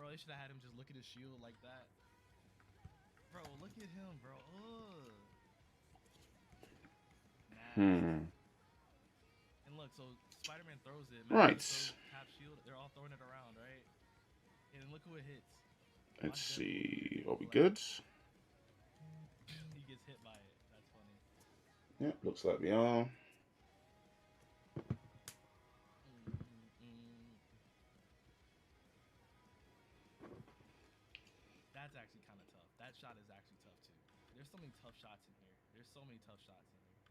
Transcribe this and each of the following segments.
Bro, they should have had him just look at his shield like that. Bro, look at him, bro. Ugh. Nasty. Hmm. And look, so Spider-Man throws it. Imagine he throws Right. Cap shield. They're all throwing it around, right? And then look who it hits. Let's Watch Deadpool. see. Are we Like, good? he gets hit by it. That's funny. Yeah, looks like we are. Mm-mm-mm. That's actually kind of tough. That shot is actually tough too. There's so many tough shots in here. There's so many tough shots in here.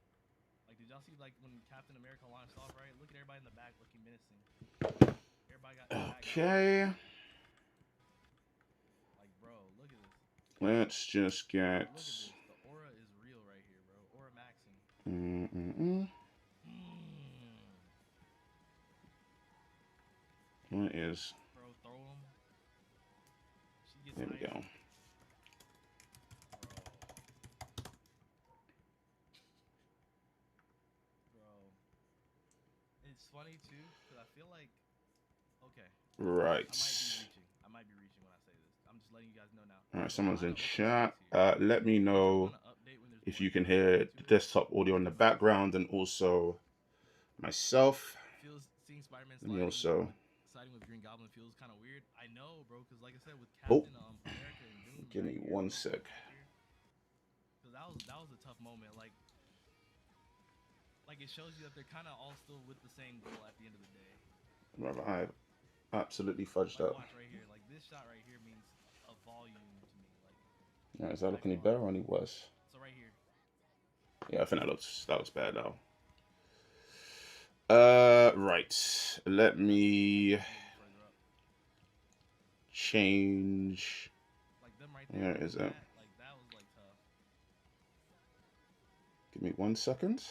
Like, did y'all see like when Captain America launched off? Right. Look at everybody in the back looking menacing. Everybody got in the back got Okay. like, bro, look at this. Let's just get. Look at this. The aura is real right here, bro. Aura maxing. Mm-mm-mm. Mm. What is? Bro, throw him. She gets There we ice. go. Bro. It's funny too, because I feel like, okay, Right. I might be reaching when I say this. I'm just letting you guys know now. All right. There's a Someone's lot in of open space chat. here. Let me Things are know going to update when there's if more you can people hear added the to it. desktop audio in the background and also myself. Feels seeing Spider-Man Let me also. siding with Green Goblin feels kind of weird. I know, bro, because like I said, with Oh, Captain America and Doom give right me here, one bro, sec. right here, because that was a tough moment. Like it shows you that they're kind of all still with the same goal at the end of the day. Brother, I've absolutely fudged Like up. watch right here, like this shot right here means a volume to me, like Right, does that by look any far. better or any worse? So right here, Yeah, I think that looks bad now. Right. Let me maybe further up, change. like them right there Where doing is it? that, like that was like tough. Give me 1 second.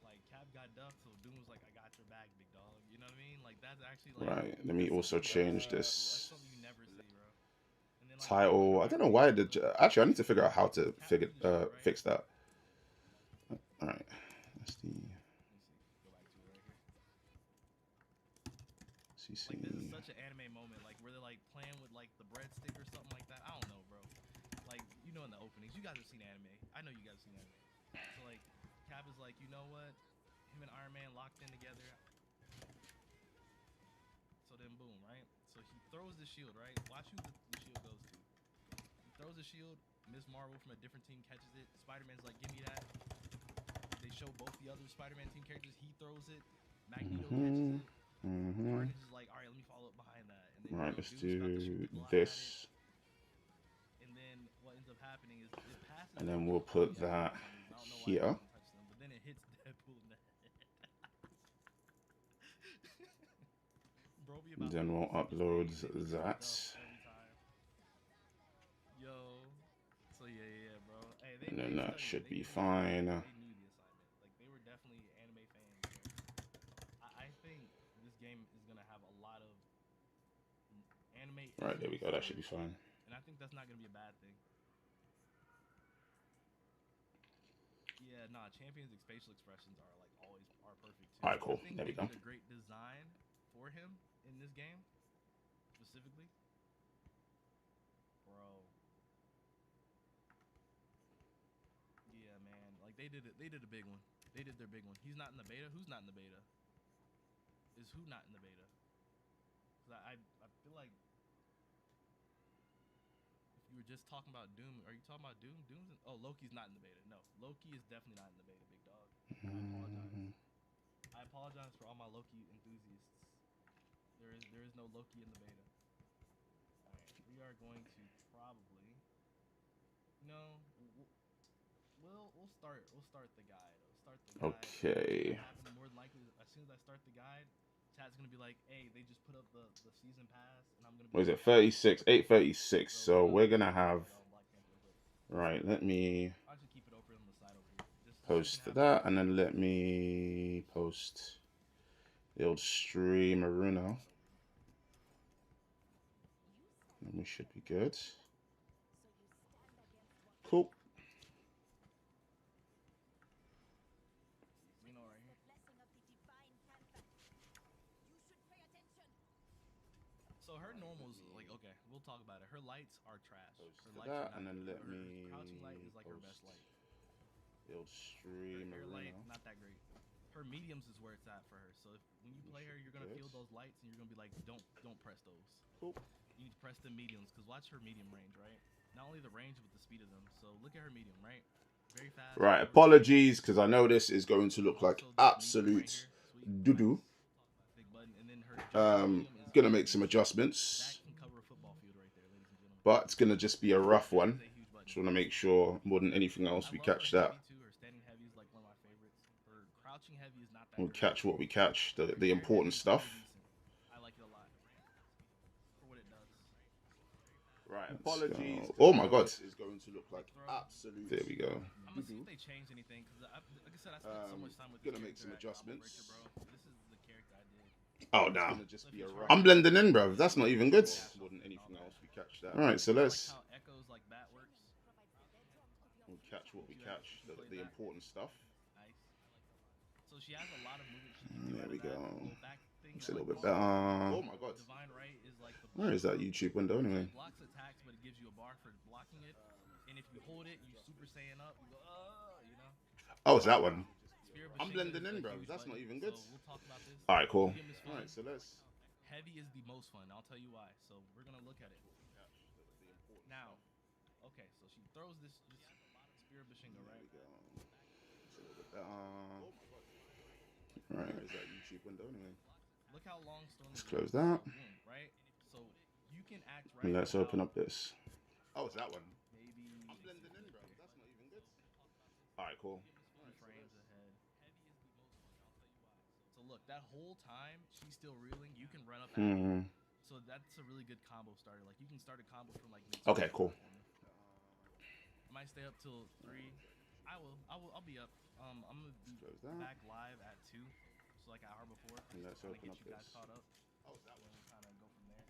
Like Cap got ducked, so Doom was like, "I got your back, big dog." You know what I mean? Like that's actually like Right. Let me that's also something you never change see. That's this something you never see, bro. And then like look title. I don't around know here, why look, look. actually I need to figure out how So to Cap threw the shield, right? fix that. All right. That's the Let me see. Go back to it right here. Like this is CC. such an anime moment, like where they're like playing with like the breadstick or something like that. I don't know, bro. Like you know in the openings, you guys have seen anime. I know you guys have seen anime. So like Cap is like, you know what? Him and Iron Man locked in together. So then boom, right? So he throws the shield, right? Watch who the shield goes to. He throws the shield. Miss Marvel from a different team catches it. Spider-Man's like, give me that. They show both the other Spider-Man team characters. He throws it. Magneto catches Mm-hmm. it. Mm-hmm. Carnage is like, all right, let me follow up behind that. And then All you right. know, Let's Doom's got the shoot do to glide at it. this, And then what ends up happening is it passes and then we'll Deadpool on put the outside that for some reason. I don't know why he here. doesn't touch them, but then it hits Deadpool in the head. Bro be about Then we'll super upload stage. They be getting that. ducked every time. Yo. So yeah, bro. Hey, And they then that studied it. should They be knew the assignment. fine. They knew the assignment. Like they were definitely anime fans. I think this game is gonna have a lot of anime Right, there we isms go. That to should it, be fine. and I think that's not gonna be a bad thing. Yeah, nah. Champions' facial expressions are like always are perfect too. All right, I cool. think There we they go. did a great design for him in this game specifically, bro. Yeah, man. Like they did it. They did a big one. They did their big one. He's not in the beta. Who's not in the beta? Is who not in the beta? Cause I feel like if you were just talking about Doom, are you talking about Doom? Doom's in, oh Loki's not in the beta. No, Loki is definitely not in the beta, big dog. I apologize. Mm-hmm. I apologize for all my Loki enthusiasts. There is no Loki in the beta. All right, we are going to probably no. We'll start the guide. We'll start the guide, and then what's gonna Okay. happen more than likely is as soon as I start the guide, chat's gonna be like, "Hey, they just put up the season pass," and I'm gonna be What is like, it? "Oh, 36, 836. so So we're we're gonna gonna talk have. about Black Panther real quick. Right, let me Why don't you keep it open on the side over here, just so we can post have some that, and context. then let me post the old stream arena. And we should be good. Cool. See Zeno right here. normals, like, okay, we'll talk about it. Her lights are trash. Post Her to lights are that, not and then good. let Her me crouching light is like her best post light. the old stream Her light, arena. not that great. Her mediums is where it's at for her. So if when you play her, you're gonna feel those lights, and you're gonna be like, don't press those. Cool. You need to press the mediums, because watch her medium range, right? Not only the range, but the speed of them. So look at her medium, right? Very fast. Right, apologies, because I know this is going to look like absolute doo-doo. Big button, and then her medium is Gonna make some adjustments, that can cover a football field right there, ladies and gentlemen. but it's gonna just be a rough That one. is a huge button. Just want to make sure more than anything else we I love catch her that. heavy too. Her standing heavy is like one of my favorites. Her crouching heavy is not that We'll great. catch what we catch, Her the air important heavy is stuff. pretty decent. I like it a lot for what it does. Right, Let's apologies. go. Oh my god. This is going to look like absolute. There we go. I'm gonna see if they change anything, because like I said, I spent so much time with this Gonna make some character at Combo adjustments. Breaker, bro. This is the character I did. Oh, It's nah. gonna just be a rough. I'm blending in, bro. That's not even good. More than anything else, we catch that. All right, so I like let's how Echo's like bat works. we'll catch what we catch, the important stuff. Nice. So she has a lot of movement she can do. There out we of that go. little back thing It's that, a little like, bit better. Oh my god. Divine Right is like the Where is that YouTube window anyway? It blocks attacks, but it gives you a bar for blocking it. And if you hold it, you Super Saiyan up. You go, you know. Oh, it's that one. Spear of I'm Bashinga blending is in, a bro. huge That's not button, even good. So we'll talk about this. All right, cool. Medium is All fun. right, so let's. Heavy is the most fun. I'll tell you why. So we're gonna look at it now. Okay, so she throws this Spear of Bashinga, There right? we go. It's a little bit better. Right, Where is that YouTube window anyway? Look how long Stone let's is. close that. Boom, right? So you can act right. And let's without open up this. Oh, it's that one. Maybe I'm blending in, bro. That's not even good. All right, cool. frames ahead. So look, that whole time she's still reeling. You can run up. At her. Hmm. So that's a really good combo starter. Like you can start a combo from like. Okay, cool. I might stay up till 3. I'll be up. I'm gonna be Close that. back live at 2. So like I heard before. And let's Kinda open get up you guys this. caught up. Oh, it's that one. And kind of go from there.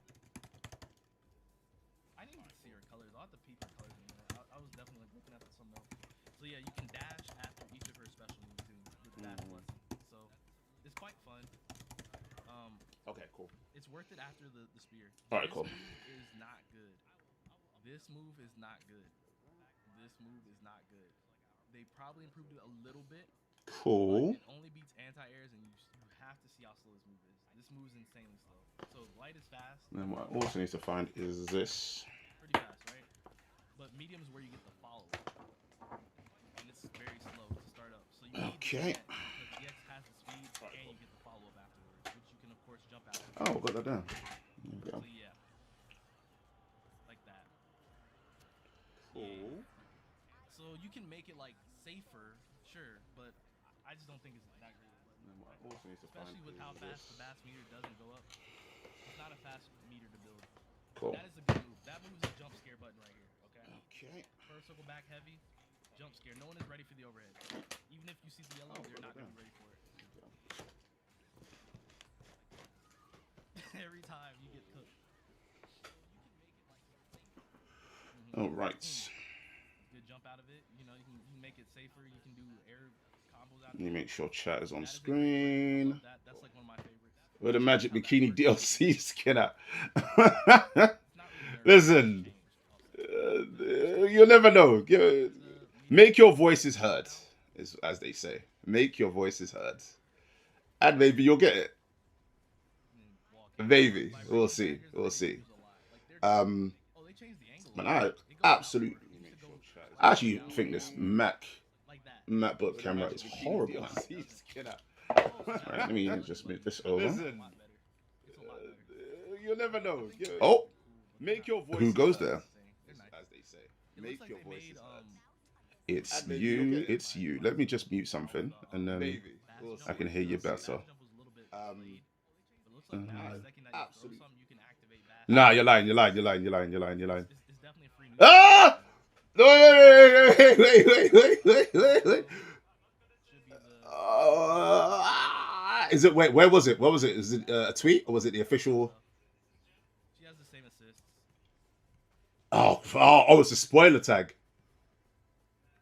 I need to see her colors. I'll have to peep her colors in a minute. I was definitely like looking at some notes. So yeah, you can dash after each of her special moves too with that blessing. So it's quite fun. Okay, cool. It's worth it after the spear. All right, This cool. move is not good. This move is not good. This move is not good. They probably improved it a little bit. Cool. But it only beats anti-airs, and you have to see how slow this move is. This move is insanely slow. So light is fast. And then what I also need to find is this. Pretty fast, right? But medium is where you get the follow. And it's very slow to start up. So you need Okay. the EX, because the EX has the speed, and you get the follow up afterwards, which you can of course jump out. Oh, got that down. There we go. So yeah. Like that. Cool. So you can make it like safer, sure, but I just don't think it's that great. And then what I also need to find Especially with is how fast this. the bass meter doesn't go up. It's not a fast meter to build. Cool. That is a good move. That move's a jump scare button right here, okay? Okay. First circle back heavy, jump scare. No one is ready for the overhead. Even if you see the yellow, they're not going to be ready for it. Every time you get cooked. All right. Good jump out of it. You know, you can make it safer. You can do air combos out of Let me it. make sure chat is on That is a good move. I screen. love that. That's like one of my favorites. Where the Magic Bikini DLC skin at? It's not really very Listen, changed, you'll never know. Make your voices heard, as they say. Make your voices heard. And maybe you'll get it. Maybe. We'll see. We'll see. Man, I absolutely. I actually think this MacBook camera is horrible. Right, let me just move this over. Listen, you'll never know. Oh, Make your voice. who goes there? As they say. Make your voices heard. It's you. It's you. Let me just mute something, and then Maybe. We'll I can hear you better. Absolutely. Nah, you're lying. You're lying. You're lying. You're lying. You're lying. You're lying. It's definitely a free move. Ah! No, wait. Is it? Wait, where was it? What was it? Is it a tweet or was it the official? She has the same assists. Oh, it's a spoiler tag.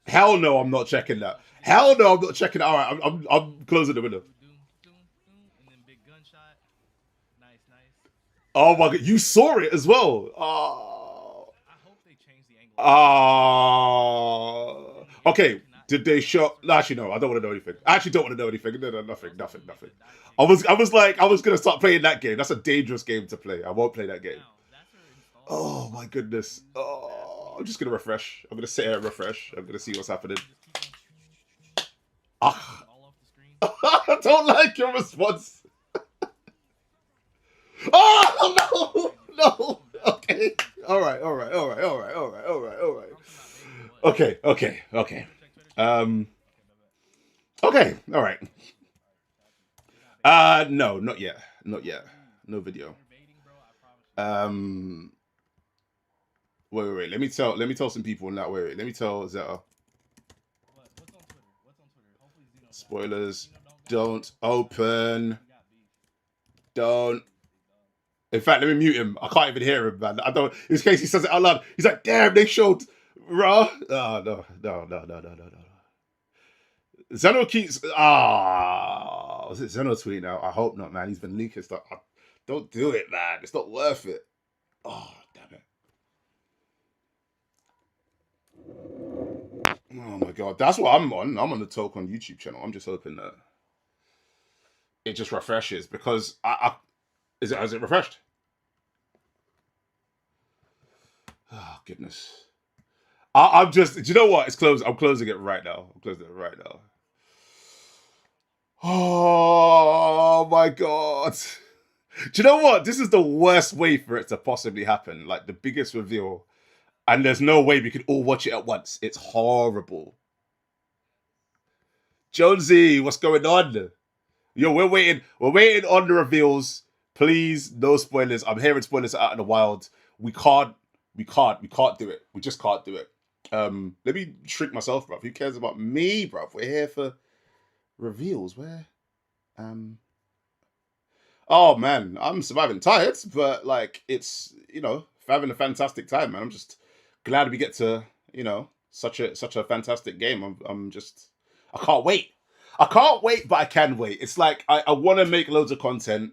Hell no, I'm not checking that. Hell no, I'm not checking that. All right, I'm closing the window. And then big gunshot. Nice. Oh my god, you saw it as well. Oh. I hope they change the angle. Okay. Did they show? No, actually, no. I don't want to know anything. I actually don't want to know anything. No, nothing. I was gonna start playing that game. That's a dangerous game to play. I won't play that game. Oh my goodness. Oh, I'm just gonna refresh. I'm gonna sit here and refresh. I'm gonna see what's happening. Ah. I don't like your response. Oh no. Okay. All right. Okay. Okay. All right. No, not yet. No video. Wait. Let me tell some people now. Wait. Let me tell Zeta. Spoilers. Don't open. Don't. In fact, let me mute him. I can't even hear him, man. I don't. In case he says it out loud, he's like, "Damn, they showed raw." Oh, no. Zeno keeps. Was it Zeno tweet now? I hope not, man. He's been leaking stuff. Don't do it, man. It's not worth it. Oh, damn it. Oh my god, that's what I'm on. I'm on the Tokon YouTube channel. I'm just hoping that it just refreshes because has it refreshed? Oh goodness. I'm just. Do you know what? It's closed. I'm closing it right now. Oh my god. Do you know what? This is the worst way for it to possibly happen. Like the biggest reveal. And there's no way we could all watch it at once. It's horrible. Jonesy, what's going on? Yo, we're waiting on the reveals. Please, no spoilers. I'm hearing spoilers out in the wild. We can't do it. We just can't do it. Let me shrink myself, bruv. Who cares about me, bruv? We're here for reveals. Where? Oh man, I'm surviving tired, but like it's having a fantastic time, man. I'm just glad we get to such a fantastic game. I can't wait. But I can wait. It's like I want to make loads of content,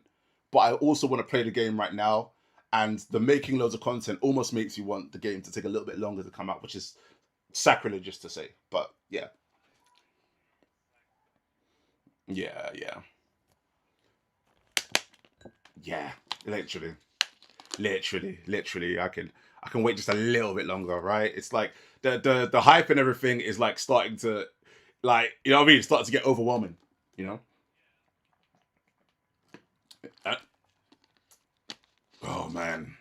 but I also want to play the game right now. And the making loads of content almost makes you want the game to take a little bit longer to come out, which is sacrilegious to say. But yeah. Yeah, literally. I can wait just a little bit longer, right? It's like the hype and everything is like starting to, like, you know what I mean? It's starting to get overwhelming, Oh man.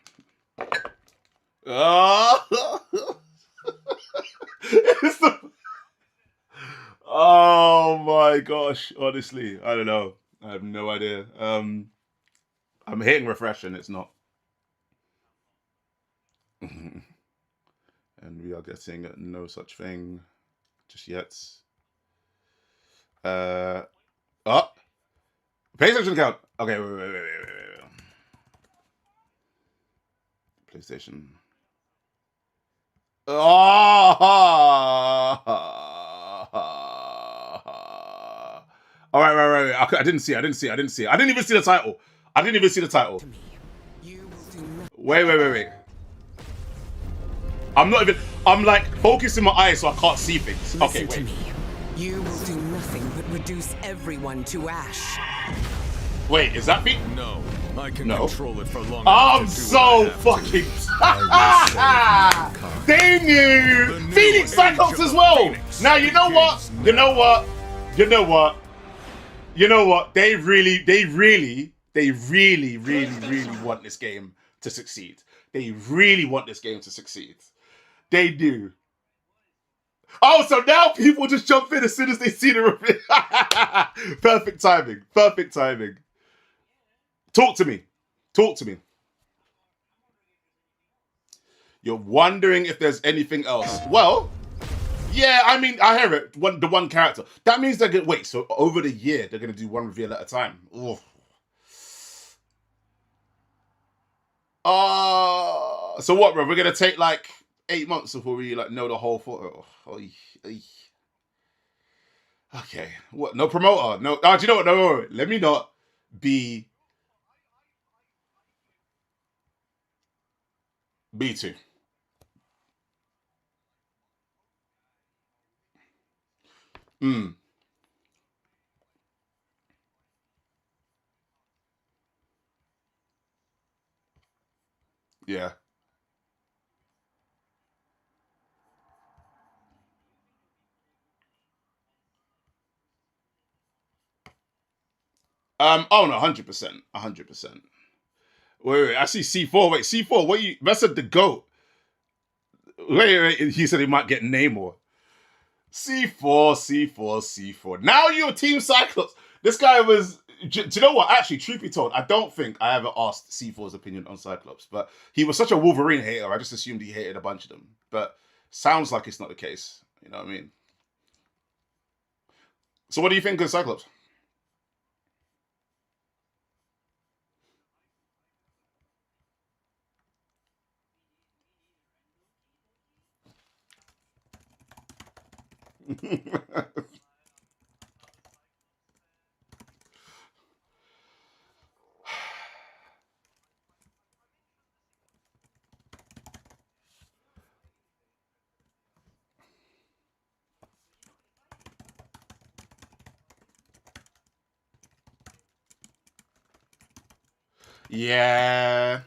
Oh my gosh! Honestly, I don't know. I have no idea. I'm hitting refresh and it's not. And we are getting no such thing just yet. PlayStation account. Okay, wait. PlayStation. All right. I didn't see. I didn't even see the title. Wait. I'm like focusing my eyes so I can't see things. Okay, wait. To me. You will do nothing but reduce everyone to ash. Wait, is that me? No, I can control it for long. I'm so fucking. They knew Phoenix Cyclops as well. Phoenix. Now you know what? They really want this game to succeed. They really want this game to succeed. They do. Oh, so now people just jump in as soon as they see the reveal. Perfect timing. Talk to me. You're wondering if there's anything else. Well, yeah, I mean, I hear it. The one character. That means they're going to wait. So over the year, they're going to do one reveal at a time. Oof. So what, bro? We're going to take like 8 months before we like know the whole photo. Okay. What? No promoter? No. Do you know what? No. Let me not be. B2. Yeah. Oh no, 100%. 100%. Wait, I see C4. Wait, C4, what you that's the GOAT. Wait, he said he might get Namor. C4. Now you're Team Cyclops. This guy was. Do you know what? Actually, truth be told, I don't think I ever asked C4's opinion on Cyclops, but he was such a Wolverine hater. I just assumed he hated a bunch of them. But sounds like it's not the case. You know what I mean? So, what do you think of Cyclops? Yeah.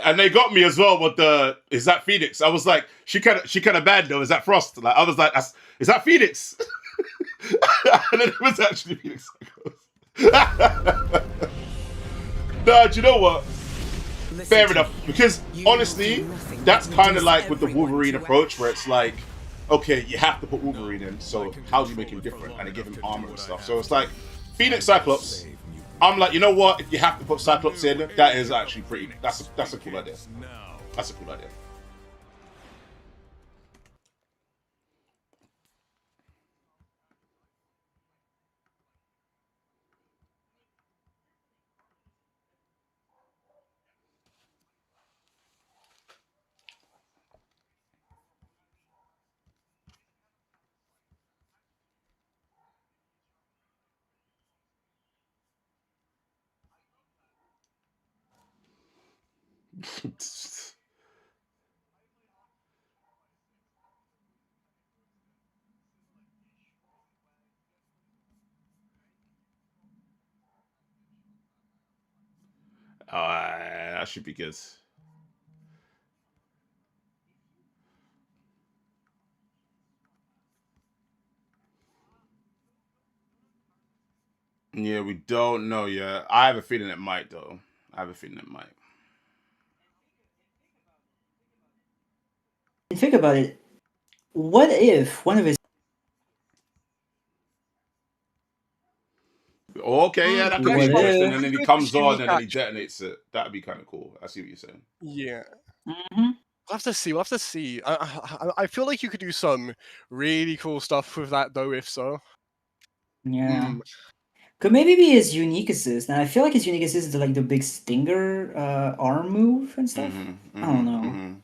And they got me as well with the is that Phoenix? I was like, she kind of bad though. Is that Frost? Like I was like, is that Phoenix? And then it was actually Phoenix. No, do you know what? Fair enough. Because honestly, that's kind of like with the Wolverine approach where it's like, okay, you have to put Wolverine in, so how do you make him different? And they give him armor and stuff. So it's like Phoenix Cyclops. I'm like, you know what? If you have to put Cyclops in, that is actually pretty. That's a cool idea. That's a cool idea. That should be good. Yeah, we don't know yet. I have a feeling it might, though. I have a feeling it might. Think about it. What if one of his Okay, yeah, that could be interesting. And then he comes on and then he detonates it. That'd be kind of cool. I see what you're saying. Yeah. Mm-hmm. We'll have to see. We'll have to see. I feel like you could do some really cool stuff with that, though, if so. Yeah. Could maybe be his unique assist. And I feel like his unique assist is like the big stinger arm move and stuff. I don't know.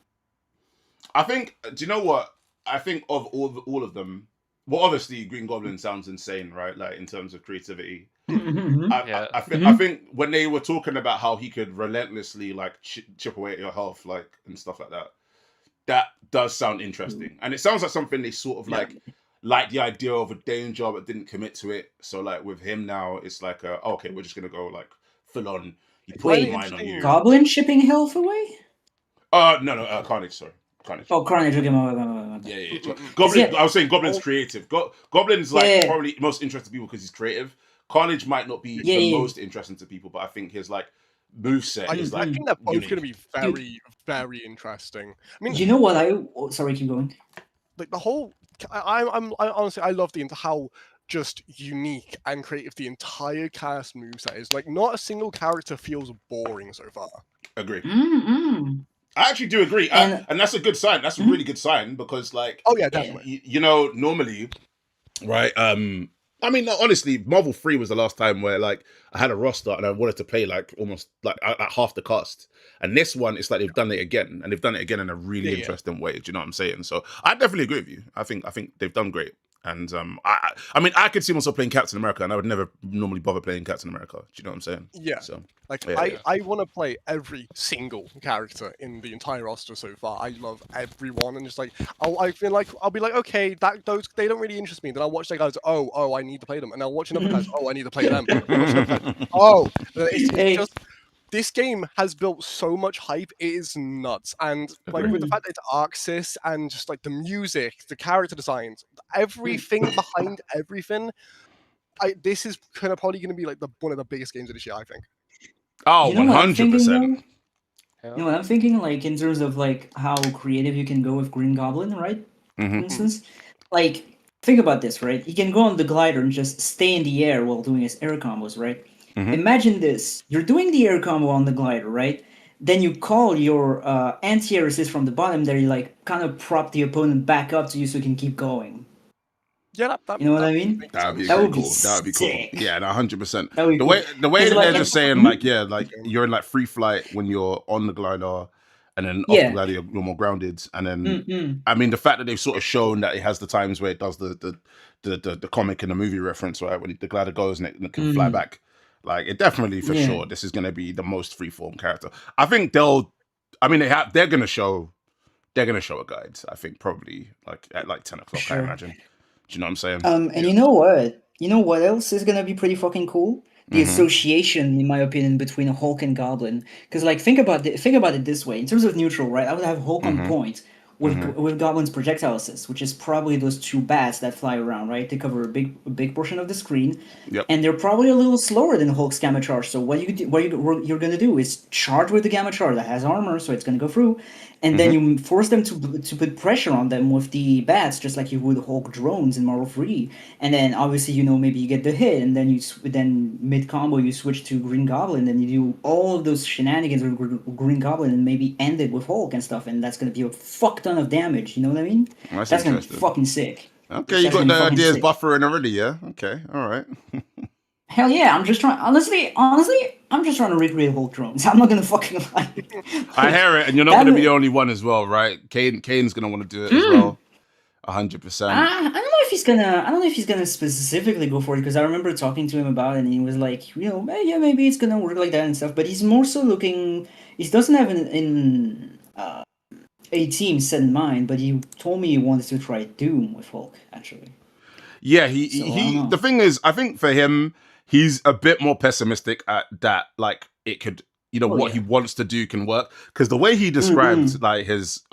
I think, do you know what? I think of all of them, well, obviously Green Goblin sounds insane, right? Like in terms of creativity. I think when they were talking about how he could relentlessly like chip away at your health, like and stuff like that, that does sound interesting, and it sounds like something they sort of like the idea of a danger but didn't commit to it. So like with him now, it's like okay, we're just gonna go like full on. You put a mine on you. Goblin shipping health away? No, Carnage. Sorry. Carnage. Oh, Carnage. Okay, yeah. Goblin. I was saying Goblin's creative. Goblin's like probably the most interesting to people because he's creative. Carnage might not be the most interesting to people, but I think his like moveset is like. I think they're both going to be very, very interesting. I mean, you know what? Sorry, keep going. Like the whole, I honestly, I love how just unique and creative the entire cast moveset is. Like, not a single character feels boring so far. Agree. I actually do agree, and that's a good sign. That's a really good sign because, like, oh yeah, definitely. You know, normally, right? I mean, honestly, Marvel 3 was the last time where like I had a roster and I wanted to play like almost like at half the cost. And this one, it's like they've done it again, and they've done it again in a really interesting way. Do you know what I'm saying? So I definitely agree with you. I think they've done great. And I mean, I could see myself playing Captain America, and I would never normally bother playing Captain America. Do you know what I'm saying? Yeah. So, like yeah. I want to play every single character in the entire roster so far. I love everyone, and just like I feel like I'll be like, okay, those they don't really interest me. Then I'll watch the guys. Oh, I need to play them, and I'll watch another guys. Oh, I need to play them. Oh, it's just. This game has built so much hype, it is nuts. And like with the fact that it's Arxis and just like the music, the character designs, everything behind everything, this is probably going to be like one of the biggest games of this year, I think. Oh, you know 100%. You know what I'm thinking? Like in terms of like how creative you can go with Green Goblin, right? For instance, like think about this, right? He can go on the glider and just stay in the air while doing his air combos, right? Imagine this. You're doing the air combo on the glider, right? Then you call your anti-air assist from the bottom there. You like kind of prop the opponent back up to you so you can keep going. Yeah, you know what I mean? That would be cool. That would be cool. Yeah, 100%. The way that like, they're just saying like you're in like free flight when you're on the glider, and then off the glider you're more grounded, and then I mean the fact that they've sort of shown that it has the times where it does the comic and the movie reference, right? When the glider goes and it can fly back. Like it definitely for sure, this is going to be the most freeform character. I think they're going to show a guide. I think probably like at like 10 o'clock. I imagine. Do you know what I'm saying? And you know what? You know what else is going to be pretty fucking cool? The association, in my opinion, between Hulk and Goblin. Because like think about it this way. In terms of neutral, right? I would have Hulk on point. With Goblin's projectile assist, which is probably those two bats that fly around, right? They cover a big portion of the screen, and they're probably a little slower than Hulk's gamma charge. So what you're gonna do is charge with the gamma charge that has armor, so it's gonna go through, and then you force them to put pressure on them with the bats, just like you would Hulk drones in Marvel 3. And then obviously maybe you get the hit, and then mid combo you switch to Green Goblin, and you do all of those shenanigans with Green Goblin, and maybe end it with Hulk and stuff, and that's gonna be a fuck ton of damage. You know what I mean? That's gonna be fucking sick. Okay, you got the ideas buffering already, yeah? Okay, all right. Hell yeah, I'm just trying. Honestly, I'm just trying to recreate Hulk drones. I'm not gonna fucking lie. I hear it, and you're not gonna be the only one as well, right? Kane's gonna want to do it as well. 100%. I don't know if he's gonna specifically go for it, because I remember talking to him about it, and he was like, maybe it's gonna work like that and stuff. But he's more so looking. He doesn't have a team set in mind, but he told me he wanted to try Doom with Hulk, actually. Yeah, he the thing is, I think for him, he's a bit more pessimistic at that, like it could, what he wants to do can work. Because the way he described like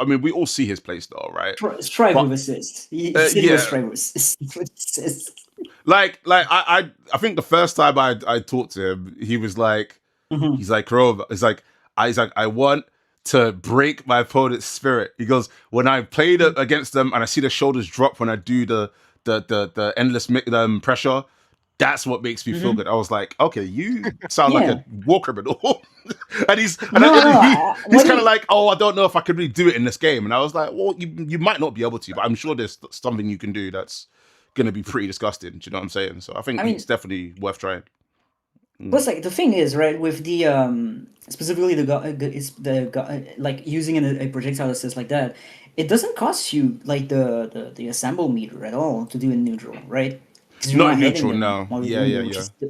we all see his playstyle, right? Strike with assist. Strike with assist. Like I think the first time I talked to him, he was like, he's like, Rove, I want to break my opponent's spirit. He goes, when I played against them and I see the shoulders drop when I do the endless pressure, that's what makes me feel good. I was like, okay, you sound like a war criminal. and he's kind of like, oh, I don't know if I could really do it in this game. And I was like, well, you might not be able to, but I'm sure there's something you can do that's going to be pretty disgusting. Do you know what I'm saying? So I think it's definitely worth trying. Plus, like the thing is, right, with the specifically like using a projectile assist like that, it doesn't cost you like the assemble meter at all to do in neutral, right? Not neutral, no.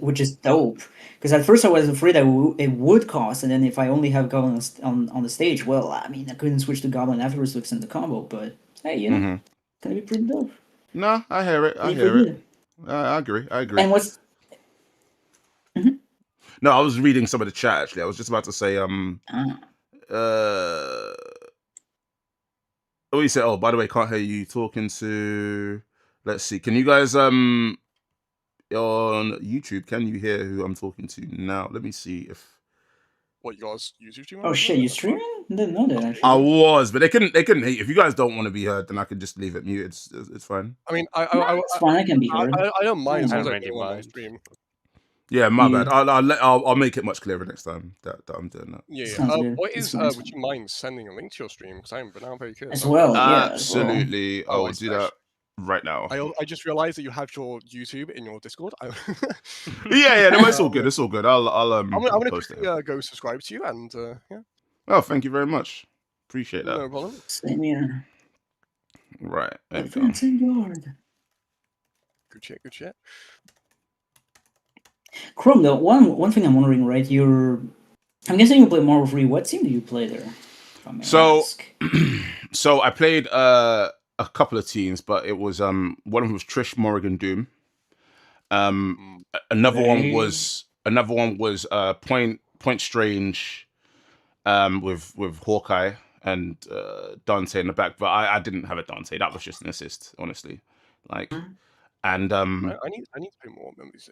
Which is dope. Because at first I was afraid that it would cost, and then if I only have Goblin on the stage, well, I mean, I couldn't switch to Goblin afterwards to extend the combo. But hey, it's gonna be pretty dope. No, I hear it. I hear it. I agree. And what's No, I was reading some of the chat actually. I was just about to say, you said, oh, by the way, can't hear you talking to. Let's see. Can you guys on YouTube? Can you hear who I'm talking to now? Let me see if. What, you guys YouTube streaming? Oh shit, you streaming? I didn't know that actually. I was, but they couldn't hear. If you guys don't want to be heard, then I can just leave it mute. It's fine. I mean, it's fine. I can be heard. I don't mind. I don't really mind. Stream. Yeah, my bad. I'll make it much clearer next time that I'm doing that. Yeah. Would you mind sending a link to your stream? Because I'm very curious. As well, absolutely. I will do that right now. I just realized that you have your YouTube in your Discord. yeah. No, it's all good. It's all good. I'm gonna quickly go subscribe to you and yeah. Oh, thank you very much. Appreciate that. No problem. Same here. Right. There we go. Good shit. Good shit. Chrome, though, one thing I'm wondering, right? I'm guessing you play Marvel 3. What team do you play there? If I may ask? So I played a couple of teams, but it was one of them was Trish Morrigan Doom. Another one was Point Strange, with Hawkeye and Dante in the back, but I didn't have a Dante. That was just an assist, honestly. Like, and I need to play more. Let me see.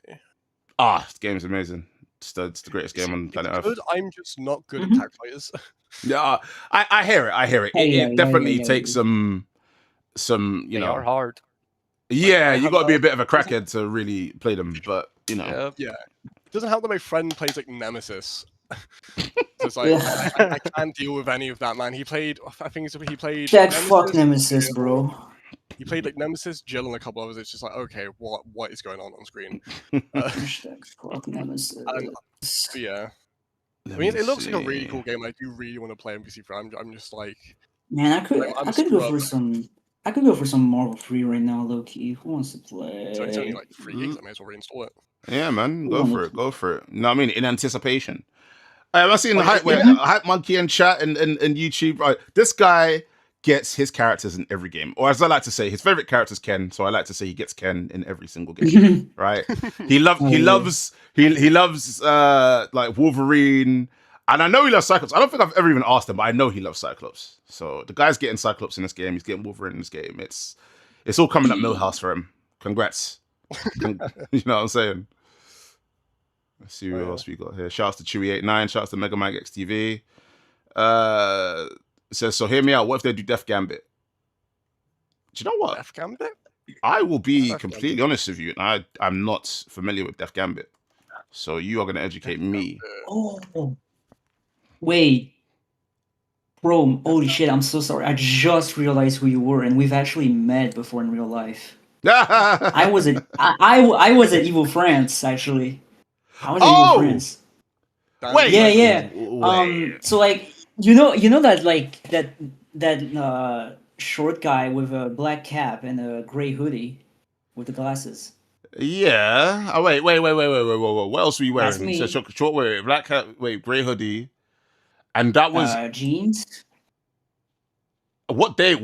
this game's amazing. It's the greatest game on planet Earth. I'm just not good at tag fighters. Yeah, I hear it. It definitely takes some They are hard. Yeah, you got to be a bit of a crackhead to really play them, but you know. Yeah. It doesn't help that my friend plays like Nemesis. Just like I can't deal with any of that, man. He played Jack, fuck Nemesis, bro. He played like Nemesis, Jill, and a couple others. It's just like, okay, what is going on screen? Fuck Nemesis. Yeah. I mean, it looks like a really cool game. I do really want to play on PC. I'm just like, man, I could go for some Marvel 3 right now, low key. Who wants to play? So it's only like 3 gigs. I may as well reinstall it. Yeah, man, go for it. No, I mean, in anticipation. I've seen the hype monkey in chat and YouTube. Right, this guy gets his characters in every game, or as I like to say, his favorite character is Ken. So I like to say he gets Ken in every single game. Right? He loves like Wolverine, and I know he loves Cyclops. I don't think I've ever even asked him, but I know he loves Cyclops. So the guy's getting Cyclops in this game. He's getting Wolverine in this game. It's all coming up Millhouse for him. Congrats. You know what I'm saying? Let's see what else we got here. Shouts to Chewy89. Shouts to Mega Mike XTV. Says, so hear me out. What if they do Death Gambit? Do you know what? Death Gambit? I will be completely honest with you. I'm not familiar with Death Gambit. So you are going to educate me. Oh. Wait. Bro, holy shit, I'm so sorry. I just realized who you were, and we've actually met before in real life. I was at Evil France, actually. I was at Evil France. Wait. Yeah. So like you know that like that short guy with a black cap and a gray hoodie with the glasses. Yeah. Oh wait. What else were you wearing? That's me. So short black cap, gray hoodie. And that was jeans. What day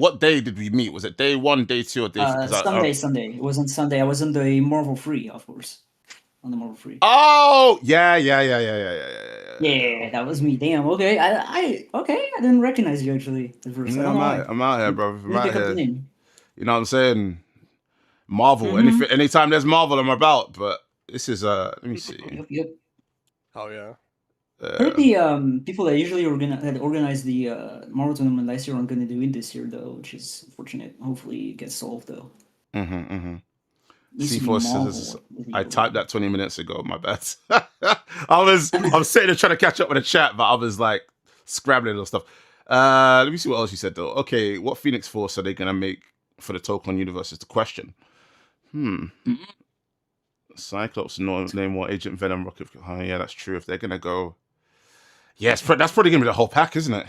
did we meet? Was it day 1, day 2, or day 3? Sunday. It was on Sunday. I was on the Marvel 3, of course. On the Marvel 3. Oh, yeah. Yeah, that was me. Damn. Okay. I didn't recognize you actually at first. I'm out here, bro. I'm out here. You know what I'm saying? Marvel. Anytime there's Marvel, I'm about. But this is let me see. Yep. Oh yeah. I heard the people that usually organize the Marvel tournament last year aren't going to do it this year though, which is unfortunate. Hopefully it gets solved though. C4 says, I typed that 20 minutes ago. My bad. I was sitting there trying to catch up with the chat, but I was like scrambling and stuff. Let me see what else you said though. Okay, what Phoenix Force are they gonna make for the Tokon universe is the question. Cyclops, Namor, Agent Venom, Rocket. Oh yeah, that's true. If they're gonna go, yes, that's probably gonna be the whole pack, isn't it?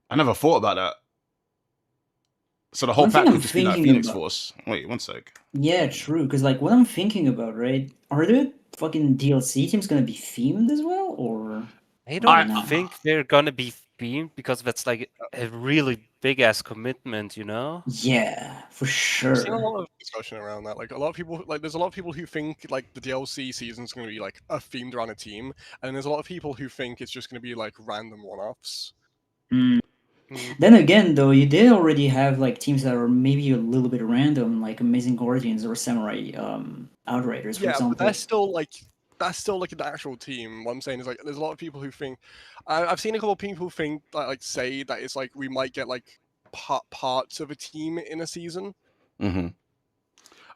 I never thought about that. So the whole pack could just be like Phoenix Force. Wait, one sec. Yeah, true. Because like what I'm thinking about, right? Are the fucking DLC teams gonna be themed as well, or? I don't think they're gonna be themed because that's like a really big ass commitment, you know? Yeah, for sure. I've seen a lot of discussion around that. Like a lot of people, there's a lot of people who think like the DLC season's gonna be like themed around a team, and there's a lot of people who think it's just gonna be like random one-offs. Then again, though, you did already have like teams that are maybe a little bit random, like Amazing Guardians or Samurai Outriders, for example. But that's still like an actual team. What I'm saying is like there's a lot of people who think I've seen a couple of people who think like say that it's like we might get like parts of a team in a season.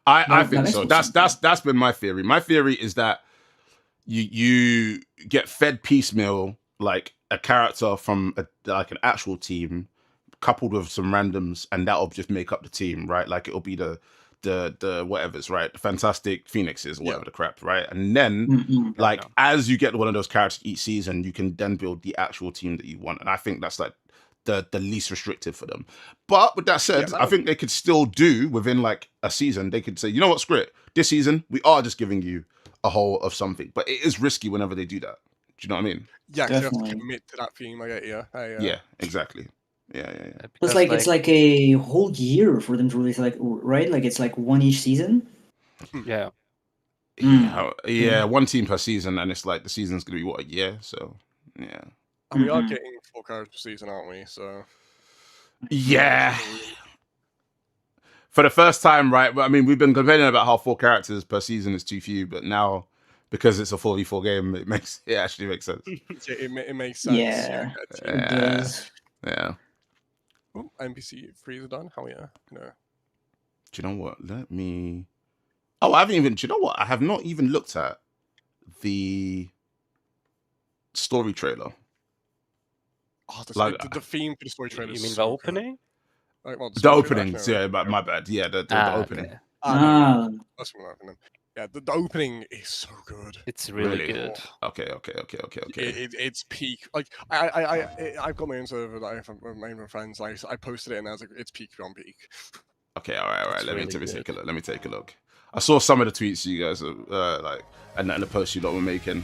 I think so. That's been my theory. My theory is that you get fed piecemeal like a character from like an actual team coupled with some randoms, and that'll just make up the team, right? Like it'll be the whatever's, right? The Fantastic Phoenixes or whatever the crap, right? And then as you get one of those characters each season, you can then build the actual team that you want. And I think that's like the least restrictive for them. But with that said, I think they could still do within like a season. They could say, you know what, screw it. This season we are just giving you a whole of something, but it is risky whenever they do that. Do you know what I mean? Yeah, because you have to commit to that theme. I get you. Yeah, exactly. Yeah. It's like it's like a whole year for them to release, like, right? Like it's like one each season. Yeah. Yeah, one team per season, and it's like the season's gonna be what, a year? So yeah. And we are getting 4 characters per season, aren't we? So yeah. For the first time, right? I mean, we've been complaining about how 4 characters per season is too few, but now because it's a 4v4 game, it actually makes sense. it makes sense. Yeah, it does. Yeah. Oh, NPC freeze done. Hell yeah. No. Do you know what? Let me. Oh, I haven't even. Do you know what? I have not even looked at the story trailer. Oh, like the theme for the story trailer. You mean the opening? Like, well, the opening. Yeah, my bad. Yeah, the opening. Okay. That's what happened. Yeah, the opening is so good. It's really good. Okay. It's peak. Like I've got my own server that I have with my own friends. Like I posted it and I was like, it's peak beyond peak. Okay, all right. Let me take a look. Let me take a look. I saw some of the tweets you guys like, and the posts you lot were making.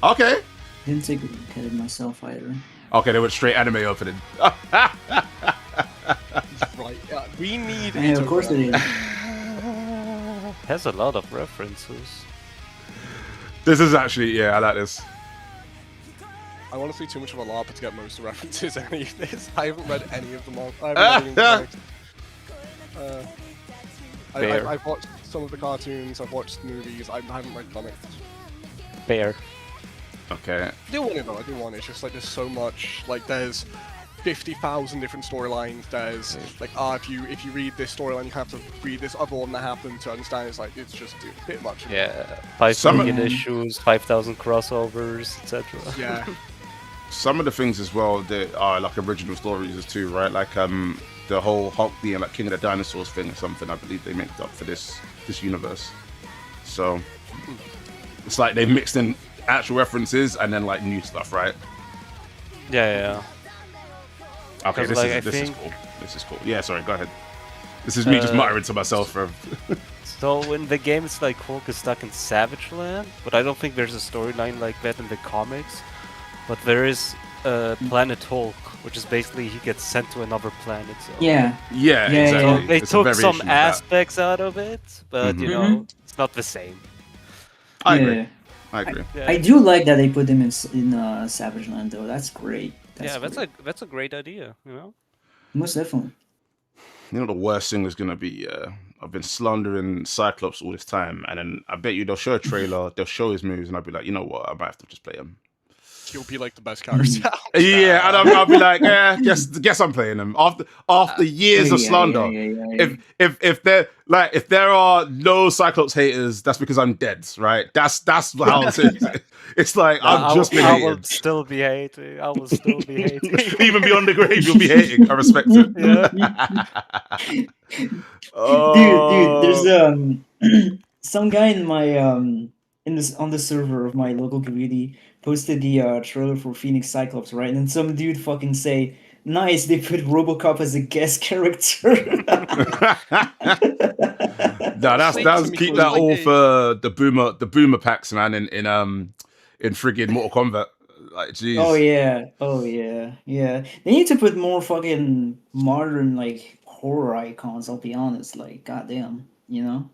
Okay. Didn't take a look at it myself either. Okay, they went straight anime opening. Right. Yeah, we need. Yeah, of course they did. Has a lot of references. This is actually, I like this. I want to see too much of a LARP to get most of the references in any of this. I haven't read any of them all. I haven't read any of the comics. I've watched some of the cartoons, I've watched movies, I haven't read comics. Bear. Okay. I do want it though, I do want it. It's just like there's so much, like there's 50,000 different storylines. There's like, if you read this storyline, you have to read this other one that happened to understand. It's like it's just a bit much. Yeah, 5 million issues, 5,000 crossovers, etc. Yeah. Some of the things as well that are like original stories too, right? Like the whole Hulk being like King of the Dinosaurs thing or something. I believe they mixed up for this universe. So it's like they mixed in actual references and then like new stuff, right? Yeah. Okay, this is cool. This is cool. Yeah, sorry, go ahead. This is me just muttering to myself. So in the game, it's like Hulk is stuck in Savage Land, but I don't think there's a storyline like that in the comics. But there is Planet Hulk, which is basically he gets sent to another planet. So. Yeah, exactly. So they took some aspects out of it, but you know, it's not the same. I agree. I do like that they put them in Savage Land, though. That's great. That's a great idea, you know? Most definitely. You know, the worst thing is going to be, I've been slandering Cyclops all this time, and then I bet you they'll show a trailer, they'll show his moves, and I'll be like, you know what, I might have to just play him. He'll be like the best character. Yeah, and I'll be like, guess I'm playing him after years of slander. If there are no Cyclops haters, that's because I'm dead, right? That's how it's like I've just been hated. I will still be hating. Even beyond the grave, you'll be hating. I respect it. Dude, there's some guy in my on the server of my local community posted the trailer for Phoenix Cyclops, right? And some dude fucking say, "Nice, they put RoboCop as a guest character." No, that's keep that all for the boomer packs, man. In friggin' Mortal Kombat, like, jeez. Oh yeah. They need to put more fucking modern like horror icons. I'll be honest, like, goddamn, you know.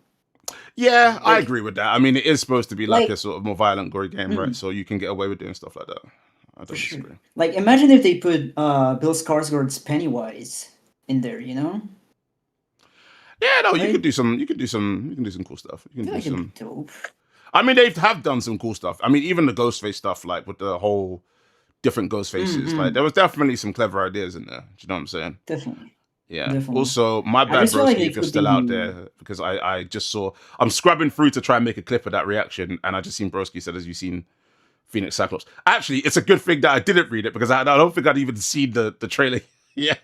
Yeah, I agree with that. I mean, it is supposed to be like a sort of more violent, gory game, right? So you can get away with doing stuff like that. I don't disagree. Sure. Like, imagine if they put Bill Skarsgård's Pennywise in there, you know? Yeah, no, you could do some cool stuff. You can do some dope. I mean, they have done some cool stuff. I mean, even the Ghostface stuff, like with the whole different ghost faces, like there was definitely some clever ideas in there. Do you know what I'm saying? Definitely. Yeah. Definitely. Also, my bad, broski, if you're still out there, because I just saw, I'm scrubbing through to try and make a clip of that reaction, and I just seen broski said, "Has you seen Phoenix Cyclops?" Actually, it's a good thing that I didn't read it because I don't think I'd even seen the trailer. Yeah.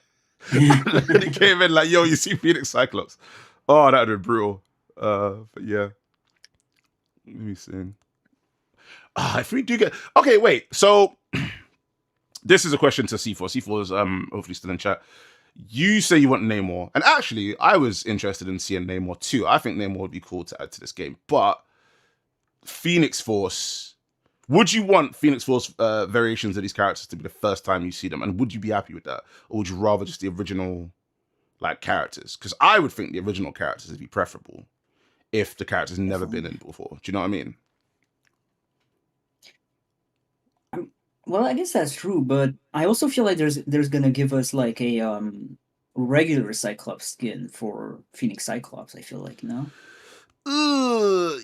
And it came in like, "Yo, you see Phoenix Cyclops?" Oh, that would have been brutal. But yeah. Let me see. If we do get, okay, wait. So this is a question to C4. C4 is hopefully still in chat. You say you want Namor, and actually, I was interested in seeing Namor too. I think Namor would be cool to add to this game, but Phoenix Force. Would you want Phoenix Force variations of these characters to be the first time you see them, and would you be happy with that, or would you rather just the original like characters? Because I would think the original characters would be preferable if the character's never been in before. Do you know what I mean? Well, I guess that's true, but I also feel like there's gonna give us like a regular Cyclops skin for Phoenix Cyclops. I feel like, no.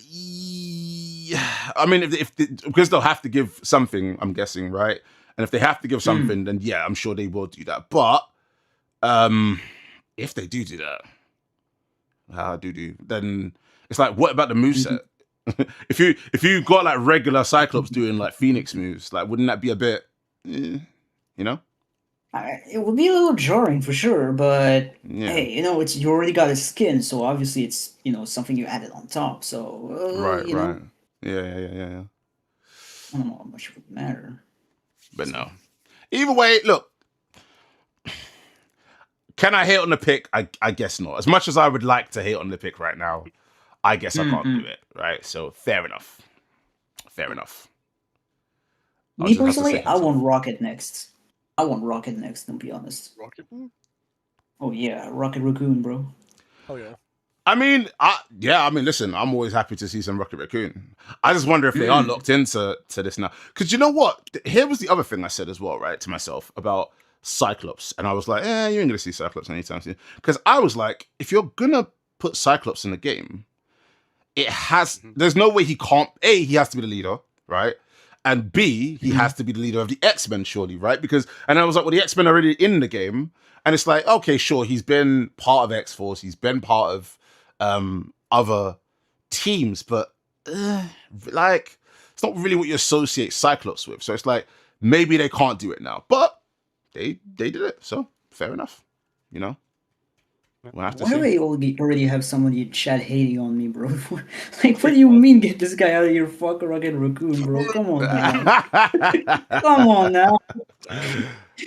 Yeah. I mean, if because they'll have to give something, I'm guessing, right? And if they have to give something, then yeah, I'm sure they will do that. But if they do that, then it's like, what about the moveset? if you got like regular Cyclops doing like Phoenix moves, like wouldn't that be a bit, you know? It would be a little jarring for sure, but hey, you know, you already got a skin, so obviously it's something you added on top. So right. know, Yeah. I don't know how much it would matter. But no, either way, look. Can I hate on the pick? I guess not. As much as I would like to hate on the pick right now, I guess I can't do it, right? So fair enough. Me personally, I want Rocket next. To be honest. Rocket? Oh yeah, Rocket Raccoon, bro. Oh yeah. I mean, listen, I'm always happy to see some Rocket Raccoon. I just wonder if they are locked into this now. Because you know what? Here was the other thing I said as well, right, to myself about Cyclops. And I was like, you ain't going to see Cyclops anytime soon. Because I was like, if you're going to put Cyclops in the game, there's no way he can't, A, he has to be the leader, right? And B, he has to be the leader of the X-Men, surely, right? And I was like, well, the X-Men are already in the game. And it's like, okay, sure, he's been part of X-Force. He's been part of other teams. But, like, it's not really what you associate Cyclops with. So it's like, maybe they can't do it now. But they did it. So, fair enough. You know? We'll have to Why see. do I already have somebody in chat hating on me, bro? Like, what do you mean get this guy out of here? Fuck Rocket Raccoon, bro. Come on now. Come on now.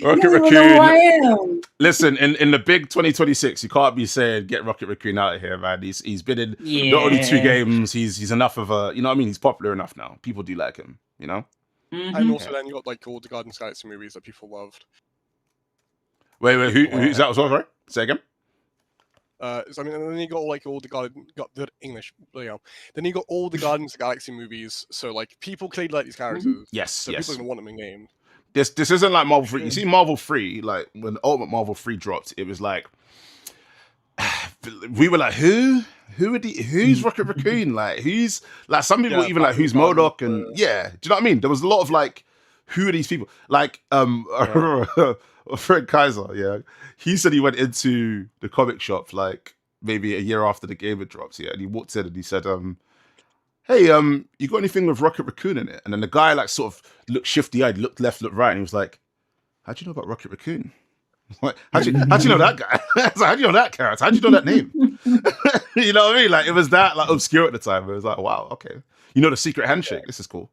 Rocket Raccoon. Listen, in the big 2026, you can't be saying get Rocket Raccoon out of here, man. He's been in not only 2 games, he's enough of a, you know what I mean? He's popular enough now. People do like him, you know? And also then you got like all the Guardians of the Galaxy movies that people loved. Wait, who's that as well, sorry? Say again? So, I mean, and then you got like all the Then you got all the Guardians of the Galaxy movies. So like people clearly like these characters. Yes, so yes. people are gonna want them in game. This isn't like Marvel 3. You see Marvel 3, like when Ultimate Marvel 3 dropped, it was like we were like, who's Rocket Raccoon? Like who's like some people even like who's MODOK and do you know what I mean? There was a lot of like, who are these people? Like Fred Kaiser, he said he went into the comic shop like maybe a year after the game had dropped, and he walked in and he said, hey, you got anything with Rocket Raccoon in it? And then the guy like sort of looked shifty-eyed, looked left, looked right, and he was like, how'd you know about Rocket Raccoon? Like, how'd you know that guy? I was like, how'd you know that character? How'd you know that name? You know what I mean? Like it was that like obscure at the time. It was like, wow, okay. You know the secret handshake. This is cool.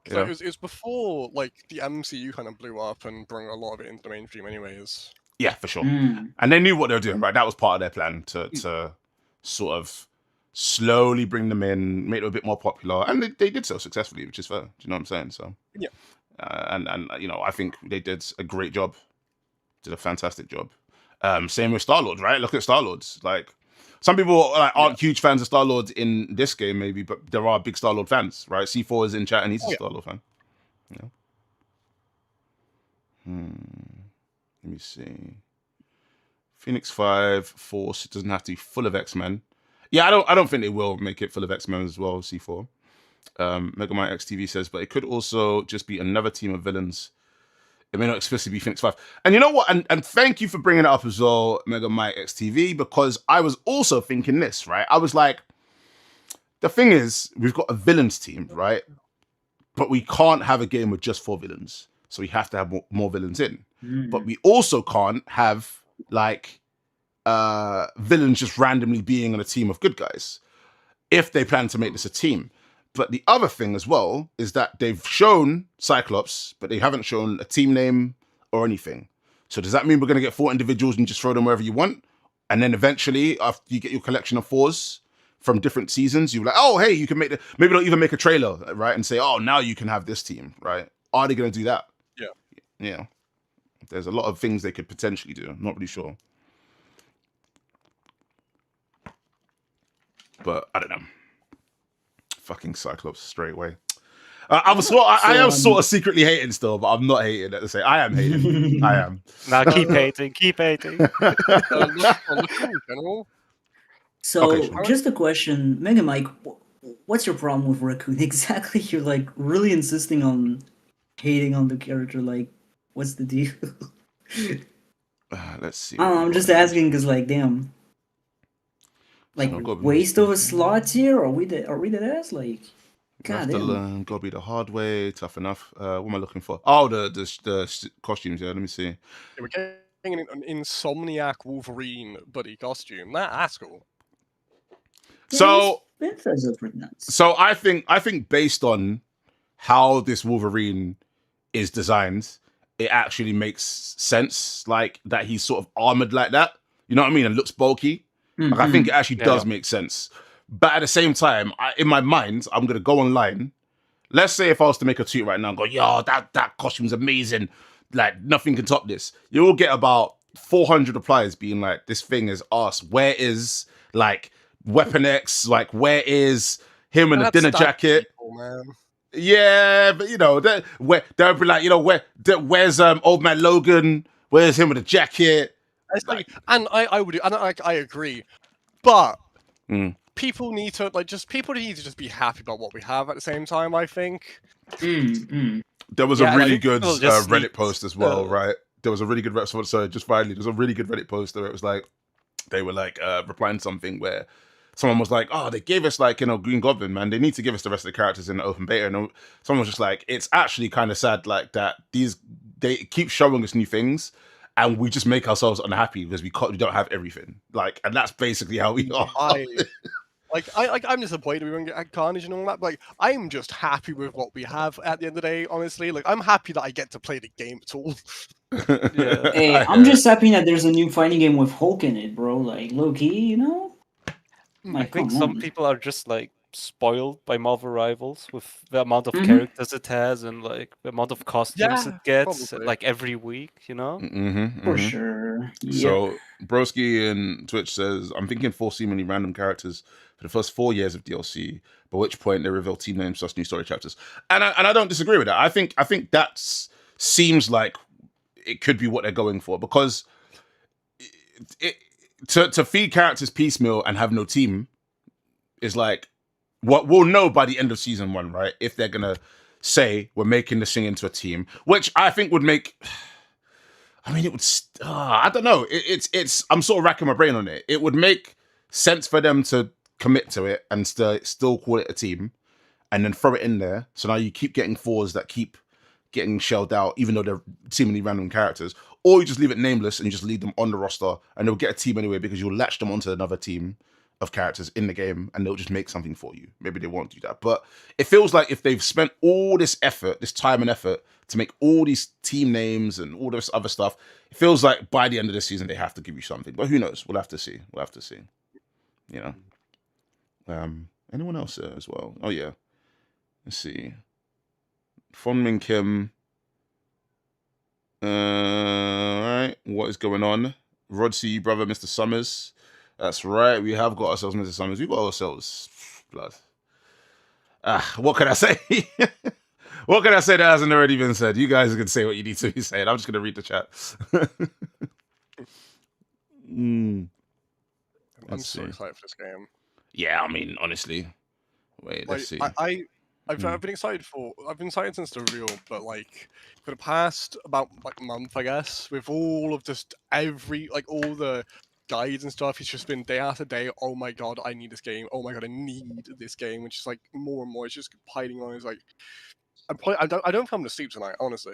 So it was before like the MCU kind of blew up and brought a lot of it into the mainstream anyways. Yeah, for sure. And they knew what they were doing, right? That was part of their plan to sort of slowly bring them in, make them a bit more popular. And they did so successfully, which is fair. Do you know what I'm saying? So yeah. And you know, I think they did a great job. Did a fantastic job. Same with Star-Lord, right? Look at Star-Lords. Like some people aren't huge fans of Star-Lord in this game, maybe, but there are big Star-Lord fans, right? C4 is in chat and he's a Star-Lord fan. Yeah. Let me see. Phoenix 5 Force doesn't have to be full of X-Men. Yeah, I don't think they will make it full of X-Men as well, C4. Megamite XTV says, but it could also just be another team of villains. It may not explicitly be Phoenix 5. And you know what? And thank you for bringing it up as well, Megamite XTV, because I was also thinking this, right? I was like, the thing is, we've got a villains team, right? But we can't have a game with just 4 villains. So we have to have more villains in. But we also can't have, like, villains just randomly being on a team of good guys if they plan to make this a team. But the other thing as well is that they've shown Cyclops, but they haven't shown a team name or anything. So does that mean we're going to get 4 individuals and just throw them wherever you want? And then eventually, after you get your collection of 4s from different seasons, you're like, oh, hey, you can make maybe they'll even make a trailer, right? And say, oh, now you can have this team, right? Are they going to do that? Yeah. Yeah. There's a lot of things they could potentially do. I'm not really sure. But I don't know. Fucking Cyclops straight away. I am sort of secretly hating still, but I'm not hating at the same. I am hating. I am. Now keep hating. Keep hating. So, Okay, sure. just a question, Mega Mike, what's your problem with Raccoon exactly? You're like really insisting on hating on the character. Like, what's the deal? Let's see. I don't know, I'm just asking because, like, damn. Like, waste of a slot here? Are we the ass? Like, god damn. Gotta be the hard way. Tough enough. What am I looking for? Oh, the costumes. Yeah, let me see. Yeah, we're getting an Insomniac Wolverine buddy costume. That's cool. So, Those are pretty nice. so I think based on how this Wolverine is designed, it actually makes sense. Like that he's sort of armored like that. You know what I mean? And looks bulky. Like, I think it actually does make sense. But at the same time, in my mind, I'm going to go online. Let's say if I was to make a tweet right now and go, yo, that costume's amazing. Like, nothing can top this. You will get about 400 replies being like, this thing is us. Where is, like, Weapon X? Like, where is him in the dinner jacket? People, man. Yeah, but, you know, they'll be like, you know, where's Old Man Logan? Where's him with the jacket? It's like, and I agree, but people need to just be happy about what we have at the same time. I think. There was a really good Reddit post as well, right? There was a really good just finally, there was a really good Reddit post where it was like they were like replying to something where someone was like, "Oh, they gave us like Green Goblin, man. They need to give us the rest of the characters in the open beta." And someone was just like, "It's actually kind of sad, like that. They keep showing us new things." And we just make ourselves unhappy because we don't have everything. Like, and that's basically how we are. I'm disappointed we won't get Carnage and all that. But, like, I'm just happy with what we have at the end of the day. Honestly, like, I'm happy that I get to play the game at all. Yeah. Hey, I'm just happy that there's a new fighting game with Hulk in it, bro. Like, low key, you know. I think some people are just like spoiled by Marvel Rivals with the amount of characters it has and like the amount of costumes it gets like every week, you know? For sure. So Broski in Twitch says, I'm thinking 4 seemingly random characters for the first 4 years of DLC, by which point they reveal team names plus new story chapters. And I don't disagree with that. I think that seems like it could be what they're going for, because to feed characters piecemeal and have no team is like what we'll know by the end of season 1, right? If they're gonna say we're making this thing into a team, which I think would make. I mean, it would. I don't know. It's. I'm sort of racking my brain on it. It would make sense for them to commit to it and still call it a team, and then throw it in there. So now you keep getting 4s that keep getting shelled out, even though they're seemingly random characters. Or you just leave it nameless and you just leave them on the roster, and they'll get a team anyway because you'll latch them onto another team of characters in the game, and they'll just make something for you. Maybe they won't do that, but it feels like if they've spent all this effort, this time and effort to make all these team names and all this other stuff, it feels like by the end of the season they have to give you something. But who knows? We'll have to see. You know. Anyone else there as well? Oh yeah. Let's see. Fon Min Kim. Alright. What is going on? Rod C, brother, Mr. Summers. That's right. We have got ourselves Mr. Summers. We've got ourselves blood. What can I say? What can I say that hasn't already been said? You guys can say what you need to be saying. I'm just going to read the chat. I'm so excited for this game. Yeah, I mean, honestly. Wait, let's see. I've been excited since the reveal, but like for the past about like month, I guess, with all of just all the guides and stuff, it's just been day after day. Oh my god, I need this game. Oh my god, I need this game. Which is like more and more. It's just piling on. It's like I don't think I'm gonna sleep tonight, honestly.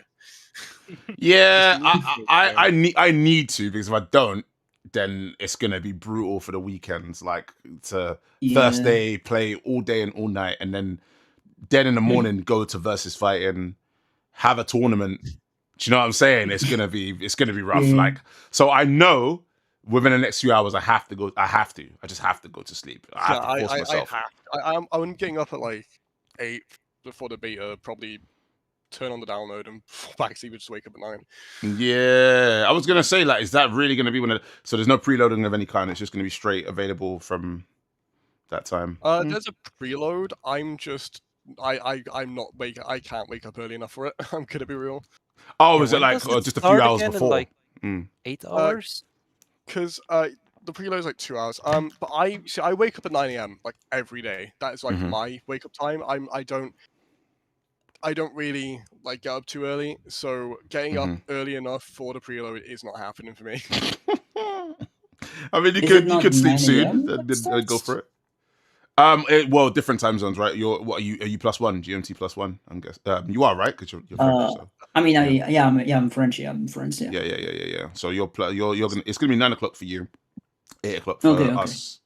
Yeah, I need to, because if I don't, then it's gonna be brutal for the weekends. Like to first day play all day and all night, and then then in the morning go to versus fighting, have a tournament. Do you know what I'm saying? It's gonna be rough. Yeah. Like, so I know within the next few hours I just have to go to sleep. I have to force myself. I'm getting up at like 8 before the beta, probably turn on the download and back sleep, just wake up at 9. Yeah, I was gonna say, like, is that really gonna be so there's no preloading of any kind? It's just gonna be straight available from that time. There's a preload. I'm not I can't wake up early enough for it. I'm gonna be real. Oh, Yeah, is it when like does it just a start few hours again in, before? like, 8 hours? Because the preload is like 2 hours. But I wake up at 9 a.m. like every day. That is like my wake up time. I don't really like get up too early, so getting up early enough for the preload is not happening for me. I mean, you Is it could not sleep 9 soon a.m. and that then go starts? for it. Well, different time zones, right? What are you +1 GMT +1? I'm guessing you are, right? Because you're French. So. I mean, I'm French. Yeah, I'm French. Yeah. Yeah. So you're gonna it's gonna be 9 o'clock for you, 8 o'clock for us.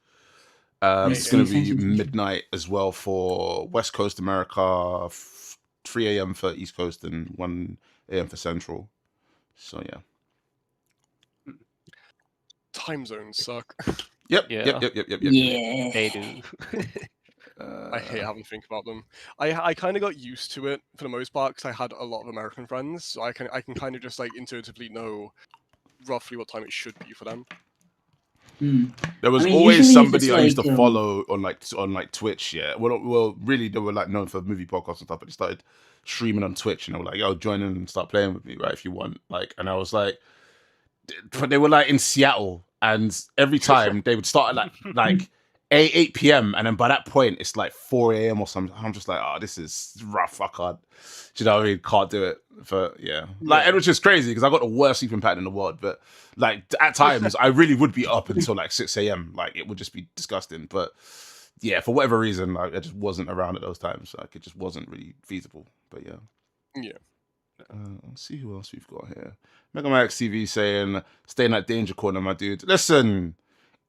It's gonna be midnight as well for West Coast America, 3 a.m. for East Coast, and 1 a.m. for Central. So yeah. Time zones suck. Yep. Yeah. They do. I hate having to think about them. I kind of got used to it for the most part because I had a lot of American friends, so I can kind of just like intuitively know roughly what time it should be for them. There was always somebody I used to follow on like Twitch. Yeah, well, really they were like known for movie podcasts and stuff, but they started streaming on Twitch, and they were like, "Yo, join in and start playing with me, right? If you want." Like, and I was like, they were like in Seattle, and every time they would start at like 8 p.m. and then by that point it's like 4 a.m. or something. I'm just like, oh, this is rough. I can't. Do you know what I mean? Can't do it. Like, it was just crazy because I got the worst sleeping pattern in the world. But like at times, I really would be up until like 6 a.m. Like, it would just be disgusting. But yeah, for whatever reason, like, I just wasn't around at those times. Like, it just wasn't really feasible. But yeah. Let's see who else we've got here. Mega Max TV saying, "Stay in that danger corner, my dude." Listen.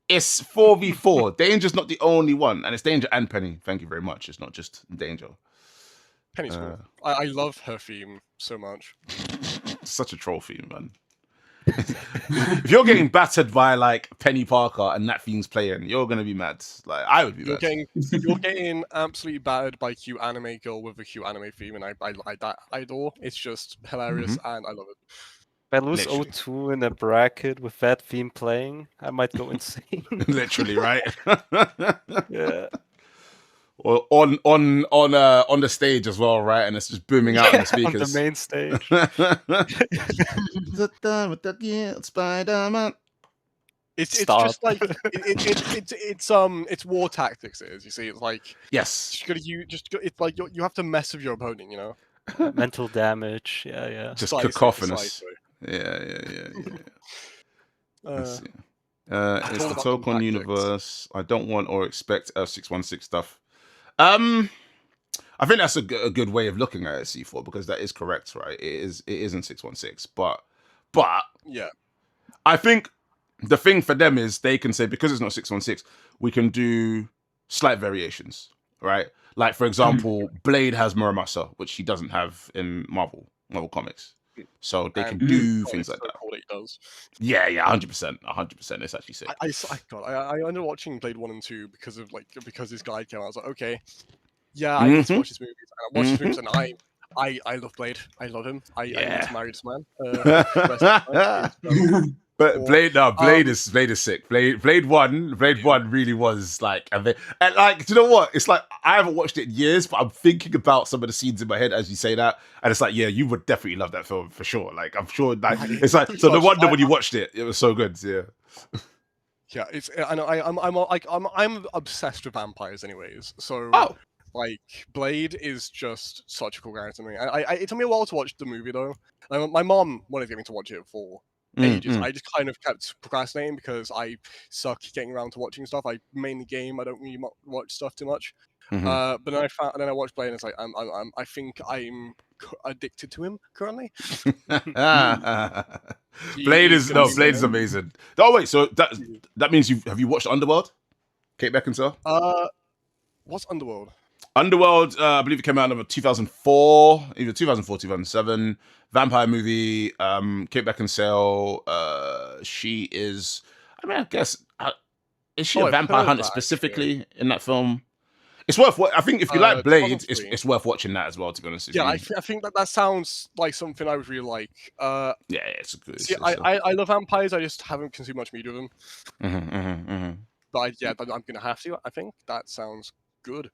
It's 4v4. Danger's not the only one, and it's Danger and Penny. Thank you very much. It's not just Danger. Penny's cool. I love her theme so much. Such a troll theme, man. If you're getting battered by like Penny Parker and that theme's playing, you're gonna be mad. Like, I would be mad. You're getting absolutely battered by cute anime girl with a cute anime theme, and I like that idol. It's just hilarious, and I love it. If I lose O2 in a bracket with that theme playing, I might go insane. Literally, right? Yeah. Or on the stage as well, right? And it's just booming out on the speakers. On the main stage. Spider-Man. It's just like it's war tactics. It is, you see. It's like, yes, it's like you have to mess with your opponent, you know. Mental damage. Yeah. Just cacophonous. Yeah. Let's see. It's the Tokon universe. I don't want or expect 616 stuff. I think that's a good way of looking at it, C4, because that is correct, right? It isn't 616, but yeah, I think the thing for them is they can say, because it's not 616, we can do slight variations, right? Like, for example, Blade has Muramasa, which he doesn't have in Marvel Comics. So they can do things like that. He does. Yeah, 100%. It's actually sick. I ended up watching Blade 1 and 2 because his guide came out. I was like, okay, yeah, I need to watch this movie. And I watched this movie, and I love Blade. I love him. I need to marry this man. But Blade is sick. Blade 1 really was like, and like, do you know what? It's like, I haven't watched it in years, but I'm thinking about some of the scenes in my head as you say that, and it's like, yeah, you would definitely love that film for sure. Like, I'm sure, like, it's like, so no wonder when you watched it, it was so good. Yeah. Yeah, I'm obsessed with vampires, anyways. So like, Blade is just such a cool character to me. It took me a while to watch the movie though. My mom wanted to get me to watch it for ages. I just kind of kept procrastinating because I suck getting around to watching stuff. I mainly game. I don't really watch stuff too much. But then I watched Blade, and it's like I think I'm addicted to him currently. Blade is amazing. Oh wait, so that means have you watched Underworld? Kate Beckinsale? What's Underworld? Underworld, I believe it came out in 2004, either 2004, 2007. Vampire movie, Kate Beckinsale. She is, I mean, I guess, is she a vampire hunter specifically in that film? It's worth. I think if you like Blade, it's worth watching that as well. To be honest with you. Yeah, I think that sounds like something I would really like. Yeah, it's a good. I love vampires. I just haven't consumed much media of them. But I'm gonna have to. I think that sounds good.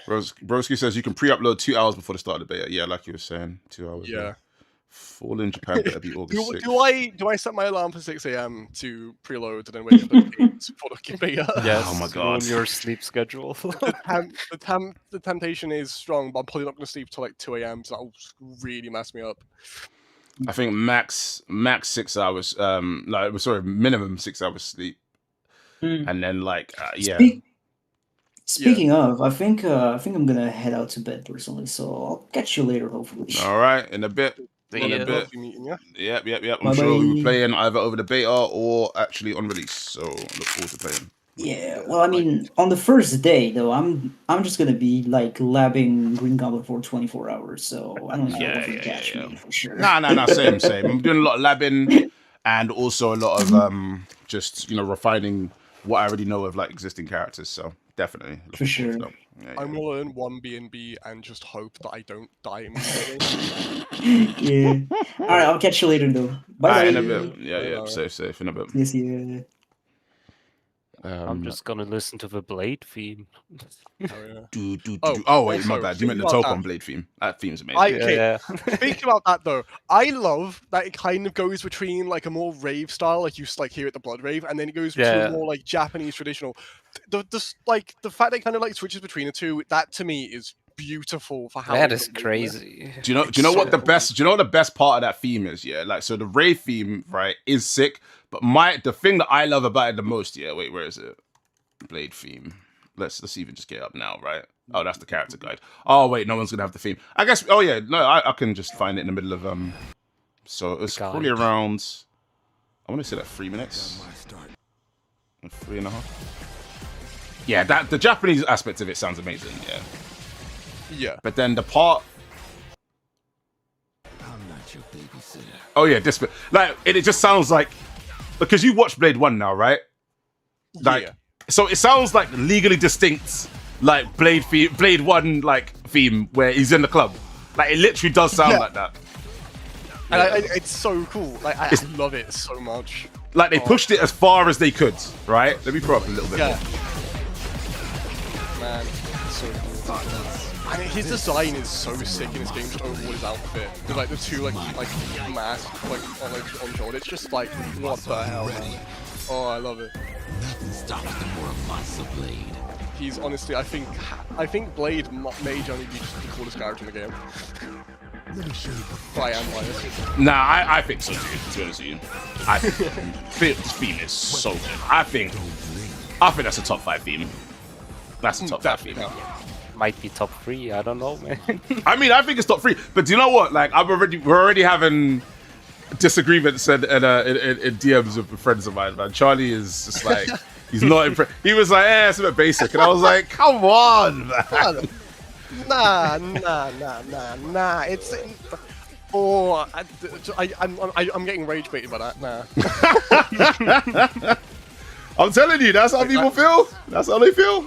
Broski says you can pre-upload 2 hours before the start of the beta. Yeah, like you were saying, 2 hours. Yeah. Fall in Japan better be August 6th. Do I set my alarm for 6 a.m. to preload and then wake up at 8 for the beta? Yes. Oh my god. On your sleep schedule. the temptation is strong, but I'm probably not going to sleep till like 2 a.m. So that'll really mess me up. I think max 6 hours. Minimum 6 hours sleep, and then Speaking of, I think I'm gonna head out to bed personally, so I'll catch you later, hopefully. All right, in a bit. Yep. I'm sure we'll be playing either over the beta or actually on release. So look forward to playing. Yeah, well, I mean, on the first day though, I'm just gonna be like labbing Green Goblin for 24 hours, so I don't know if you catch me for sure. Nah, same. I'm doing a lot of labbing and also a lot of just refining what I already know of like existing characters. So definitely for sure. I'm gonna learn 1B and just hope that I don't die immediately. Yeah. All right, I'll catch you later though. Bye. In a bit. Yeah. Safe in a bit. Yes, yeah. I'm just gonna listen to the Blade theme. Oh wait, my bad. You meant the Tokon Blade theme. That theme's amazing. Speaking about that though, I love that it kind of goes between like a more rave style, like you like here at the Blood Rave, and then it goes between more like Japanese traditional. The fact that it kind of like switches between the two, that to me is beautiful for how that is crazy. Do you know what the best part of that theme is? Yeah, like so the rave theme, right, is sick. But the thing that I love about it the most, wait, where is it? Blade theme. Let's even just get up now, right? Oh, that's the character guide. Oh wait, no one's gonna have the theme. I guess. Oh yeah, no, I can just find it in the middle of So it's probably around. I want to say that 3 minutes. 3.5. Yeah, the Japanese aspect of it sounds amazing. Yeah. Yeah. But then the part. I'm not your babysitter. Oh yeah, this like it just sounds like because you watched Blade 1 now, right? Like so it sounds like legally distinct like Blade 1 like theme where he's in the club. Like it literally does sound like that. And it's so cool. Like I love it so much. Like they pushed it as far as they could, right? Let me throw up a little bit more. Man, it's so cool. And his design is so sick in this game, just overall his outfit. With like the two like masks on shoulder. It's just like what the hell, man. Oh, I love it. Nothing stops the world of Blade. He's honestly, I think Blade may only be just the coolest character in the game. Let me show you. But I am biased. Nah, I think so, dude. To be honest with you, I think this theme is so good. I think that's a top 5 theme. That's a top 5 theme. Might be top 3. I don't know, man. I mean, I think it's top 3. But do you know what? Like, we're already having disagreements in DMs with friends of mine, man. Charlie is just like, he's not impressed. He was like, it's a bit basic. And I was like, come on, man. Nah. It's I'm getting rage baited by that. Nah. I'm telling you, that's how people feel. That's how they feel.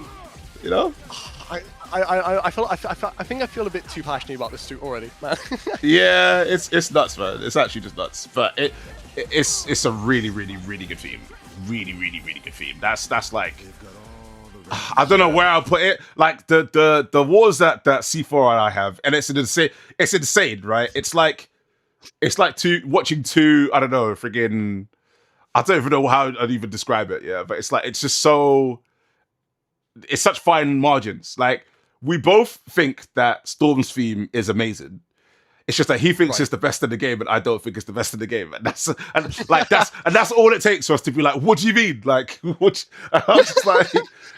You know. I think I feel a bit too passionate about this suit already, man. Yeah, it's nuts, man. It's actually just nuts. But it's a really good theme. Really good theme. That's like. I don't know where I'll put it. Like the wars that C4 and I have, and it's insane, right? It's like watching two. I don't know, friggin'. I don't even know how I'd even describe it. Yeah, but it's just so. It's such fine margins. Like we both think that Storm's theme is amazing. It's just that he thinks it's the best in the game, and I don't think it's the best in the game. And that's all it takes for us to be like, what do you mean? Like, what? I was just like,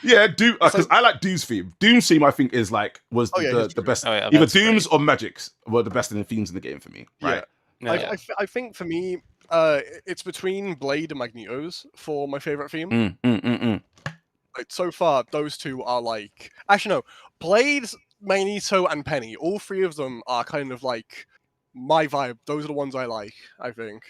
yeah, Doom, because I like Doom's theme. Doom's theme, I think, was the best. Oh, yeah, either Doom's or Magic's were the best in the themes in the game for me. Right? Yeah. I think for me, it's between Blade and Magneto's for my favorite theme. Like, so far, those two are like actually no, Blades, Magneto, and Penny. All three of them are kind of like my vibe. Those are the ones I like. I think.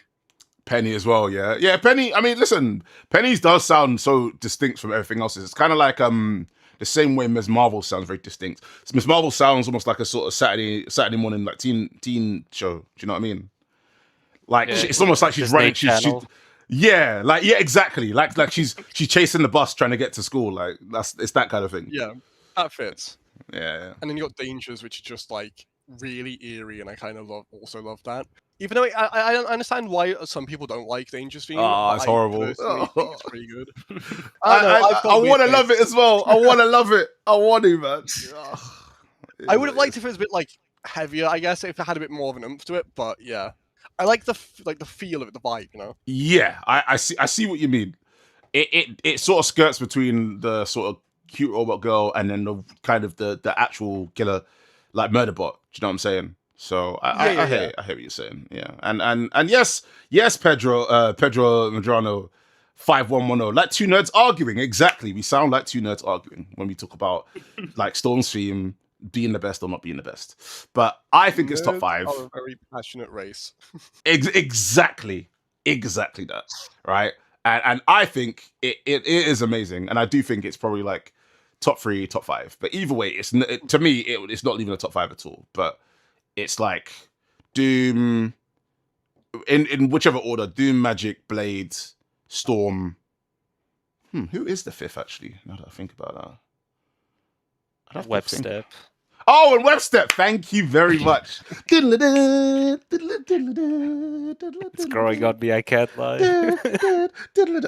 Penny as well, yeah. Yeah, Penny, I mean, listen, Penny's does sound so distinct from everything else. It's kind of like the same way Ms. Marvel sounds very distinct. So Ms. Marvel sounds almost like a sort of Saturday morning like teen show. Do you know what I mean? Like it's almost like she's Disney running Channel. yeah, exactly. Like she's chasing the bus trying to get to school. Like it's that kind of thing. Yeah, that fits. Yeah. And then you got Dangers, which is just like really eerie, and I kind of also love that. Even though I understand why some people don't like Danger's theme. Oh, it's horrible. I personally think it's pretty good. I want to love it as well. I want to love it. I want to, man. I would have liked if it was a bit like heavier, I guess, if it had a bit more of an oomph to it. But yeah, I like the feel of it, the vibe, you know. Yeah, I see what you mean. It sort of skirts between the sort of cute robot girl and then the kind of the actual killer, like murder bot. Do you know what I'm saying? So I hear what you're saying. Yeah, and yes, Pedro Medrano 5110, like two nerds arguing. Exactly, we sound like two nerds arguing when we talk about like Storm's theme being the best or not being the best. But I think it's top 5. Are a very passionate race. Exactly that, right? And I think it is amazing, and I do think it's probably like top 3, top 5. But either way, to me it's not leaving the top 5 at all. But it's like Doom in whichever order: Doom, Magic, Blade, Storm. Who is the 5th actually? Now that I think about that, Webstep. Oh, and Webstep. Thank you very much. It's growing on me. I can't lie. Oh,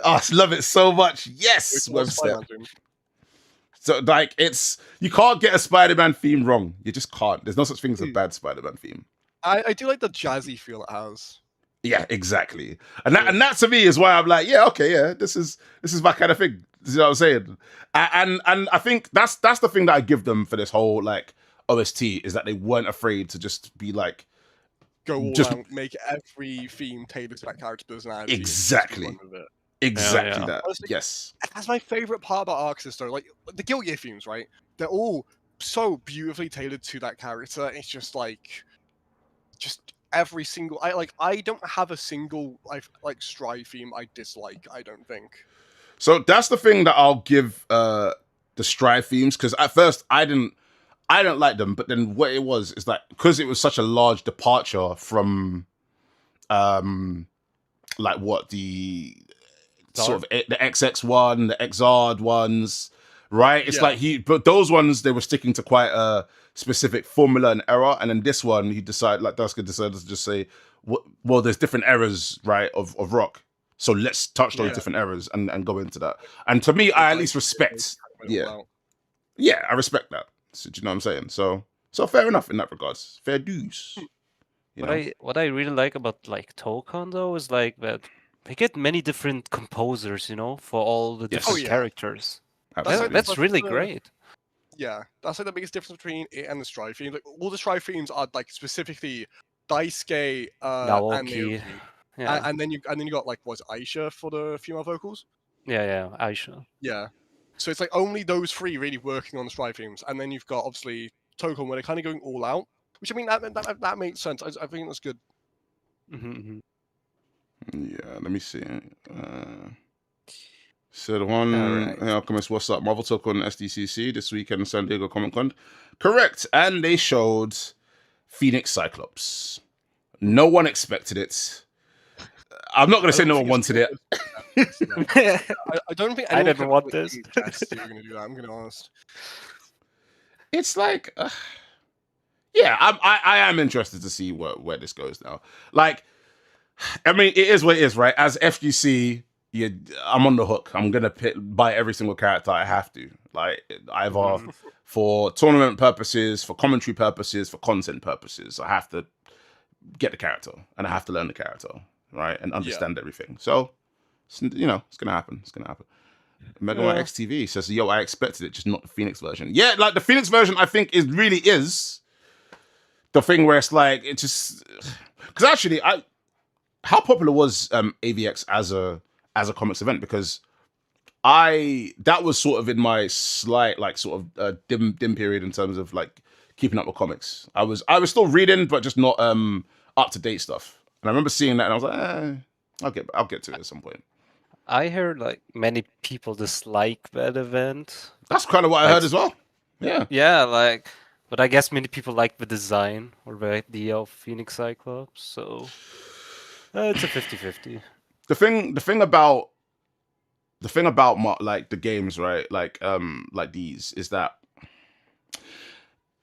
I love it so much. Yes, Webstep. So like you can't get a Spider-Man theme wrong. You just can't. There's no such thing as a bad Spider-Man theme. I do like the jazzy feel it has. Yeah, exactly. And that to me is why I'm like, yeah, okay, yeah, this is my kind of thing. You know what I'm saying? And I think that's the thing that I give them for this whole like OST is that they weren't afraid to just be like go all out, make every theme tailored to that character's personality. Exactly. Exactly that. Honestly, yes. That's my favorite part about Arc System. Like the Guild Gear themes, right? They're all so beautifully tailored to that character. It's just like every single I don't have a single like Strive theme I dislike, I don't think. So that's the thing that I'll give the Strive themes, because at first I didn't like them, but then what it was is like because it was such a large departure from like what the sort of the XX one, the XRD ones, right? It's like but those ones, they were sticking to quite a specific formula and era, and then this one, he decided, like Dusker decided to just say, well, there's different eras, right, of rock, so let's touch those different eras and go into that. And to me, I at least respect, I respect that. So, do you know what I'm saying? So fair enough in that regards, fair dues. What I really like about like Tokon though is like that they get many different composers, you know, for all the different characters. That's really great. Yeah, that's like the biggest difference between it and the Strive theme. Like all the Strive themes are like specifically Daisuke and Naoki. Yeah. And then you got like Aisha for the female vocals. Yeah, Aisha. Yeah. So it's like only those 3 really working on the Strive themes, and then you've got obviously Tokon where they're kind of going all out, which I mean that makes sense. I think that's good. Mm-hmm. Yeah, let me see. So the one, hey Alchemist, what's up? Marvel Tokon SDCC this weekend in San Diego Comic Con. Correct. And they showed Phoenix Cyclops. No one expected it. I'm not going to say no one wanted it. I don't think I didn't want this. You're going to do that, I'm going to be honest. It's like, yeah, I am interested to see where this goes now. Like, I mean, it is what it is, right? As FGC, I'm on the hook. I'm gonna buy every single character I have to, like either for tournament purposes, for commentary purposes, for content purposes. I have to get the character and I have to learn the character, right, and understand everything. So, it's gonna happen. It's gonna happen. Mega Man XTV says, "Yo, I expected it, just not the Phoenix version." Yeah, like the Phoenix version, I think really is the thing where it's like it just because actually, how popular was AVX as a comics event? Because that was sort of in my slight like sort of dim period in terms of like keeping up with comics. I was still reading, but just not up to date stuff. And I remember seeing that, and I was like, I'll get to it at some point. I heard like many people dislike that event. That's kind of what I heard as well. Yeah. Yeah, like, but I guess many people like the design or the idea of Phoenix Cyclops, so it's a 50-50. The thing about like the games, right? Like these is that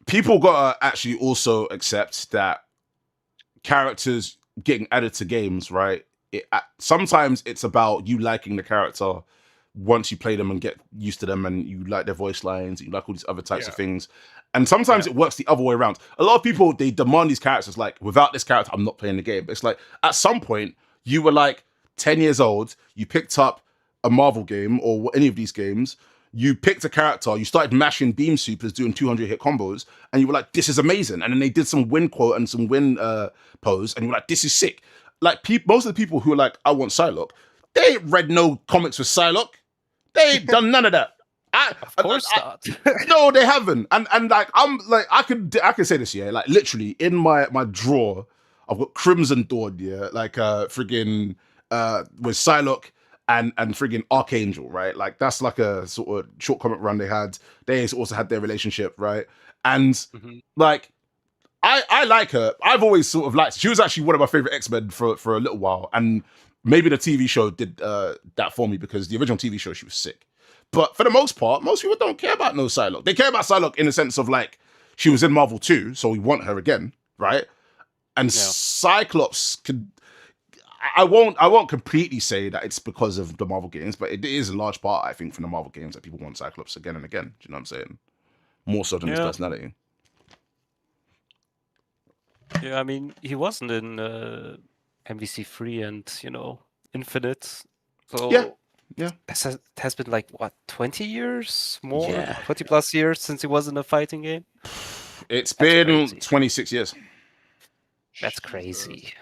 people gotta actually also accept that characters getting added to games, right? Sometimes it's about you liking the character once you play them and get used to them, and you like their voice lines, you like all these other types of things. And sometimes it works the other way around. A lot of people, they demand these characters, like, without this character, I'm not playing the game. But it's like, at some point, you were like 10 years old, you picked up a Marvel game or any of these games, you picked a character, you started mashing beam supers, doing 200 hit combos, and you were like, this is amazing. And then they did some win quote and some win pose, and you were like, this is sick. Like, most of the people who are like, I want Psylocke, they ain't read no comics with Psylocke. They ain't done none of that. Of course not. No, they haven't. And like, I'm like, I could say this, yeah. Like, literally in my drawer, I've got Crimson Dawn, yeah. Like, friggin' with Psylocke and friggin' Archangel, right? Like, that's like a sort of short comic run they had. They also had their relationship, right? And like, I like her. I've always sort of liked. She was actually one of my favorite X-Men for a little while, and maybe the TV show did that for me, because the original TV show, she was sick. But for the most part, most people don't care about no Psylocke. They care about Psylocke in the sense of like, she was in Marvel 2, so we want her again, right? And Cyclops could. I won't completely say that it's because of the Marvel games, but it is a large part, I think, from the Marvel games that people want Cyclops again and again. Do you know what I'm saying? More so than his personality. Yeah, I mean, he wasn't in MVC3 and, Infinite. So yeah. It has been like, what, 20 years? More? 20 plus years since he was in a fighting game? That's been crazy. 26 years. That's crazy.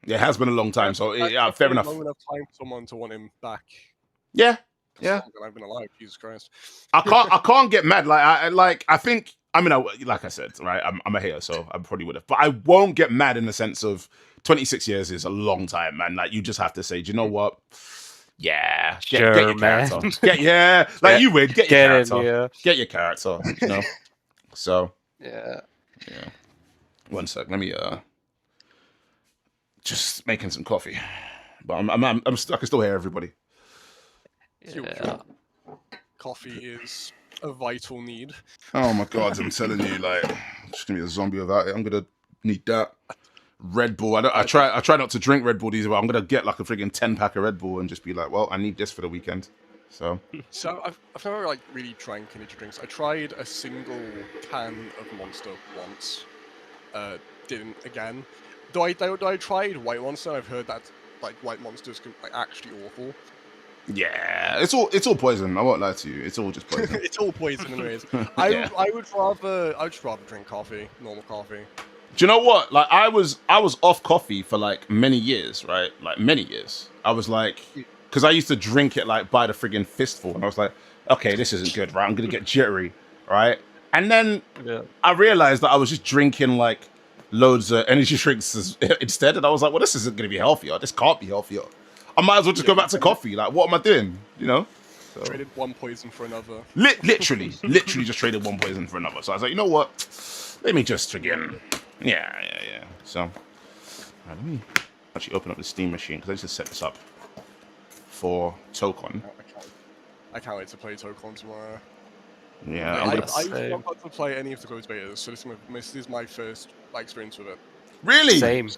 Yeah, it has been a long time, so yeah, fair enough. Long enough time for someone to want him back. Yeah. I've been alive, Jesus Christ. I can't get mad. Like I think, I mean, like I said, right, I'm a hater, so I probably would have. But I won't get mad in the sense of 26 years is a long time, man. Like, you just have to say, do you know what? Yeah, get your character. You win. Get your character. Get your character. So yeah. One sec. Let me just making some coffee, but I can still hear everybody. Yeah. Coffee is a vital need. Oh my god, I'm telling you, like, I'm just gonna be a zombie without it. I'm gonna need that. Red Bull. I try not to drink Red Bull these, but I'm gonna get like a friggin' 10-pack of Red Bull and just be like, well, I need this for the weekend. So I've never like really drank any drinks. I tried a single can of Monster once. Didn't again. Though I tried White Monster, I've heard that like White Monster's like actually awful. Yeah, it's all poison. I won't lie to you. It's all just poison. It's all poison anyways. I would just rather drink coffee, normal coffee. Do you know what? Like, I was off coffee for like many years, right? Like many years. I was like, because I used to drink it like by the friggin' fistful, and I was like, okay, this isn't good, right? I'm gonna get jittery, right? And then I realized that I was just drinking like loads of energy drinks instead, and I was like, well, this isn't gonna be healthier. This can't be healthier. I might as well just go back to coffee. Like, what am I doing? So, traded one poison for another. Literally just traded one poison for another. So I was like, you know what? Let me just again. Yeah. So, let me actually open up the Steam machine, because I just set this up for Tokon. I can't wait to play Tokon tomorrow. Yeah, I've not got to play any of the closed betas, so this is my first experience with it. Really? Same.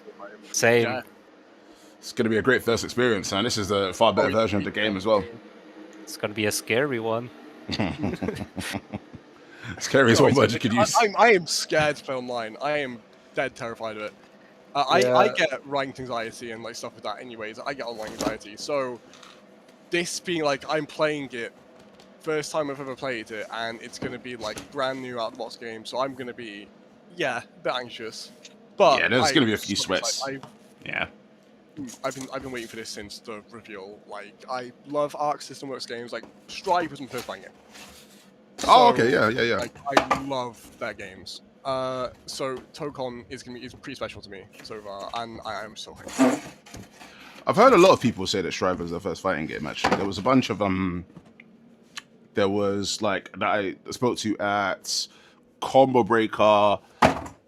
Yeah. It's going to be a great first experience, and this is a far better version of the game as well. It's going to be a scary one. Scary is one word you could use. I am scared to play online. I am dead terrified of it. I get ranked anxiety and like stuff like that anyways. I get online anxiety. So this being like, I'm playing it, first time I've ever played it, and it's going to be like brand new out of the box game, so I'm going to be, a bit anxious. But yeah, there's going to be a few sweats. Yeah. I've been waiting for this since the reveal. Like, I love Arc System Works games. Like, Strive was my first fighting game. Oh, okay, yeah. Like, I love their games. So Tokon is pretty special to me so far, and I am so hyped. I've heard a lot of people say that Strive was their first fighting game. Actually, there was a bunch of there was like that I spoke to at Combo Breaker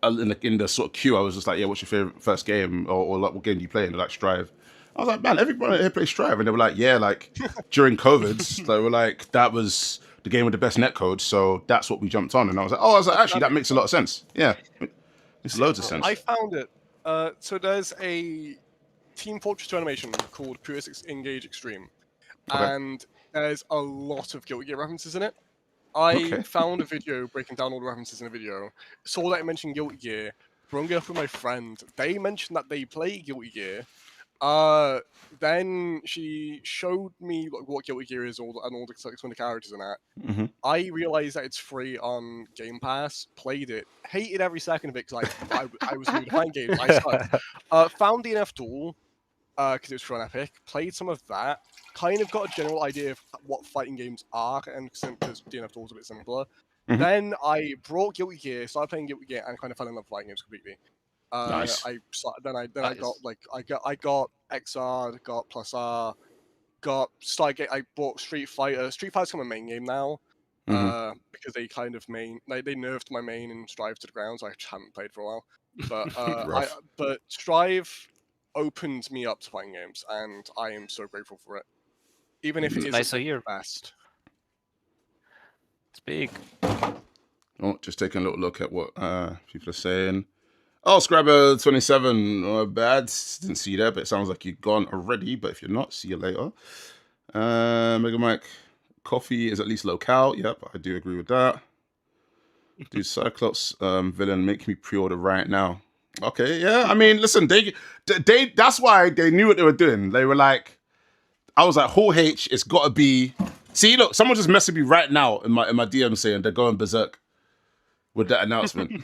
in the sort of queue. I was just like, yeah, what's your favorite first game, or like what game do you play? And they're like, Strive. I was like, man, everybody here plays Strive, and they were like, yeah, like during COVID, they were like, that was the game with the best netcode, so that's what we jumped on. And I was like, actually, that makes a lot of sense. Yeah, makes loads of sense. I found it. So there's a Team Fortress 2 animation called Purist Engage Extreme, and there's a lot of Guilty Gear references in it. I found a video breaking down all the references in a video, saw that it mentioned Guilty Gear, brung it up with my friend. They mentioned that they play Guilty Gear. Then she showed me like what Guilty Gear is and all the some of the characters in that. I realized that it's free on Game Pass. Played it, hated every second of it because I was new to fighting games. I sucked. Found DNF Duel because it was for an Epic. Played some of that. Kind of got a general idea of what fighting games are, and because DNF Duel is a bit simpler. Then I brought Guilty Gear, started playing Guilty Gear, and kind of fell in love with fighting games completely. Nice. I got XR, got Plus R, I bought Street Fighter. Street Fighter's kind of my main game now, because they kind of they nerfed my main and Strive to the ground, so I just haven't played for a while. But but Strive opened me up to fighting games, and I am so grateful for it. Even if it isn't the best. It's big. Oh, just taking a little look at what people are saying. Oh, Scrabber27, bad. Didn't see you there, but it sounds like you're gone already. But if you're not, see you later. Mega Mike, coffee is at least low-cal. Yep, I do agree with that. Dude, Cyclops villain, make me pre-order right now. Okay, yeah. I mean, listen, they that's why they knew what they were doing. They were like, I was like, Hall H, it's got to be. See, look, someone just messaged me right now in my DM saying they're going berserk with that announcement.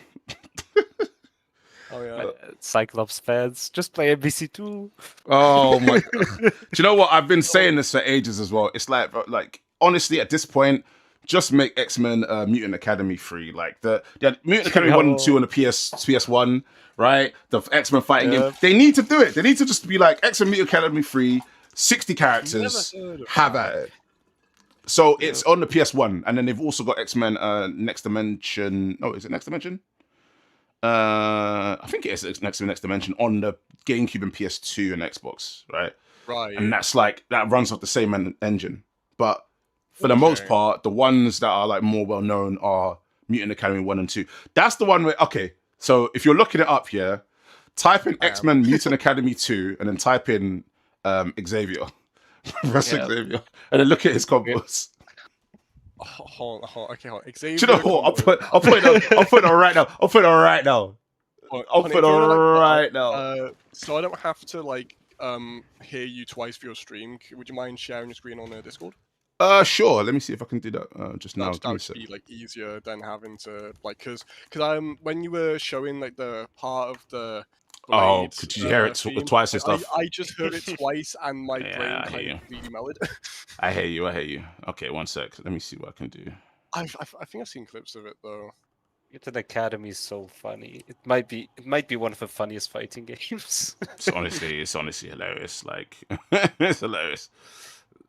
Oh yeah, Cyclops fans, just play MBC2. Oh my! Do you know what? I've been saying this for ages as well. It's like honestly, at this point, just make X-Men Mutant Academy free. Like the Mutant Academy 1 and 2 on the PS1, right? The X-Men fighting game. They need to do it. They need to just be like X-Men Mutant Academy free, 60 characters, have at it. So it's on the PS1, and then they've also got X-Men Next Dimension. Oh, is it Next Dimension? I think it is Next Dimension on the GameCube and PS2 and Xbox, right? Right. And that's like that runs off the same engine. But for the most part, the ones that are like more well known are Mutant Academy 1 and 2. That's the one where so if you're looking it up here, type in X-Men Mutant Academy 2 and then type in Xavier. Xavier. And then look at his combos. Hold on. Xavier. Do you know what? I'll put it on right now. I'll put it on right now. So I don't have to hear you twice for your stream. Would you mind sharing your screen on Discord? Sure. Let me see if I can do that just now. That would be easier than having to because when you were showing the part of the blades, could you hear it twice and stuff? I just heard it twice and my brain kind of really melted. I hear you. Okay, one sec. Let me see what I can do. I think I've seen clips of it though. Mutant Academy is so funny. It might be one of the funniest fighting games. It's honestly hilarious. It's hilarious.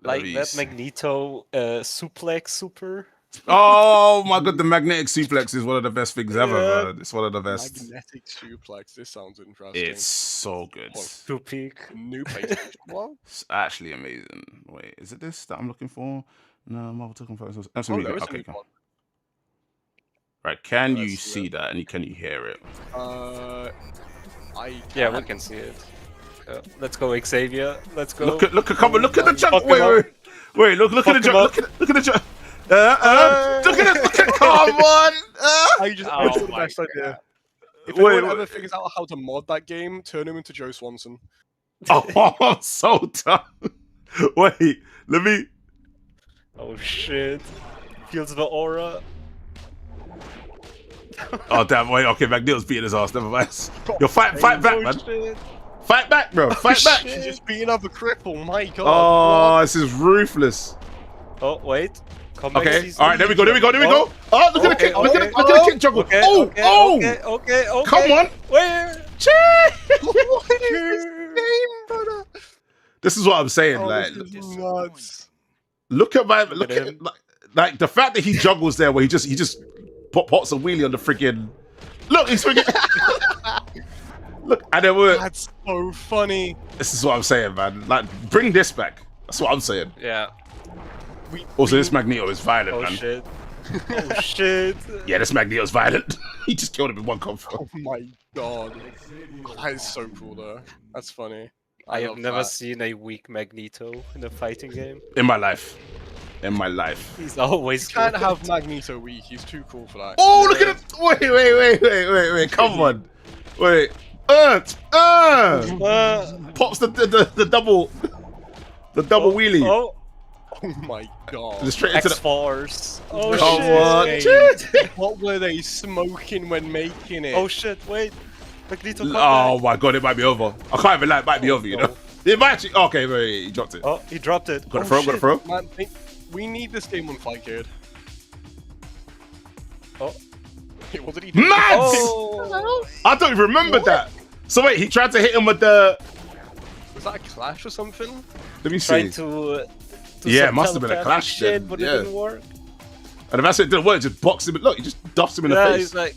Like that Magneto suplex super. Oh my god, the magnetic suplex is one of the best things ever, bro. It's one of the best. Magnetic suplex. This sounds interesting. It's so good. To peak. New PlayStation 1. It's actually amazing. Wait, is it this that I'm looking for? No, Marvel Tokon Photos. Okay, come. Right, can you see that and can you hear it? Yeah, we can see it. Let's go, Xavier. Let's go. Look at the jump. Wait, look at the jump. Look at the jump. Look at it. Come on. I just the best idea. If anyone ever figures out how to mod that game, turn him into Joe Swanson. Oh, I'm so done. Wait, let me. Oh shit! Feels the aura. Oh damn! Wait, okay, Magneto's beating his ass. Never mind. Yo, fight back, man. Shit. Fight back, bro. Fight back. She's just beating up a cripple. My God. Oh, this is ruthless. Oh, wait. Come back, Okay. season. All right, there we go. There we go. There we go. Oh, look at the kick. Look at the kick juggle. Okay, Oh, okay, oh. okay. Come on. Where? What is this game, brother? This is what I'm saying. Oh, Like, this is nuts. look at my Look look at at him. like the fact that he juggles there, where he just pots a wheelie on the freaking. Look, he's freaking. Look, and then we're. That's so funny. This is what I'm saying, man. Like, bring this back. That's what I'm saying. Yeah. Also, this Magneto is violent, Oh man. shit. Oh shit. Yeah, this Magneto's violent. He just killed him in one combo. Oh my God. That is so cool, though. That's funny. I have love never that. seen a weak Magneto in a fighting game. In my life. In my life. He's always You can't good. have Magneto weak. He's too cool for that. Oh, look at it! Wait! Come on! Wait! Pops the double wheelie. Oh, Oh my God. Just straight into the. X-Force. Oh Come shit. on! What were they smoking when making it? Oh shit, wait. Magneto come Oh back. my God! It might be over. I can't even lie. It might be over. You know. It might actually. Okay, wait. He dropped it. Oh, he dropped it. Got Oh, it throw. Got it shit. throw. Man, we need this game on Fight Kid. Oh. What did he do? Mad! Oh. I don't even remember that. So wait, he tried to hit him with the. Was that a clash or something? Let me see. Trying to do Yeah, some it must have been a telepathic clash shit, then, but yeah. it didn't work. And if that's it didn't work, just boxed him. Look, he just duffs him in the Yeah, face. he's like,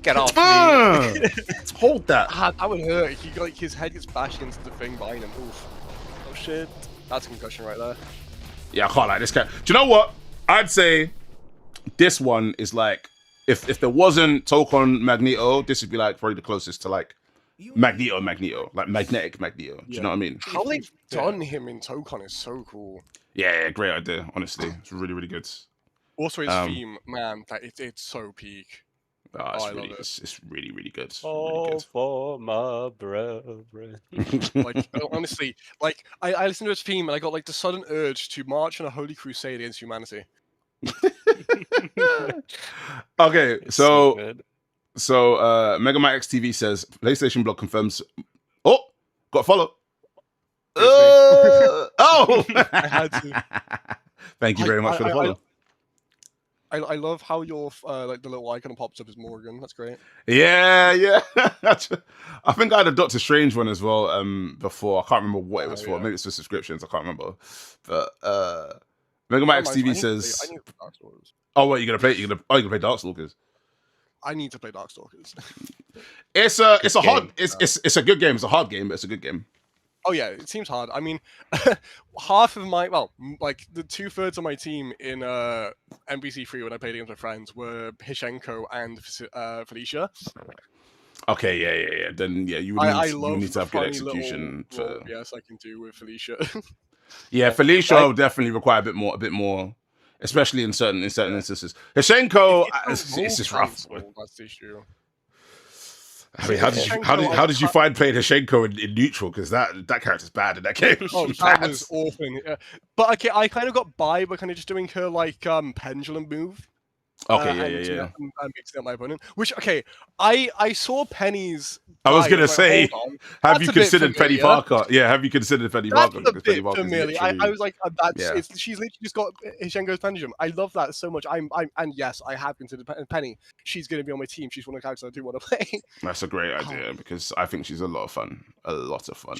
get off Ah, me. hold that. Ah, that would hurt. He like his head gets bashed into the thing behind him. Oof. Oh shit. That's a concussion right there. Yeah, I can't like this guy. Do you know what? I'd say this one is like if there wasn't Tokon Magneto, this would be like probably the closest to like Magneto, like magnetic Magneto. Do you know what I mean? How they've done him in Tokon is so cool. Yeah, great idea. Honestly, it's really, really good. Also, his theme, man, that it's so peak. Oh, it's I love really, it. it's really, really good. Oh, Really for my brethren. good. Like honestly, like I listened to his theme and I got like the sudden urge to march on a holy crusade against humanity. Okay, It's so good. Megamite XTV says PlayStation blog confirms. Oh, got a follow. It's me. Oh, I had to. Thank you very much for the follow. I love how your like the little icon pops up as Morgan. That's great. Yeah. I think I had a Doctor Strange one as well. Before I can't remember what it was for. yeah. Maybe it's for subscriptions. I can't remember. But Megamite XTV I says, need to play Darkstalkers. "Oh, what you're gonna play? You're gonna play Darkstalkers." I need to play Darkstalkers. It's a hard. game. It's a good game. It's a hard game, but it's a good game. Oh yeah, it seems hard. I mean, half of my like the 2/3 of my team in NBC3 when I played against my friends were Hishenko and Felicia. Okay, yeah. Then yeah, you would I need, love you need to the have good funny execution. little For... yes, I can do with Felicia. Yeah, Felicia will definitely require a bit more, especially in certain instances. Hishenko, it's just rough. That's the issue. I mean, how did you find playing Hishenko in neutral? Because that character's bad in that game. Oh, that was awful. Yeah. But okay, I kind of got by kind of just doing her like pendulum move. Okay, yeah. And mixing up my opponent. Which okay, I saw Penny's. I was dive, gonna like, say, hold on, have that's you a bit considered Penny familiar. Parker? Yeah, have you considered Penny That's Parker? a Because Penny bit Parker's familiar. I literally- was like, that's Yeah. she's literally just got Hishenko's pendulum. I love that so much. I'm and yes, I have considered Penny. She's going to be on my team. She's one of the characters I do want to play. That's a great idea because I think she's a lot of fun. A lot of fun.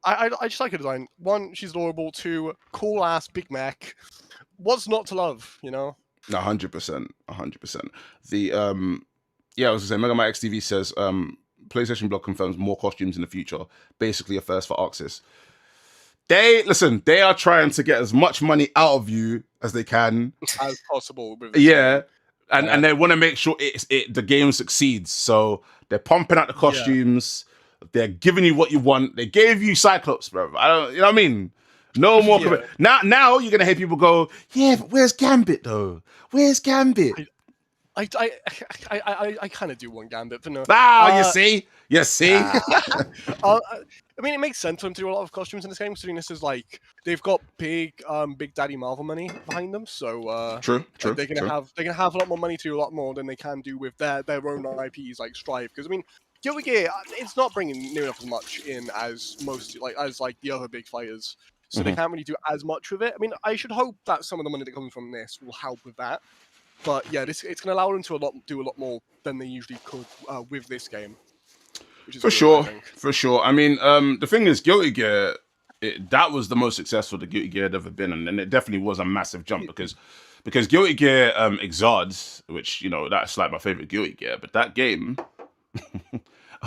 I just like her design. One, she's adorable. Two, cool ass Big Mac. What's not to love? You know. 100%. The yeah, I was gonna say Megamite XTV says PlayStation blog confirms more costumes in the future. Basically a first for Arxis. They are trying to get as much money out of you as they can. As possible. With this Yeah. game. And they want to make sure the game succeeds. So they're pumping out the costumes. They're giving you what you want. They gave you Cyclops, bro. You know what I mean? No more. Now you're gonna hear people go, yeah, but where's Gambit though? Where's Gambit? I kind of do want Gambit, but no. You see. I mean, it makes sense for them to do a lot of costumes in this game, considering this is like they've got big Daddy Marvel money behind them. So True. like, they're gonna have a lot more money to do a lot more than they can do with their own IPs like Strive. Because I mean, Guilty Gear, it's not bringing near enough as much in as the other big fighters, so they can't really do as much with it. I mean, I should hope that some of the money that comes from this will help with that. But yeah, it's going to allow them to do a lot more than they usually could with this game. Which is for good, sure, I think. for sure. I mean, the thing is, Guilty Gear, that was the most successful the Guilty Gear had ever been, and it definitely was a massive jump because Guilty Gear Exards, which that's like my favorite Guilty Gear, but that game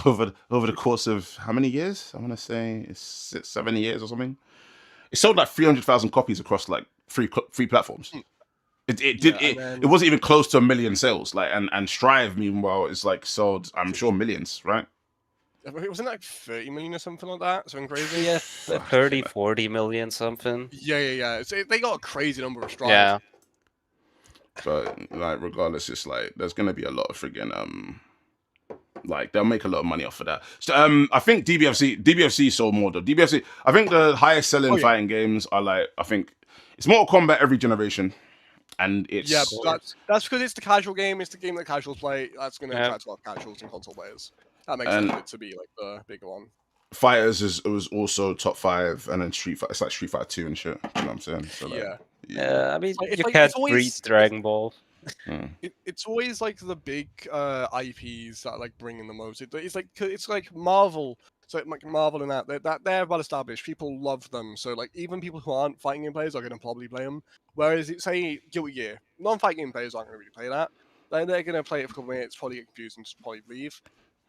over the course of how many years? I want to say it's 7 years or something. It sold like 300,000 copies across like three platforms. It wasn't even close to 1 million sales. Like and Strive, meanwhile, is like sold, I'm sure, millions, right? It wasn't like 30 million or something like that. Something crazy. Yeah, 30, 40 million something. Yeah. They got a crazy number of Strive. Yeah. But like, regardless, it's like there's gonna be a lot of friggin' like they'll make a lot of money off of that. So I think DBFC sold more though. DBFC, I think the highest selling fighting games are like, I think it's Mortal Kombat every generation. And it's that's because it's the casual game. It's the game that casuals play. That's going to attract a lot of casuals and console players. That makes sense for it to be like the bigger one. Fighters it was also top 5, and then Street Fighter. It's like Street Fighter 2 and shit. You know what I'm saying? So yeah. I mean, you can't beat Dragon Ball. It's always like the big IPs that like bring in the most. It's like Marvel. So like Marvel and that they're well established. People love them. So like even people who aren't fighting game players are going to probably play them. Whereas say Guilty Gear, non-fighting game players aren't going to really play that. They're going to play it for a couple of minutes, probably get confused and just probably leave.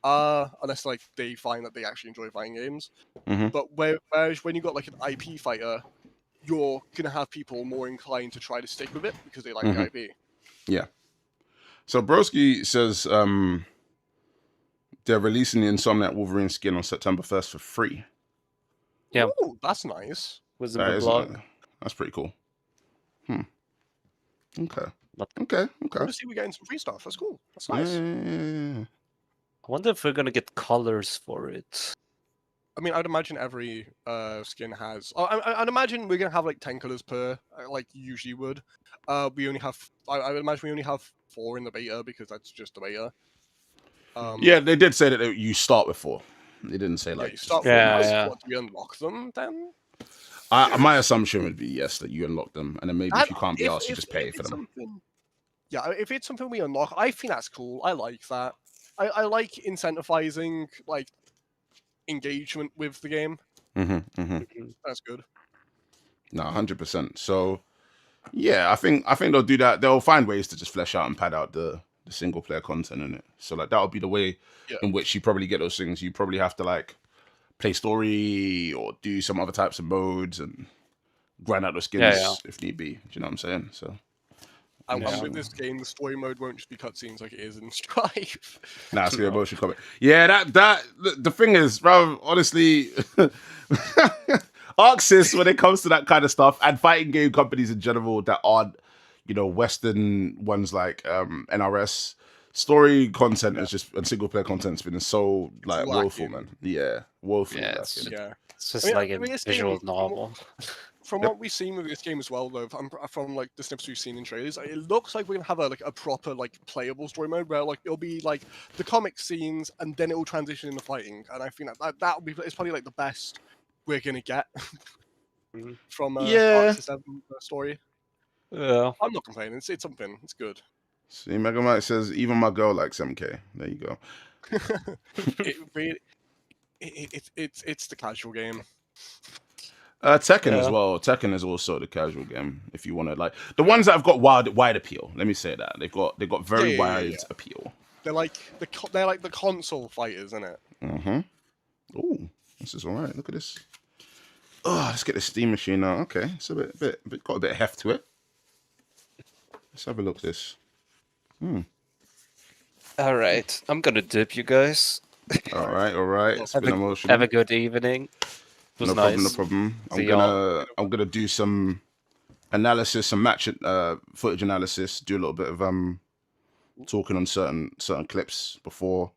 Unless like they find that they actually enjoy fighting games. But whereas when you got like an IP fighter, you're going to have people more inclined to try to stick with it because they like the IP. Yeah. So Broski says they're releasing the Insomniac Wolverine skin on September 1st for free. Yeah. Ooh, that's nice. Was in the blog. That's pretty cool. Okay. I want to see we're getting some free stuff. That's cool. That's nice. Yeah. I wonder if we're gonna get colors for it. I mean, I'd imagine every skin has. I'd imagine we're gonna have like 10 colors per, like you usually would. We only have. I would imagine we only have 4 in the beta because that's just the beta. Yeah, they did say that you start with 4. They didn't say like. You start with 4. Do we unlock them then? My assumption would be yes, that you unlock them, and then maybe if you can't be asked, you just pay for them. Yeah, if it's something we unlock, I think that's cool. I like that. I like incentivizing like engagement with the game. That's good. No, 100%. So, yeah, I think they'll do that. They'll find ways to just flesh out and pad out the single player content in it. So like that'll be the way in which you probably get those things. You probably have to like play story or do some other types of modes and grind out those skins if need be. Do you know what I'm saying? So. And with this game, the story mode won't just be cutscenes like it is in Strive. Nah, it's gonna be emotion combat. Yeah, the thing is, bro, honestly, Arxis, when it comes to that kind of stuff, and fighting game companies in general that aren't, Western ones like NRS, story content is just, and single player content has been so like woeful, man. Yeah, woeful. Yeah, it's just like a visual novel. From what we've seen with this game as well, though, from like the snippets we've seen in trailers, it looks like we're gonna have a proper like playable story mode where like it'll be like the comic scenes and then it will transition into fighting. And I think that'll be it's probably like the best we're gonna get from Arxis 7 story. Yeah, I'm not complaining. It's something. It's good. See, Mega Mike says even my girl likes MK. There you go. It's the casual game. Tekken as well. Tekken is also the casual game. If you want to like the ones that have got wide appeal. Let me say that they've got very wide appeal. They're like the console fighters, isn't it? Oh, this is all right. Look at this. Oh, let's get the Steam machine now. Okay, it's a bit got a bit of heft to it. Let's have a look at this. All right, I'm gonna dip, you guys. All right. It's been emotional. Have a good evening. No problem. I'm gonna do some analysis, some match footage analysis. Do a little bit of talking on certain clips before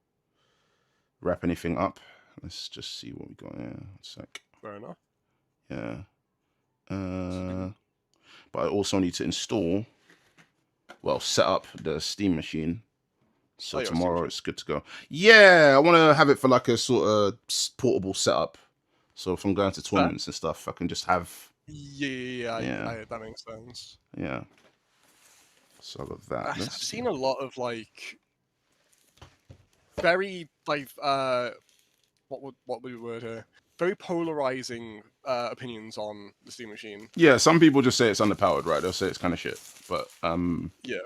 wrap anything up. Let's just see what we got here. 1 sec. Fair enough. Yeah. But I also need to set up the Steam machine So Oh, tomorrow it's good to go. Yeah, I want to have it for like a sort of portable setup. So if I'm going to tournaments and stuff, I can just have. Yeah. That makes sense. Yeah. So I got that. I've seen a lot of like very like what would be the word here? Very polarizing opinions on the Steam Machine. Yeah, some people just say it's underpowered, right? They'll say it's kind of shit, but yeah.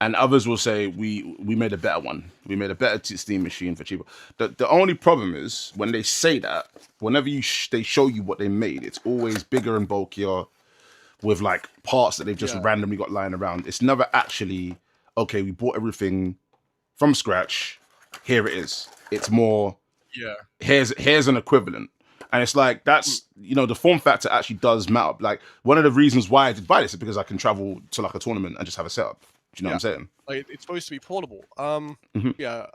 And others will say we made a better one. We made a better Steam Machine for cheaper. The only problem is when they say that, whenever they show you what they made, it's always bigger and bulkier with like parts that they've just randomly got lying around. It's never actually, okay, we bought everything from scratch. Here it is. It's more, here's an equivalent. And it's like, that's, the form factor actually does matter. Like, one of the reasons why I did buy this is because I can travel to like a tournament and just have a setup. Do you know what I'm saying? Like, it's supposed to be portable. Yeah.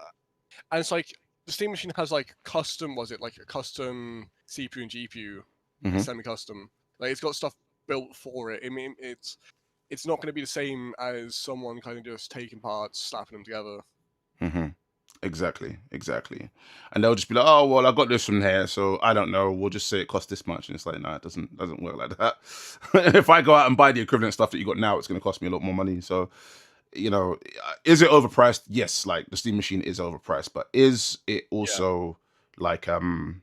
And it's like, the Steam Machine has like custom, like a custom CPU and GPU, semi-custom. Like, it's got stuff built for it. I mean, it's not going to be the same as someone kind of just taking parts, slapping them together. Exactly. And they'll just be like, oh, well, I got this from here, so I don't know. We'll just say it costs this much. And it's like, no, it doesn't work like that. If I go out and buy the equivalent stuff that you got now, it's going to cost me a lot more money. So, is it overpriced? Yes, like the Steam Machine is overpriced, but is it also like for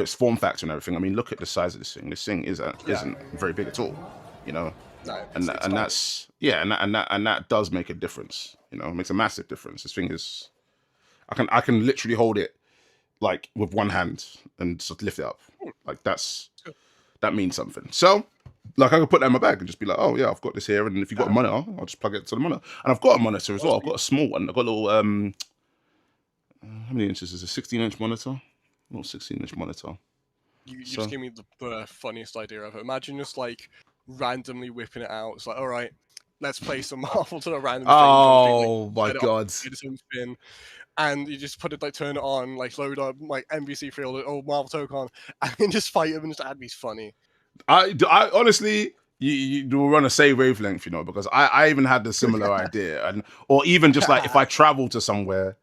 its form factor and everything? I mean, look at the size of this thing. This thing isn't very big at all, No, and that does make a difference. It makes a massive difference. This thing is, I can literally hold it like with one hand and just lift it up. Like that means something. So, like, I could put that in my bag and just be like, oh yeah, I've got this here, and if you've got a monitor, I'll just plug it to the monitor. And I've got a monitor as well. I've got a small one. I've got a little how many inches is a 16-inch monitor? A little 16-inch monitor. You just gave me the funniest idea ever. Imagine just like randomly whipping it out. It's like, all right, let's play some Marvel to a random. Oh my god! Spin, and you just put it, like, turn it on, like load up like MVC3 or Marvel Tokon, and then just fight him, and just that'd be funny. I honestly, you will run a same wavelength, because I even had the similar idea, or even just like if I travel to somewhere.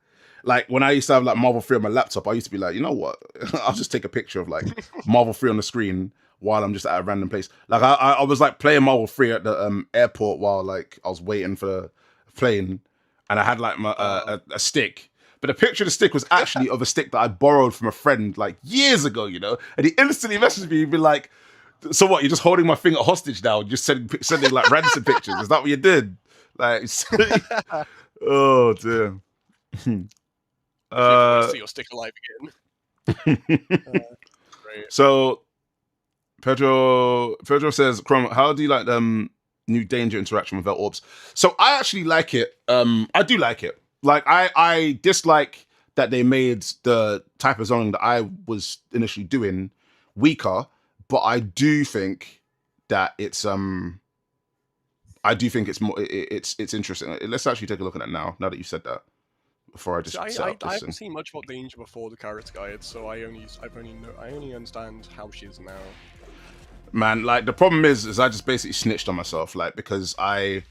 Like, when I used to have, like, Marvel 3 on my laptop, I used to be like, you know what? I'll just take a picture of, like, Marvel 3 on the screen while I'm just at a random place. Like, I was, like, playing Marvel 3 at the airport while, like, I was waiting for the plane, and I had, like, my a stick. But the picture of the stick was actually of a stick that I borrowed from a friend, like, years ago, And he instantly messaged me, he'd be like, so what, you're just holding my finger hostage now? Just sending like, ransom pictures? Is that what you did? Like, oh, dear. See your stick alive again. So Pedro says, Chrome, how do you like new danger interaction without orbs? So I actually like it. I do like it. Like, I dislike that they made the type of zoning that I was initially doing weaker, but I do think that it's more it's interesting. Let's actually take a look at it now that you said that. Before I just I haven't seen much about danger before the character guide, so I only understand how she is now. Man, like, the problem is I just basically snitched on myself, like, because I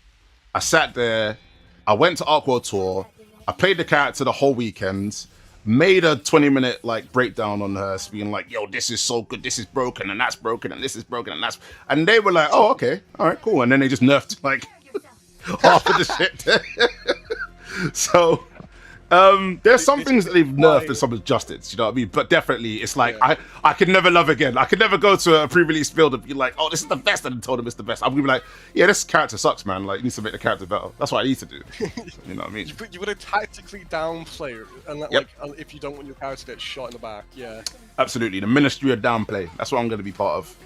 sat there, I went to Arc World Tour, I played the character the whole weekend, made a 20-minute like breakdown on her, being like, yo, this is so good, this is broken, and that's broken, and this is broken, and they were like, oh, okay, all right, cool, and then they just nerfed like half of the shit. So there's some things that they've nerfed and some adjusted, you know what I mean? But definitely, it's like, I could never love again. I could never go to a pre-release build and be like, oh, this is the best, and told them it's the best. I'm gonna be like, yeah, this character sucks, man. Like, you need to make the character better. That's what I need to do. You know what I mean? You would tactically downplay it, and like, if you don't want your character to get shot in the back, Absolutely, the Ministry of Downplay. That's what I'm gonna be part of.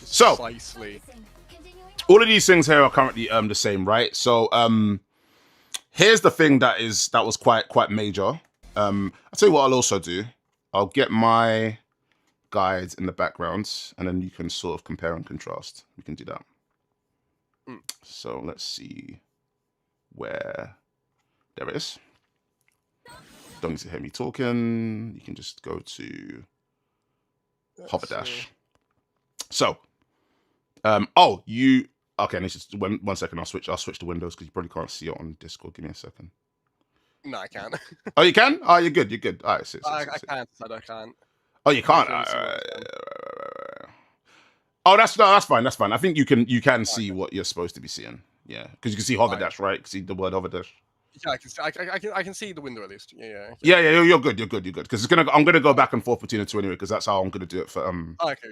So, precisely. All of these things here are currently the same, right? So, here's the thing that was quite major. I'll tell you what I'll also do. I'll get my guides in the background, and then you can sort of compare and contrast. We can do that. So let's see where there it is. Don't need to hear me talking. You can just go to Hover Dash. So, Okay, and it's just one second. I'll switch to Windows because you probably can't see it on Discord. Give me a second. No, I can't. Oh, you can? Oh, you're good. You're good. All right, I can't. I can't. Oh, you can't. Oh, that's fine. That's fine. I think you can see what you're supposed to be seeing. Yeah, because you can see hover dash, right? You can see the word hover dash. Yeah, I can see. I can see the window at least. Yeah. Yeah. You're good. You're good. Because I'm gonna go back and forth between the two anyway. Because that's how I'm gonna do it for Okay.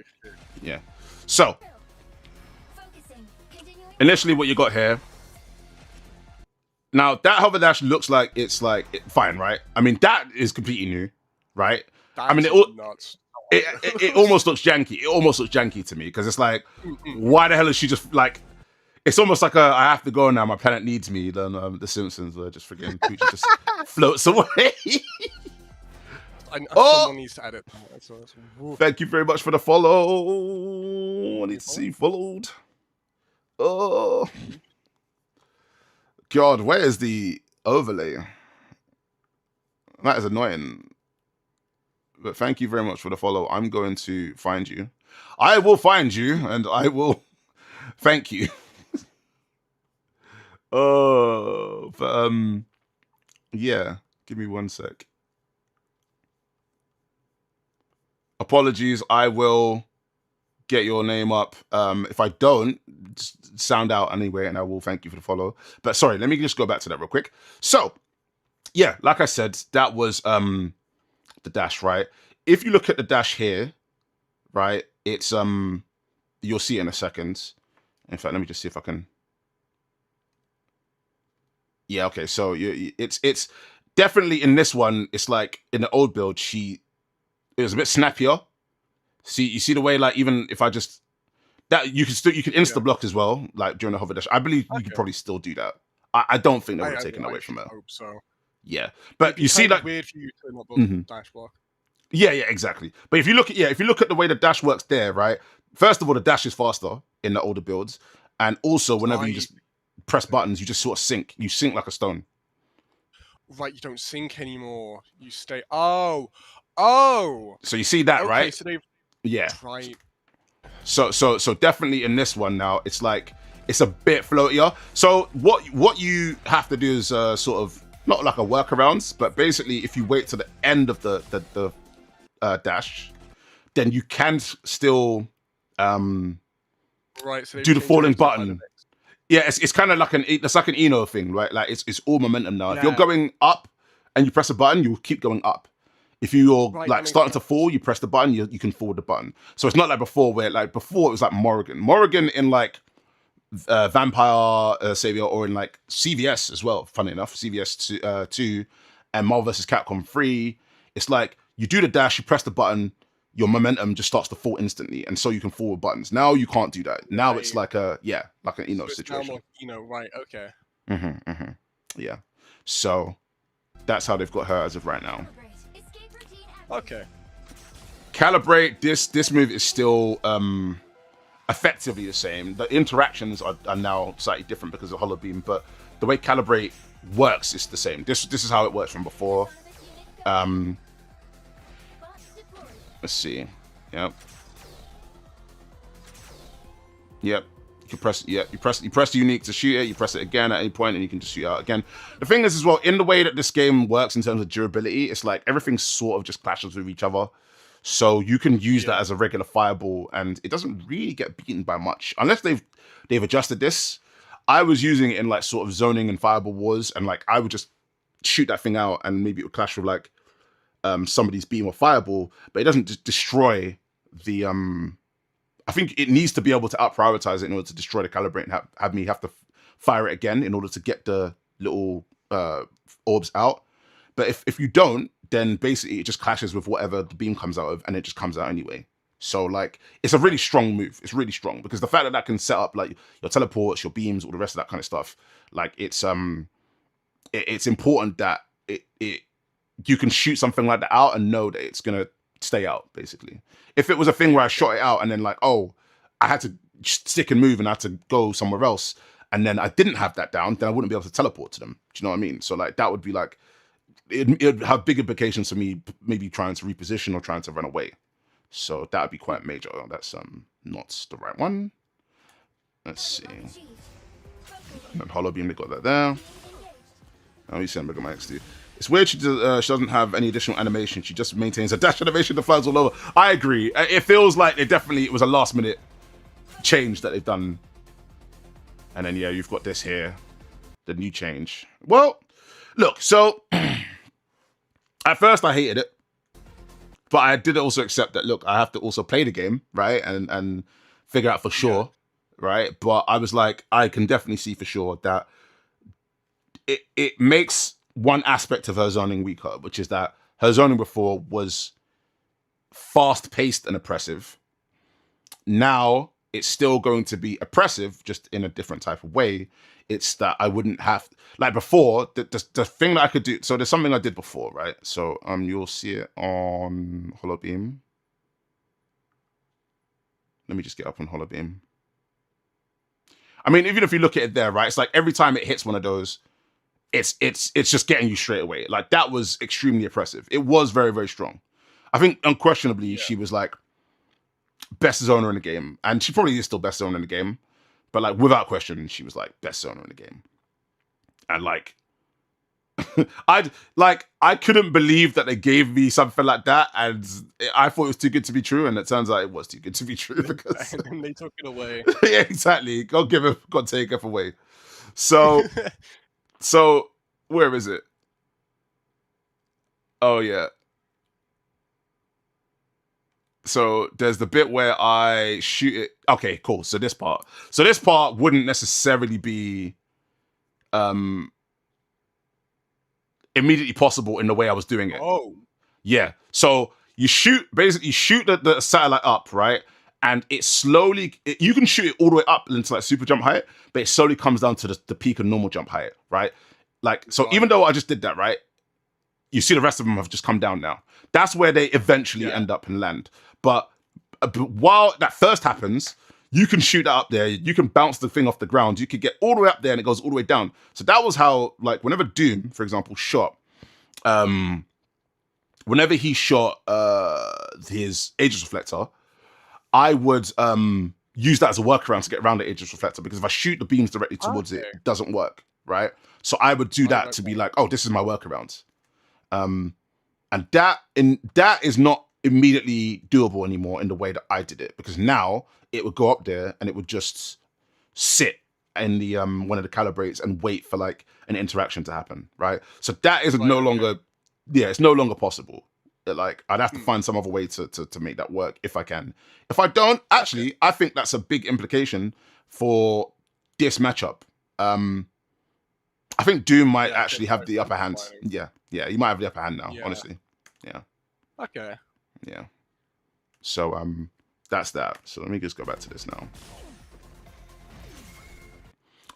Yeah. So initially, what you got here. Now that hover dash looks like it's like fine, right? I mean, that is completely new, right? I mean, it almost looks janky. It almost looks janky to me because it's like, why the hell is she just like? It's almost like I have to go now. My planet needs me. Then the Simpsons were just forgetting Poochie just floats away. Someone needs to edit. Thank you very much for the follow. I need to see you followed. Oh. God, where is the overlay? That is annoying. But thank you very much for the follow. I'm going to find you. I will find you, and I will thank you. Yeah. Give me one sec. Apologies. I will get your name up. If I don't, just sound out anyway, and I will thank you for the follow. But sorry, let me just go back to that real quick. So, yeah, like I said, that was the dash, right? If you look at the dash here, right, it's you'll see it in a second. In fact, let me just see if I can. Yeah, okay. So it's definitely in this one. It's like in the old build, it was a bit snappier. See, you see the way, like, even if I just that you can insta block as well, like during the hover dash. I believe you could probably still do that. I don't think they would have taken away from it. I hope so. Yeah, but you see, like, weird for you to not build dash block. Yeah, exactly. But if you look at the way the dash works there, right? First of all, the dash is faster in the older builds, and also whenever you just press buttons, you just sort of sink. You sink like a stone. Right, you don't sink anymore. You stay. Oh. So you see that, okay, right? So they've right. So definitely in this one now, it's like it's a bit floatier. So what you have to do is sort of not like a workaround, but basically if you wait to the end of the dash, then you can still right, so do the falling button. Yeah, it's kind of like an Eno thing, right? Like it's all momentum now. Yeah. If you're going up and you press a button, you'll keep going up. If you're like starting to fall, you press the button, you can forward the button. So it's not like before where it was like Morrigan in like Vampire Savior, or in like CVS as well, funny enough, CVS 2 and Marvel vs. Capcom 3. It's like you do the dash, you press the button, your momentum just starts to fall instantly, and so you can forward buttons. Now you can't do that. Now it's like an Eno situation. Right, okay. Yeah. So that's how they've got her as of right now. Okay. Calibrate, this move is still effectively the same. The interactions are now slightly different because of Hollow Beam, but the way Calibrate works is the same. This is how it works from before. Let's see. Yep. You can press. Yeah, you press the unique to shoot it. You press it again at any point, and you can just shoot out again. The thing is, as well, in the way that this game works in terms of durability, it's like everything sort of just clashes with each other. So you can use that as a regular fireball, and it doesn't really get beaten by much unless they've adjusted this. I was using it in like sort of zoning and fireball wars, and like I would just shoot that thing out, and maybe it would clash with like somebody's beam or fireball, but it doesn't just destroy the I think it needs to be able to out prioritize it in order to destroy the Calibrate and have me have to fire it again in order to get the little orbs out. But if you don't, then basically it just clashes with whatever the beam comes out of, and it just comes out anyway. So like it's a really strong move. It's really strong because the fact that can set up like your teleports, your beams, all the rest of that kind of stuff, like it's important that you can shoot something like that out and know that it's gonna stay out, basically. If it was a thing where I shot it out and then like, oh, I had to stick and move and I had to go somewhere else, and then I didn't have that down, then I wouldn't be able to teleport to them. Do you know what I mean? So like that would be like, it'd have big implications for me maybe trying to reposition or trying to run away. So that would be quite major. That's not the right one. Let's see. And Hollow Beam, they got that there. Oh, you see Mega Man XD. It's weird she doesn't have any additional animation. She just maintains a dash animation that flies all over. I agree. It feels like it was a last minute change that they've done. And then, yeah, you've got this here. The new change. Well, look, so at first I hated it. But I did also accept that, look, I have to also play the game, right? And figure out for sure, right? But I was like, I can definitely see for sure that it makes one aspect of her zoning weaker, which is that her zoning before was fast-paced and oppressive. Now, it's still going to be oppressive, just in a different type of way. It's that I wouldn't have... Like before, the thing that I could do... So there's something I did before, right? So you'll see it on Hollow Beam. Let me just get up on Hollow Beam. I mean, even if you look at it there, right? It's like every time it hits one of those, it's just getting you straight away. Like, that was extremely oppressive. It was very, very strong. I think, unquestionably, she was, like, best zoner in the game. And she probably is still best zoner in the game. But, like, without question, she was, like, best zoner in the game. And, like, I couldn't believe that they gave me something like that. And I thought it was too good to be true. And it turns out it was too good to be true. Because... and then they took it away. Yeah, exactly. God take it away. So... So, where is it? Oh, yeah. So, there's the bit where I shoot it. Okay, cool. So, this part. So, this part wouldn't necessarily be immediately possible in the way I was doing it. Oh. Yeah. So, you shoot the satellite up, right? And it slowly... you can shoot it all the way up into, like, super jump height, but it slowly comes down to the peak of normal jump height, right? Like, so even though I just did that, right? You see the rest of them have just come down now. That's where they eventually end up and land. But while that first happens, you can shoot that up there. You can bounce the thing off the ground. You could get all the way up there and it goes all the way down. So that was how, like, whenever Doom, for example, shot, whenever he shot his Aegis Reflector, I would use that as a workaround to get around the Aegis Reflector, because if I shoot the beams directly towards it, it doesn't work, right? So I would do that to be like, oh, this is my workaround. And that is not immediately doable anymore in the way that I did it, because now it would go up there and it would just sit in the one of the calibrates and wait for like an interaction to happen, right? So that is no longer, it's no longer possible. Like, I'd have to find some other way to make that work if I can. If I don't, actually, I think that's a big implication for this matchup. I think Doom might actually have the upper hand. Yeah, he might have the upper hand now, honestly. Yeah. Okay. Yeah. So, that's that. So let me just go back to this now.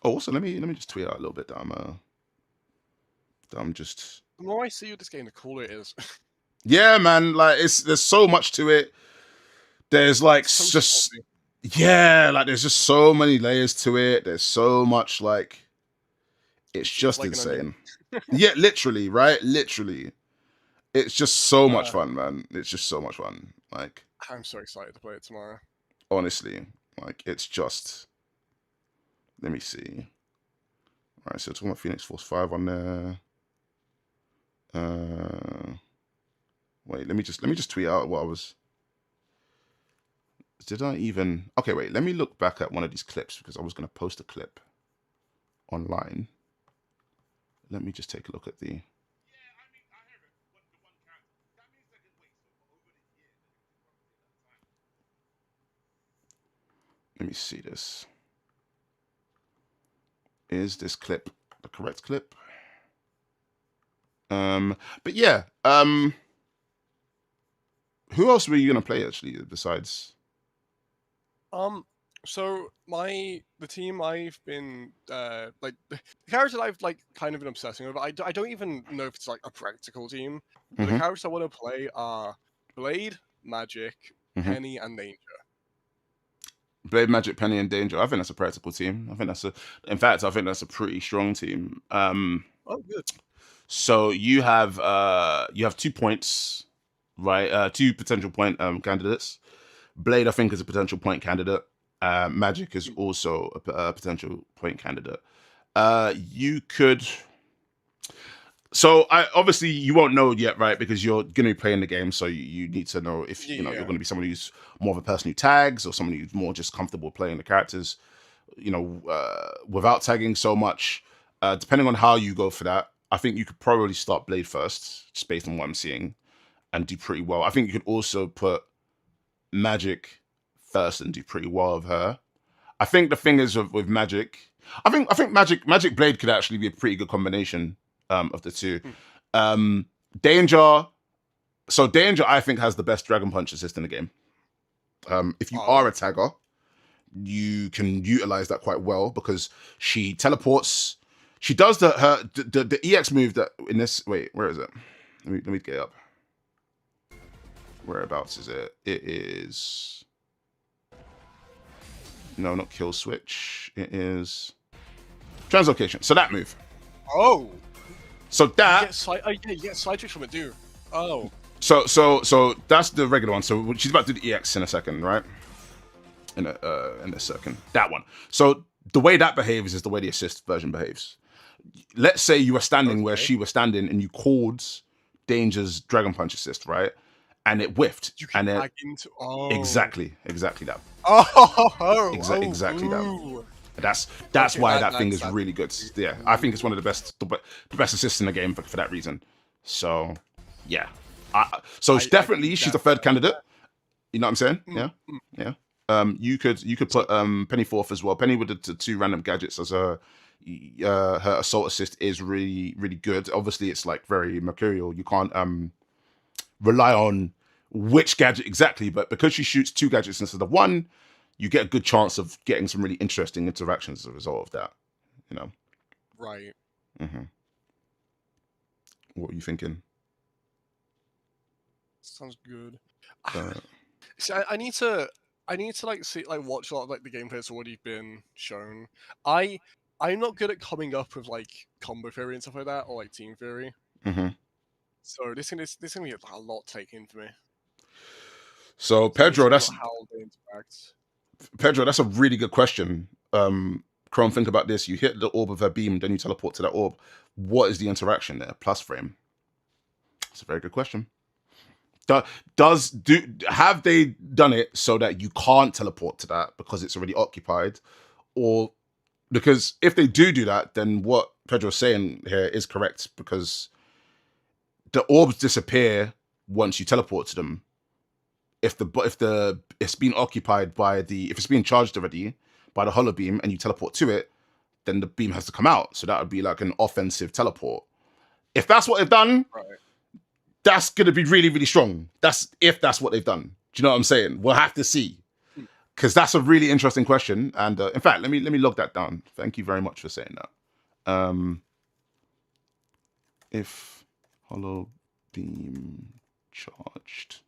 Oh, also, let me just tweet out a little bit that I'm just... The more I see this game, the cooler it is. Yeah, man, like there's so much to it. There's like there's just so many layers to it. There's so much, like, it's just like insane. Yeah, literally, right? Literally. It's just so much fun, man. It's just so much fun. Like, I'm so excited to play it tomorrow. Honestly, like, it's just... Let me see. All right, so talking about Phoenix Force 5 on there. Wait, let me just tweet out what I was... Did I even... Okay, wait, let me look back at one of these clips, because I was going to post a clip online. Let me just take a look at the... Let me see this. Is this clip the correct clip? But yeah, who else were you gonna play actually besides? So the team I've been like the characters I've like kind of been obsessing over. I don't even know if it's like a practical team. The characters I want to play are Blade, Magic, Penny, and Danger. Blade, Magic, Penny, and Danger. I think that's a practical team. I think that's a pretty strong team. Oh, good. So you have 2 points, right? 2 potential point candidates. Blade, I think, is a potential point candidate. Magic is also a potential point candidate. You could. So obviously you won't know yet, right? Because you're going to be playing the game, so you need to know if you're going to be somebody who's more of a person who tags, or somebody who's more just comfortable playing the characters, without tagging so much. Depending on how you go for that, I think you could probably start Blade first, just based on what I'm seeing, and do pretty well. I think you could also put Magic first and do pretty well with her. I think the thing is with Magic, I think Magic Blade could actually be a pretty good combination of the two. Danger, I think has the best Dragon Punch assist in the game. If you are a tagger, you can utilize that quite well because she teleports. She does the EX move that in this. Wait, where is it? Let me get up. Whereabouts is it? It is. No, not kill switch. It is translocation. So that move. Oh. So that. You get side tricks from it, dude. Oh. So that's the regular one. So she's about to do the EX in a second, right? In a second. That one. So the way that behaves is the way the assist version behaves. Let's say you were standing where she was standing, and you called Danger's Dragon Punch assist, right? And it whiffed. You can and then back into exactly that. Exactly ooh. that. That's why that thing is really good. Yeah, I think it's one of the best assists in the game for that reason. So, yeah. She's a third candidate. You know what I'm saying? Yeah. You could put Penny fourth as well. Penny with the two random gadgets as her assault assist is really, really good. Obviously, it's like very mercurial. You can't rely on which gadget exactly, but because she shoots two gadgets instead of one, you get a good chance of getting some really interesting interactions as a result of that. Right. Mm-hmm. What are you thinking? Sounds good. See, I need to watch a lot of the gameplay that's already been shown. I'm not good at coming up with combo theory and stuff like that, or team theory. Mm-hmm. So this gonna be a lot taken for me. So Pedro, that's how they interact. Pedro, that's a really good question. Chrome, think about this. You hit the orb of her beam, then you teleport to that orb. What is the interaction there? Plus frame. That's a very good question. Have they done it so that you can't teleport to that because it's already occupied? Or because if they do that, then what Pedro's saying here is correct, because the orbs disappear once you teleport to them. If it's been occupied if it's being charged already by the holo beam and you teleport to it, then the beam has to come out. So that would be like an offensive teleport. If that's what they've done, right, that's gonna be really, really strong. That's what they've done. Do you know what I'm saying? We'll have to see, because that's a really interesting question. And in fact, let me log that down. Thank you very much for saying that. If holo beam charged.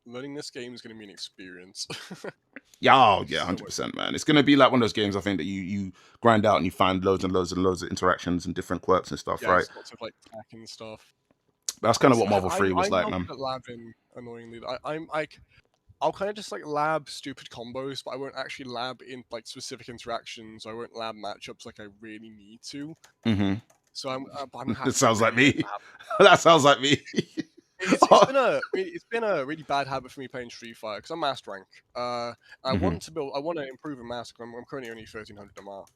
Learning this game is going to be an experience. Yeah, 100%, man. It's going to be like one of those games, I think, that you grind out and you find loads and loads and loads of interactions and different quirks and stuff, right? Lots of tack and stuff. That's kind of what Marvel 3 was like, man. I'm labbing, annoyingly. I'll kind of just lab stupid combos, but I won't actually lab in specific interactions. I won't lab matchups like I really need to. Mm-hmm. So I'm it sounds like me. That sounds like me. It's been a really bad habit for me playing Street Fighter, because I'm master rank. I want to improve in master. I'm currently only 1300 MR.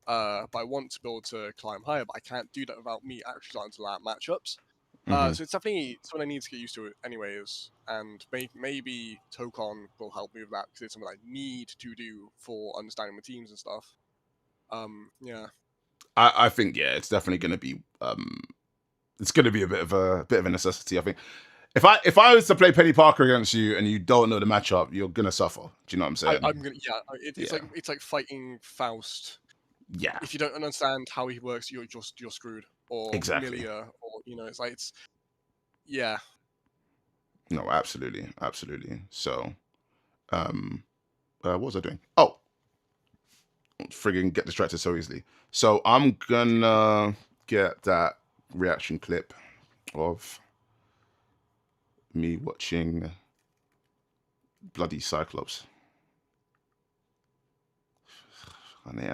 But I want to be able to climb higher, but I can't do that without me actually starting to lab matchups. So it's definitely something I need to get used to anyways, and maybe Tokon will help me with that, because it's something I need to do for understanding my teams and stuff. Yeah. I think it's definitely going to be it's going to be a bit of a necessity. I think if I was to play Penny Parker against you and you don't know the matchup, you're going to suffer. Do you know what I'm saying? It's like fighting Faust. Yeah. If you don't understand how he works, you're screwed. Or exactly. Milia, or yeah. No, absolutely. So, what was I doing? Oh, friggin' get distracted so easily. So I'm gonna get that reaction clip of me watching bloody Cyclops. And they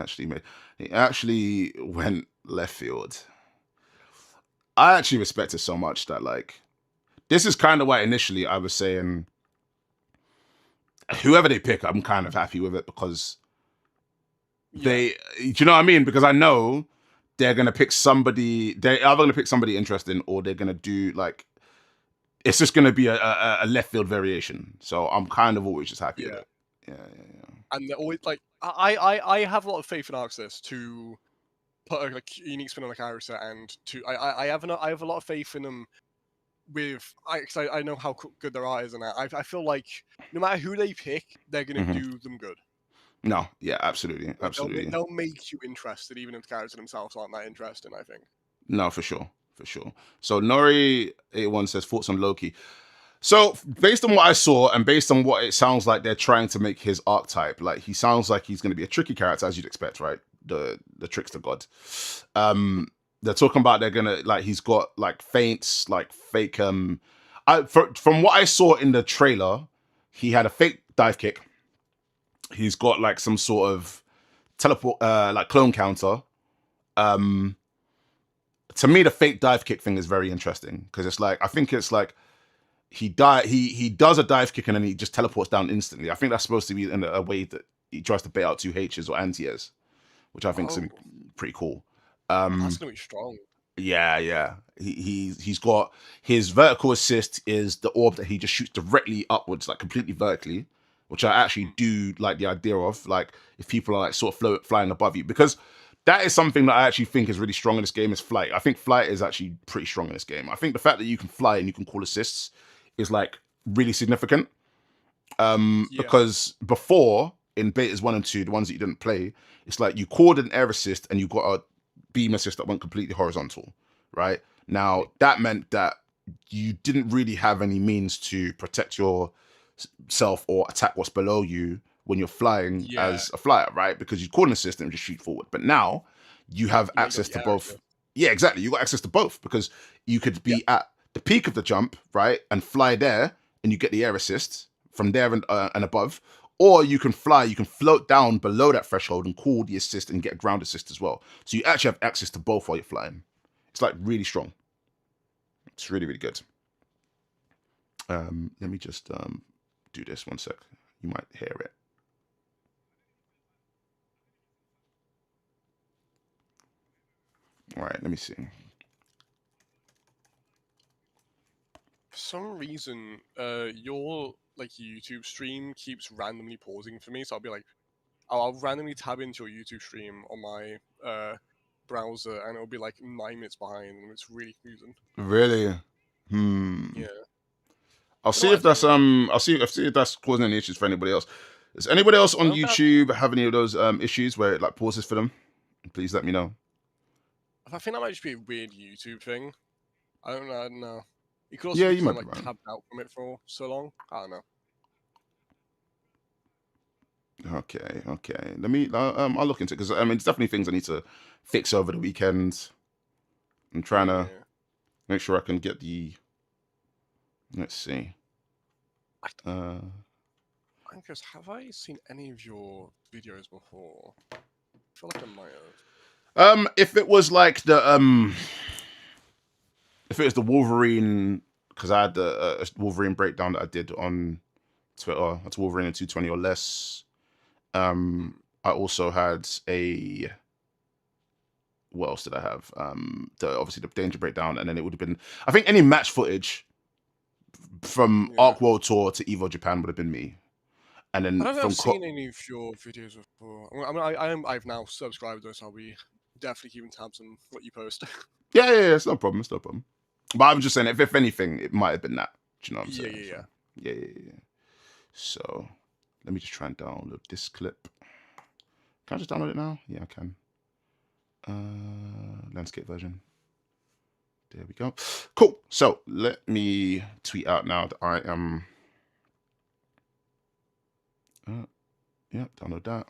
actually went left field. I actually respect it so much that, like, this is kind of why initially I was saying whoever they pick, I'm kind of happy with it because do you know what I mean? Because I know they're going to pick somebody, they're either going to pick somebody interesting or they're going to do, like, it's just going to be a left field variation. So I'm kind of always just happy with it. Yeah. And they're always, like, I have a lot of faith in Arxis to put a unique spin on a character, and I have a lot of faith in them with, cause I know how good their art is, and I feel like no matter who they pick, they're going to do them good. No, yeah, absolutely. They'll make you interested, even if the characters themselves aren't that interesting, I think. No, for sure. So Nori81 says, thoughts on Loki. So based on what I saw and based on what it sounds like they're trying to make his archetype, like, he sounds like he's going to be a tricky character, as you'd expect, right? The trickster god. They're talking about they're gonna, like, he's got like feints, like fake. From what I saw in the trailer, he had a fake dive kick. He's got like some sort of teleport, like clone counter. To me, the fake dive kick thing is very interesting because it's like, I think it's like he does a dive kick and then he just teleports down instantly. I think that's supposed to be in a way that he tries to bait out 2 H's or anti-airs, which I think is pretty cool. That's gonna be strong. Yeah. He's got his vertical assist is the orb that he just shoots directly upwards, like completely vertically, which I actually do like the idea of, like, if people are like sort of flying above you, because that is something that I actually think is really strong in this game is flight. I think flight is actually pretty strong in this game. I think the fact that you can fly and you can call assists is like really significant. Because before in betas 1 and 2, the ones that you didn't play, it's like you called an air assist and you got a beam assist that went completely horizontal, right? Now that meant that you didn't really have any means to protect yourself or attack what's below you when you're flying as a flyer, right? Because you call an assist and just shoot forward. But now you have access to both. Yeah, exactly. You got access to both because you could be at the peak of the jump, right, and fly there, and you get the air assist from there and above. Or you can fly, you can float down below that threshold and call the assist and get a ground assist as well. So you actually have access to both while you're flying. It's like really strong. It's really, really good. Let me just do this 1 sec. You might hear it. All right, let me see. For some reason, your like YouTube stream keeps randomly pausing for me, so I'll be like, I'll randomly tab into your YouTube stream on my browser, and it'll be like 9 minutes behind, and it's really confusing. Really? Yeah. I'll see if that's I'll see if that's causing any issues for anybody else. Does anybody else on YouTube have any of those issues where it like pauses for them? Please let me know. I think that might just be a weird YouTube thing. I don't know. You could also you might like tabbed out from it for so long. I don't know. Okay. Let me. I'll look into it because I mean, it's definitely things I need to fix over the weekend. I'm trying to make sure I can get the. Let's see. I guess, have I seen any of your videos before? I feel like I might have. If it was like the if it was the Wolverine, because I had the Wolverine breakdown that I did on Twitter. That's Wolverine in 220 or less. I also had a. What else did I have? Obviously the Danger breakdown, and then it would have been. I think any match footage from Arc World Tour to Evo Japan would have been me. And then I don't know if I've seen any of your videos before. I mean, I've now subscribed though, so I'll be definitely keeping tabs on what you post. Yeah, it's no problem. But I'm just saying, if anything, it might have been that. Do you know what I'm saying? Yeah. So, let me just try and download this clip. Can I just download it now? Yeah, I can. Landscape version. There we go. Cool. So, let me tweet out now that I am... download that.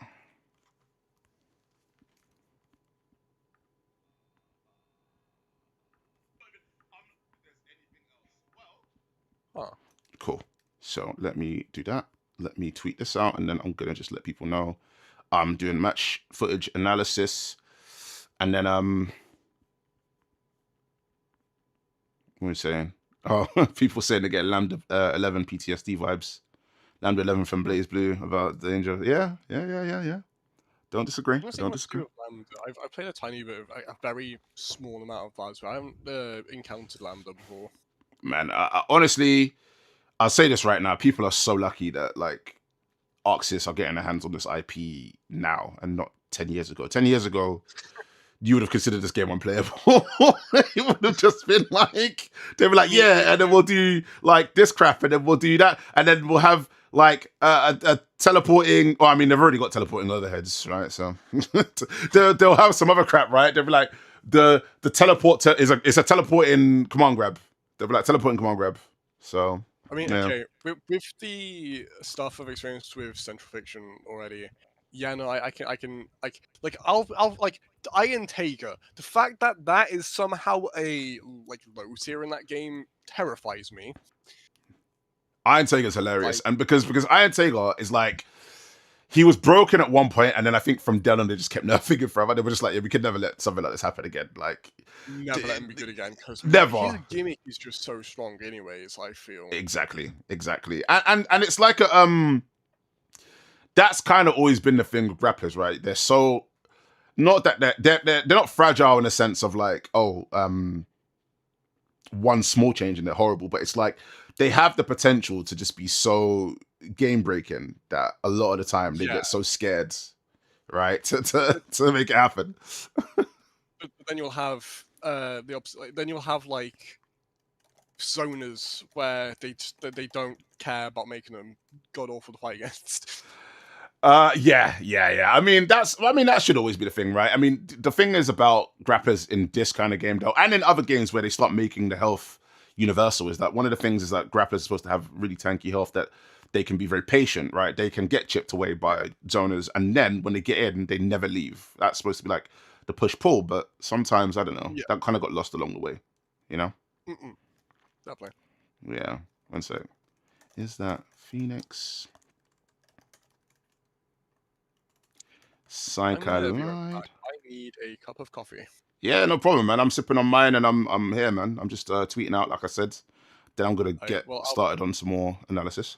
Cool. So let me do that. Let me tweet this out, and then I'm gonna just let people know doing match footage analysis, and then what are we saying? Oh, people saying they get Lambda 11 PTSD vibes. Lambda 11 from Blaze Blue about danger. Yeah. Don't disagree. I'm not saying Don't much to disagree. do with Lambda. I've played a tiny bit of a very small amount of vibes, but I haven't encountered Lambda before. Man, honestly, I'll say this right now. People are so lucky that like Arxis are getting their hands on this IP now and not 10 years ago. 10 years ago, you would have considered this game unplayable. It would have just been like, they'd be like, yeah, and then we'll do like this crap, and then we'll do that, and then we'll have like a teleporting, or I mean, they've already got teleporting overheads, right? So they'll have some other crap, right? They'll be like, the teleport is a teleporting command grab. They'll be like, teleporting command grab. So, I mean, yeah. okay, with the stuff I've experienced with Central Fiction already, yeah, no, I can I'll like Iron Taker. The fact that that is somehow a like low tier in that game terrifies me. Iron Taker's hilarious, and because Iron Taker is like, he was broken at one point, and then I think from then on they just kept nerfing it forever. They were just like, yeah, we could never let something like this happen again. Like, never let him be good again, because never. His gimmick is just so strong, anyways. I feel exactly, and it's like a that's kind of always been the thing with grapplers, right? They're so not that they're not fragile in the sense of like, one small change and they're horrible, but it's like they have the potential to just be so game breaking that a lot of the time they get so scared, right, to make it happen. But then you'll have the opposite. Like, then you'll have like zoners where they don't care about making them god awful to fight against. Yeah. I mean, that should always be the thing, right? I mean, the thing is about grapplers in this kind of game, though, and in other games where they start making the health universal, is that one of the things is that grapplers are supposed to have really tanky health, that they can be very patient, right? They can get chipped away by zoners, and then when they get in, they never leave. That's supposed to be like the push-pull, but sometimes, I don't know, that kind of got lost along the way, you know? Definitely. Yeah, one sec. Is that Phoenix? Psycholoid. I need a cup of coffee. Yeah, no problem, man. I'm sipping on mine, and I'm here, man. I'm just tweeting out, like I said. Then I'm gonna get started on some more analysis.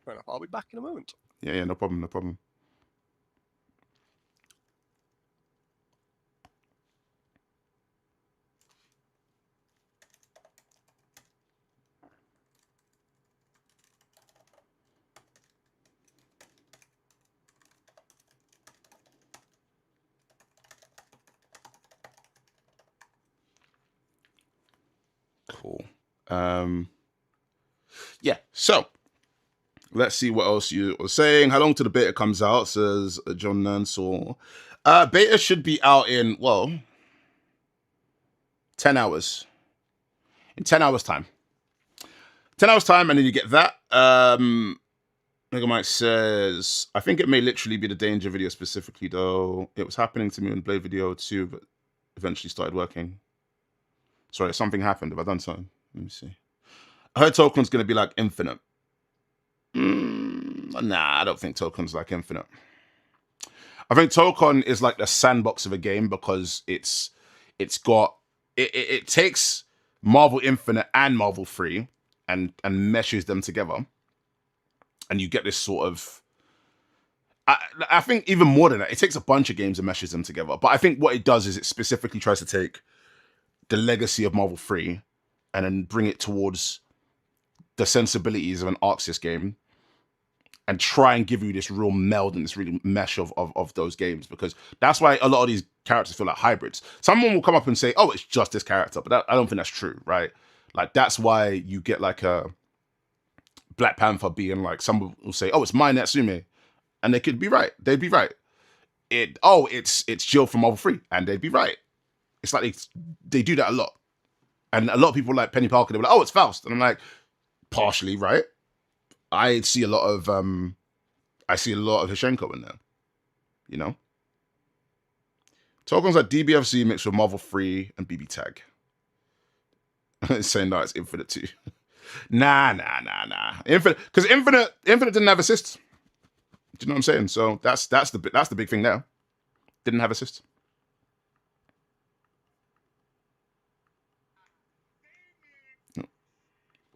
Fair enough. I'll be back in a moment. Yeah, no problem. Cool. Yeah, so let's see what else you were saying. How long till the beta comes out, says John Nansor. Beta should be out in, 10 hours. In 10 hours time. 10 hours time, and then you get that. Mega Mike says, I think it may literally be the danger video specifically, though. It was happening to me in Blade video too, but eventually started working. Sorry, something happened. Have I done something? Let me see. I heard Tokon's going to be like Infinite. Nah, I don't think Tokon's like Infinite. I think Tokon is like the sandbox of a game because it takes Marvel Infinite and Marvel 3 and meshes them together. And you get this sort of... I think even more than that, it takes a bunch of games and meshes them together. But I think what it does is it specifically tries to take the legacy of Marvel 3 and then bring it towards the sensibilities of an Arxis game and try and give you this real meld and this really mesh of those games, because that's why a lot of these characters feel like hybrids. Someone will come up and say, oh, it's just this character, but I don't think that's true, right? Like, that's why you get like a Black Panther being like, someone will say, oh, it's my Natsume, and they could be right. They'd be right. It's Jill from Marvel 3, and they'd be right. It's like they do that a lot. And a lot of people like Penny Parker, they were like, oh, it's Faust. And I'm like, partially right. I see a lot of Hishenko in there. You know? Tokon's like DBFZ mixed with Marvel 3 and BB Tag. It's saying no, it's Infinite too. Nah. Infinite, because Infinite didn't have assists. Do you know what I'm saying? So that's the big thing there. Didn't have assist.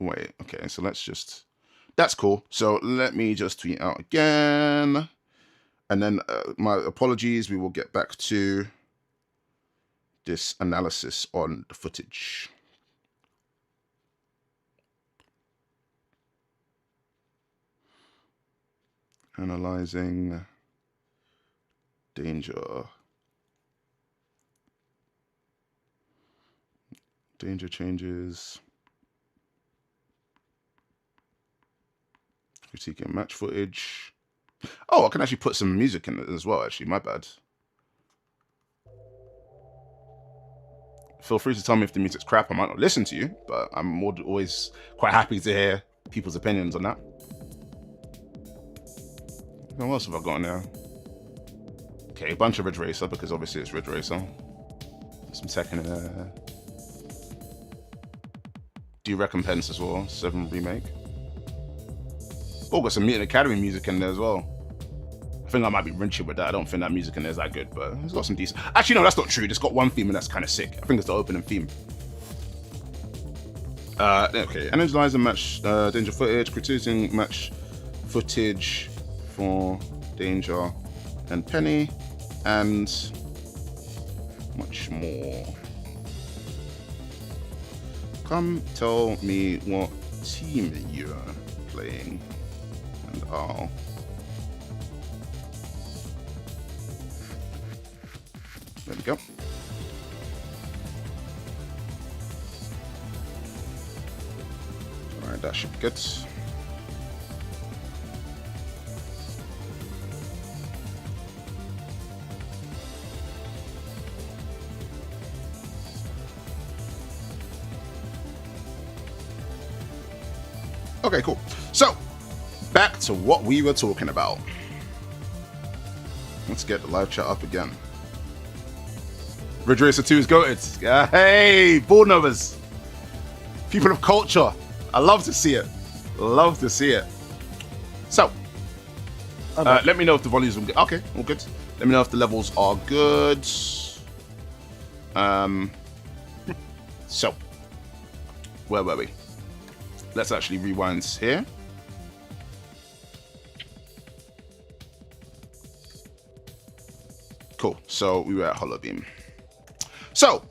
Wait, okay, so let's just... That's cool. So let me just tweet out again. And then my apologies. We will get back to this analysis on the footage. Analyzing danger. Danger changes. Critiquing match footage. Oh, I can actually put some music in it as well, actually. My bad. Feel free to tell me if the music's crap. I might not listen to you, but I'm always quite happy to hear people's opinions on that. What else have I got in there? Okay, a bunch of Ridge Racer, because obviously it's Ridge Racer. Some Tekken in there. Do Recompense as well, 7 Remake. Oh, got some Mutant Academy music in there as well. I think I might be wrenching with that. I don't think that music in there is that good, but it's got some decent... Actually, no, that's not true. It's got one theme and that's kind of sick. I think it's the opening theme. Okay, analyzing match danger footage, critiquing match footage for Danger and Penny, and much more. Come tell me what team you're playing, and I'll... There we go. Alright, that should be good. Okay, cool. So, back to what we were talking about. Let's get the live chat up again. Ridge Racer 2 is goated. Hey, board numbers. People of culture. I love to see it. Love to see it. So, let me know if the volumes are good. Okay, all good. Let me know if the levels are good. So, where were we? Let's actually rewind here. Cool. So we were at Hollow Beam. So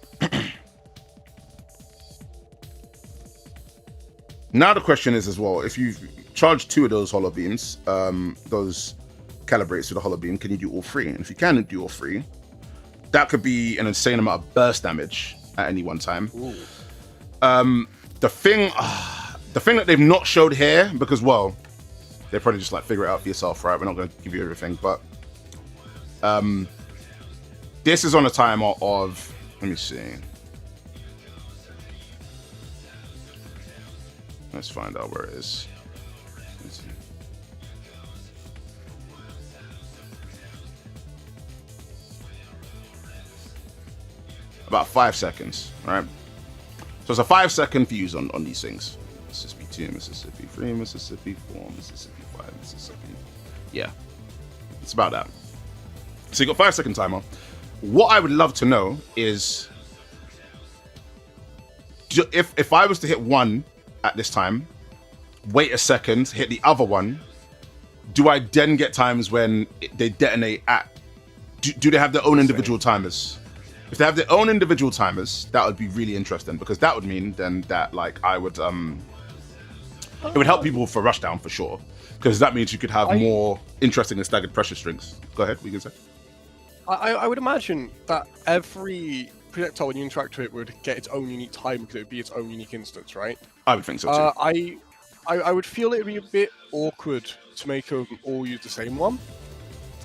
now the question is as well, if you charge 2 of those Hollow Beams, those calibrates to the Hollow Beam, can you do all 3? And if you can do all 3, that could be an insane amount of burst damage at any one time. The thing that they've not showed here, because, well, they probably just like figure it out for yourself, right? We're not going to give you everything, but this is on a timer of, let me see. Let's find out where it is. Let's see. About 5 seconds, right? So it's a 5-second fuse on these things. Mississippi 2, Mississippi 3, Mississippi 4, Mississippi 5, Mississippi. Yeah, it's about that. So you got 5-second timer. What I would love to know is if I was to hit one at this time, wait a second, hit the other one, do I then get times when they detonate at... Do they have their own individual timers? If they have their own individual timers, that would be really interesting, because that would mean then that, like, I would... It would help people for rushdown for sure, because that means you could have more interesting and staggered pressure strings. Go ahead, we can say. I would imagine that every projectile, when you interact with it, would get its own unique time, because it would be its own unique instance, right? I would think so too. I would feel it would be a bit awkward to make them all use the same one.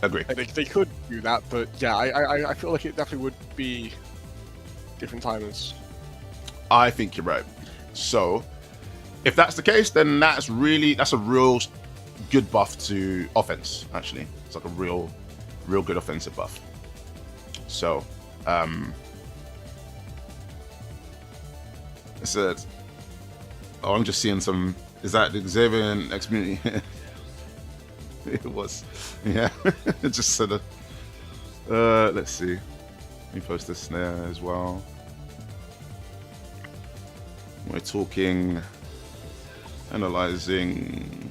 Agree. Like, they could do that, but yeah, I feel like it definitely would be different timers. I think you're right. So, if that's the case, then that's a real good buff to offense, actually. It's like a real good offensive buff. So, it's a... Oh, I'm just seeing some... Is that the Xavier X community? It was. Yeah. Just sort of. Let's see. Let me post this there as well. We're talking, analyzing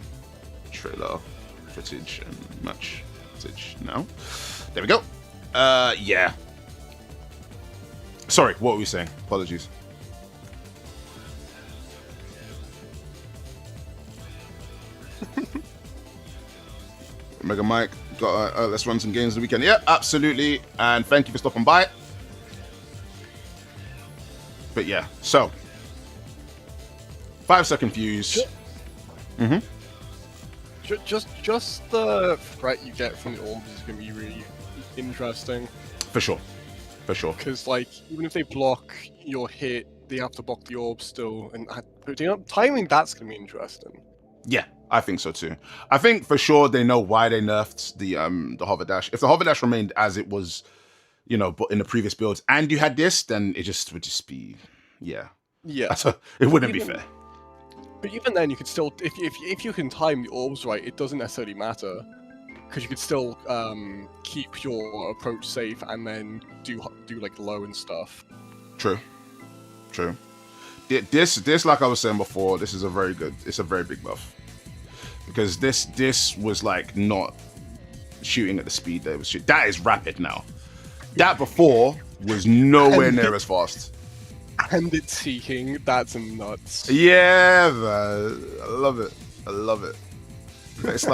trailer footage and match footage now. There we go. Yeah. Sorry, what were we saying? Apologies. Mega Mike, got let's run some games the weekend. Yeah, absolutely. And thank you for stopping by. But yeah, so 5-second fuse. Just the threat you get from the orbs is going to be really interesting. For sure. For sure. Because, like, even if they block your hit, they have to block the orbs still. And timing, that's going to be interesting. Yeah, I think so too. I think for sure they know why they nerfed the hover dash. If the hover dash remained as it was, you know, but in the previous builds, and you had this, then it just would just be, yeah. It wouldn't be fair. But even then, you could still, if you can time the orbs right, it doesn't necessarily matter, because you could still keep your approach safe and then do like low and stuff. True. This, like I was saying before, this is it's a very big buff, because this was like not shooting at the speed that it was shooting. That is rapid now. That before was nowhere near as fast. And it's seeking, that's nuts. Yeah, man. I love it. It's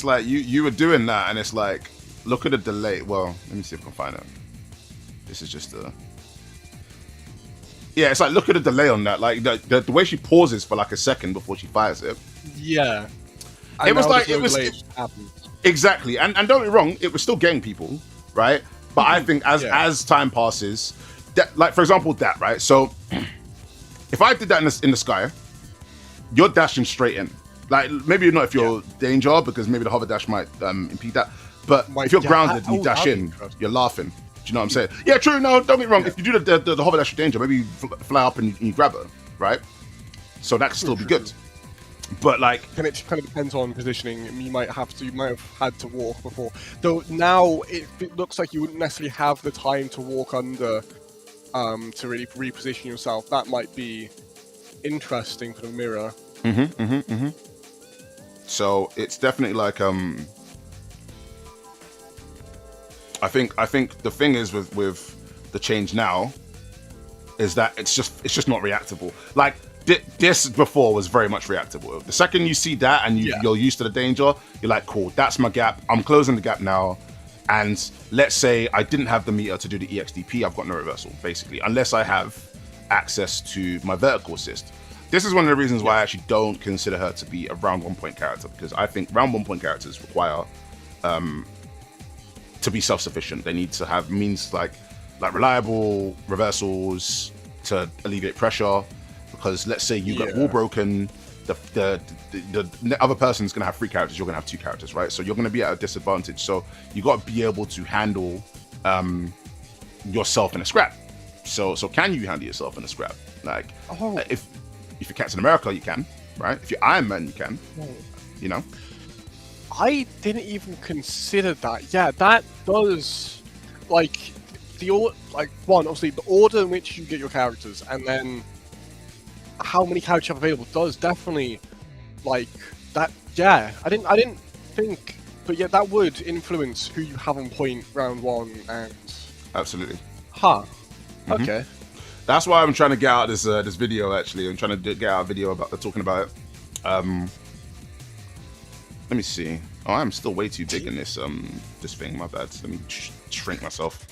like you were doing that, and it's like, look at the delay. Well, let me see if I can find it. This is just yeah, it's like, look at the delay on that. Like the way she pauses for like a second before she fires it. Yeah. It was like exactly, and don't get me wrong, it was still getting people, right? But I think as time passes, that, like for example that, right? So if I did that in the sky, you're dashing straight in. Like maybe not if you're danger, because maybe the hover dash might impede that. But if you're grounded and you dash in, you're laughing. Do you know what I'm saying? Yeah, true. No, don't get me wrong. If you do the hover dash with danger, maybe you fly up and you grab her, right? So that can still be good. But like, and it kind of depends on positioning. You might have had to walk before. Though now it looks like you wouldn't necessarily have the time to walk under to really reposition yourself. That might be interesting for the mirror. So it's definitely like I think the thing is with the change now is that it's just not reactable. Like this before was very much reactable. The second you see that and you're used to the danger, you're like, cool, that's my gap. I'm closing the gap now. And let's say I didn't have the meter to do the EXDP, I've got no reversal, basically, unless I have access to my vertical assist. This is one of the reasons why I actually don't consider her to be a round 1 point character, because I think round 1 point characters require to be self-sufficient. They need to have means like reliable reversals to alleviate pressure, because let's say you get wall broken, the other person's gonna have 3 characters, you're gonna have 2 characters, right? So you're gonna be at a disadvantage. So you got to be able to handle yourself in a scrap. So can you handle yourself in a scrap? Like if you're Captain America, you can, right? If you're Iron Man, you can. You know. I didn't even consider that. Yeah, that does like obviously the order in which you get your characters, and then how many characters you have available does definitely like that. Yeah, I didn't think, but yeah, that would influence who you have on point round 1 and absolutely. Okay. That's why I'm trying to get out this video. Actually, I'm trying to get out a video about talking about it. Let me see. Oh, I'm still way too big in this thing. My bad. Let me shrink myself.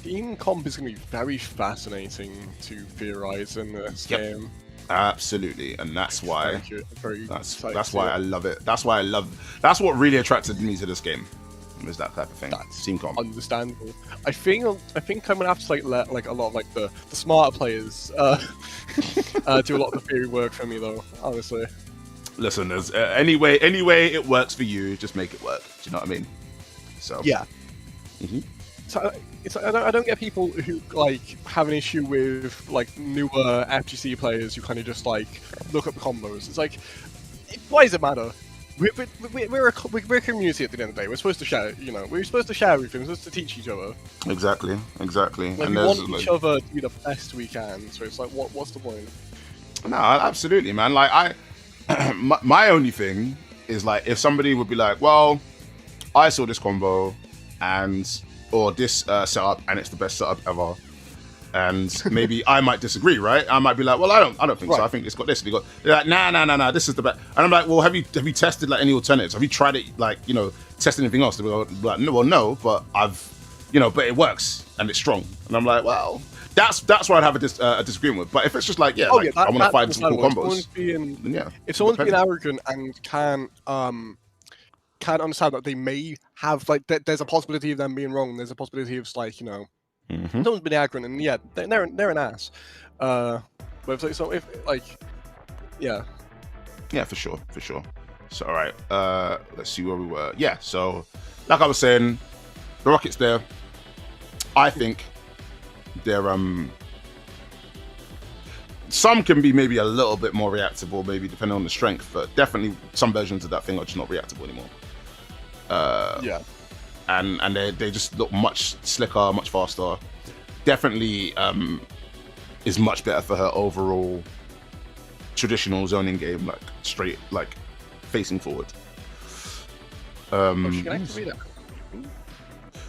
Team comp is going to be very fascinating to theorize in this game. Absolutely, and that's why that's why I love it. That's what really attracted me to this game. Is that type of thing. That's team comp. Understandable. I think I'm gonna have to let a lot of the smarter players do a lot of the theory work for me, though. Honestly. Listen, there's anyway it works for you, just make it work. Do you know what I mean? So yeah. So I don't get people who like have an issue with like newer FGC players who kind of just like look at the combos. It's like Why does it matter? We're a community at the end of the day. We're supposed to share, we're supposed to share everything. We're supposed to teach each other. Exactly. Like, And we want each other to be the best we can. So it's like, what's the point? No, absolutely, man. Like my only thing is like if somebody would be like, well, I saw this combo or this setup and it's the best setup ever, and maybe I might disagree, right? I might be like, well, I don't think so. I think it's got this. They're like, nah, this is the best. And I'm like, well, have you tested like any alternatives? Have you tried it, like, tested anything else? They're like, no, but but it works and it's strong. And I'm like, well, that's where I'd have a disagreement with. But if it's just like, I want to find some cool combos. If someone's being arrogant and can't understand that they may have, like, there's a possibility of them being wrong. There's a possibility of, like, someone's been arrogant, and they're an ass. But yeah, for sure. So all right, let's see where we were. Yeah, so like I was saying, the Rockets there. I think they're some can be maybe a little bit more reactable, maybe depending on the strength, but definitely some versions of that thing are just not reactable anymore. And they just look much slicker, much faster. Definitely is much better for her overall traditional zoning game, like straight, like facing forward. She can activate it.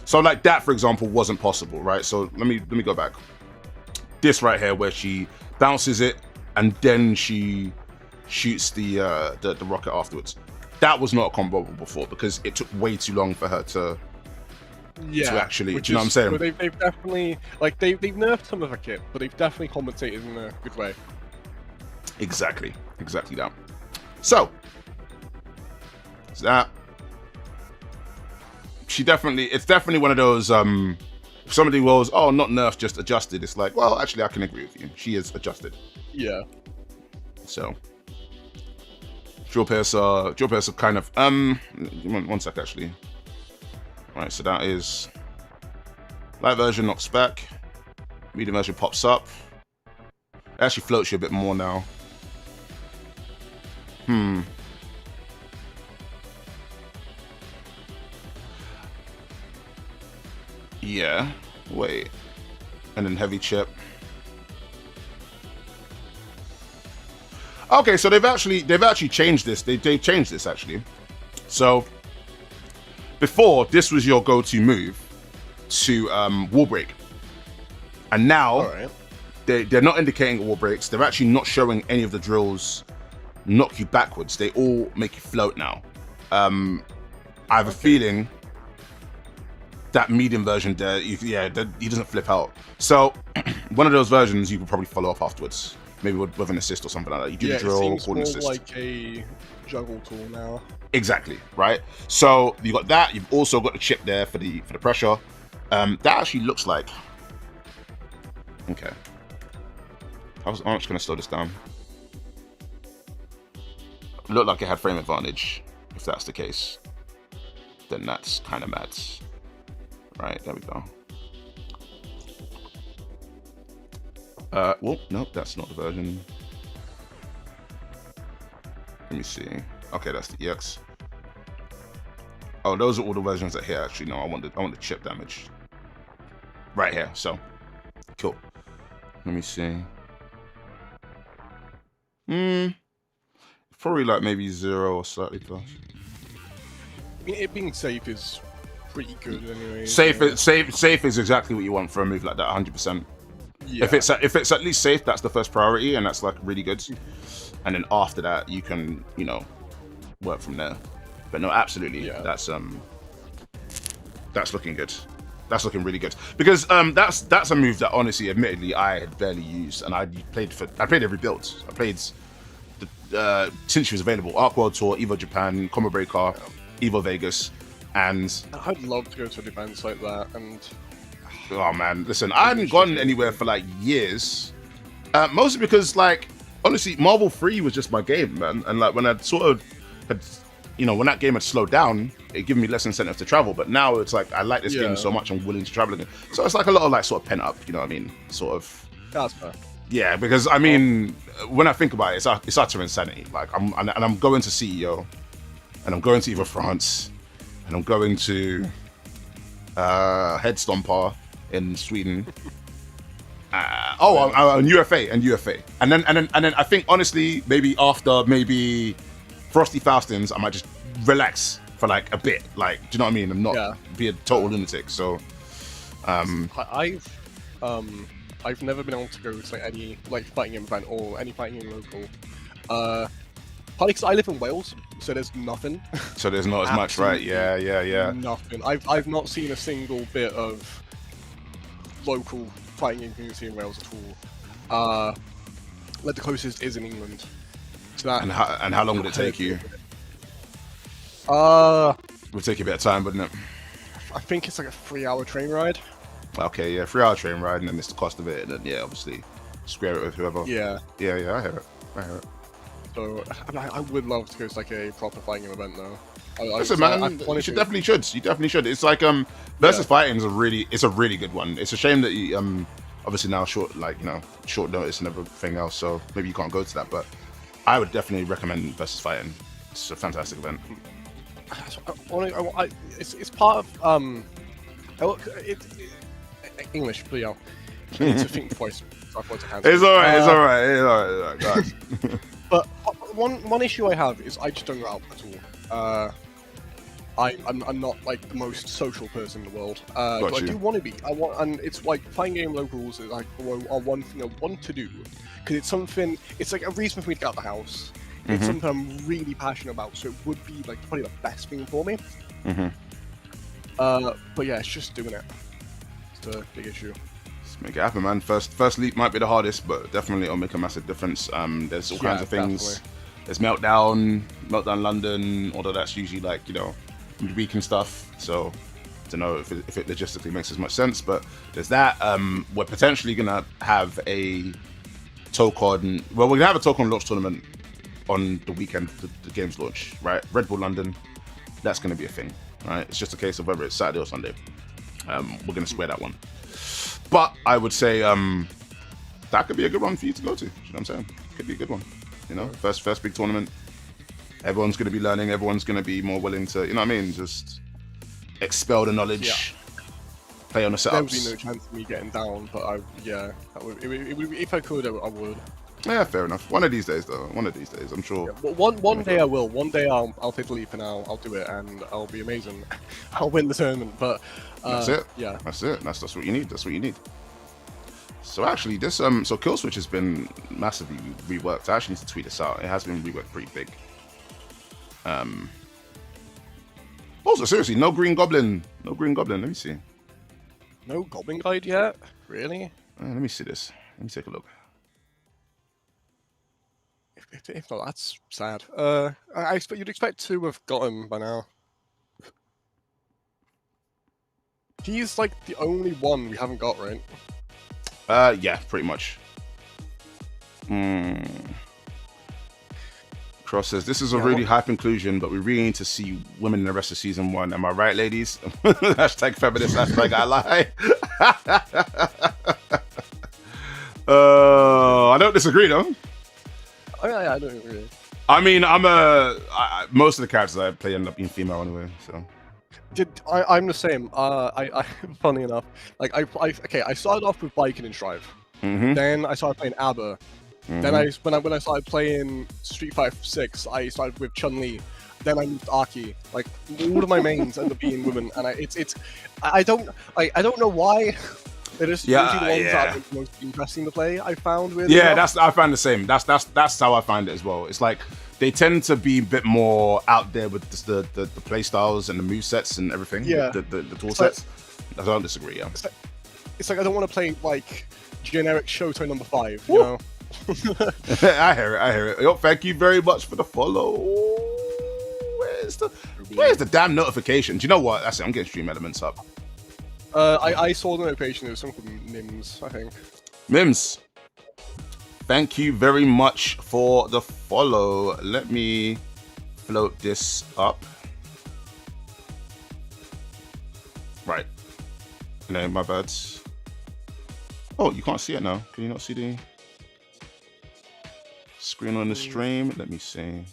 So like that, for example, wasn't possible, right? So let me go back. This right here, where she bounces it and then she shoots the rocket afterwards. That was not a combo before because it took way too long for her to actually. Do you know what I'm saying? They've definitely, like, they've nerfed some of the kit, but they've definitely compensated in a good way. Exactly that. So that it's definitely one of those. If somebody was, not nerfed, just adjusted. It's like, well, actually, I can agree with you. She is adjusted. Yeah. So. Drill piercer kind of, one sec actually. All right, so that is light version knocks back, medium version pops up. It actually floats you a bit more now. Yeah, wait. And then heavy chip. Okay, so they've actually changed this. They've changed this actually. So before, this was your go-to move to wall break, and now they're not indicating wall breaks. They're actually not showing any of the drills knock you backwards. They all make you float now. I have a feeling that medium version there, he doesn't flip out. So one of those versions you could probably follow up afterwards. Maybe with an assist or something like that. You do the drill, call an assist. It seems more like a juggle tool now. Exactly, right? So you got that. You've also got the chip there for the pressure. That actually looks like. Okay. I'm just gonna slow this down. Looked like it had frame advantage. If that's the case, then that's kind of mad. Right, there we go. Well, nope, that's not the version. Let me see. Okay, that's the EX. Oh, those are all the versions that here. Actually, no, I want the chip damage. Right here. So, cool. Let me see. Probably like maybe 0 or slightly plus. I mean, it being safe is pretty good anyway. Safe is exactly what you want for a move like that. 100%. Yeah. If it's at least safe, that's the first priority, and that's like really good. And then after that, you can work from there. But no, absolutely, that's looking good. That's looking really good because that's a move that honestly, admittedly, I had barely used, and I played every build. I played since she was available: Arc World Tour, Evo Japan, Combo Breaker, Evo Vegas, and I'd love to go to an event like that and. Oh man, listen, I hadn't gone anywhere for like years. Mostly because, like, honestly, Marvel 3 was just my game, man. And like when I sort of had, when that game had slowed down, it gave me less incentive to travel. But now it's like I like this game so much, I'm willing to travel again. So it's like a lot of like sort of pent up, you know what I mean? Sort of. That's fair. Yeah, because I mean, when I think about it, it's utter insanity. Like I'm going to CEO, and I'm going to either France, and I'm going to Head Stomper in Sweden. And UFA, and then I think honestly, maybe after Frosty Faustins, I might just relax for like a bit, like, do you know what I mean, and not be a total lunatic. So, I've never been able to go to like any like fighting game event or any fighting game local. Partly because I live in Wales, so there's nothing. So there's not as much, right? Yeah. Nothing. I've not seen a single bit of local fighting game community in Wales at all. Like the closest is in England. So that. And how long would it take you? It would take you a bit of time, wouldn't it? I think it's like a 3-hour train ride. Okay, yeah, 3-hour train ride, and then it's the cost of it, and then yeah, obviously square it with whoever. Yeah. Yeah, I hear it. So I would love to go to like a proper fighting game event though. Listen, man, you definitely should. It's like versus fighting is a really good one. It's a shame that you obviously now short notice and everything else, so maybe you can't go to that. But I would definitely recommend versus fighting. It's a fantastic event. It's part of English, please. I need to think before I answer. It's alright, guys. But one issue I have is I just don't go out at all. I'm not like the most social person in the world. But I do want to be. And it's like playing game locals is like one thing I want to do because it's something. It's like a reason for me to get out of the house. It's something I'm really passionate about, so it would be like probably the best thing for me. But yeah, it's just doing it. It's a big issue. Let's make it happen, man. First leap might be the hardest, but definitely it'll make a massive difference. There's all kinds of things. Definitely. There's Meltdown London, although that's usually like, midweek and stuff. So I don't know if it logistically makes as much sense, but there's that. We're potentially gonna have a Tokon. Well, we're gonna have a Tokon launch tournament on the weekend the game's launch, right? Red Bull London. That's gonna be a thing, right? It's just a case of whether it's Saturday or Sunday. We're gonna square that one. But I would say that could be a good one for you to go to. You know what I'm saying? Could be a good one. First big tournament. Everyone's going to be learning. Everyone's going to be more willing to, just expel the knowledge, play on the setups. There would be no chance of me getting down, but if I could, I would. Yeah, fair enough. One of these days, though. I'm sure. Yeah, one day I will. One day I'll take the leap and I'll do it, and I'll be amazing. I'll win the tournament. But that's it. Yeah, that's it. That's what you need. That's what you need. So actually, this so Kill Switch has been massively reworked. I actually need to tweet this out. It has been reworked pretty big. Also, seriously, no Green Goblin. Let me see. No Goblin Guide yet? Really? Let me see this. Let me take a look. If not, that's sad. You'd expect to have got him by now. He's like the only one we haven't got, right? Yeah, pretty much. Cross says, this is a really hype inclusion, but we really need to see women in the rest of season 1. Am I right, ladies? Hashtag feminist, hashtag I lie. I don't disagree, though. Oh, yeah, I don't agree. I mean, most of the characters I play end up being female anyway, so. I'm the same. Funny enough, like I started off with Biking and Strive. Then I started playing ABBA. Then when I started playing Street Fighter 6, I started with Chun-Li. Then I moved Aki. Like all of my mains end up being women, and I don't know why. They're just usually the ones that are the most interesting to play. I found with I find the same. That's how I find it as well. It's like they tend to be a bit more out there with the play styles and the movesets and everything. Yeah, the tool sets. I don't disagree. Yeah, it's like I don't want to play like generic Shoto number 5. You know. I hear it. Yo, thank you very much for the follow. Where's the damn notification? Do you know what? That's it. I'm getting Stream Elements up. I saw the notification. It was something called Mims, I think. Mims, thank you very much for the follow. Let me float this up. Right. No, my bad. Oh, you can't see it now. Can you not see the... screen on the stream. Let me see.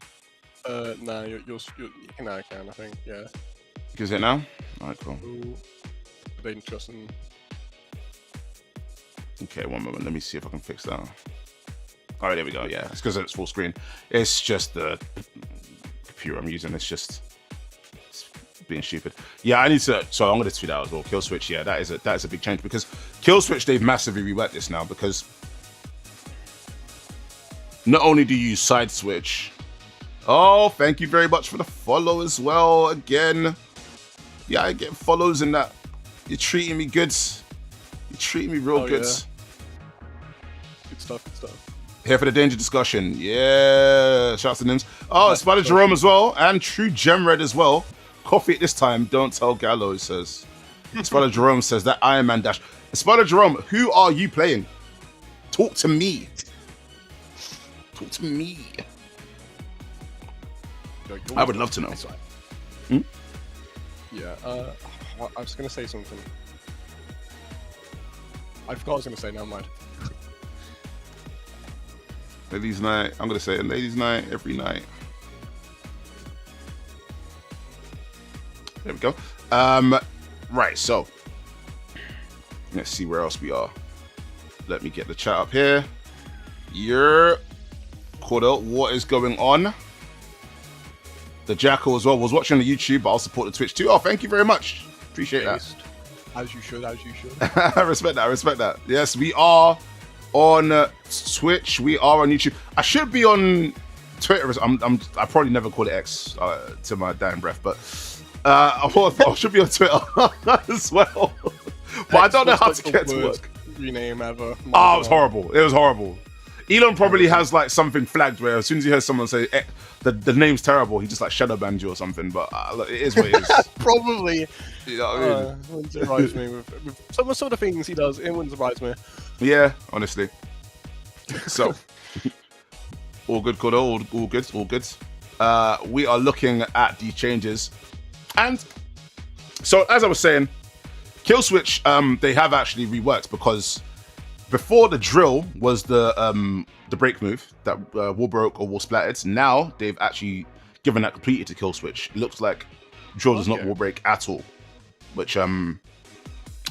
No, no, I can. I think, yeah. Is it now? All right, cool. Interesting. Okay, one moment. Let me see if I can fix that. All right, there we go. Yeah, it's because it's full screen. It's just the computer I'm using. It's being stupid. Yeah, I need to. So I'm going to tweet out as well. Kill switch. Yeah, that is a big change because kill switch, they've massively reworked this now because not only do you use side switch. Oh, thank you very much for the follow as well. Again, yeah, I get follows in that. You're treating me good. You're treating me real good. Yeah. Good stuff. Good stuff. Here for the danger discussion. Yeah. Shouts to Nims. Oh, Spider Jerome as well. And True Gem Red as well. Coffee at this time. Don't tell Gallo, says. Spider Jerome says that Iron Man dash. Spider Jerome, who are you playing? Talk to me. Talk to me. I would love to know. Hmm? Yeah. I was going to say something. I forgot what I was going to say. Never mind. Ladies' night. I'm gonna say it. Ladies' night every night. There we go. Right. So let's see where else we are. Let me get the chat up here. You're Cordell. What is going on? The Jackal as well was watching the YouTube, but I'll support the Twitch too. Oh, thank you very much. Appreciate that. As you should. As you should. I respect that. I respect that. Yes, we are on Twitch. We are on YouTube. I should be on Twitter. I probably never call it X to my dying breath, but I should be on Twitter as well. But I don't know how to get to work. Rename ever. Oh, it was horrible. It was horrible. Elon probably has like something flagged where as soon as he hears someone say the name's terrible, he just like shadow bans you or something. But it is what it is. Probably. You know what I mean? It wouldn't surprise me with some sort of things he does. It wouldn't surprise me. Yeah, honestly. So, all good, Cordo. All good. We are looking at the changes, and so as I was saying, kill switch. They have actually reworked because before the drill was the break move that wall broke or wall splattered. Now they've actually given that completely to kill switch. It looks like drill does not wall break at all, which I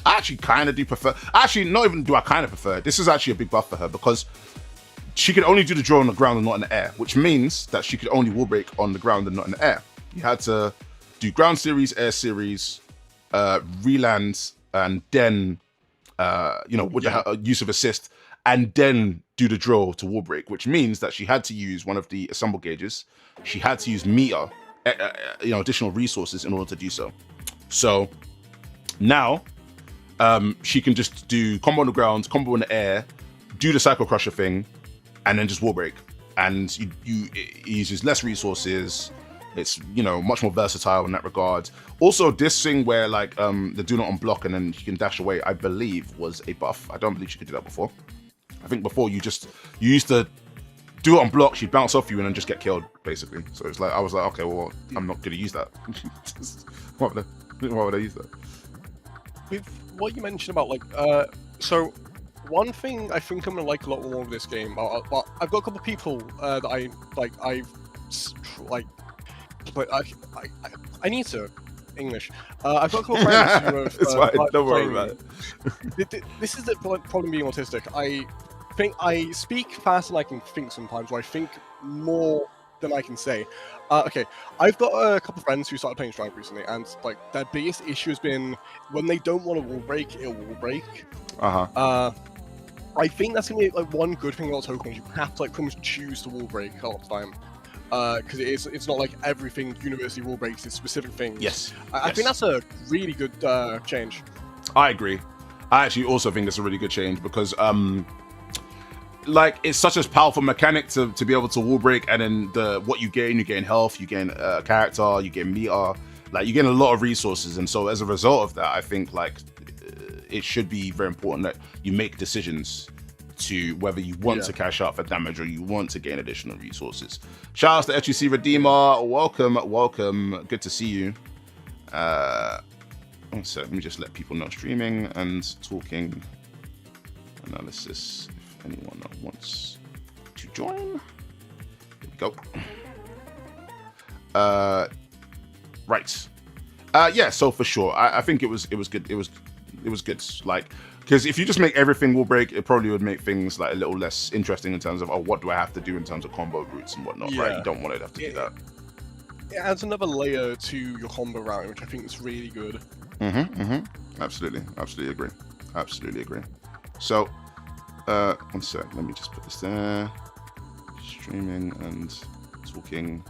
actually kind of do prefer. Actually, not even do I kind of prefer. This is actually a big buff for her because she could only do the drill on the ground and not in the air, which means that she could only wall break on the ground and not in the air. You had to do ground series, air series, relands, and then with the use of assist, and then do the drill to wall break, which means that she had to use one of the assemble gauges. She had to use meter, additional resources in order to do so. So now she can just do combo on the ground, combo in the air, do the Psycho Crusher thing, and then just wall break. And it uses less resources. It's much more versatile in that regard. Also, this thing where like the do not unblock and then she can dash away, I believe was a buff. I don't believe she could do that before. I think before you used to do it on block, she'd bounce off you and then just get killed, basically. So it's like I was like, okay, well, I'm not gonna use that. Why would I use that? With what you mentioned about so one thing I think I'm gonna like a lot more of this game. I've got a couple of people that but I need to English. I've got a couple of friends who have. It's fine. Don't worry about it. This is the problem being autistic. I think I speak faster than I can think sometimes, or I think more than I can say. Okay, I've got a couple of friends who started playing Strike recently, and like their biggest issue has been when they don't want to wall break, it'll wall break. I think that's gonna be like one good thing about Tokon. You have to like pretty much choose to wall break a lot of the time. Because it's not like everything universally wall breaks, it's specific things. Yes. I think that's a really good change. I agree. I actually also think that's a really good change because it's such a powerful mechanic to be able to wall break, and then what you gain health, you gain character, you gain meter, like you gain a lot of resources, and so as a result of that, I think it should be very important that you make decisions to whether you want to cash out for damage or you want to gain additional resources. Shout out to HUC Redeemer. Welcome. Good to see you. So let me just let people know streaming and talking analysis if anyone wants to join. Go. Right. Yeah. So for sure, I think it was good. It was good. Like, because if you just make everything wall break, it probably would make things like a little less interesting in terms of, oh, what do I have to do in terms of combo routes and whatnot, right? You don't want to have to do that. It adds another layer to your combo routing, which I think is really good. Absolutely agree. So, one sec. Let me just put this there. Streaming and talking.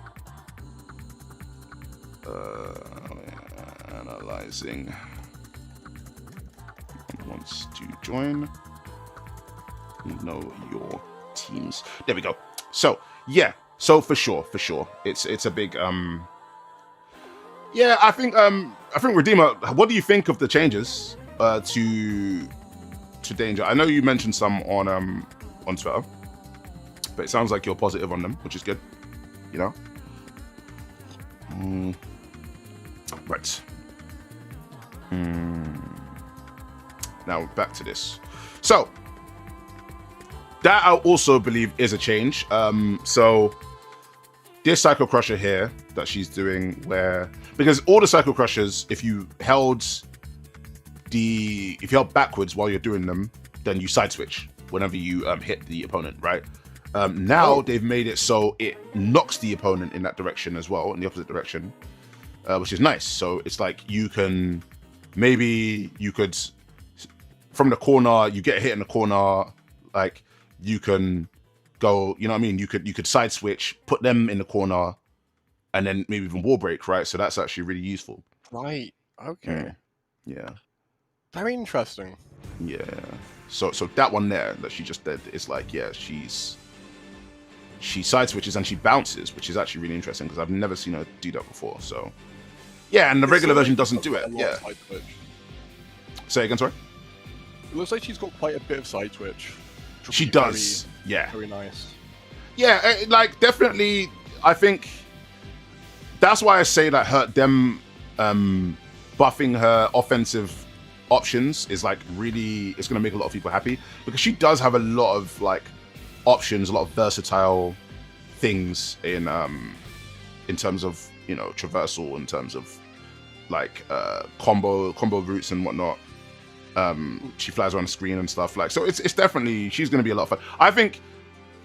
Analyzing. Wants to join. You know your teams. There we go. So yeah. So for sure, it's a big yeah. I think Redeemer. What do you think of the changes to Danger? I know you mentioned some on Twitter, but it sounds like you're positive on them, which is good. You know. Right. Now back to this. So that I also believe is a change. So this Psycho Crusher here that she's doing, where because all the Psycho Crushers, if you held backwards while you're doing them, then you side switch whenever you hit the opponent, right? Now they've made it so it knocks the opponent in that direction as well, in the opposite direction, which is nice. So it's like you could from the corner, you get hit in the corner, like you can go, you know what I mean? You could side switch, put them in the corner, and then maybe even wall break, right? So that's actually really useful. Right. Okay. Yeah. Very interesting. Yeah. So that one there that she just did is like, yeah, she side switches and she bounces, which is actually really interesting because I've never seen her do that before. So yeah, and the regular version doesn't do it. Yeah. Say again, sorry. It looks like she's got quite a bit of side switch. She does. Yeah. Very nice. Yeah, like definitely. I think that's why I say that them buffing her offensive options is like really, it's going to make a lot of people happy because she does have a lot of like options, a lot of versatile things in terms of, you know, traversal, in terms of like combo routes and whatnot. She flies around the screen and stuff, like, so it's definitely, she's going to be a lot of fun. I think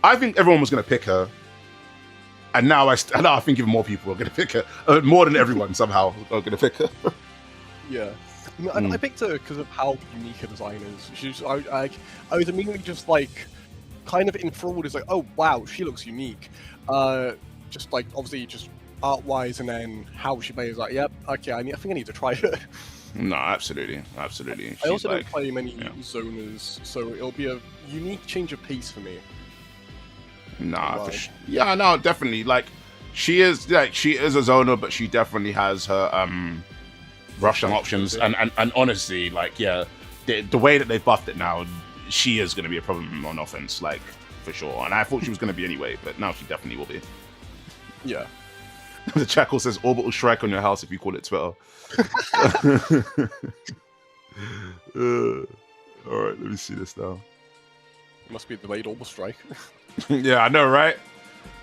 everyone was going to pick her, and now I think even more people are going to pick her, more than everyone somehow are going to pick her. Yeah. I picked her because of how unique her design is. I was immediately just like kind of enthralled. It's like, oh wow, she looks unique. Just like obviously just art wise, and then how she plays. Like, yep, okay, I think I need to try her. No, absolutely. I also don't play many zoners, so it'll be a unique change of pace for me. Nah, yeah, no, definitely. Like, she is a zoner, but she definitely has her Russian options, and honestly, like, yeah, the way that they've buffed it now, she is going to be a problem on offense, like, for sure. And I thought she was going to be anyway, but now she definitely will be. Yeah. The Chackle says orbital strike on your house if you call it Twitter. All right, let me see this now. It must be delayed orbital strike. Yeah, I know, right?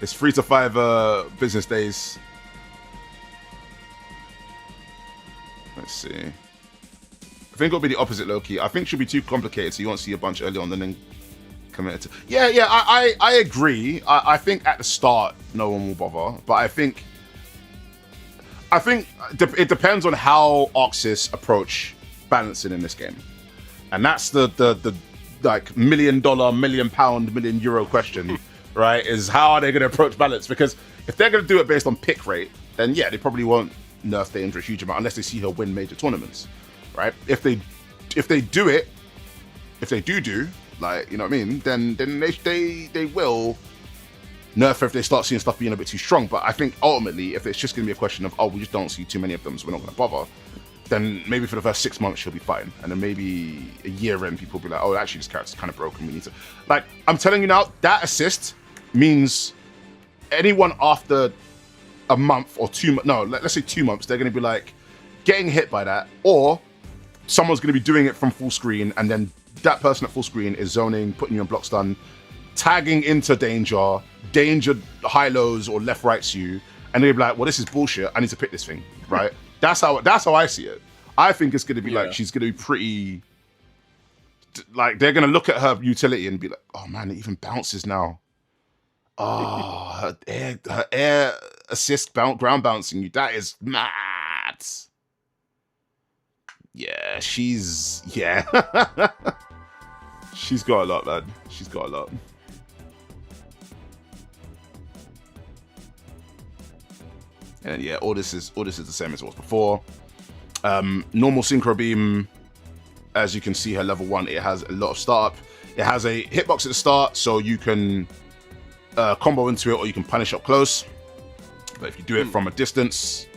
It's 3 to 5 business days. Let's see. I think it'll be the opposite, low-key. I think she'll be too complicated, so you won't see a bunch early on, then commit to. Yeah, I agree. I think at the start, no one will bother, but I think it depends on how Oxys approach balancing in this game, and that's the like $1 million, £1 million, £1 million question, right? Is how are they going to approach balance? Because if they're going to do it based on pick rate, then yeah, they probably won't nerf Danger a huge amount unless they see her win major tournaments, right? If they do it, if they do like, you know what I mean, then they will nerf if they start seeing stuff being a bit too strong. But I think ultimately, if it's just going to be a question of, oh, we just don't see too many of them, so we're not going to bother, then maybe for the first 6 months she'll be fine, and then maybe a year in, people will be like, oh, actually this character's kind of broken, we need to, like, I'm telling you now, that assist means anyone after a month or 2 months, no, let's say 2 months, they're going to be like getting hit by that, or someone's going to be doing it from full screen, and then that person at full screen is zoning, putting you on block stun, tagging into danger high lows or left rights you, and they'd be like, well, this is bullshit. I need to pick this thing, right? That's how I see it. I think it's gonna be like she's gonna be pretty. Like they're gonna look at her utility and be like, oh man, it even bounces now. Oh, her air assist ground bouncing you. That is mad. Yeah, she's got a lot, man. She's got a lot. And yeah, all this is the same as it was before. Normal synchro beam, as you can see, her level 1, it has a lot of startup. It has a hitbox at the start, so you can combo into it or you can punish up close. But if you do it from a distance,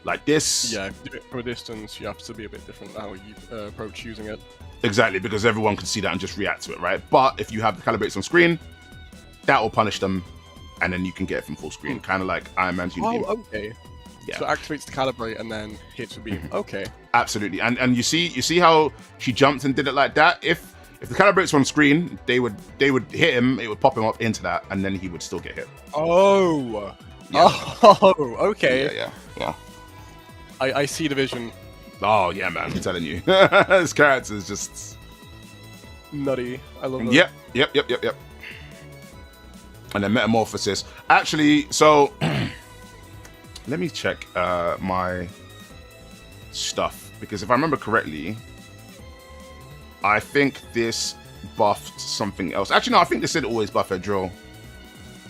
like this... Yeah, if you do it from a distance, you have to be a bit different how you approach using it. Exactly, because everyone can see that and just react to it, right? But if you have the calibrates on screen, that will punish them, and then you can get it from full screen, kind of like Iron Man's Unity Beam. Okay. Yeah. So it activates the calibrate and then hits with beam. Okay. Absolutely, and you see how she jumped and did it like that. If the calibrates were on screen, they would hit him. It would pop him up into that, and then he would still get hit. Oh. Yeah. Oh. Okay. Yeah. I see the vision. Oh yeah, man! I'm telling you, this character is just nutty. I love it. Yep. And then metamorphosis. Actually, so let me check my stuff, because if I remember correctly, I think this buffed something else. Actually, no, I think this did always buff her drill.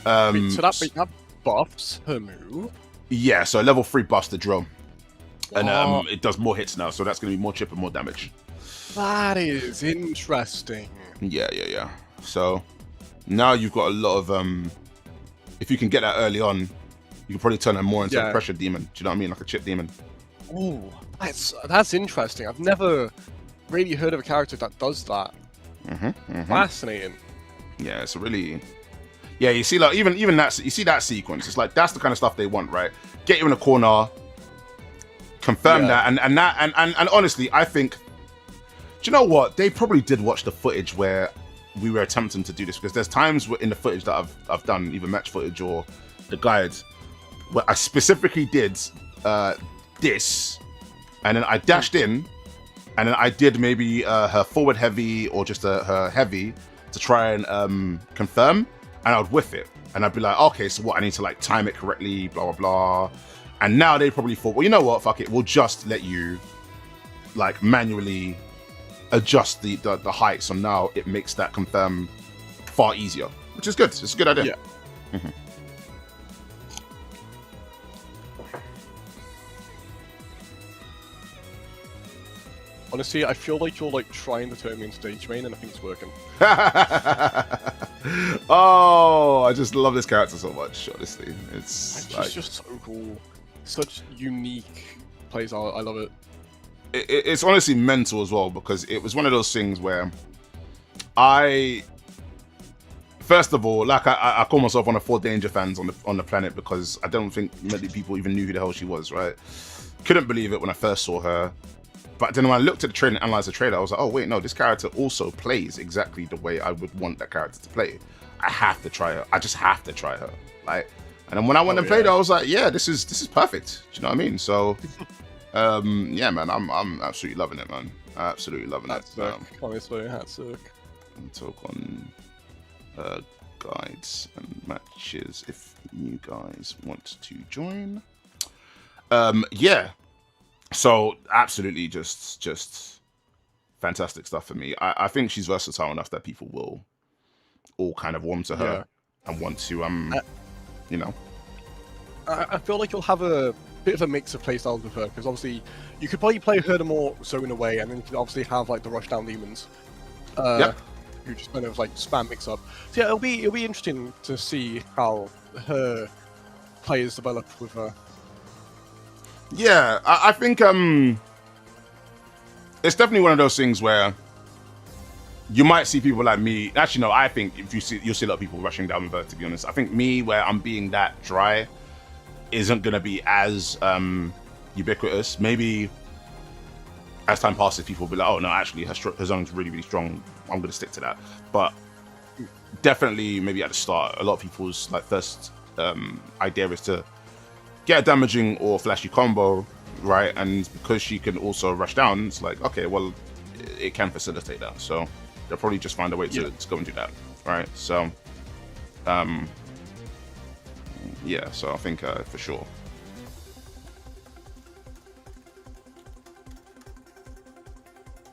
Wait, so that buffs her move? Yeah, so level 3 buffs the drill. And it does more hits now, so that's going to be more chip and more damage. That is interesting. Yeah. So now you've got a lot of... if you can get that early on, you can probably turn her more into a pressure demon. Do you know what I mean? Like a chip demon. Oh, that's interesting. I've never really heard of a character that does that. Fascinating. Yeah, it's a really... Yeah, you see, like even that, you see that sequence. It's like that's the kind of stuff they want, right? Get you in a corner, confirm that, and honestly, I think, do you know what? They probably did watch the footage where we were attempting to do this, because there's times in the footage that I've done, either match footage or the guides, where I specifically did this, and then I dashed in, and then I did maybe her forward heavy or just her heavy to try and confirm. And I would whiff it, and I'd be like, okay, so what? I need to like time it correctly, blah blah blah. And now they probably thought, well, you know what? Fuck it, we'll just let you like manually adjust the height. So now it makes that confirm far easier, which is good. It's a good idea. Yeah. Honestly, I feel like you're like trying to turn me into stage main, and I think it's working. Oh, I just love this character so much. Honestly, it's like... just so cool. Such unique plays. I love it. It's honestly mental as well, because it was one of those things where first of all, like I call myself one of 4 Danger fans on the planet, because I don't think many people even knew who the hell she was. Right? Couldn't believe it when I first saw her. But then when I looked at the trailer and analyzed the trailer, I was like, oh wait, no, this character also plays exactly the way I would want that character to play. I have to try her. I just have to try her. Like, and then when I went and played her, I was like, yeah, this is perfect. Do you know what I mean? So, yeah, man, I'm absolutely loving it, man. Absolutely loving it. Honestly, that's sick. Tokon guides and matches if you guys want to join. Yeah. So absolutely just fantastic stuff for me. I think she's versatile enough that people will all kind of warm to her and want to you know. I feel like you'll have a bit of a mix of playstyles with her, because obviously you could probably play her more so in a way, and then you could obviously have like the rushdown demons. Who just kind of like spam mix up. So yeah, it'll be interesting to see how her players develop with her. Yeah, I think it's definitely one of those things where you might see people like me. Actually, no, I think you'll see a lot of people rushing down with her, to be honest. I think me, where I'm being that dry, isn't going to be as ubiquitous. Maybe as time passes, people will be like, oh, no, actually, her zone's really, really strong. I'm going to stick to that. But definitely maybe at the start, a lot of people's like first idea is to get a damaging or flashy combo, right? And because she can also rush down, it's like, okay, well, it can facilitate that. So they'll probably just find a way to go and do that, right? So, yeah, so I think for sure.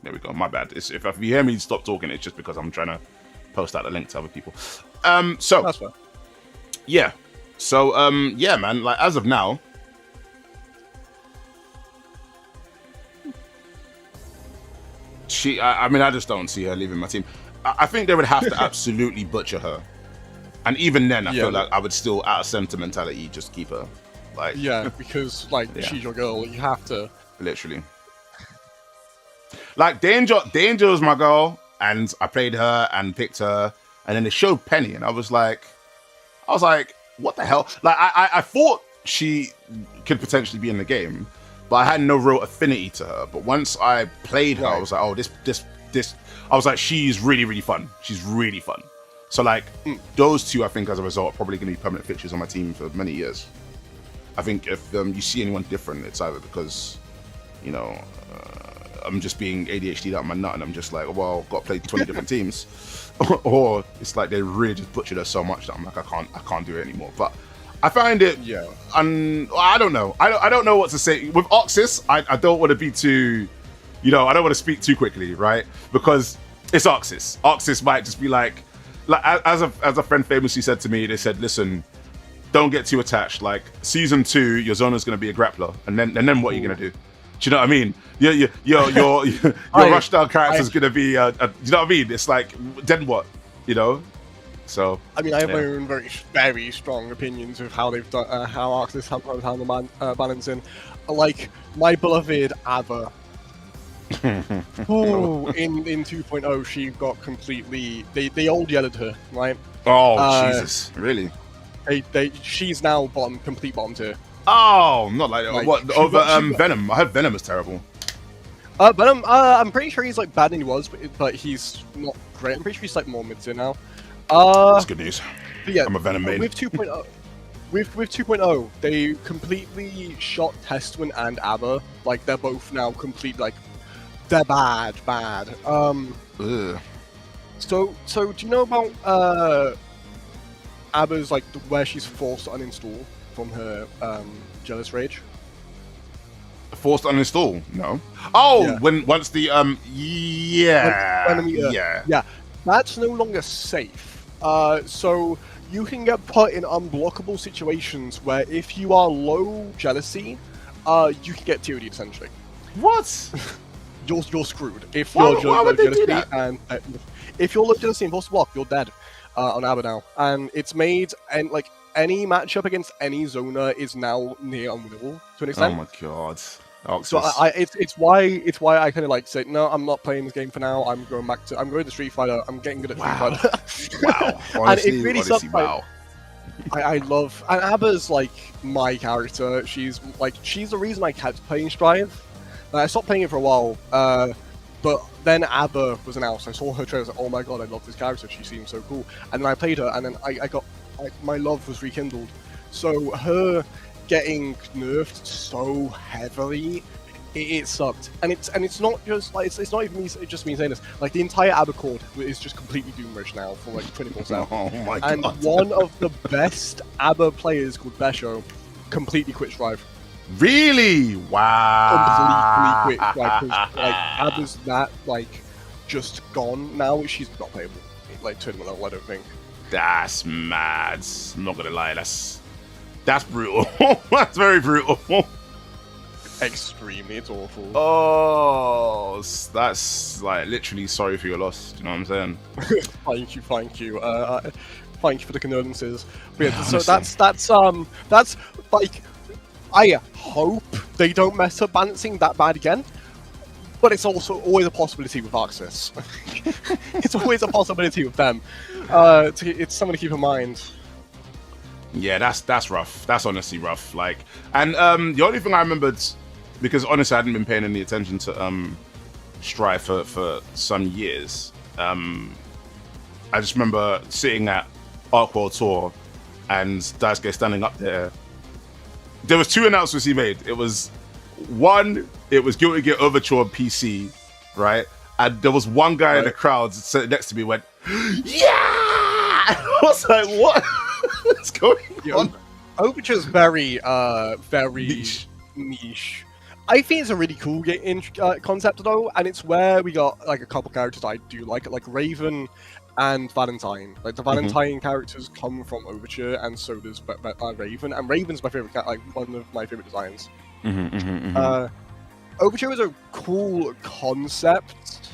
There we go. My bad. If you hear me stop talking, it's just because I'm trying to post out the link to other people. So That's fine. yeah. So yeah, man. Like as of now, I mean, I just don't see her leaving my team. I think they would have to absolutely butcher her, and even then, I feel like I would still, out of sentimentality, just keep her. Like because like she's your girl. You have to literally. Like Danger was my girl, and I played her and picked her, and then they showed Penny, and I was like, what the hell? Like I thought she could potentially be in the game, but I had no real affinity to her. But once I played her, I was like, oh, this. I was like, she's really, really fun. She's really fun. So like those two, I think as a result, are probably going to be permanent fixtures on my team for many years. I think if you see anyone different, it's either because, you know, I'm just being ADHD'd out my nut and I'm just like, well, got to play 20 different teams, or it's like they really just butchered her so much that I'm like, I can't do it anymore. But I find it, I don't know. I don't know what to say with Oxys. I don't want to be too, I don't want to speak too quickly, right? Because it's Oxys. Oxys might just be like as a friend famously said to me, they said, listen, don't get too attached. Like season 2, your Zona's going to be a grappler, and then what are you going to do? Do you know what I mean? Your rushdown character is going to be, you know what I mean? It's like, then what? So. I mean, I have my own very, very strong opinions of how they've done, how Arxis have the balancing. Like my beloved Ava. In 2.0, she got completely. They old yelled her, right? Oh Jesus! Really? She's now complete bottom tier. Oh, not like what over Venom. I heard Venom is terrible. Venom. I'm pretty sure he's like bad than he was, but he's not great. I'm pretty sure he's like more mid tier now. That's good news. But yeah, I'm a Venom main. With 2.0, with 2.0, they completely shot Testament and Abba. Like they're both now complete like they're bad. Ugh. So do you know about Abba's like where she's forced to uninstall from her jealous rage? Forced to uninstall? No. Oh, Yeah. once the yeah, that's no longer safe. So you can get put in unblockable situations where if you are low jealousy, you can get TOD essentially. What? You're screwed. If Why you're low would they do jealousy that? and if you're low jealousy and forced to block, you're dead on Abba now. And it's made and like any matchup against any Zona is now near unwinnable to an extent. Oh my god. So it's why I kind of like say no, I'm not playing this game for now. I'm going to Street Fighter. I'm getting good at Street Fighter. Wow. Honestly, and it really sucks. wow. I love and Abba's like my character. She's the reason I kept playing Strive. I stopped playing it for a while, but then Abba was announced. I saw her trailer. I was like, oh my god, I love this character. She seems so cool. And then I played her, and then I got my love was rekindled. So her getting nerfed so heavily, it sucked. And it's not just like it's not even me. It just me saying this. Like the entire Abba Chord is just completely Doomrush now for like 24/7. Oh my god. And one of the best Abba players called Besho completely quit Strive. Really? Wow. Completely quit. Like Abba's that just gone now. She's not playable. Like tournament level, I don't think. That's mad. I'm not gonna lie. That's brutal. That's very brutal. Extremely, it's awful. Oh, that's like literally sorry for your loss. Do you know what I'm saying? Thank you. Thank you for the condolences. But yeah, so Honestly. that's like. I hope they don't mess up balancing that bad again, but it's also always a possibility with Arxis. It's always a possibility with them. It's something to keep in mind. Yeah, that's rough. That's honestly rough. Like, and the only thing I remembered, because honestly I hadn't been paying any attention to Strive for some years. I just remember sitting at Arc World Tour and Daisuke standing up there. There was 2 announcements he made. It was one, it was Guilty Gear Overture on PC, right? And there was one guy in the crowd sitting next to me went, yeah! I was like, what? What's going on? Overture is very niche. I think it's a really cool concept though, and it's where we got like a couple characters I do like Raven and Valentine. Like the Valentine characters come from Overture, and so does Raven. And Raven's my favorite, like one of my favorite designs. Overture was a cool concept,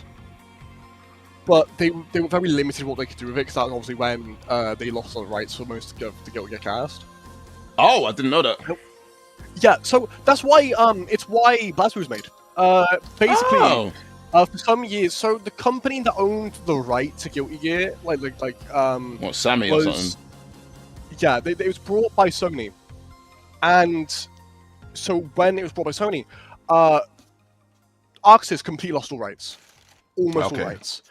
but they were very limited what they could do with it, because that was obviously when they lost all the rights for most of the Guilty Gear cast. Oh, I didn't know that. Yeah, so that's why it's why BlazBlue was made. Basically, for some years, so the company that owned the right to Guilty Gear, what, Sammy or something? Yeah, it was brought by Sony, and so when it was brought by Sony, Arxis completely lost all rights, almost all rights.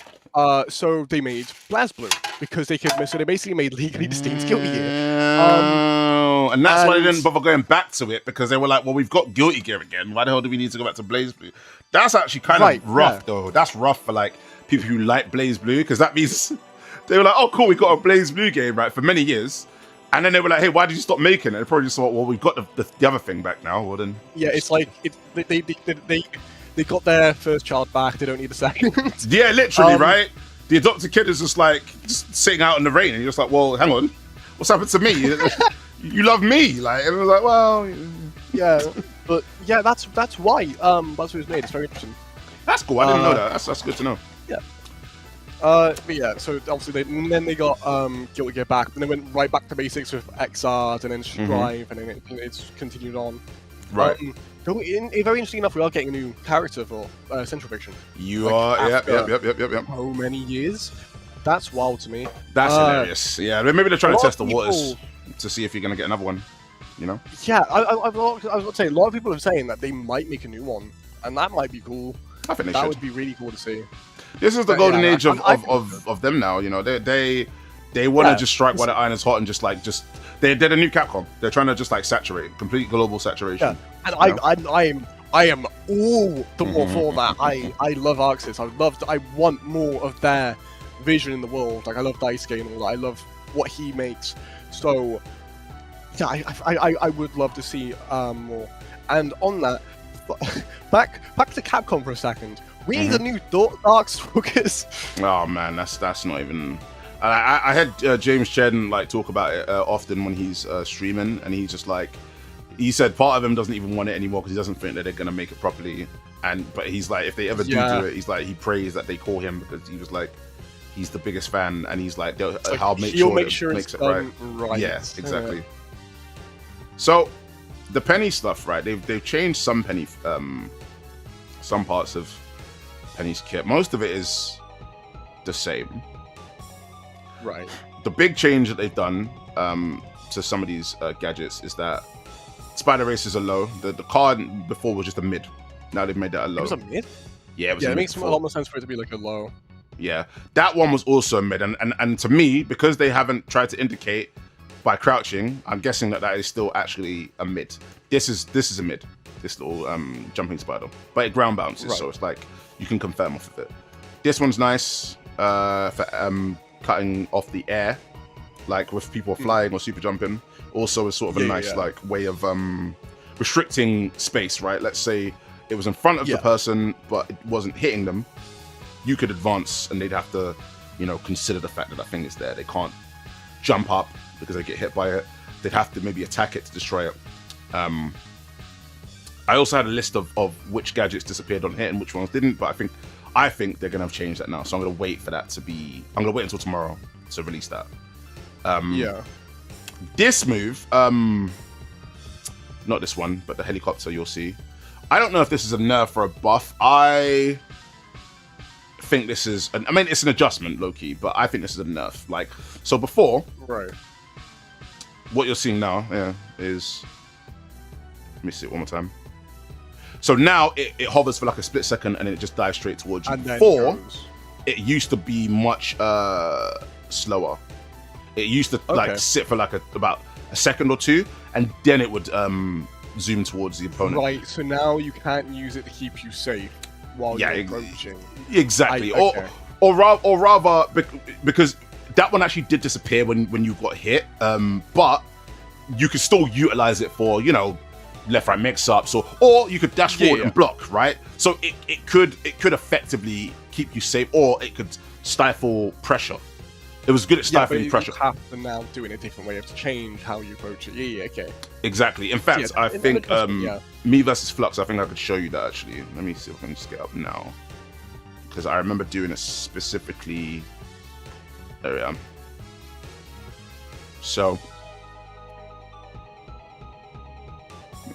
So they made BlazBlue because they could. So they basically made legally distinct Guilty Gear. And that's why they didn't bother going back to it, because they were like, well, we've got Guilty Gear again. Why the hell do we need to go back to BlazBlue? That's actually kind of rough, though. That's rough for like people who like BlazBlue, because that means they were like, oh, cool, we got a BlazBlue game, right, for many years. And then they were like, hey, why did you stop making it? They probably just thought, well, we've got the other thing back now. Well, then. Yeah, it's like they got their first child back. They don't need a second. Yeah, literally, right? The adopted kid is just like just sitting out in the rain, and you're just like, well, hang on, what's happened to me? You love me, like, and it was like, well, yeah, but yeah, that's why BlazBlue was made. It's very interesting. That's cool. I didn't know that. That's good to know. Yeah. But yeah, so obviously then they got Guilty Gear back, and they went right back to basics with XRs and then Strive, and then it's continued on. Right. Very interesting enough, we are getting a new character for Central Fiction. You are, yep. How many years? That's wild to me. That's hilarious. Yeah, maybe they're trying to test the waters to see if you're going to get another one, you know? Yeah, I was going to say, a lot of people are saying that they might make a new one, and that might be cool. I think that would be really cool to see. This is the golden age of them now, you know? They want to just strike while the iron is hot and they're the new Capcom. They're trying to just like saturate, complete global saturation. Yeah, and I am all the more for that. I love Arxis. I want more of their vision in the world. Like, I love Daisuke and all that. I love what he makes. So yeah, I would love to see more. And on that, back to Capcom for a second. We need a new Darkstalkers. Oh man, that's not even. I had James Chen like talk about it often when he's streaming, and he's just like, he said part of him doesn't even want it anymore because he doesn't think that they're gonna make it properly. But he's like, if they ever do it, he's like, he prays that they call him, because he was like, he's the biggest fan, and he's like, I'll make sure it makes it right. Yeah, exactly. So the Penny stuff, right? They've changed some Penny, some parts of Penny's kit. Most of it is the same. Right. The big change that they've done to some of these gadgets is that Spider Races are low. The card before was just a mid. Now they've made that a low. It was a mid? Yeah, it was a mid. It makes a lot more sense for it to be like a low. Yeah, that one was also a mid, and to me, because they haven't tried to indicate by crouching, I'm guessing that is still actually a mid. This is a mid. This little jumping spider, but it ground bounces, so it's like you can confirm off of it. This one's nice for cutting off the air, like with people flying or super jumping. Also, is sort of a nice like way of restricting space, right? Let's say it was in front of the person, but it wasn't hitting them. You could advance, and they'd have to, consider the fact that thing is there. They can't jump up because they get hit by it. They'd have to maybe attack it to destroy it. I also had a list of which gadgets disappeared on hit and which ones didn't, but I think they're gonna have changed that now. So I'm gonna wait for that to be. I'm gonna wait until tomorrow to release that. This move, not this one, but the helicopter you'll see. I don't know if this is a nerf or a buff. I think this is. It's an adjustment, low key, but I think this is a nerf. Like, so before, right? What you're seeing now, is. Let me see it one more time. So now it hovers for like a split second and then it just dives straight towards you. Before, it used to be much slower. It used to like sit for like about a second or two, and then it would zoom towards the opponent. Right. So now you can't use it to keep you safe while you're approaching. Exactly. Or rather, because that one actually did disappear when you got hit, but you could still utilize it for, you know, left right mix-ups, or you could dash forward and block, right? So it could effectively keep you safe, or it could stifle pressure. It was good at stifling pressure. You have to now do it in a different way. You have to change how you approach it. Yeah, okay. Exactly. In fact, I think me versus Flux, I think I could show you that actually. Let me see if I can just get up now. Because I remember doing it specifically. There we are. So,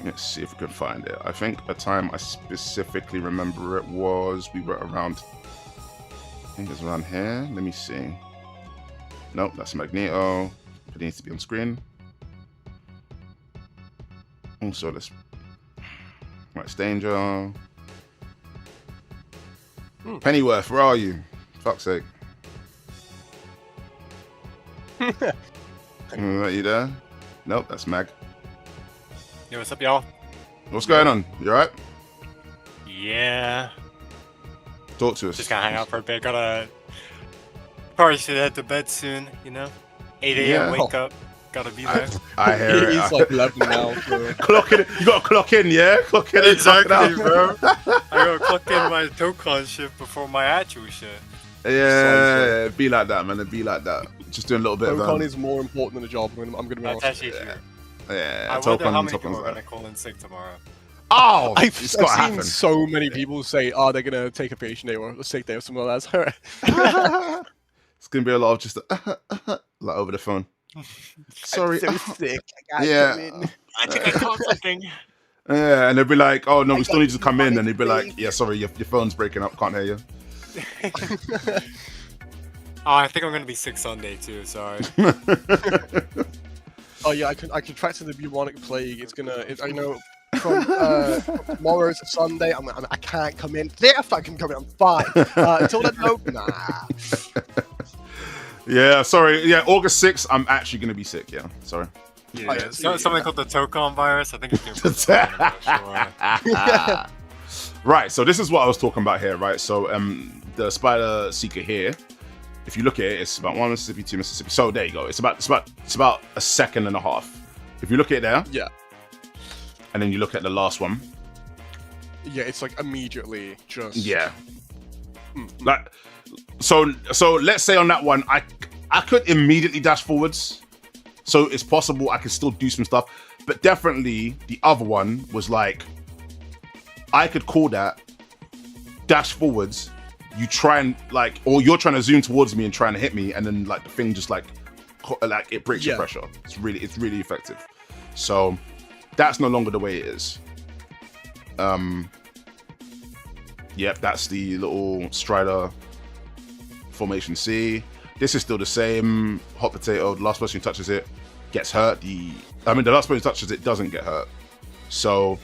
let's see if we can find it. I think the time I specifically remember it was, we were around, I think it was around here. Let me see. Nope, that's Magneto. It needs to be on screen. Also, let's... Right, Danger. Pennyworth, where are you? Fuck's sake. Are you there? Nope, that's Mag. Yo, what's up, y'all? What's going on? You alright? Yeah. Talk to us. Just gonna hang out for a bit. Probably should head to bed soon, you know? 8 a.m. wake up. Gotta be there. I hear it. He's like 11 now. Clock in. You gotta clock in, yeah? Clock in. Exactly, bro. I gotta clock in my Tokon shift before my actual shift. Yeah, be like that, man. Be like that. Just doing a little bit of Tokon is more important than a job. I'm gonna be honest. That's actually true. Yeah, I wonder how many people are gonna call in sick tomorrow. Oh, I've seen so many people say, "Oh, they're gonna take a vacation day or a sick day or something like that." It's gonna be a lot of just like over the phone. Sorry, I'm so sick. I I think I caught something. Yeah, and they'll be like, "Oh no, we still need you to come in," and they'd be like, "Yeah, sorry, your phone's breaking up, can't hear you." Oh, I think I'm gonna be sick Sunday too. Sorry. Oh yeah, I contracted the bubonic plague. It's gonna. I know. From tomorrow to Sunday, I can't come in. The day after I can come in, I'm fine. Until then, no, nah. Yeah, sorry. Yeah, August 6th, I'm actually going to be sick, yeah. Sorry. Yeah, something called the Tokon virus. I think it's sure. Right, so this is what I was talking about here, right? So the Spider Seeker here, if you look at it, it's about 1 Mississippi, 2 Mississippi. So there you go. It's about a second and a half. If you look at it there. Yeah. And then you look at the last one. Yeah, it's like immediately just. Yeah. Like, so let's say on that one, I could immediately dash forwards. So it's possible I could still do some stuff. But definitely the other one was like, I could call that, dash forwards, you try and like, or you're trying to zoom towards me and trying to hit me, and then like the thing just like it breaks your pressure. It's really effective. So that's no longer the way it is. Yep, that's the little Strider formation C. This is still the same. Hot potato, the last person who touches it gets hurt. The last person who touches it doesn't get hurt. So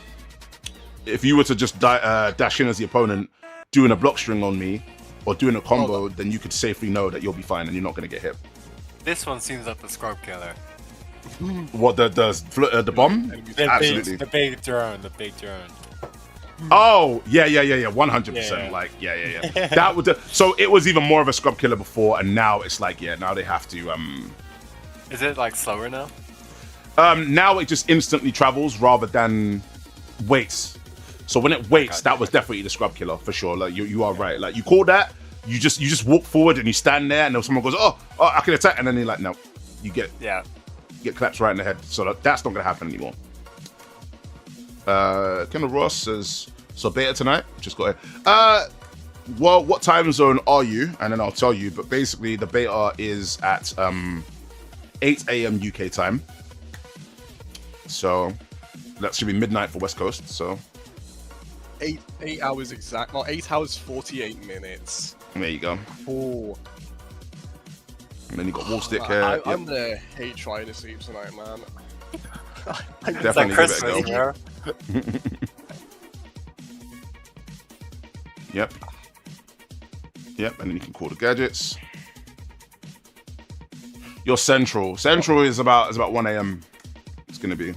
if you were to just dash in as the opponent, doing a block string on me, or doing a combo, then you could safely know that you'll be fine and you're not going to get hit. This one seems like the scrub killer. What, the bomb? Absolutely. The big drone. Oh, yeah, 100%. Yeah. Like, yeah. That would. So it was even more of a scrub killer before, and now it's like, now they have to. Is it like slower now? Now it just instantly travels rather than waits. So when it waits, that was definitely the scrub killer for sure. Like you are right. Like you call that, you just walk forward and you stand there, and then someone goes, oh, I can attack, and then you're like, no, you get clapped right in the head. So that's not gonna happen anymore. Kendall Ross says, so beta tonight? Just go ahead. Well, what time zone are you? And then I'll tell you. But basically, the beta is at 8 a.m. UK time. So that should be midnight for West Coast. So 8 hours exact. Well, 8 hours 48 minutes. There you go. Oh. And then you got Wall Stick here. I'm gonna hate trying to sleep tonight, man. Definitely like Christmas, give it a go. Yep, and then you can call the gadgets. You're Central. Central is about 1 a.m. It's gonna be.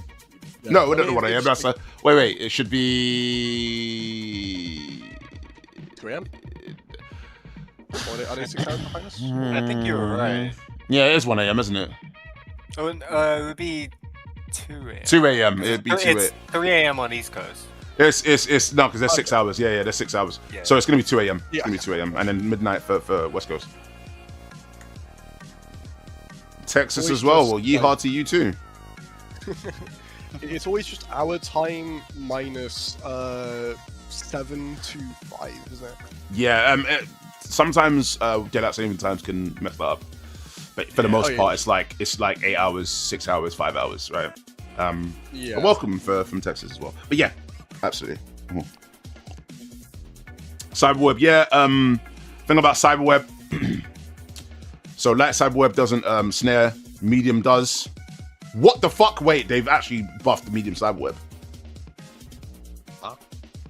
Yeah, No, we I don't know mean, 1 a.m. That's wait. It should be 2 a.m. Are they 6 hours behind us? I think you were right. Yeah, it is 1 a.m., isn't it? Oh, it would be 2 a.m. 2 a.m. It'd be 2 a.m. It's 3 a.m. on East Coast. It's no, because there's 6 hours. Yeah, there's 6 hours. Yeah. So it's gonna be 2 a.m. It's Yeah. gonna be 2 a.m. and then midnight for West Coast. Texas Always as well. just, Well, yeehaw to you too. It's always just our time minus 7 to 5, isn't it? Yeah. Sometimes daylight saving times can mess that up, but for the most part, it's like 8 hours, 6 hours, 5 hours, right? Yeah. But welcome from Texas as well. But yeah, absolutely. Cyberweb, yeah. Thing about Cyberweb. So light Cyberweb doesn't snare. Medium does. What the fuck? Wait, they've actually buffed the medium Cyberweb. Huh?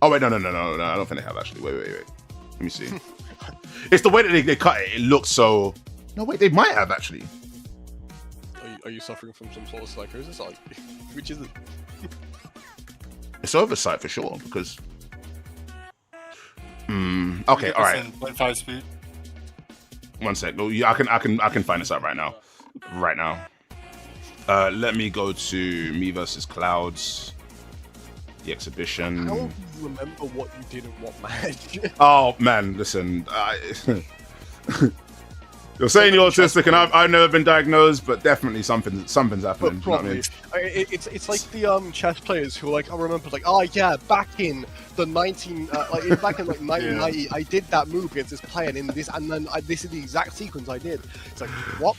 Oh wait, no. I don't think they have actually. Wait. Let me see. It's the way that they cut it. It looks so. No, wait, they might have actually. Are you suffering from some sort of psychosis? Like, which is it? It's oversight for sure because. Okay, all right. 0.5 speed. 1 sec. Oh, yeah, I can find this out right now. Let me go to Me versus Clouds, the exhibition. How do you remember what you did in what match? Oh man, listen. You're saying you're autistic, and I've never been diagnosed, but definitely something's happening. You know what I mean? It's like the chess players who are like, I remember like, oh yeah, back in the 1990, I did that move against this player and in this, and then this is the exact sequence I did. It's like, what?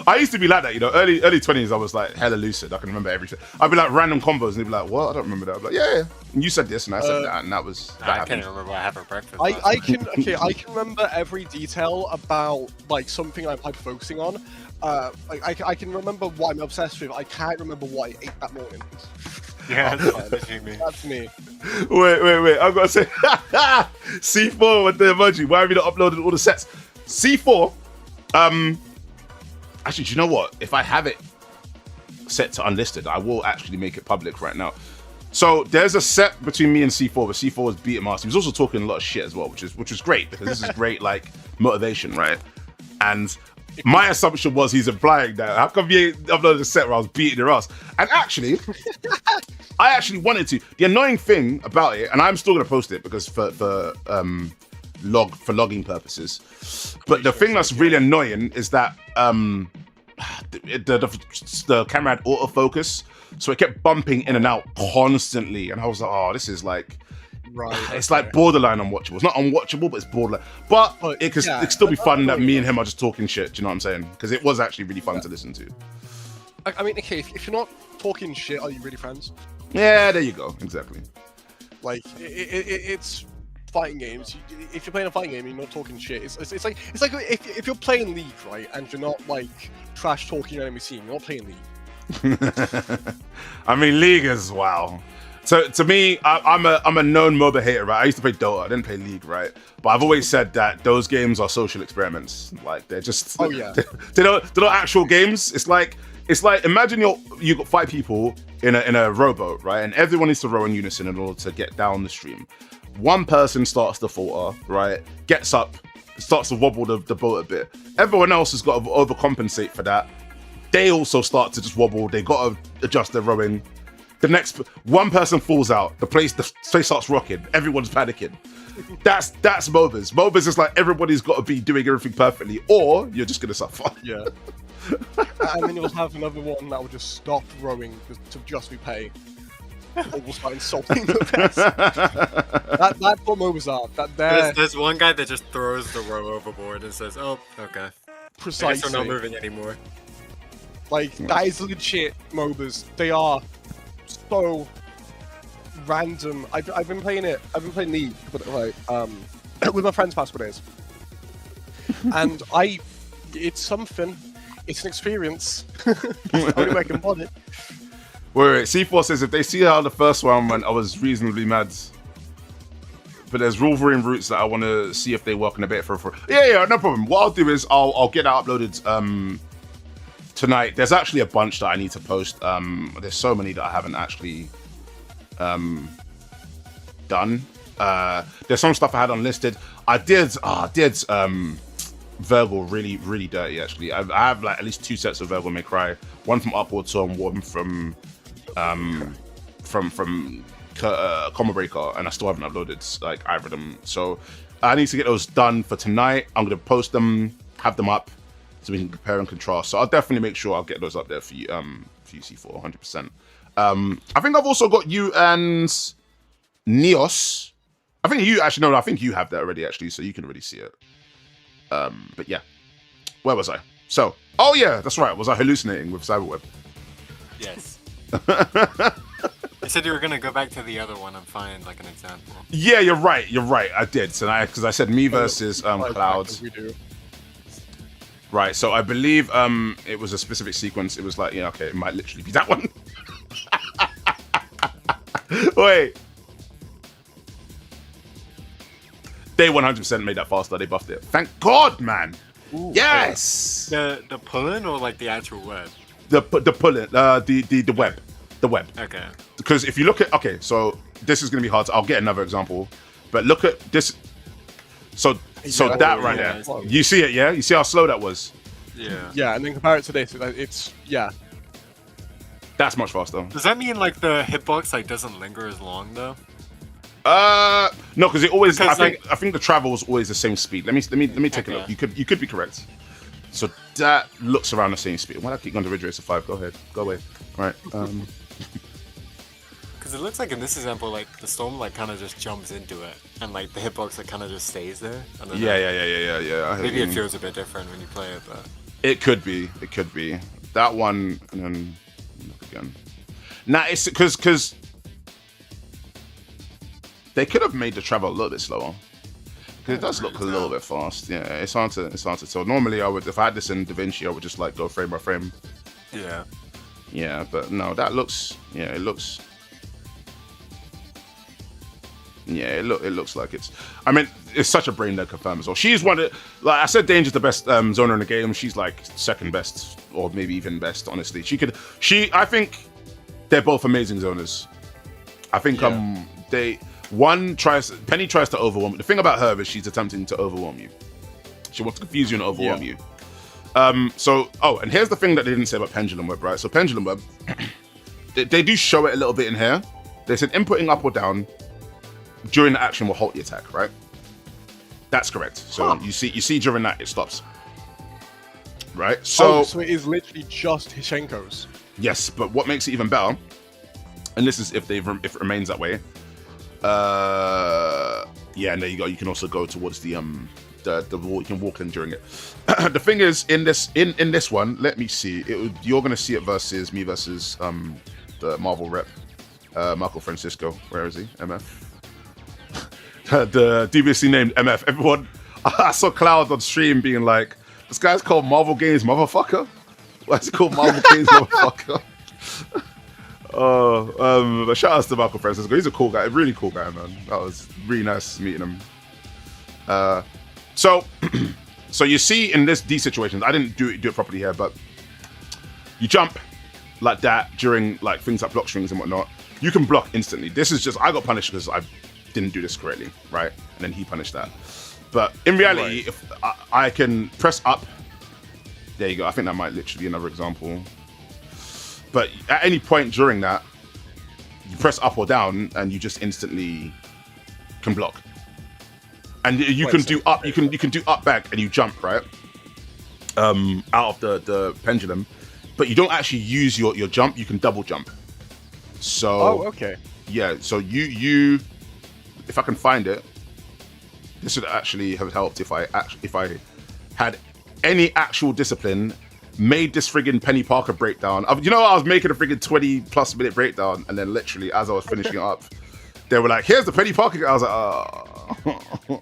I used to be like that, you know. Early 20s, I was like hella lucid. I can remember everything. I'd be like random combos, and they'd be like, "What? I don't remember that." I'm like, "Yeah." And you said this, and I said that, and that was. I can't remember what I had for breakfast. I can remember every detail about like something I'm focusing on. I can remember what I'm obsessed with. I can't remember what I ate that morning. Yeah, that's me. That's me. Wait. I've got to say, C4 with the emoji. Why have you not uploaded all the sets? C4. Actually, do you know what? If I have it set to unlisted, I will actually make it public right now. So there's a set between me and C4, but C4 was beating Master. He was also talking a lot of shit as well, which was great because this is great like motivation, right? And my assumption was he's implying that. How come you uploaded a set where I was beating your ass? And actually, I actually wanted to. The annoying thing about it, and I'm still gonna post it because for logging purposes. But the thing that's really annoying is that the camera had autofocus, so it kept bumping in and out constantly, and I was like, oh, this is like, it's like borderline unwatchable. It's not unwatchable, but it's borderline. But it could still be fun that me and him are just talking shit. Do you know what I'm saying? Because it was actually really fun to listen to. I mean, okay, if you're not talking shit, are you really friends? Yeah, there you go. Exactly. Like it's fighting games. If you're playing a fighting game, and you're not talking shit. It's like if you're playing League, right, and you're not like trash talking your enemy team, you're not playing League. I mean, League is wow. So to me, I'm a known MOBA hater, right? I used to play Dota. I didn't play League, right? But I've always said that those games are social experiments. Like they're just they're not actual games. It's like imagine you got 5 people in a rowboat, right? And everyone needs to row in unison in order to get down the stream. One person starts to falter, right? Gets up, starts to wobble the boat a bit. Everyone else has got to overcompensate for that. They also start to just wobble. They got to adjust their rowing. The next one person falls out. The place starts rocking. Everyone's panicking. That's MOBAs. MOBAs is like everybody's got to be doing everything perfectly, or you're just gonna suffer. Yeah. And then you'll have another one that will just stop rowing to just be pay. Or will start insulting the best. That's what MOBAs are. There's one guy that just throws the row overboard and says, "Oh, okay." Precisely. I guess we're not moving anymore. Like that is legit MOBAs. They are so random. I've been playing League, but like with my friends past days, and it's something. It's an experience. Only way I can put it. Wait. C4 says if they see how the first one went, I was reasonably mad. but there's Wolverine roots that I want to see if they work in a bit for. Yeah, no problem. What I'll do is I'll get that uploaded tonight. There's actually a bunch that I need to post. There's so many that I haven't actually done. There's some stuff I had unlisted. I did Virgil really dirty actually. I have like at least 2 sets of Virgil May Cry. One from Upward Song, one from Combo Breaker, and I still haven't uploaded like either of them. So I need to get those done for tonight. I'm gonna post them, have them up, so we can compare and contrast. So I'll definitely make sure I'll get those up there for you, C4, 100%. I think I've also got you and Neos. I think you actually no, I think you have that already actually, so you can already see it. But yeah, where was I? So, oh yeah, that's right. Was I hallucinating with Cyberweb? Yes. I said you were gonna go back to the other one and find like an example. Yeah, you're right. I did. So because I said me versus Clouds. We do. Right. So I believe it was a specific sequence. It was like, yeah, okay, it might literally be that one. Wait. They 100% made that faster. They buffed it. Thank God, man. Ooh, yes. The pull-in or like the actual web? The pull-in. The web. The web. Okay. Because if you look at so this is gonna be hard. I'll get another example, but look at this. So that right there. You see it, yeah? You see how slow that was? Yeah. Yeah, and then compare it to this. It's yeah. That's much faster. Does that mean like the hitbox like doesn't linger as long though? No, because it always. I think the travel is always the same speed. Let me take a look. You could be correct. So that looks around the same speed. Why do I keep going to Ridge Racer 5? Go ahead. Go away. All right. Because it looks like in this example, like the storm like kind of just jumps into it, and like the hitbox like kind of just stays there. And then, yeah. Maybe it feels a bit different when you play it, but it could be. It could be that one, and then look again. Nah, it's because they could have made the travel a little bit slower. Because it does look a little bit fast. Yeah, it's hard to. So normally I would, if I had this in DaVinci, I would just like go frame by frame. yeah. Yeah, but no, that looks. Yeah, it looks. Yeah, it looks like it's. I mean, it's such a brain dead confirm as well. She's one of, like I said, Danger's the best zoner in the game. She's like second best, or maybe even best. Honestly, I think they're both amazing zoners. I think Penny tries to overwhelm. The thing about her is she's attempting to overwhelm you. She wants to confuse you and overwhelm you. And here's the thing that they didn't say about Pendulum Web, right? So Pendulum Web, they do show it a little bit in here. They said inputting up or down during the action will halt the attack, right? That's correct. So you see during that it stops. Right? So it is literally just Hishenko's. Yes, but what makes it even better, and this is if it remains that way. Yeah, and there you go. You can also go towards the wall. You can walk in during it. The thing is, in this one, let me see. You're gonna see it versus me versus the Marvel rep, Marco Francisco. Where is he? MF. The deviously named MF. Everyone, I saw Cloud on stream being like, "This guy's called Marvel Games Motherfucker. Why is he called Marvel Games Motherfucker?" But shout out to Marco Francisco. He's a cool guy, a really cool guy, man. That was really nice meeting him. So you see in these situations, I didn't do it properly here, but you jump like that during like things like block strings and whatnot. You can block instantly. This is just, I got punished because I didn't do this correctly, right? And then he punished that. But in reality, if I can press up, there you go. I think that might literally be another example. But at any point during that, you press up or down, and you just instantly can block. And you can do up. You can do up back, and you jump right out of the pendulum. But you don't actually use your jump. You can double jump. So okay. Yeah. So you if I can find it, this would actually have helped if I had any actual discipline. Made this friggin' Penny Parker breakdown. I was making a friggin' 20+ minute breakdown, and then literally as I was finishing it up, they were like, "Here's the Penny Parker." I was like, "Oh,"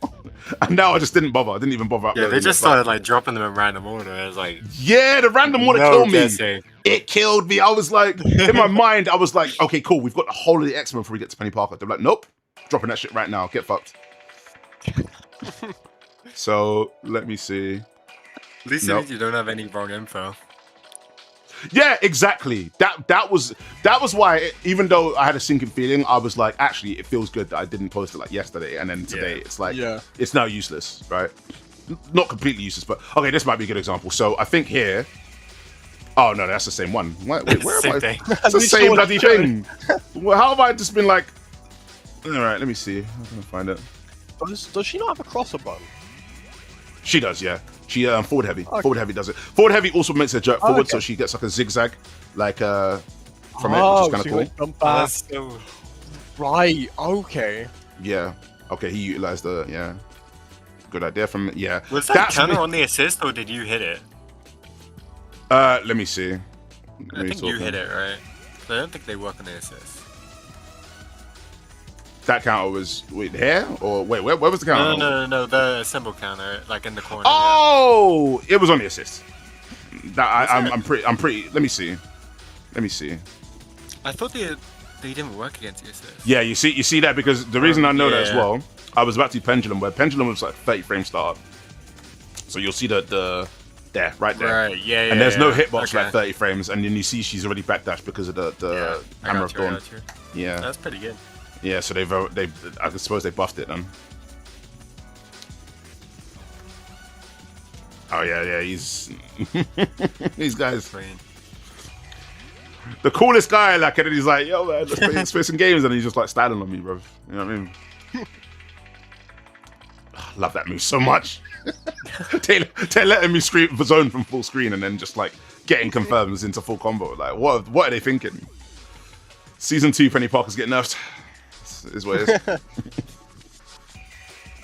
and now I just didn't bother. I didn't even bother. Yeah, they just started like dropping them in random order. I was like, yeah, the random order killed me. Guessing. It killed me. I was like, in my mind, I was like, okay, cool. We've got the whole of the X-Men before we get to Penny Parker. They're like, nope, dropping that shit right now. Get fucked. So let me see. At least Nope. you don't have any wrong info. Yeah, exactly. That was why, even though I had a sinking feeling, I was like, actually, it feels good that I didn't post it like yesterday, and then today it's like, it's now useless, right? Not completely useless, but okay, this might be a good example. So I think here. Oh no, that's the same one. Wait, where am I? It's the same bloody thing. Well, how have I just been like? All right, let me see. I'm gonna find it. Does she not have a crosser button? She does, yeah. She forward heavy. Okay. Forward heavy does it. Forward heavy also makes her jerk forward, so she gets like a zigzag, like from it, which is kind of cool. Right. Okay. Yeah. Okay. He utilized the good idea from yeah. Was that counter on the assist, or did you hit it? Let me see. I think you hit it, right? I don't think they work on the assist. That counter was here or wait, where was the counter? No, the symbol counter, like in the corner. Oh, it was on the assist. I'm pretty. Let me see. I thought they didn't work against the assist. Yeah, you see that because the reason I know that as well. I was about to Pendulum, where Pendulum was like 30 frame start. So you'll see the there, right there. Right, yeah. And there's no hitbox like 30 frames, and then you see she's already backdashed because of the Hammer of Dawn. Yeah, that's pretty good. Yeah, so they I suppose they buffed it then. Oh yeah, he's these guys. The coolest guy, like, and then he's like, yo man, let's play some games, and he's just like standing on me, bro. You know what I mean? Love that move so much. They're letting me scream for zone from full screen and then just like getting confirms into full combo. Like, what are they thinking? Season 2 Penny Parker's getting nerfed. Is what it is.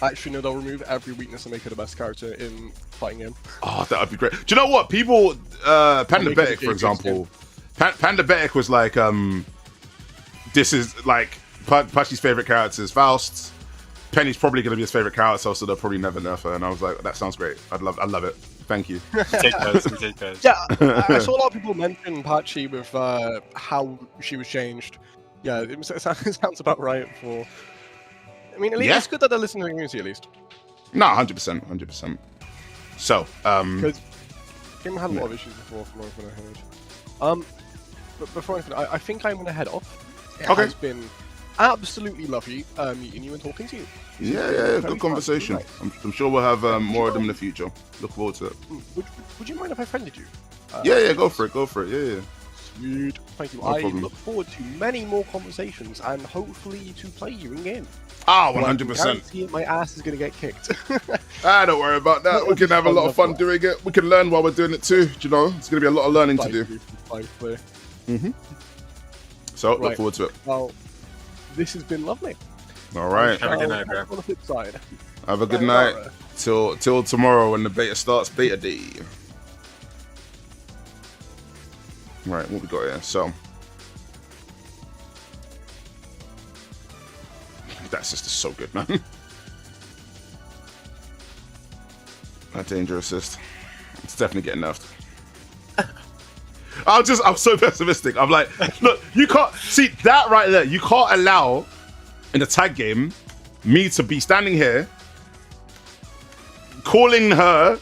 Actually, no, they'll remove every weakness and make her the best character in fighting game. Oh, that would be great. Do you know what? People, Panda Betic, for example, Panda Betic was like, this is like Pashi's favorite character is Faust. Penny's probably going to be his favorite character, so they'll probably never nerf her. And I was like, that sounds great. I love it. Thank you. Take those. Yeah, I saw a lot of people mention Pachi with how she was changed. Yeah, it sounds about right for. I mean, at least it's good that they're listening to the community at least. No, 100%. So, because game had a lot of issues before, from what I heard. But before anything, I think I'm gonna head off. It has been absolutely lovely meeting you and talking to you. Yeah, good conversation. I'm sure we'll have more of them in the future. Look forward to it. Would you mind if I friended you? Yeah, go for it. Yeah. Sweet. Thank you. No I problem. look forward to many more conversations and hopefully to play you in game. 100%. My ass is gonna get kicked. Don't worry about that. We can have a lot of fun doing it. We can learn while we're doing it too. Do you know? It's gonna be a lot of learning to do. So look forward to it. Well, this has been lovely. All right. Have a good night, bro. On the flip side. Have a good night. Till tomorrow when the beta starts. Beta day. Right, what we got here? So that sister's so good, man. That danger assist. It's definitely getting nerfed. I'm so pessimistic. I'm like, look, you can't see that right there. You can't allow in the tag game me to be standing here calling her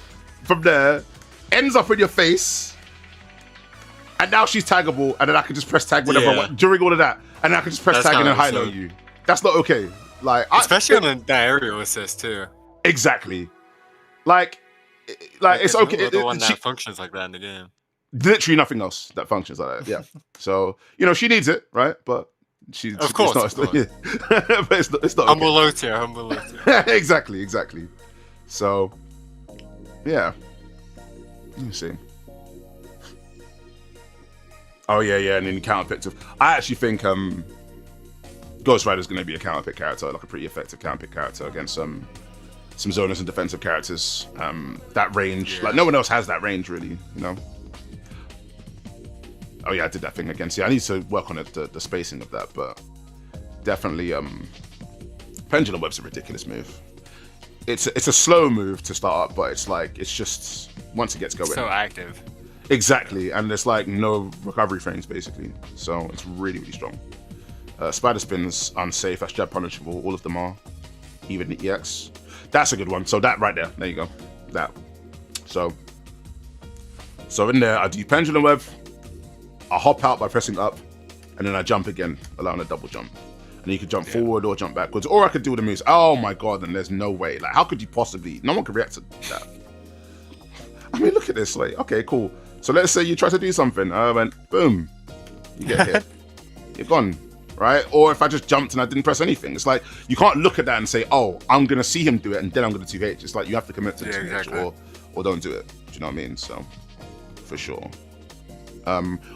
from there, ends up in your face. And now she's taggable, and then I can just press tag whenever during all of that, and I can just press tag and then high-low you. That's not okay. Like, especially on the aerial assist too. Exactly. Like it's okay. The one that functions like that in the game. Literally nothing else that functions like that. Yeah. So she needs it, right? But of course. But it's not. Humble low tier. Exactly. So, yeah. Let me see. Oh yeah, and then counter pick. I actually think Ghost Rider's going to be a counter pick character, like a pretty effective counter pick character against some zoners and defensive characters. That range, like no one else has that range really, you know. Oh yeah, I did that thing again. See, I need to work on it, the spacing of that, but definitely Pendulum Web's a ridiculous move. It's a slow move to start up, but it's just once it gets going. So active. Exactly, and there's like no recovery frames basically, so it's really strong. Spider Spin's unsafe, that's jab punishable, all of them are, even the EX. That's a good one. So that right there you go. That. So in there, I do pendulum web. I hop out by pressing up, and then I jump again, allowing a double jump. And you can jump forward or jump backwards, or I could do the moves. Oh my god! And there's no way. Like, how could you possibly? No one could react to that. I mean, look at this. Like, okay, cool. So let's say you try to do something. I went boom. You get hit. You're gone. Right? Or if I just jumped and I didn't press anything. It's like, you can't look at that and say, oh, I'm going to see him do it and then I'm going to 2H. It's like, you have to commit to 2H exactly. or don't do it. Do you know what I mean? So, for sure.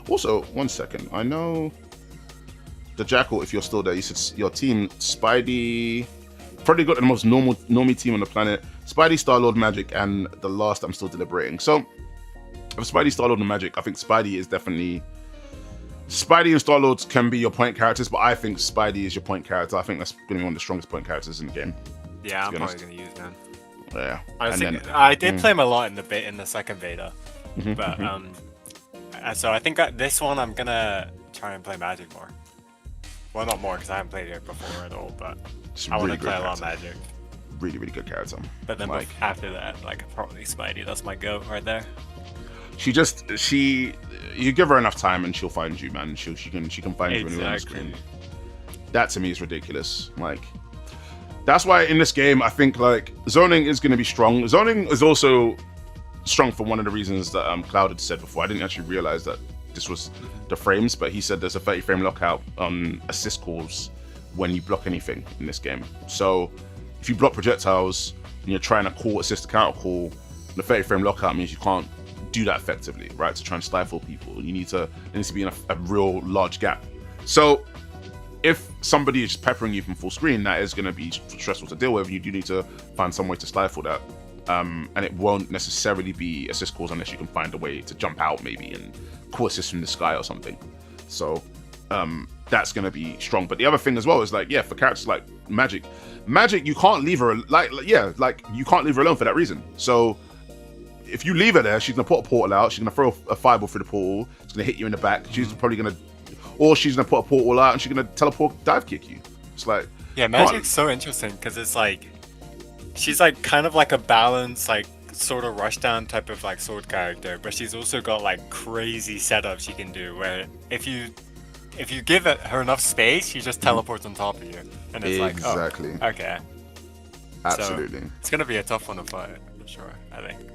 Also, 1 second. I know the Jackal, if you're still there, you said your team, Spidey, probably got the most normie team on the planet. Spidey, Star-Lord, Magic, and the last I'm still deliberating. So, for Spidey, Star-Lord, and Magic, I think Spidey is definitely... Spidey and Star-Lord can be your point characters, but I think Spidey is your point character. I think that's going to be one of the strongest point characters in the game. Yeah, I'm probably going to use them. Yeah. I did play him a lot in the second beta, but so I think this one I'm going to try and play Magic more. Well, not more, because I haven't played it before at all, but I want to play a lot of Magic. Really, really good character. But then like, after that, like, probably Spidey. That's my goat right there. You give her enough time and she'll find you, man. She can find you anywhere on the screen. That to me is ridiculous. Like, that's why in this game I think like zoning is going to be strong. Zoning is also strong for one of the reasons that Cloud had said before. I didn't actually realize that this was the frames, but he said there's a 30 frame lockout on assist calls when you block anything in this game. So if you block projectiles and you're trying to call assist to counter call, the 30 frame lockout means you can't do that effectively, right? To try and stifle people, there needs to be in a real large gap. So if somebody is just peppering you from full screen, that is going to be stressful to deal with. You do need to find some way to stifle that, and it won't necessarily be assist calls unless you can find a way to jump out maybe and call assist from the sky or something. So that's going to be strong. But the other thing as well is like, yeah, for characters like Magic, you can't leave her you can't leave her alone for that reason. So if you leave her there, she's gonna put a portal out. She's gonna throw a fireball through the portal. It's gonna hit you in the back. She's probably gonna, or she's gonna put a portal out and she's gonna teleport dive kick you. It's like, yeah, Magic's so interesting because it's like, she's like kind of like a balanced, like sort of rushdown type of like sword character, but she's also got like crazy setups she can do. Where if you give her enough space, she just teleports on top of you, and it's exactly. Like, oh, okay, absolutely. So it's gonna be a tough one to fight for sure, I think.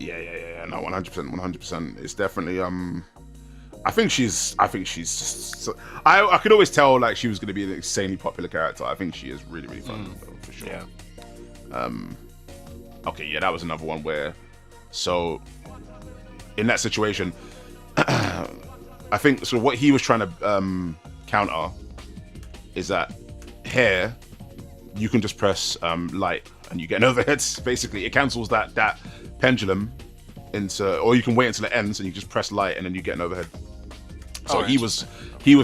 Yeah. No, 100%. It's definitely I think she's just. I could always tell like she was going to be an insanely popular character. I think she is really, really fun for sure. Yeah. Okay, yeah, that was another one where. So, in that situation, I think so. What he was trying to counter is that here you can just press light and you get an overheads. Basically, it cancels that pendulum into, or you can wait until it ends and you just press light and then you get an overhead. So he was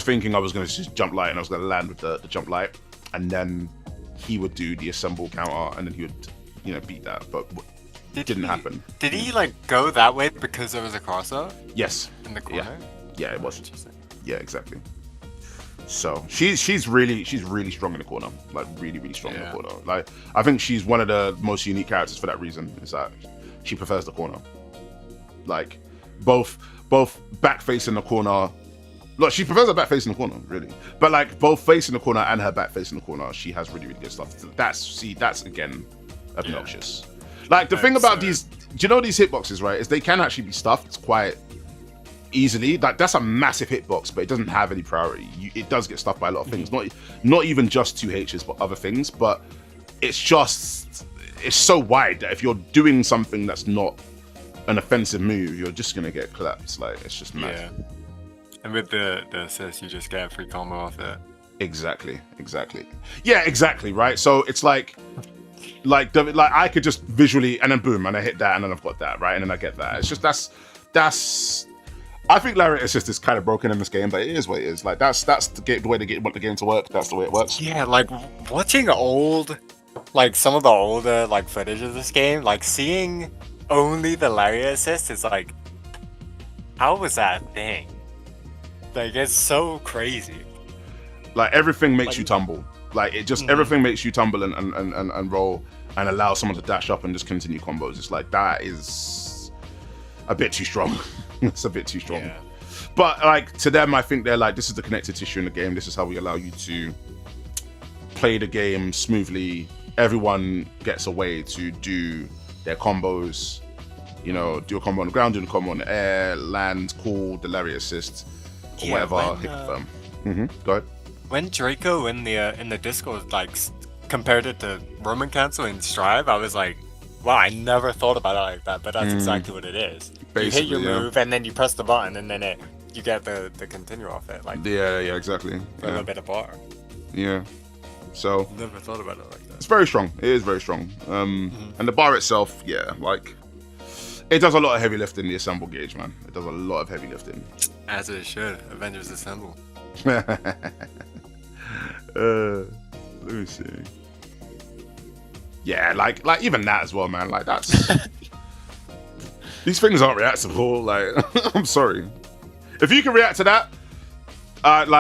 thinking I was going to just jump light and I was going to land with the jump light, and then he would do the assemble counter and then he would beat that, but it didn't happen. Did he like go that way because there was a crosser? Yes. In the corner. Yeah, it was. Yeah, exactly. So she's really strong in the corner, like really, really strong in the corner. Like I think she's one of the most unique characters for that reason. Is that she prefers the corner, like both back facing the corner. Look, she prefers her back facing the corner, really. But like both facing the corner and her back facing the corner, she has really, really good stuff. That's again obnoxious. Yeah. Like the thing about these, do you know these hitboxes, right? Is they can actually be stuffed quite easily. Like that's a massive hitbox, but it doesn't have any priority. It does get stuffed by a lot of things, not even just 2Hs, but other things. But it's so wide that if you're doing something that's not an offensive move, you're just gonna get collapsed. Like it's just mad. Yeah. And with the assist, you just get a free combo off it. Exactly. Yeah, exactly. Right. So it's like I could just visually, and then boom, and I hit that, and then I've got that, right, and then I get that. It's just that's. I think Lariat Assist is kind of broken in this game, but it is what it is. Like that's the way they want the game to work. That's the way it works. Yeah, like watching some of the older like footage of this game, like seeing only the Lariat Assist is like, how was that a thing? Like it's so crazy. Like everything makes you tumble. Like it just everything makes you tumble and roll and allow someone to dash up and just continue combos. It's like that is a bit too strong. It's a bit too strong. Yeah. But like to them, I think they're like, this is the connective tissue in the game. This is how we allow you to play the game smoothly. Everyone gets a way to do their combos. You know, do a combo on the ground, do a combo on the air, land, call, delay assist, or whatever. Hit confirm. Go ahead. When Draco in the Discord like compared it to Roman Cancel in Strive, I was like, wow, I never thought about it like that, but that's exactly what it is. Basically, you hit your move and then you press the button and then you get the continue off it. Like yeah, exactly. a little bit of bar. Yeah. So Never thought about it like that. it's very strong. It is very strong. And the bar itself, yeah, like it does a lot of heavy lifting. The assemble gauge, man, it does a lot of heavy lifting. As it should. Avengers Assemble. Let me see. Yeah, like even that as well, man. Like that's these things aren't reactable. Like I'm sorry. If you can react to that, and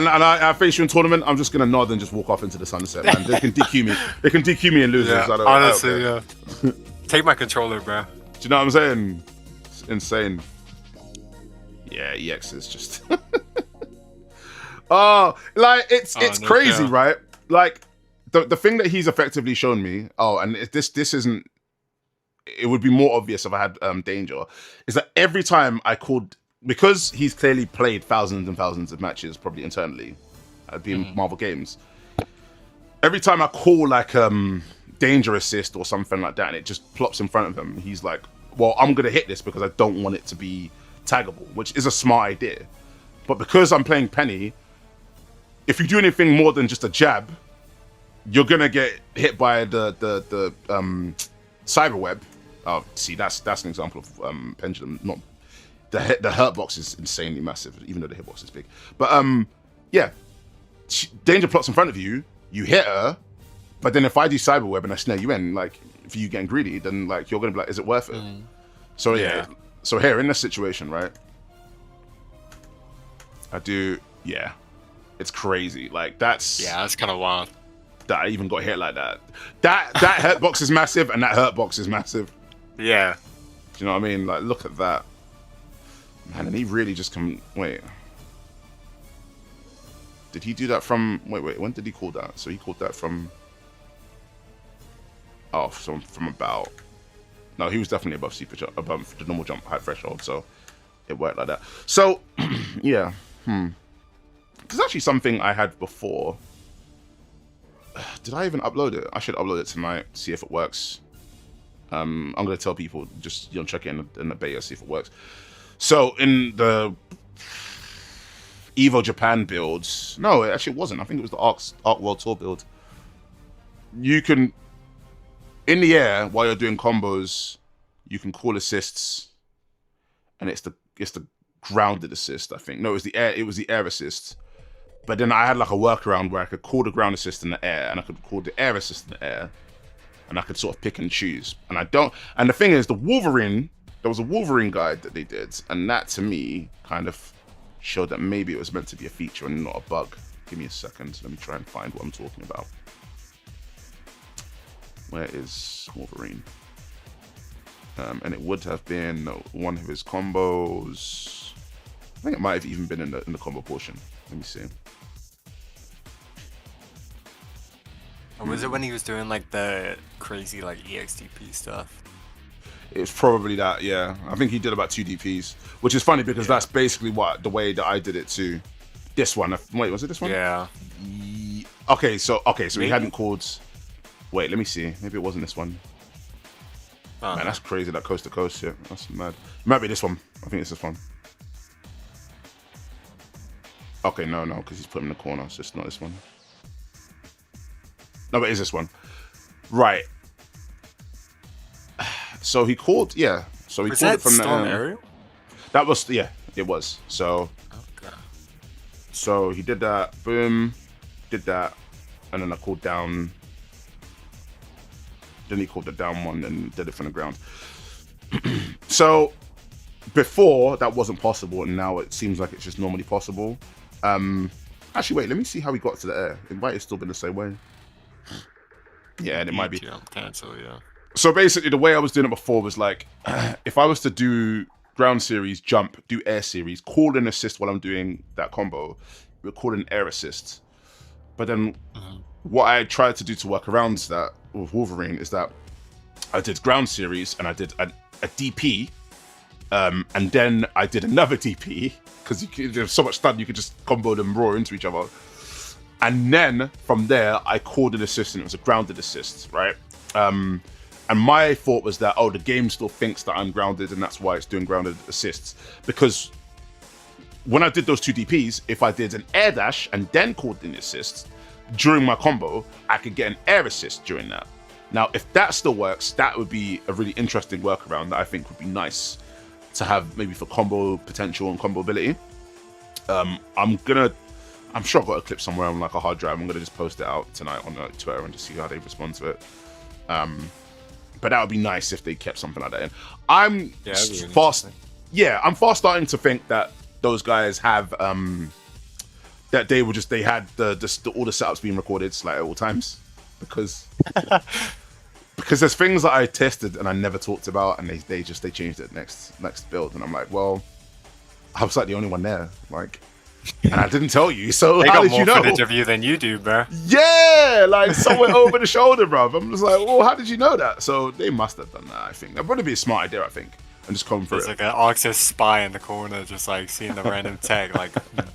I face you in tournament, I'm just gonna nod and just walk off into the sunset, man. They can DQ me. They can DQ me and lose. Yeah, honestly, yeah. Take my controller, bro. Do you know what I'm saying? It's insane. Yeah, EX is just. Oh, like it's no crazy, doubt. right? Like the thing that he's effectively shown me. Oh, and this isn't. It would be more obvious if I had danger. Is that every time I called, because he's clearly played thousands and thousands of matches, probably internally, being Marvel Games. Every time I call like danger assist or something like that, and it just plops in front of him, he's like, "Well, I'm gonna hit this because I don't want it to be taggable," which is a smart idea. But because I'm playing Penny, if you do anything more than just a jab, you're gonna get hit by the cyberweb. Oh, see, that's an example of pendulum. Not the hurt box is insanely massive, even though the hitbox is big. But yeah, danger plots in front of you. You hit her, but then if I do cyberweb and I snare you in, like if you getting greedy, then like you're gonna be like, is it worth it? So yeah. So here in this situation, right? I do, yeah. It's crazy. Like that's kind of wild. That I even got hit like that. That hurt box is massive, and that hurt box is massive. Yeah. Do you know what I mean? Like, look at that, man. And he really just wait. Did he do that from? Wait. When did he call that? So he called that from. Oh, from about. No, he was definitely above the normal jump height threshold. So it worked like that. So yeah. There's actually something I had before. Did I even upload it? I should upload it tonight, see if it works. I'm going to tell people, just check it in the beta, see if it works. So in the Evo Japan builds, no, it actually wasn't. I think it was the Arc World Tour build. You can, in the air, while you're doing combos, you can call assists, and it's the grounded assist, I think. No, it was the air assist. But then I had like a workaround where I could call the ground assist in the air, and I could call the air assist in the air, and I could sort of pick and choose. And the thing is, there was a Wolverine guide that they did, and that to me kind of showed that maybe it was meant to be a feature and not a bug. Give me a second, let me try and find what I'm talking about. Where is Wolverine? And it would have been one of his combos. I think it might have even been in the combo portion. Let me see. Or was it when he was doing like the crazy like EXDP stuff? It's probably that, yeah. I think he did about 2 DPs, which is funny because that's basically the way that I did it to this one. Wait, was it this one? Yeah. Okay, so he hadn't called. Wait, let me see. Maybe it wasn't this one. Man, that's crazy, that coast to coast shit. That's mad. It might be this one. I think it's this one. Okay, no, because he's put him in the corner, so it's not this one. No, but it is this one. Right. So he called, yeah. So he was called that it from Storm the Ariel? That was, yeah, it was. So, Okay. So he did that, boom, did that, and then I called down. Then he called the down one and did it from the ground. So before that wasn't possible, and now it seems like it's just normally possible. Actually, wait. Let me see how we got to the air. It might have still been the same way. Yeah, and it might be. Cancel, yeah. So basically, the way I was doing it before was like, if I was to do ground series, jump, do air series, call an assist while I'm doing that combo, we would call an air assist. But then what I tried to do to work around that with Wolverine is that I did ground series and I did a DP, and then I did another DP because there's so much stun you could just combo them raw into each other. And then from there, I called an assist and it was a grounded assist, right? And my thought was that, the game still thinks that I'm grounded and that's why it's doing grounded assists. Because when I did those two DPs, if I did an air dash and then called an assist during my combo, I could get an air assist during that. Now, if that still works, that would be a really interesting workaround that I think would be nice to have maybe for combo potential and combo ability. I'm sure I've got a clip somewhere on like a hard drive. I'm gonna just post it out tonight on Twitter and just see how they respond to it. But that would be nice if they kept something like that in. I'm fast starting to think that those guys have that they had all the setups being recorded like at all times because there's things that I tested and I never talked about and they changed it next build and I'm like, well, I was like the only one there, like. And I didn't tell you, so they how got did more you know? footage of you than you do, bro. Yeah, like somewhere over the shoulder, bro. I'm just like, well, how did you know that? So they must have done that, I think. That'd probably be a smart idea, I think. And just come through There's like an Oxus spy in the corner, just like seeing the random tag, like,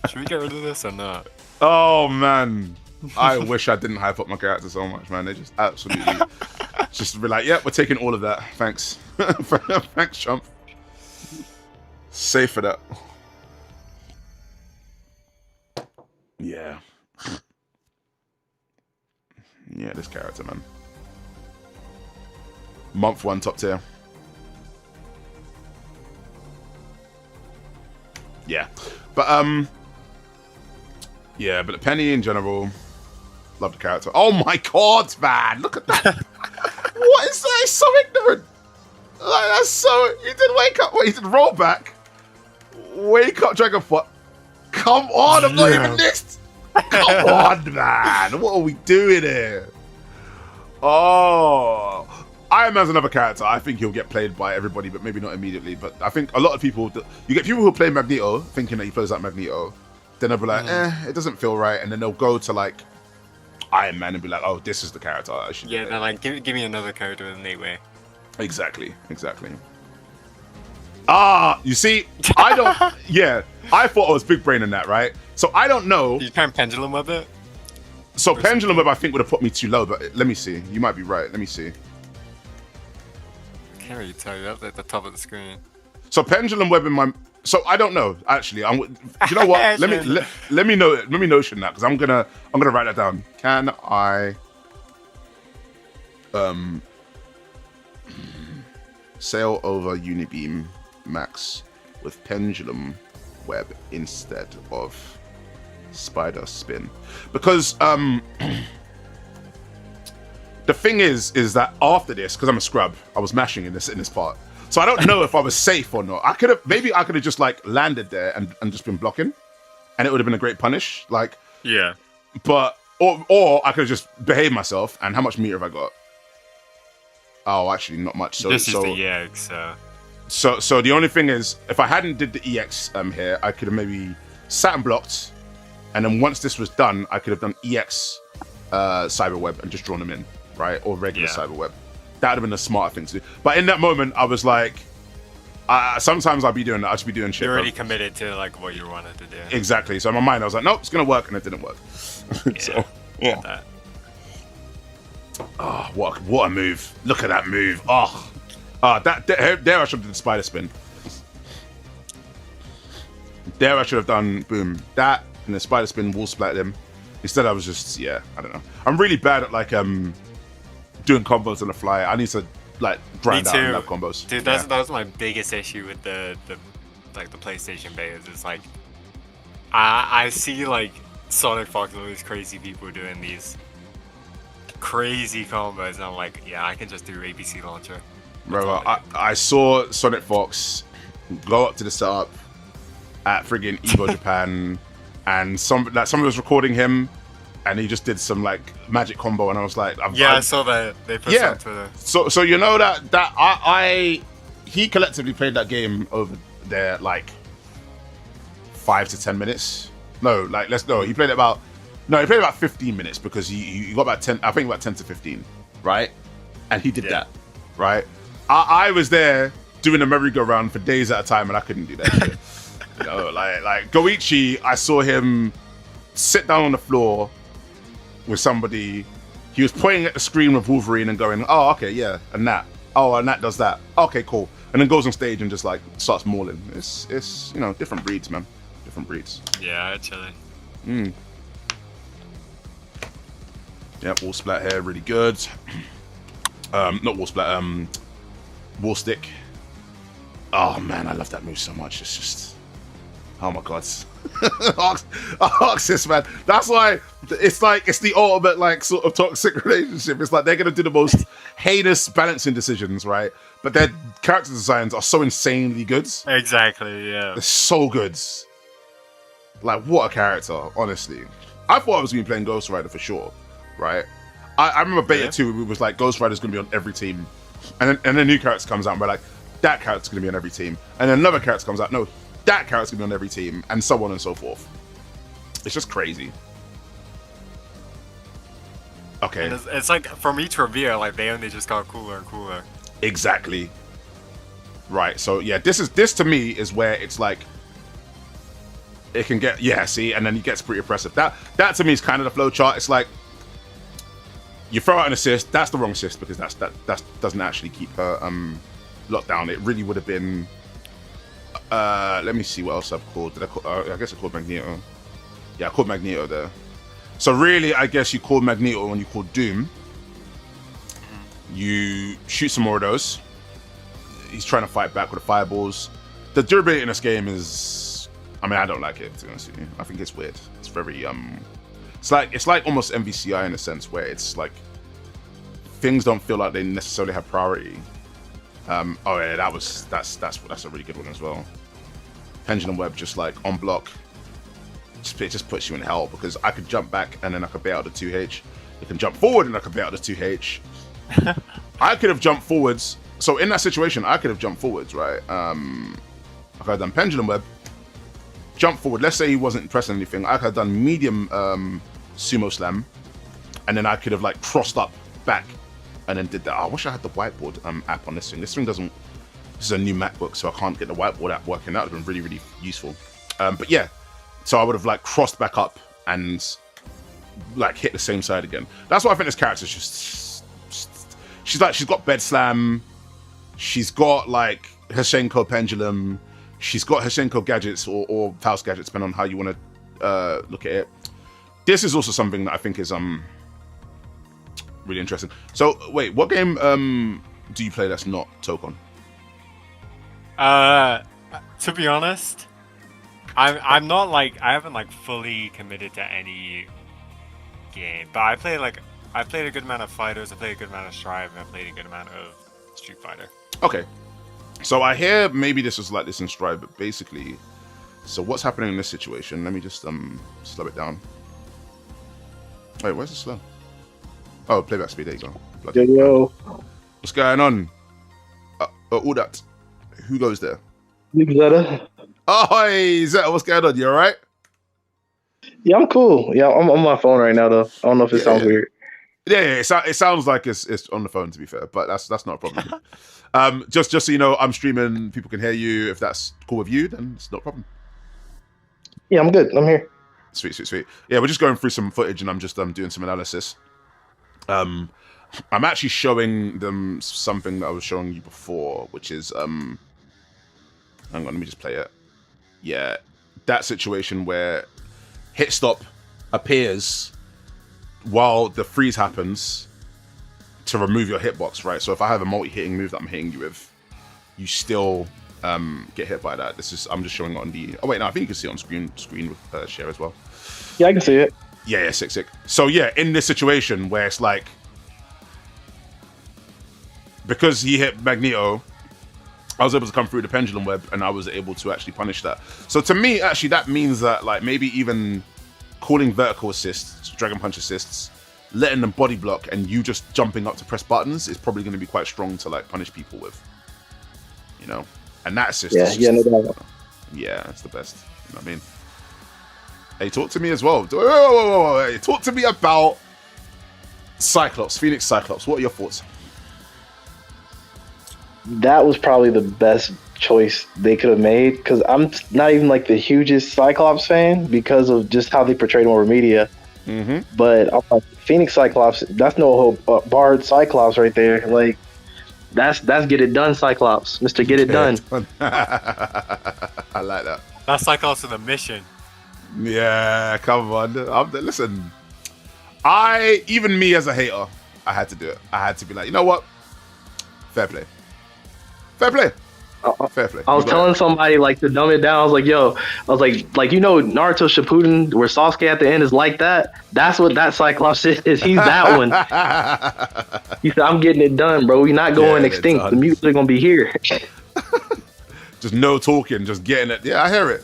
should we get rid of this or not? Oh, man. I wish I didn't hype up my character so much, man. They just absolutely just be like, yeah, we're taking all of that. Thanks. Thanks, chump. Safe for that. Yeah. Yeah, this character, man. Month 1 top tier. Yeah. But yeah, but Penny in general, love the character. Oh my god, man! Look at that! What is that? It's so ignorant! Like, that's so... He did wake up... Wait, he did roll back. Wake up, Dragonfoot. Come on, I'm not even this. Come on, man. What are we doing here? Oh, Iron Man's another character. I think he'll get played by everybody, but maybe not immediately. But I think a lot of people, you get people who play Magneto thinking that he plays like Magneto. Then they'll be like, it doesn't feel right. And then they'll go to like Iron Man and be like, oh, this is the character I should play. They're like, give me another character with an 8-way. Exactly. Ah, you see, I don't. Yeah, I thought I was big brain in that, right? So I don't know. You can't pendulum with it. So pendulum web, I think would have put me too low, but let me see. You might be right. Let me see. I can't really tell you up at the top of the screen. So pendulum web in my. So I don't know. Actually, you know what? let me notion that because I'm gonna write that down. Can I sail over Unibeam Max with pendulum web instead of spider spin? Because the thing is that after this, because I'm a scrub, I was mashing in this part, so I don't know if I was safe or not. I could have just like landed there and just been blocking, and it would have been a great punish. Like, yeah, but or I could have just behaved myself. And how much meter have I got? Oh, actually, not much. So this is the EX. So the only thing is, if I hadn't did the EX here, I could have maybe sat and blocked, and then once this was done, I could have done EX Cyberweb and just drawn them in, right? Or regular Cyberweb. That would have been a smarter thing to do. But in that moment, I was like, sometimes I'll be doing that. I'll just be doing shit. You're already committed to like what you wanted to do. Exactly. So in my mind, I was like, nope, it's gonna work, and it didn't work. So yeah. That. Oh, what a move! Look at that move! Oh, there I should have done the spider spin. There I should have done boom that and the spider spin wall splat him. Instead, I was just I don't know. I'm really bad at like doing combos on the fly. I need to like grind out and have combos. Dude, that was my biggest issue with the PlayStation betas. It's like I see like Sonic Fox and all these crazy people doing these crazy combos, and I'm like, yeah, I can just do ABC launcher. Bro, I saw Sonic Fox go up to the setup at friggin' Evo Japan and somebody was recording him, and he just did some like magic combo, and I was like, I saw that they put yeah. on Twitter. So you know that he collectively played that game over there like 5 to 10 minutes. No, like he played about 15 minutes because he got about 10, I think about 10 to 15, right? And he did that, right? I was there doing a merry-go-round for days at a time, and I couldn't do that shit. You know, like Goichi, I saw him sit down on the floor with somebody. He was pointing at the screen with Wolverine and going, "Oh, okay, yeah," and that. Oh, and that does that. Okay, cool. And then goes on stage and just like starts mauling. It's different breeds, man. Different breeds. Yeah, actually. Yeah, wall splat here, really good. Not wall splat, wall stick. Oh man, I love that move so much. It's just, oh my god. Arxis, man. That's why it's the ultimate like sort of toxic relationship. It's like they're gonna do the most heinous balancing decisions, right? But their character designs are so insanely good. Exactly, yeah. They're so good. Like, what a character, honestly. I thought I was going to be playing Ghost Rider for sure, right? I remember Beta 2, it was like, Ghost Rider's going to be on every team. And then a new character comes out, and we're like, that character's going to be on every team. And then another character comes out, no, that character's going to be on every team, and so on and so forth. It's just crazy. Okay. And it's like, from each reveal, like, they only just got cooler and cooler. Exactly. Right, so yeah, this to me is where it's like, it can get, see, and then it gets pretty oppressive. That to me is kind of the flow chart. It's like, you throw out an assist, that's the wrong assist because that doesn't actually keep her locked down. It really would have been, let me see what else I've called. Did I call, I guess I called Magneto. Yeah, I called Magneto there. So really, I guess you called Magneto when you called Doom. You shoot some more of those. He's trying to fight back with the fireballs. The durability in this game is, I mean, I don't like it, to be honest with you. I think it's weird. It's very, it's like almost MVCI in a sense where it's like, things don't feel like they necessarily have priority. Oh yeah, that's a really good one as well. Pendulum Web, just like on block, it just puts you in hell because I could jump back and then I could bait out the 2H. You can jump forward and I could bait out the 2H. I could have jumped forwards. So in that situation, I could have jumped forwards, right? I could have done Pendulum Web, jump forward. Let's say he wasn't pressing anything. I could have done medium sumo slam, and then I could have like crossed up back, and then did that. I wish I had the whiteboard app on this thing. This thing doesn't. This is a new MacBook, so I can't get the whiteboard app working. That would have been really, really useful. But yeah, so I would have like crossed back up and like hit the same side again. That's why I think this character's just she's got bed slam. She's got like Heshenko pendulum. She's got Heshenko gadgets or Faust gadgets, depending on how you want to look at it. This is also something that I think is really interesting. So wait, what game do you play that's not Tokon? To be honest, I'm not like, I haven't like fully committed to any game, but I played a good amount of Fighters, I played a good amount of Strive, and I played a good amount of Street Fighter. Okay, so I hear maybe this was like this in Strive, but basically, so what's happening in this situation? Let me just slow it down. Wait, where's the slow? Oh, playback speed. There you go. Yo. What's going on? All that. Who goes there? Zeta. Oh, hey, Zeta, what's going on? You all right? Yeah, I'm cool. Yeah, I'm on my phone right now, though. I don't know if it sounds weird. Yeah, it sounds like it's on the phone, to be fair, but that's not a problem. Just so you know, I'm streaming. People can hear you. If that's cool with you, then it's not a problem. Yeah, I'm good. I'm here. Sweet. Yeah, we're just going through some footage, and I'm just doing some analysis. I'm actually showing them something that I was showing you before, which is hang on, let me just play it. Yeah, that situation where hit stop appears while the freeze happens to remove your hitbox, right? So if I have a multi-hitting move that I'm hitting you with, you still get hit by that. I'm just showing it on the. Oh wait, no, I think you can see it on screen with share as well. Yeah, I can see it. Yeah, sick. So yeah, in this situation where it's like, because he hit Magneto, I was able to come through the pendulum web, and I was able to actually punish that. So to me, actually, that means that like maybe even calling vertical assists, Dragon Punch assists, letting them body block, and you just jumping up to press buttons is probably going to be quite strong to like punish people with. You know, and that assist. Yeah, no doubt. Yeah, it's the best. You know what I mean? Hey, talk to me as well. Whoa. Talk to me about Cyclops, Phoenix Cyclops. What are your thoughts? That was probably the best choice they could have made, because I'm not even like the hugest Cyclops fan because of just how they portrayed him over media. Mm-hmm. But I'm like, Phoenix Cyclops, that's no Bard Cyclops right there. Like, that's get it done Cyclops, Mr. Get It Done. I like that. That's Cyclops in the mission. Yeah, come on. Listen, even me as a hater, I had to do it. I had to be like, you know what? Fair play. Fair play. Fair play. I was telling somebody like to dumb it down. I was like, like you know, Naruto Shippuden, where Sasuke at the end is like that. That's what that Cyclops is. He's that one. He said, "I'm getting it done, bro. We're not going extinct. The mutants are gonna be here." Just no talking, just getting it. Yeah, I hear it.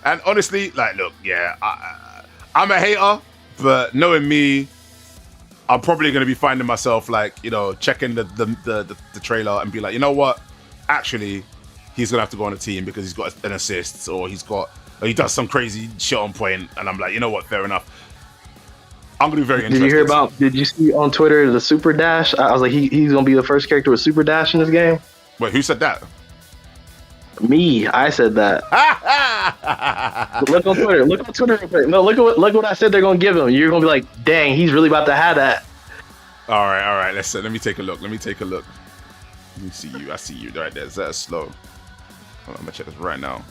And honestly, like, look, yeah, I'm a hater, but knowing me, I'm probably going to be finding myself like, you know, checking the trailer and be like, you know what? Actually, he's going to have to go on a team because he's got an assist, or he does some crazy shit on point. And I'm like, you know what? Fair enough. I'm going to be very interested. Did you see on Twitter the Super Dash? I was like, he's going to be the first character with Super Dash in this game. Wait, who said that? Me, I said that. Look on Twitter. Look on Twitter real quick. No, look what I said they're gonna give him. You're gonna be like, dang, he's really about to have that. All right. Let me take a look. Let me see you. I see you right there. That's slow. Hold on, I'm gonna check this right now.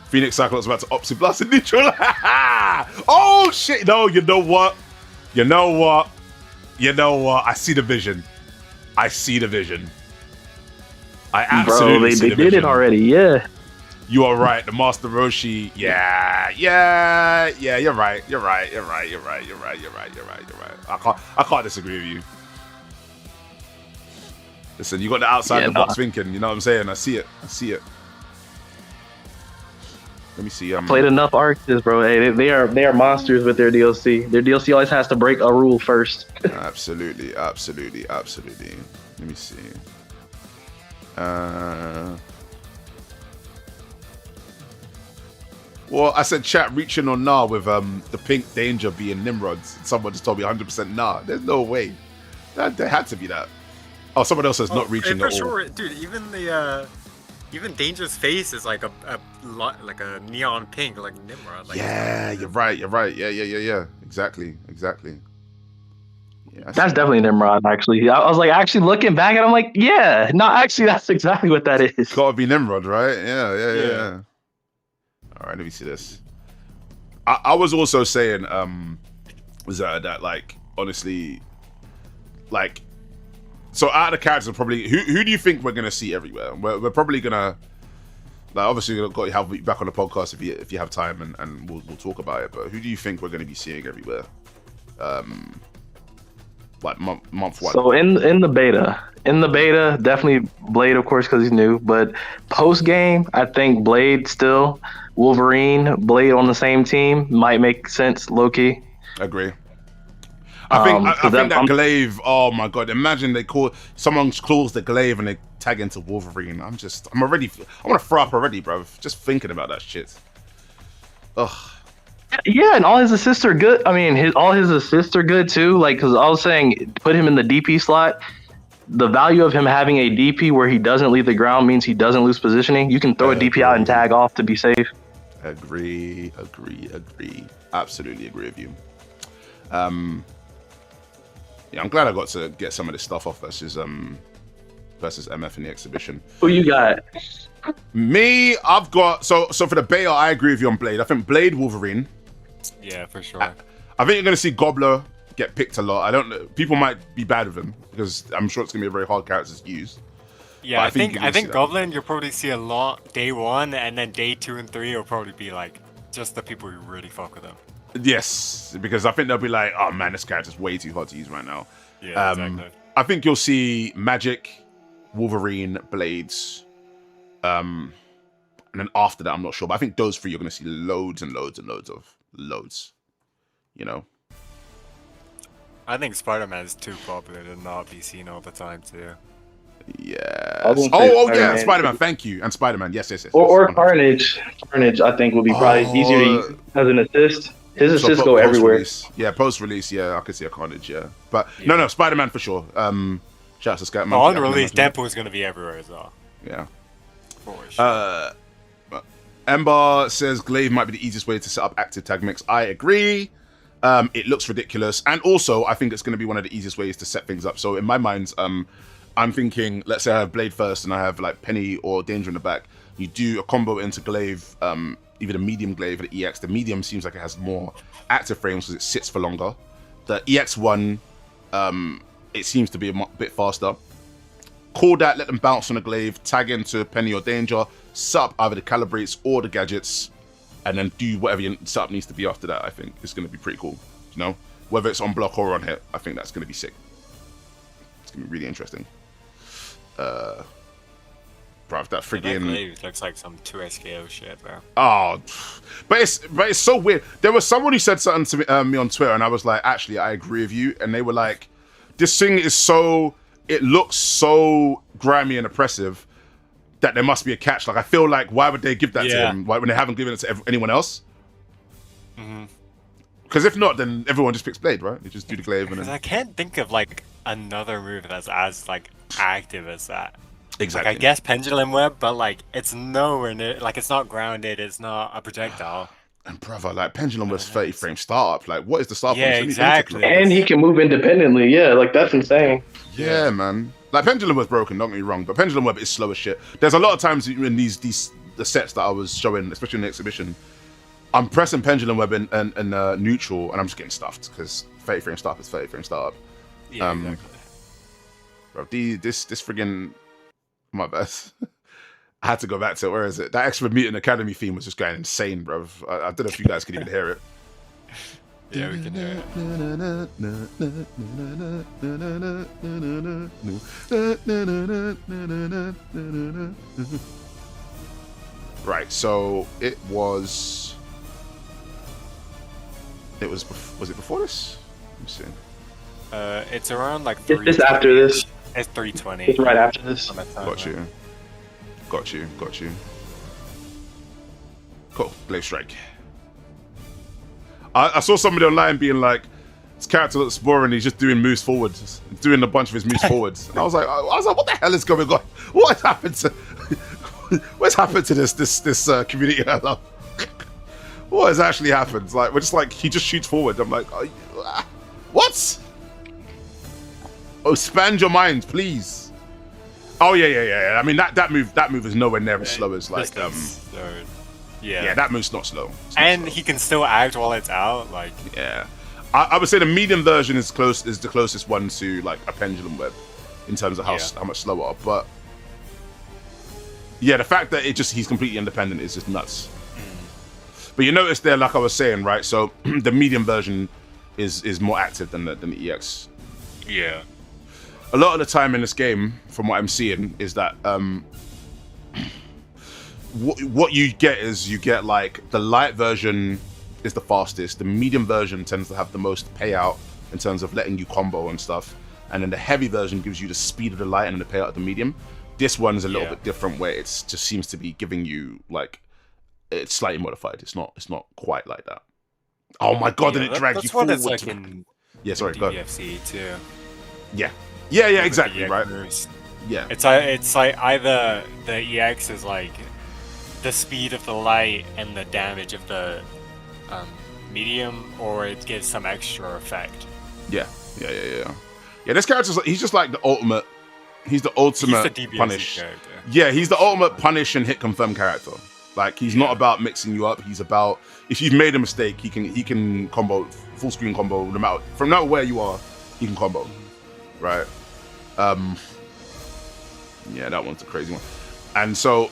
Phoenix Cyclops about to Opsi Blast in neutral. Oh shit! No, you know what? I see the vision. I absolutely they did it already, yeah. You are right. The Master Roshi, yeah. You're right. I can't disagree with you. Listen, you got the outside the box thinking. You know what I'm saying? I see it. Let me see. Played enough arcs, bro. Hey, they are monsters with their DLC. Their DLC always has to break a rule first. Absolutely. Let me see. Well, I said chat reaching on nah with the pink danger being Nimrods. Someone just told me 100% nah. There's no way. There had to be that. Oh, someone else is not reaching for at all. Sure, dude. Even Danger's face is like a neon pink, like Nimrod. Like, yeah, you're right. Yeah. Exactly. Yeah, that's definitely Nimrod, actually. I was like, actually looking back at him, like, yeah. No, actually, that's exactly what that is. Gotta be Nimrod, right? Yeah. All right, let me see this. I was also saying, that like, honestly, like, so out of the characters, probably, who do you think we're gonna see everywhere? We're probably gonna, like, obviously we've got to have you back on the podcast if you have time, and we'll talk about it. But who do you think we're gonna be seeing everywhere? Like month one. So in the beta, definitely Blade, of course, because he's new. But post game, I think Blade still, Wolverine, Blade on the same team might make sense. Low key. Agree. I think that glaive. Oh my god! Imagine someone calls the glaive and they tag into Wolverine. I want to throw up already, bro. Just thinking about that shit. Ugh. Yeah, and all his assists are good. I mean, all his assists are good too. Like, because I was saying, put him in the DP slot. The value of him having a DP where he doesn't leave the ground means he doesn't lose positioning. You can throw a DP out and tag off to be safe. Agree. Absolutely agree with you. Yeah, I'm glad I got to get some of this stuff off versus MF in the exhibition. Who you got? Me, I've got so for the beta, I agree with you on Blade. I think Blade, Wolverine. Yeah, for sure. I think you're gonna see Gobbler get picked a lot. I don't know. People might be bad with him because I'm sure it's gonna be a very hard character to use. Yeah, I think Goblin you'll probably see a lot day 1, and then day 2 and 3 will probably be like just the people who really fuck with him. Yes, because I think they'll be like, oh man, this character's way too hard to use right now. Yeah, exactly. I think you'll see Magic, Wolverine, Blades, and then after that, I'm not sure. But I think those three you're going to see loads and loads and loads of loads. You know. I think Spider-Man is too popular to not be seen all the time too. Yeah. I won't say Oh yeah, Spider-Man. Spider-Man. Thank you, and Spider-Man. Yes. Or Carnage. Carnage, I think, would be probably easier to use as an assist. His assists go everywhere. Yeah, post-release. Yeah, I could see a Carnage. Yeah, but no, Spider-Man for sure. Shout out to Scatman. On release, Deadpool is going to be everywhere as well. Yeah. For sure. Ember says Glaive might be the easiest way to set up active tag mix. I agree. It looks ridiculous, and also I think it's going to be one of the easiest ways to set things up. So in my mind, I'm thinking, let's say I have Blade first, and I have like Penny or Danger in the back. You do a combo into Glaive, either the medium Glaive or the EX. The medium seems like it has more active frames because it sits for longer. The EX one, it seems to be a bit faster. Call that, let them bounce on the Glaive, tag into Penny or Danger, set up either the calibrates or the gadgets, and then do whatever your setup needs to be after that. I think it's going to be pretty cool. You know, whether it's on block or on hit, I think that's going to be sick. It's going to be really interesting. Bruv, that friggin' Glaive looks like some 2SKO shit, bro. Oh, but it's so weird. There was someone who said something to me on Twitter, and I was like, actually, I agree with you. And they were like, this thing is so, it looks so grimy and oppressive that there must be a catch. Like, I feel like, why would they give that to him? Why, when they haven't given it to anyone else? Because if not, then everyone just picks Blade, right? They just do the Glaive and then... I can't think of like another move that's as like active as that. Exactly. Like, I guess Pendulum Web, but like it's nowhere near. Like, it's not grounded. It's not a projectile. And brother, like Pendulum was 30 frame startup. Like, what is the start? Yeah, exactly. And he can move independently. Yeah, like that's insane. Yeah, man. Like Pendulum was broken. Don't get me wrong, but Pendulum Web is slow as shit. There's a lot of times in the sets that I was showing, especially in the exhibition, I'm pressing Pendulum Web in neutral, and I'm just getting stuffed because 30 frame startup is 30 frame startup. Yeah, exactly. Bro, this friggin' my best. I had to go back to, where is it? That Extra Mutant Academy theme was just going insane, bro. I don't know if you guys could even hear it. Yeah, we can hear it. Right, so it was it before this? Let me see. It's around like it's after this. It's 320. It's right after this. Got you. Cool. Glaive Strike. I saw somebody online being like, this character looks boring, he's just doing moves forwards. Doing a bunch of his moves forwards. And I was like, what the hell is going on? What's happened to this community? What has actually happened? Like, we're just like, he just shoots forward. I'm like, what? Oh, expand your mind, please. Oh yeah. I mean that move is nowhere near as slow as like yeah, that move's not slow. And he can still act while it's out, like yeah. I would say the medium version is the closest one to like a Pendulum Web in terms of how much slower. But yeah, the fact that he's completely independent is just nuts. But you notice there, like I was saying, right? So the medium version is more active than the EX. Yeah. A lot of the time in this game, from what I'm seeing, is that what you get is like the light version is the fastest. The medium version tends to have the most payout in terms of letting you combo and stuff, and then the heavy version gives you the speed of the light and the payout of the medium. This one is a little bit different, where it's just seems to be giving you like it's slightly modified. It's not quite like that. Oh my god! Did it drag you forward? That's what it's like in sorry, go. DFC too. Yeah, exactly, right? Yeah. It's like either the EX is like the speed of the light and the damage of the medium, or it gives some extra effect. Yeah. This character's he's just like the ultimate. He's the ultimate the punish. Character. Yeah, he's the ultimate punish and hit confirm character. Like he's not about mixing you up. He's about if you've made a mistake, he can combo full screen combo no matter where you are. He can combo. Right. Yeah, that one's a crazy one. And so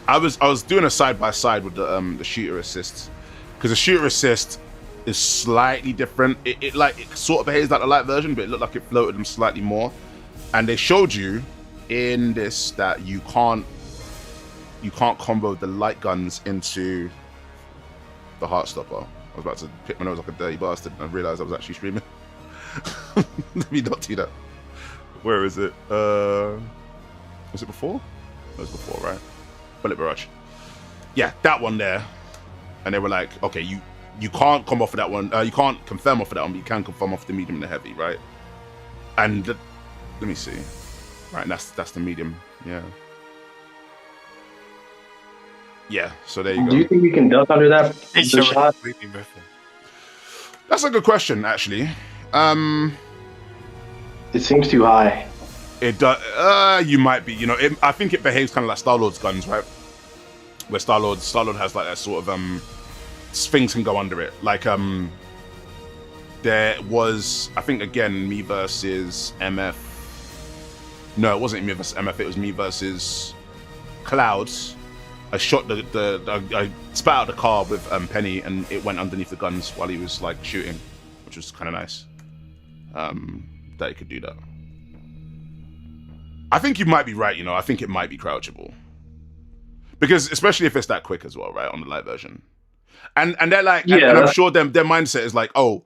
I was doing a side by side with the shooter assist, because the shooter assist is slightly different. It sort of behaves like the light version, but it looked like it floated them slightly more. And they showed you in this that you can't combo the light guns into the Heartstopper. I was about to pick my nose like a dirty bastard, and I realized I was actually streaming. Let me not do that. Where is it? Was it before? It was before, right? Bullet Barrage. Yeah, that one there. And they were like, okay, you can't come off of that one. You can't confirm off of that one, but you can confirm off the medium and the heavy, right? And let me see. Right, that's the medium. Yeah. Yeah. So there you go. Do you think you can duck under that shot? That's a good question, actually. It seems too high. It does. You might be. You know, I think it behaves kind of like Star-Lord's guns, right? Where Star-Lord has like that sort of things can go under it. Like there was, I think again, me versus MF. No, it wasn't me versus MF. It was me versus Clouds. I shot I spat out the car with Penny, and it went underneath the guns while he was like shooting, which was kind of nice. That he could do that. I think you might be right. You know, I think it might be crouchable, because especially if it's that quick as well, right, on the light version. And they're like, and I'm sure their mindset is like, oh,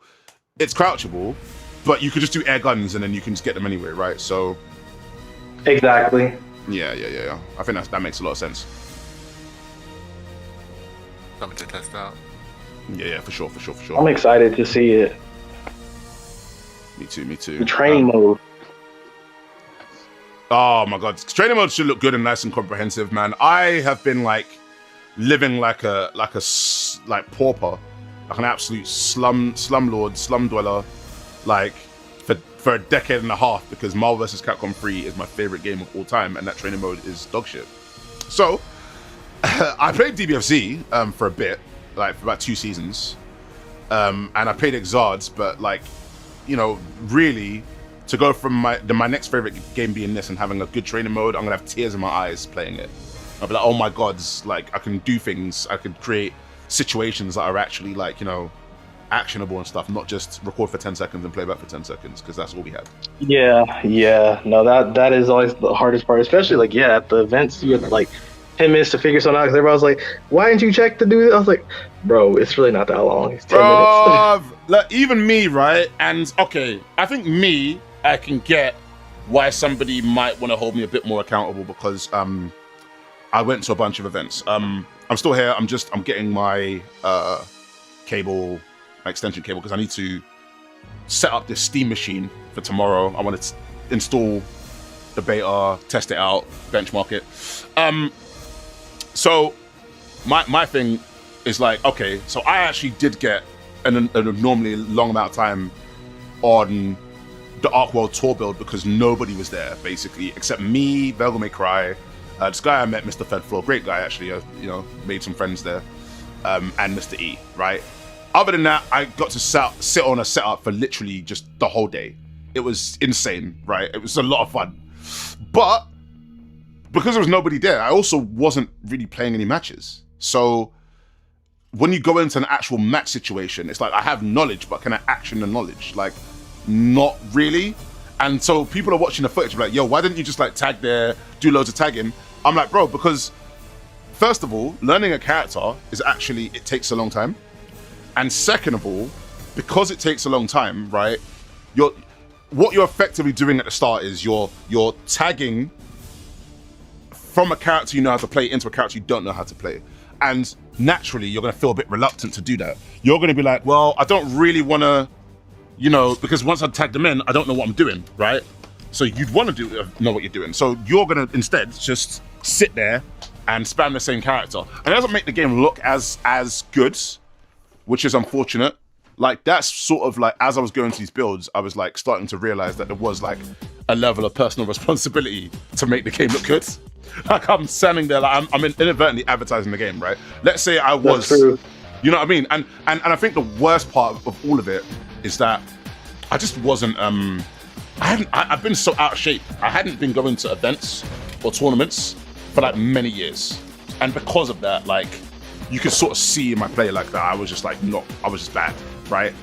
it's crouchable, but you could just do air guns and then you can just get them anyway, right? So exactly. Yeah. I think that makes a lot of sense. Something to test out. Yeah, for sure. I'm excited to see it. Me too. The training mode. Oh my god, training mode should look good and nice and comprehensive, man. I have been like living like a pauper, like an absolute slumlord, slum dweller, like for a decade and a half, because Marvel vs. Capcom 3 is my favorite game of all time, and that training mode is dog shit. So I played DBFZ for a bit, like for about 2 seasons, and I played Exards, but like, you know, really, to go from my next favorite game being this and having a good training mode, I'm gonna have tears in my eyes playing it. I'll be like, oh my gods, like I can do things, I can create situations that are actually like, you know, actionable and stuff, not just record for 10 seconds and play back for 10 seconds, because that's all we had. Yeah. No, that is always the hardest part, especially like, at the events, you have like 10 minutes to figure something out, because everybody was like, why didn't you check to do this? I was like, bro, it's really not that long. It's 10 minutes. Like, even me, right? And okay, I think I can get why somebody might want to hold me a bit more accountable, because I went to a bunch of events. I'm still here. I'm getting my cable, my extension cable, because I need to set up this Steam machine for tomorrow. I want to install the beta, test it out, benchmark it. So my thing is like, okay, so I actually did get an abnormally long amount of time on the Arc World Tour build, because nobody was there basically except me, Velga May Cry, this guy I met, Mr. Fedfloor, great guy actually, made some friends there, and Mr. E, right? Other than that, I got to sit on a setup for literally just the whole day. It was insane, right? It was a lot of fun. But because there was nobody there, I also wasn't really playing any matches. So when you go into an actual match situation, it's like I have knowledge, but can I action the knowledge? Like, not really. And so people are watching the footage like, yo, why didn't you just like tag there, do loads of tagging? I'm like, bro, because first of all, learning a character is actually, it takes a long time. And second of all, because it takes a long time, right, what you're effectively doing at the start is you're tagging from a character you know how to play into a character you don't know how to play. And naturally, you're going to feel a bit reluctant to do that. You're going to be like, well, I don't really want to, because once I tag them in, I don't know what I'm doing, right? So you'd want to know what you're doing. So you're going to instead just sit there and spam the same character. And it doesn't make the game look as good, which is unfortunate. Like, that's sort of like, as I was going to these builds, I was like starting to realize that there was like a level of personal responsibility to make the game look good. Like, I'm standing there, like I'm inadvertently advertising the game, right? Let's say I was, That's true. You know what I mean? And I think the worst part of all of it is that I just wasn't, I've been so out of shape. I hadn't been going to events or tournaments for like many years. And because of that, like, you could sort of see in my play like that I was just like not, I was just bad, right?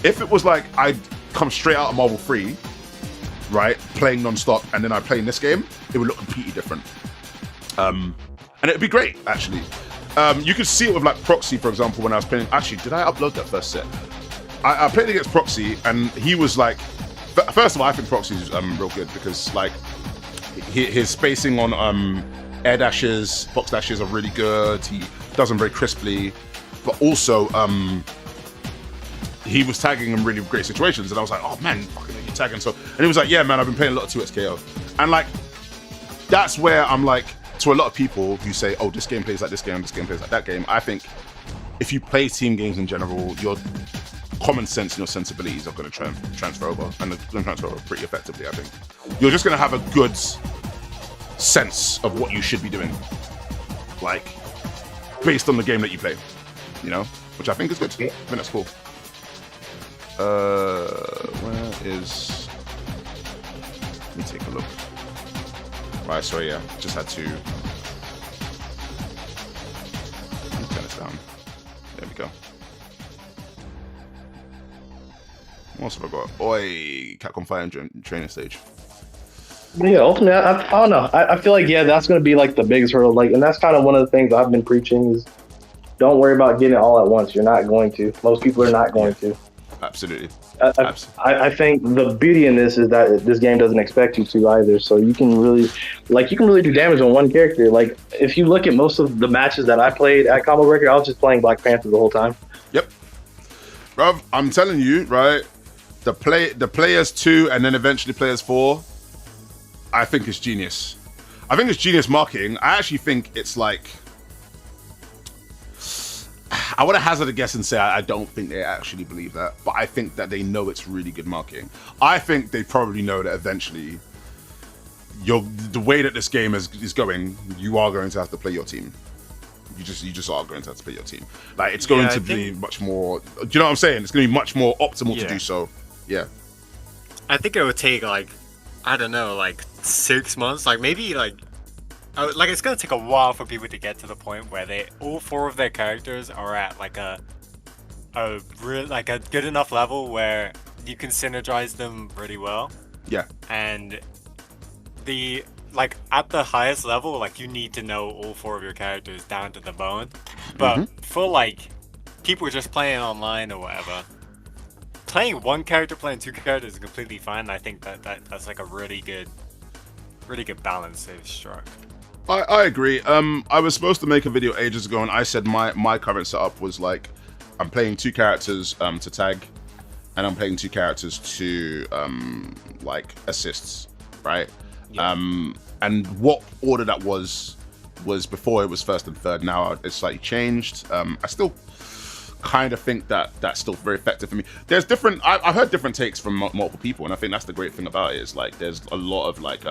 If it was like I'd come straight out of Marvel 3, right, playing non-stop, and then I play in this game, it would look completely different. And it'd be great, actually. You could see it with like Proxy, for example, when I was playing. Actually, did I upload that first set? I played against Proxy, and he was like, first of all, I think Proxy is real good because like his spacing on air dashes, box dashes are really good. He does them very crisply, but also he was tagging in really great situations, and I was like, oh man, fucking you tagging so. And he was like, yeah man, I've been playing a lot of 2xKO, and like that's where I'm like, to a lot of people who say, oh, this game plays like this game, this game plays like that game. I think if you play team games in general, your common sense and your sensibilities are going to transfer over, and they're going to transfer over pretty effectively. I think you're just going to have a good sense of what you should be doing, like based on the game that you play, you know, which I think is good. I think that's cool. Where is? Let me take a look. Right, sorry, yeah, just had to turn this down. There we go. What else have I got? Oi, Capcom Fire training stage. Yeah, ultimately, I don't know. I feel like, yeah, that's going to be like the biggest hurdle. Like, and that's kind of one of the things I've been preaching is don't worry about getting it all at once. You're not going to. Most people are not going to. Absolutely. I think the beauty in this is that this game doesn't expect you to either. So you can really do damage on one character. Like if you look at most of the matches that I played at Combo Breaker, I was just playing Black Panther the whole time. Yep. Bruv, I'm telling you, right? The players 2 and then eventually players 4, I think it's genius. I think it's genius marketing. I actually think it's like, I want to hazard a guess and say I don't think they actually believe that, but I think that they know it's really good marketing. I think they probably know that eventually, the way that this game is going, you are going to have to play your team. You just are going to have to play your team. Like it's going to be much more. Do you know what I'm saying? It's going to be much more optimal to do so. Yeah. I think it would take like, I don't know, like 6 months, like maybe like it's gonna take a while for people to get to the point where all 4 of their characters are at like a good enough level where you can synergize them really well. Yeah. And at the highest level, like you need to know all 4 of your characters down to the bone. But for like people just playing online or whatever, playing one character, playing 2 characters is completely fine. I think that's like a really good balance they've struck. I agree. I was supposed to make a video ages ago, and I said my current setup was like, I'm playing 2 characters to tag, and I'm playing 2 characters to like assists, right? Yeah. And what order that was before it was first and third. Now it's slightly changed. I still kind of think that that's still very effective for me. There's different. I've heard different takes from multiple people, and I think that's the great thing about it. Is like there's a lot of like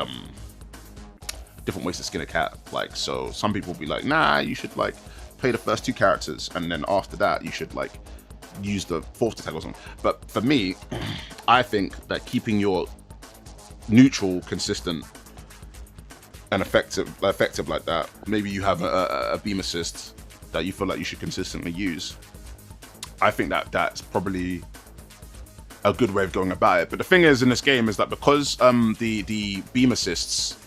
different ways to skin a cat. Like, so some people will be like, nah, you should like play the first 2 characters, and then after that you should like use the 4th to tag or something. But for me, I think that keeping your neutral consistent and effective like that, maybe you have a beam assist that you feel like you should consistently use. I think that that's probably a good way of going about it. But the thing is in this game is that because the beam assists,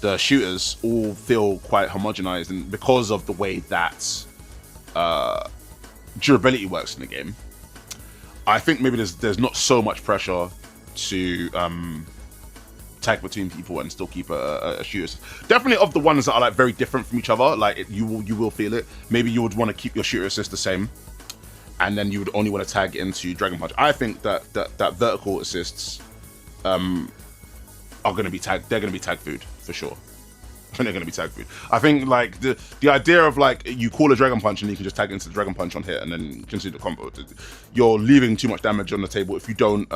the shooters all feel quite homogenized, and because of the way that durability works in the game, I think maybe there's not so much pressure to tag between people and still keep a shooter. Definitely of the ones that are like very different from each other, like you will feel it. Maybe you would want to keep your shooter assist the same, and then you would only want to tag into Dragon Punch. I think that vertical assists are going to be tagged. They're going to be tag food for sure. I think they're going to be tag food. I think like the idea of like you call a Dragon Punch and you can just tag into the Dragon Punch on hit and then continue the combo. You're leaving too much damage on the table if you don't.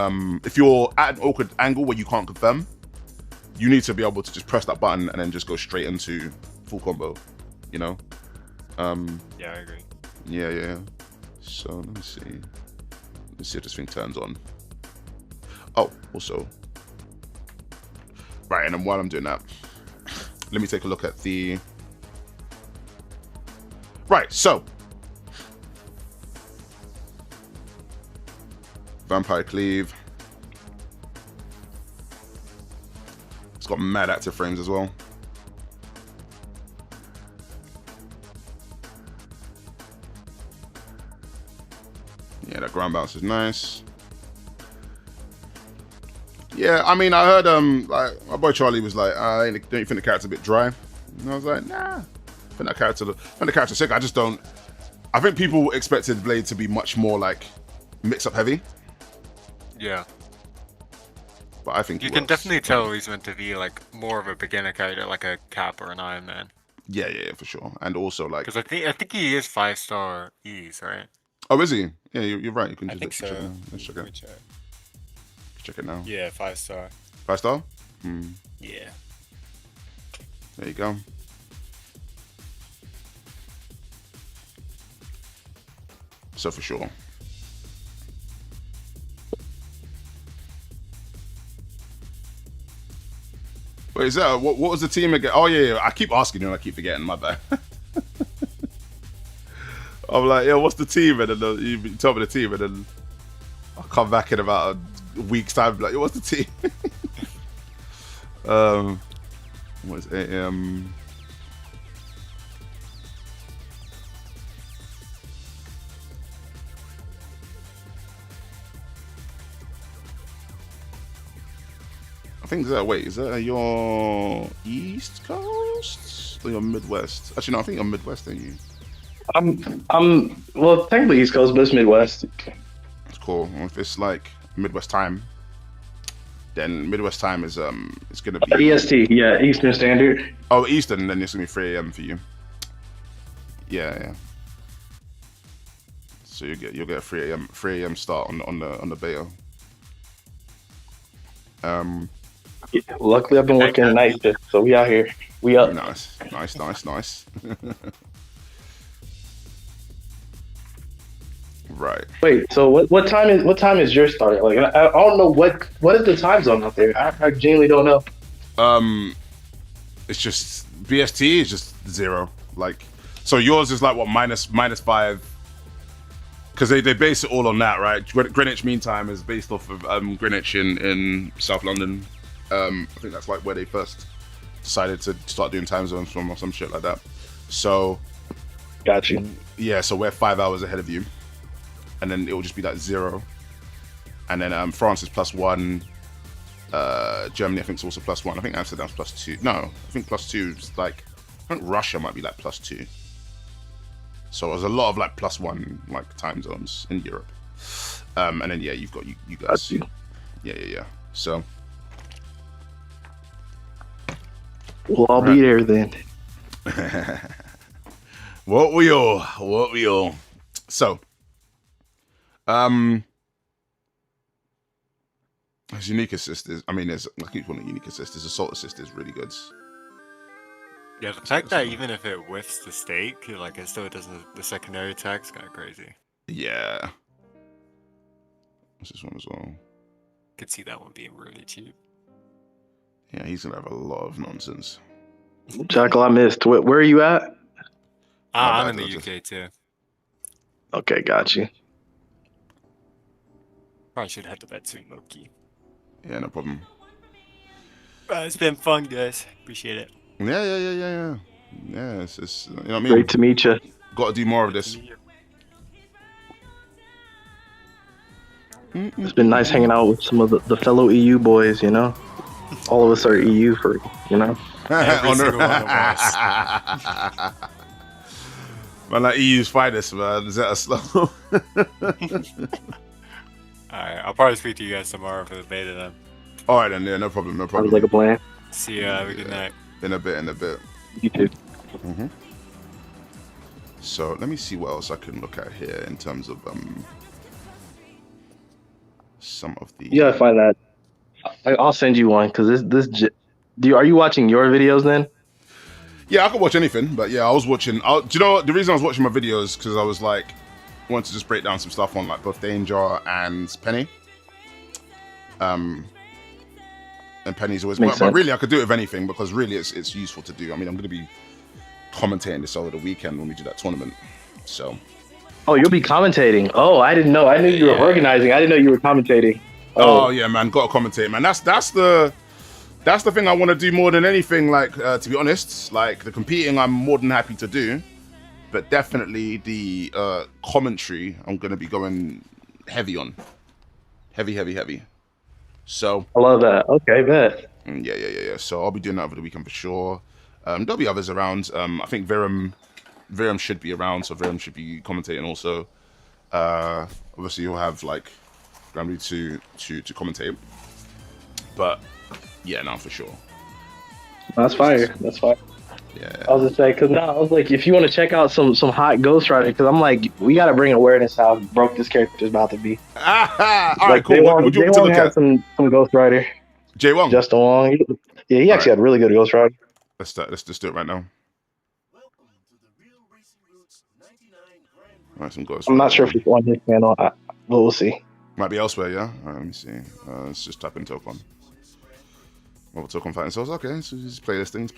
If you're at an awkward angle where you can't confirm, you need to be able to just press that button and then just go straight into full combo. You know. Yeah, I agree. Yeah. So let me see. Let's see if this thing turns on. Oh, also. Right, and then while I'm doing that, let me take a look at the... Right, so Vampire Cleave. It's got mad active frames as well. Yeah, that ground bounce is nice. Yeah, I mean, I heard like my boy Charlie was like, don't you think the character's a bit dry? And I was like, nah. I think the character's sick. I just don't. I think people expected Blade to be much more like mix-up heavy. Yeah. But I think you can definitely tell he's meant to be like more of a beginner character, like a Cap or an Iron Man. Yeah, for sure. And also like, because I think he is 5-star E's, right? Oh, is he? Yeah, you're right. You can just think so. check it. Let's check it. Check it now. Yeah, 5-star. 5-star? Yeah. There you go. So for sure. Wait, is that what was the team again? Oh yeah, I keep asking you and I keep forgetting. My bad. I'm like, yeah, what's the team? And then you tell me the team, and then I'll come back in about a week's time. Like, what's the team? What is it? I think is that your East Coast or your Midwest? Actually, no, I think you're Midwest, ain't you? I'm well, technically East Coast, but it's Midwest. It's cool. If it's like Midwest time, then Midwest time is it's gonna be EST, yeah, Eastern Standard. Oh, Eastern, then it's gonna be 3 a.m. for you. Yeah. So you'll get a 3 a.m. start on the beta. Yeah, luckily I've been working night shift, so we out here. We up. Nice. Right. Wait, so what time is your start? Like I don't know what is the time zone out there. I genuinely don't know. It's just BST is just 0. Like, so yours is like what -5. Because they base it all on that, right? Greenwich Mean Time is based off of Greenwich in South London. I think that's like where they first decided to start doing time zones from or some shit like that. So, got you. Yeah, so we're 5 hours ahead of you, and then it will just be like 0. And then France is +1. Germany, I think, is also +1. I think Amsterdam's +2. No, I think +2 is like. I think Russia might be like +2. So there's a lot of like +1 like time zones in Europe. And then yeah, you've got you guys. Yeah. So we'll all be there then. What we all. So his unique assist is, I keep calling it unique assist. His assault assist is really good. Yeah, the fact that even if it whiffs the stake, like it still doesn't, the secondary attack's kind of crazy. Yeah. What's this one as well? Could see that one being really cheap. Yeah, he's gonna have a lot of nonsense. Jackal, I missed. Where are you at? I'm in the UK too. Okay, got you. Probably should head to bed soon, Loki. Yeah, no problem. It's been fun, guys. Appreciate it. Yeah. Yeah, it's you know what I mean? Great to meet you. Got to do more of this. It's been nice hanging out with some of the fellow EU boys, you know? All of us are EU for, you know? Every single one of us. Man, like EU's finest, man. Is that a slow? Alright, I'll probably speak to you guys tomorrow for the beta then. Alright then, yeah, no problem. Sounds like a plan. See ya, have a good night. In a bit. You too. So let me see what else I can look at here in terms of some of the. You gotta find that. I'll send you one because are you watching your videos then? Yeah, I could watch anything, but yeah, I was watching. Do you know what? The reason I was watching my videos because I was like, wanted to just break down some stuff on like both Danger and Penny. And Penny's always, but really I could do it with anything because really it's useful to do. I mean, I'm going to be commentating this over the weekend when we do that tournament. So. Oh, you'll be commentating. Oh, I didn't know. I knew you were organizing. I didn't know you were commentating. Oh yeah, man, gotta commentate, man. That's the thing I want to do more than anything. Like to be honest, like the competing, I'm more than happy to do, but definitely the commentary, I'm gonna be going heavy on, heavy. So I love that. Okay, bet. Yeah. So I'll be doing that over the weekend for sure. There'll be others around. I think Viram should be around, so Viram should be commentating also. Obviously, you'll have like Grammy to commentate, but yeah, no, for sure. That's fire. That's fire. Yeah. I was just saying, because now I was like, if you want to check out some hot Ghost Rider, because I'm like, we got to bring awareness how broke this character is about to be. All right, cool. What would you want to look at? Some Ghost Rider. Jay Wong. Justin Wong. Yeah, he actually had really good Ghost Rider. Let's just do it right now. All right, some Ghost I'm not Rider. sure if it's on his channel, but we'll see. Might be elsewhere, yeah. All right, let me see. Let's just type in Tokon. Mobile Tokon Fighting Souls. Okay, so just play this thing.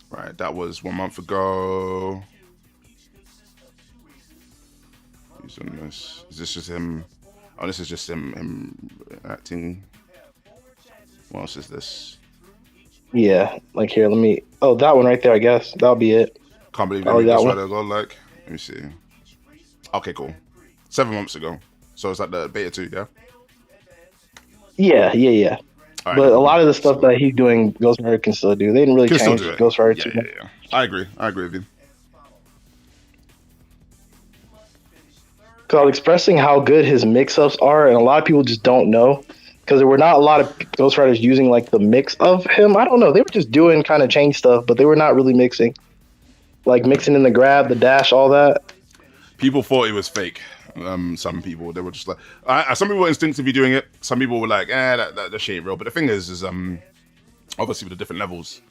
Right, that was 1 month ago. Who's on this? Is this just him? Oh, this is just him acting. What else is this? Yeah, like here, let me. Oh, that one right there, I guess. That'll be it. Can't believe Oh, that that Ghost one. Rider go like. Let me see. Okay, cool. 7 months ago. So it's like the beta 2, yeah? Yeah. All right, But a cool. lot of the stuff that he's doing, Ghost Rider can still do. They didn't really Can still change do it. Ghost Rider too much. Yeah. I agree with you. Because I was expressing how good his mix-ups are, and a lot of people just don't know. Because there were not a lot of Ghost Riders using like the mix of him. I don't know. They were just doing kind of change stuff, but they were not really mixing. Like mixing in the grab, the dash, all that. People thought it was fake. Some people, they were just like, some people were instinctively doing it. Some people were like, that shit ain't real. But the thing is obviously with the different levels,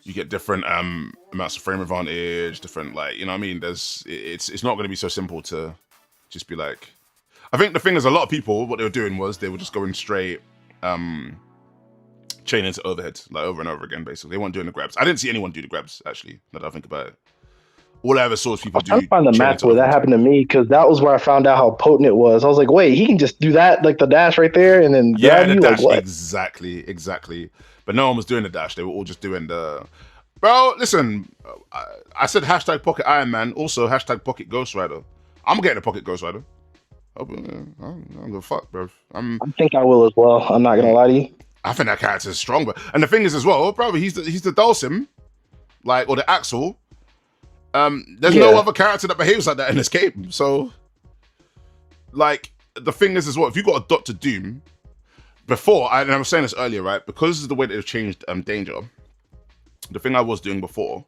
you get different amounts of frame advantage, different, like, you know what I mean? It's not going to be so simple to just be like, I think the thing is, a lot of people, what they were doing was they were just going straight chain into overhead, like over and over again, basically. They weren't doing the grabs. I didn't see anyone do the grabs, actually, now that I think about it. All I ever saw is people do. I'm trying to find the match where that happened to me, because that was where I found out how potent it was. I was like, wait, he can just do that, like the dash right there, and then Yeah, grab the you? dash, Like, what? exactly. But no one was doing the dash. They were all just doing the... Bro, listen, I said hashtag Pocket Iron Man, also hashtag Pocket Ghost Rider. I'm getting a Pocket Ghost Rider. I don't give a fuck, bro. I think I will as well. I'm not gonna lie to you. I think that character is strong, but and the thing is as well, bro, he's the Dulcim, like, or the Axel. There's no other character that behaves like that in this game. So, like, the thing is as well, if you got a Dr. Doom, before, and I was saying this earlier, right? Because of the way that they've changed Danger, the thing I was doing before,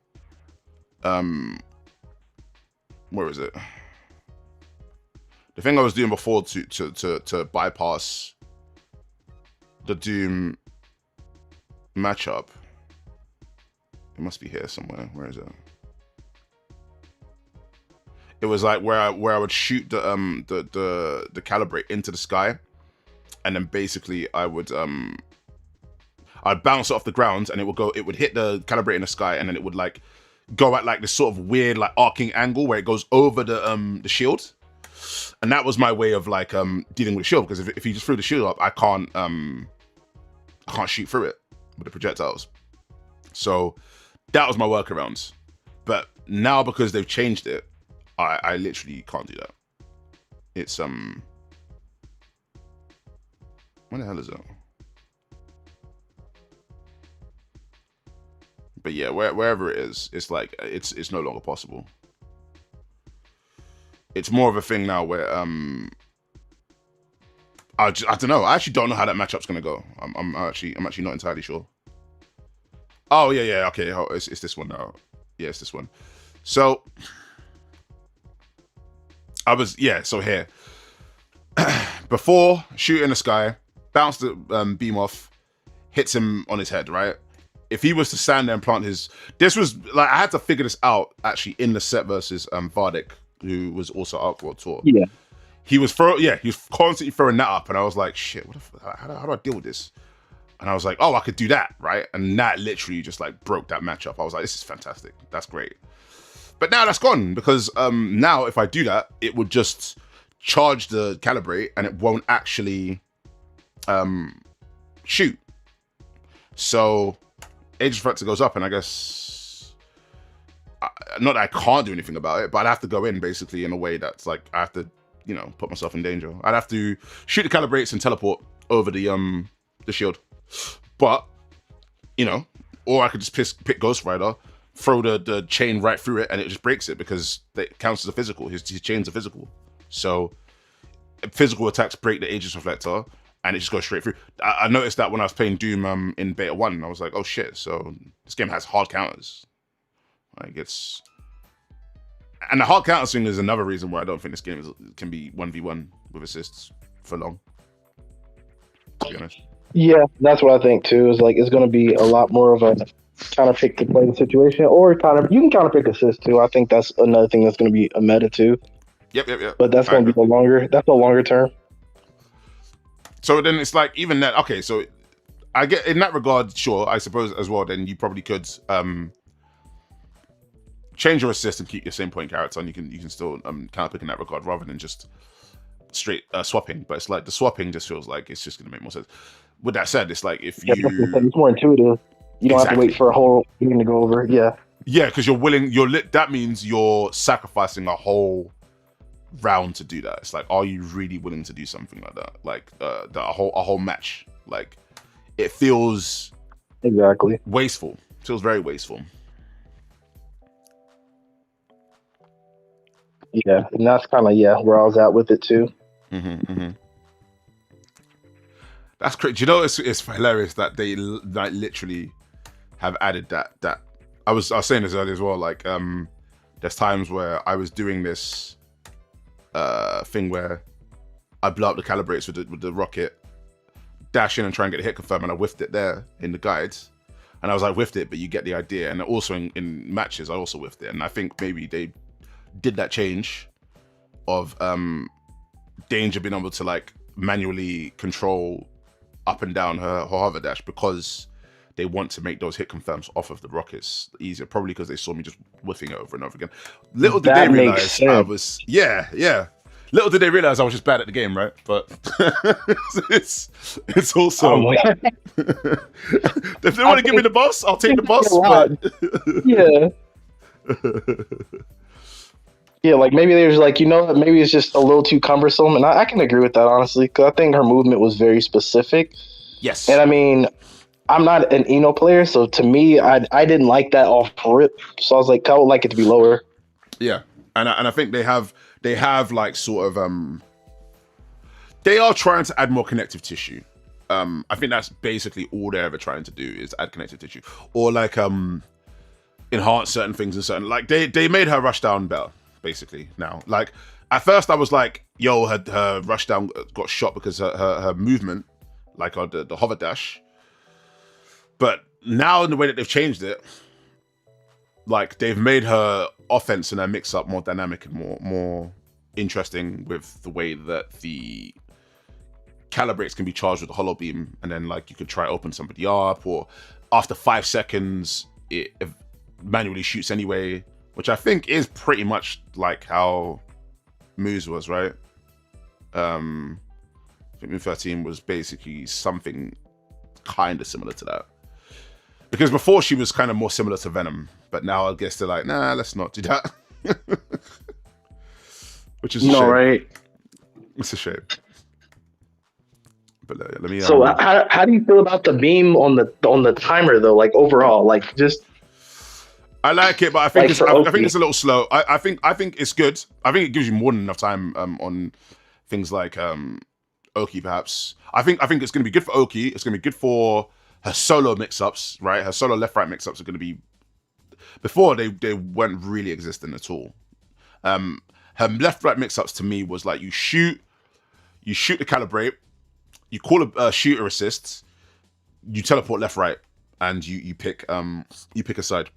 where is it? The thing I was doing before to bypass the Doom matchup, it must be here somewhere. Where is it? It was like where I would shoot the calibrate into the sky, and then basically I'd bounce it off the ground, and it would hit the calibrate in the sky, and then it would like go at like this sort of weird like arcing angle where it goes over the shield. And that was my way of like dealing with the shield, because if you just threw the shield up, I can't shoot through it with the projectiles. So that was my workarounds. But now, because they've changed it, I literally can't do that. It's where the hell is it? But yeah, wherever it is, it's like it's no longer possible. It's more of a thing now where I don't know. I actually don't know how that matchup's gonna go. I'm actually not entirely sure. Oh yeah. Okay, it's this one now. Yeah, it's this one. So So here, before shooting the sky, bounce the beam off, hits him on his head. Right. If he was to stand there and plant this was like, I had to figure this out actually in the set versus Vardic, who was also Arc World Tour. Yeah. He was constantly throwing that up, and I was like, shit, how do I deal with this? And I was like, oh, I could do that, right? And that literally just like broke that matchup. I was like, this is fantastic. That's great. But now that's gone because now if I do that, it would just charge the calibrate and it won't actually shoot. So Age of Reflector goes up, and I guess not that I can't do anything about it, but I'd have to go in basically in a way that's like I have to, you know, put myself in danger. I'd have to shoot the calibrates and teleport over the shield. But you know, or I could just pick Ghost Rider, throw the chain right through it, and it just breaks it because it counts as a physical. His chains are physical, so physical attacks break the Aegis Reflector, and it just goes straight through. I noticed that when I was playing Doom in Beta 1, I was like, oh shit, so this game has hard counters. Like and the hard counter thing is another reason why I don't think this game can be 1v1 with assists for long, to be honest. Yeah, that's what I think too. Is like it's going to be a lot more of a counter pick to play the situation, or you can counter pick assist too. I think that's another thing that's going to be a meta too. Yep. But that's going to be the longer term. So then it's like even that. Okay, so I get in that regard. Sure, I suppose as well. Then you probably could change your assist and keep your same point character, and you can still counter pick in that regard rather than just straight swapping. But it's like the swapping just feels like it's just going to make more sense. With that said, it's like if it's more intuitive. You don't have to wait for a whole game to go over. Yeah, because you're willing. That means you're sacrificing a whole round to do that. It's like, are you really willing to do something like that? Like a whole match. Like it feels exactly wasteful. It feels very wasteful. Yeah, and that's kind of where I was at with it too. That's crazy. You know, it's hilarious that they like literally have added that. I was saying this earlier as well. Like, there's times where I was doing this thing where I blow up the calibrates with the rocket, dash in and try and get a hit confirm, and I whiffed it there in the guides. And I was like, whiffed it, but you get the idea. And also in matches, I also whiffed it. And I think maybe they did that change of Danger being able to like manually control up and down her hover dash because they want to make those hit confirms off of the rockets easier, probably because they saw me just whiffing it over and over again. Little did they realize I was little did they realize I was just bad at the game, right? But it's also if they want to give me the boss, I'll take the boss. But Yeah, like maybe there's like, maybe it's just a little too cumbersome. And I can agree with that, honestly, because I think her movement was very specific. Yes. And I mean, I'm not an Eno player, so to me, I didn't like that off rip. So I was like, I would like it to be lower. Yeah. And I think they have like sort of, they are trying to add more connective tissue. I think that's basically all they're ever trying to do is add connective tissue. Or like enhance certain things and certain, like they made her rush down better. Basically now, like at first I was like, yo, her rush down got shot because her movement, like the hover dash. But now in the way that they've changed it, like they've made her offense and her mix up more dynamic and more interesting with the way that the calibrates can be charged with the hollow beam, and then like you could try open somebody up, or after 5 seconds it manually shoots anyway. Which I think is pretty much like how Moose was, right? I think Moon 13 was basically something kind of similar to that. Because before she was kind of more similar to Venom, but now I guess they're like, nah, let's not do that. Which is a shame. Right? It's a shame. But let me. So how do you feel about the beam on the timer though? Like overall, like just. I like it, but I think I think it's a little slow. I think it's good. I think it gives you more than enough time on things like Oki, perhaps. I think it's going to be good for Oki. It's going to be good for her solo mix-ups, right? Her solo left-right mix-ups are going to be... Before, they weren't really existing at all. Her left-right mix-ups to me was like you shoot the calibrate, you call a shooter assist, you teleport left-right, and you pick a side.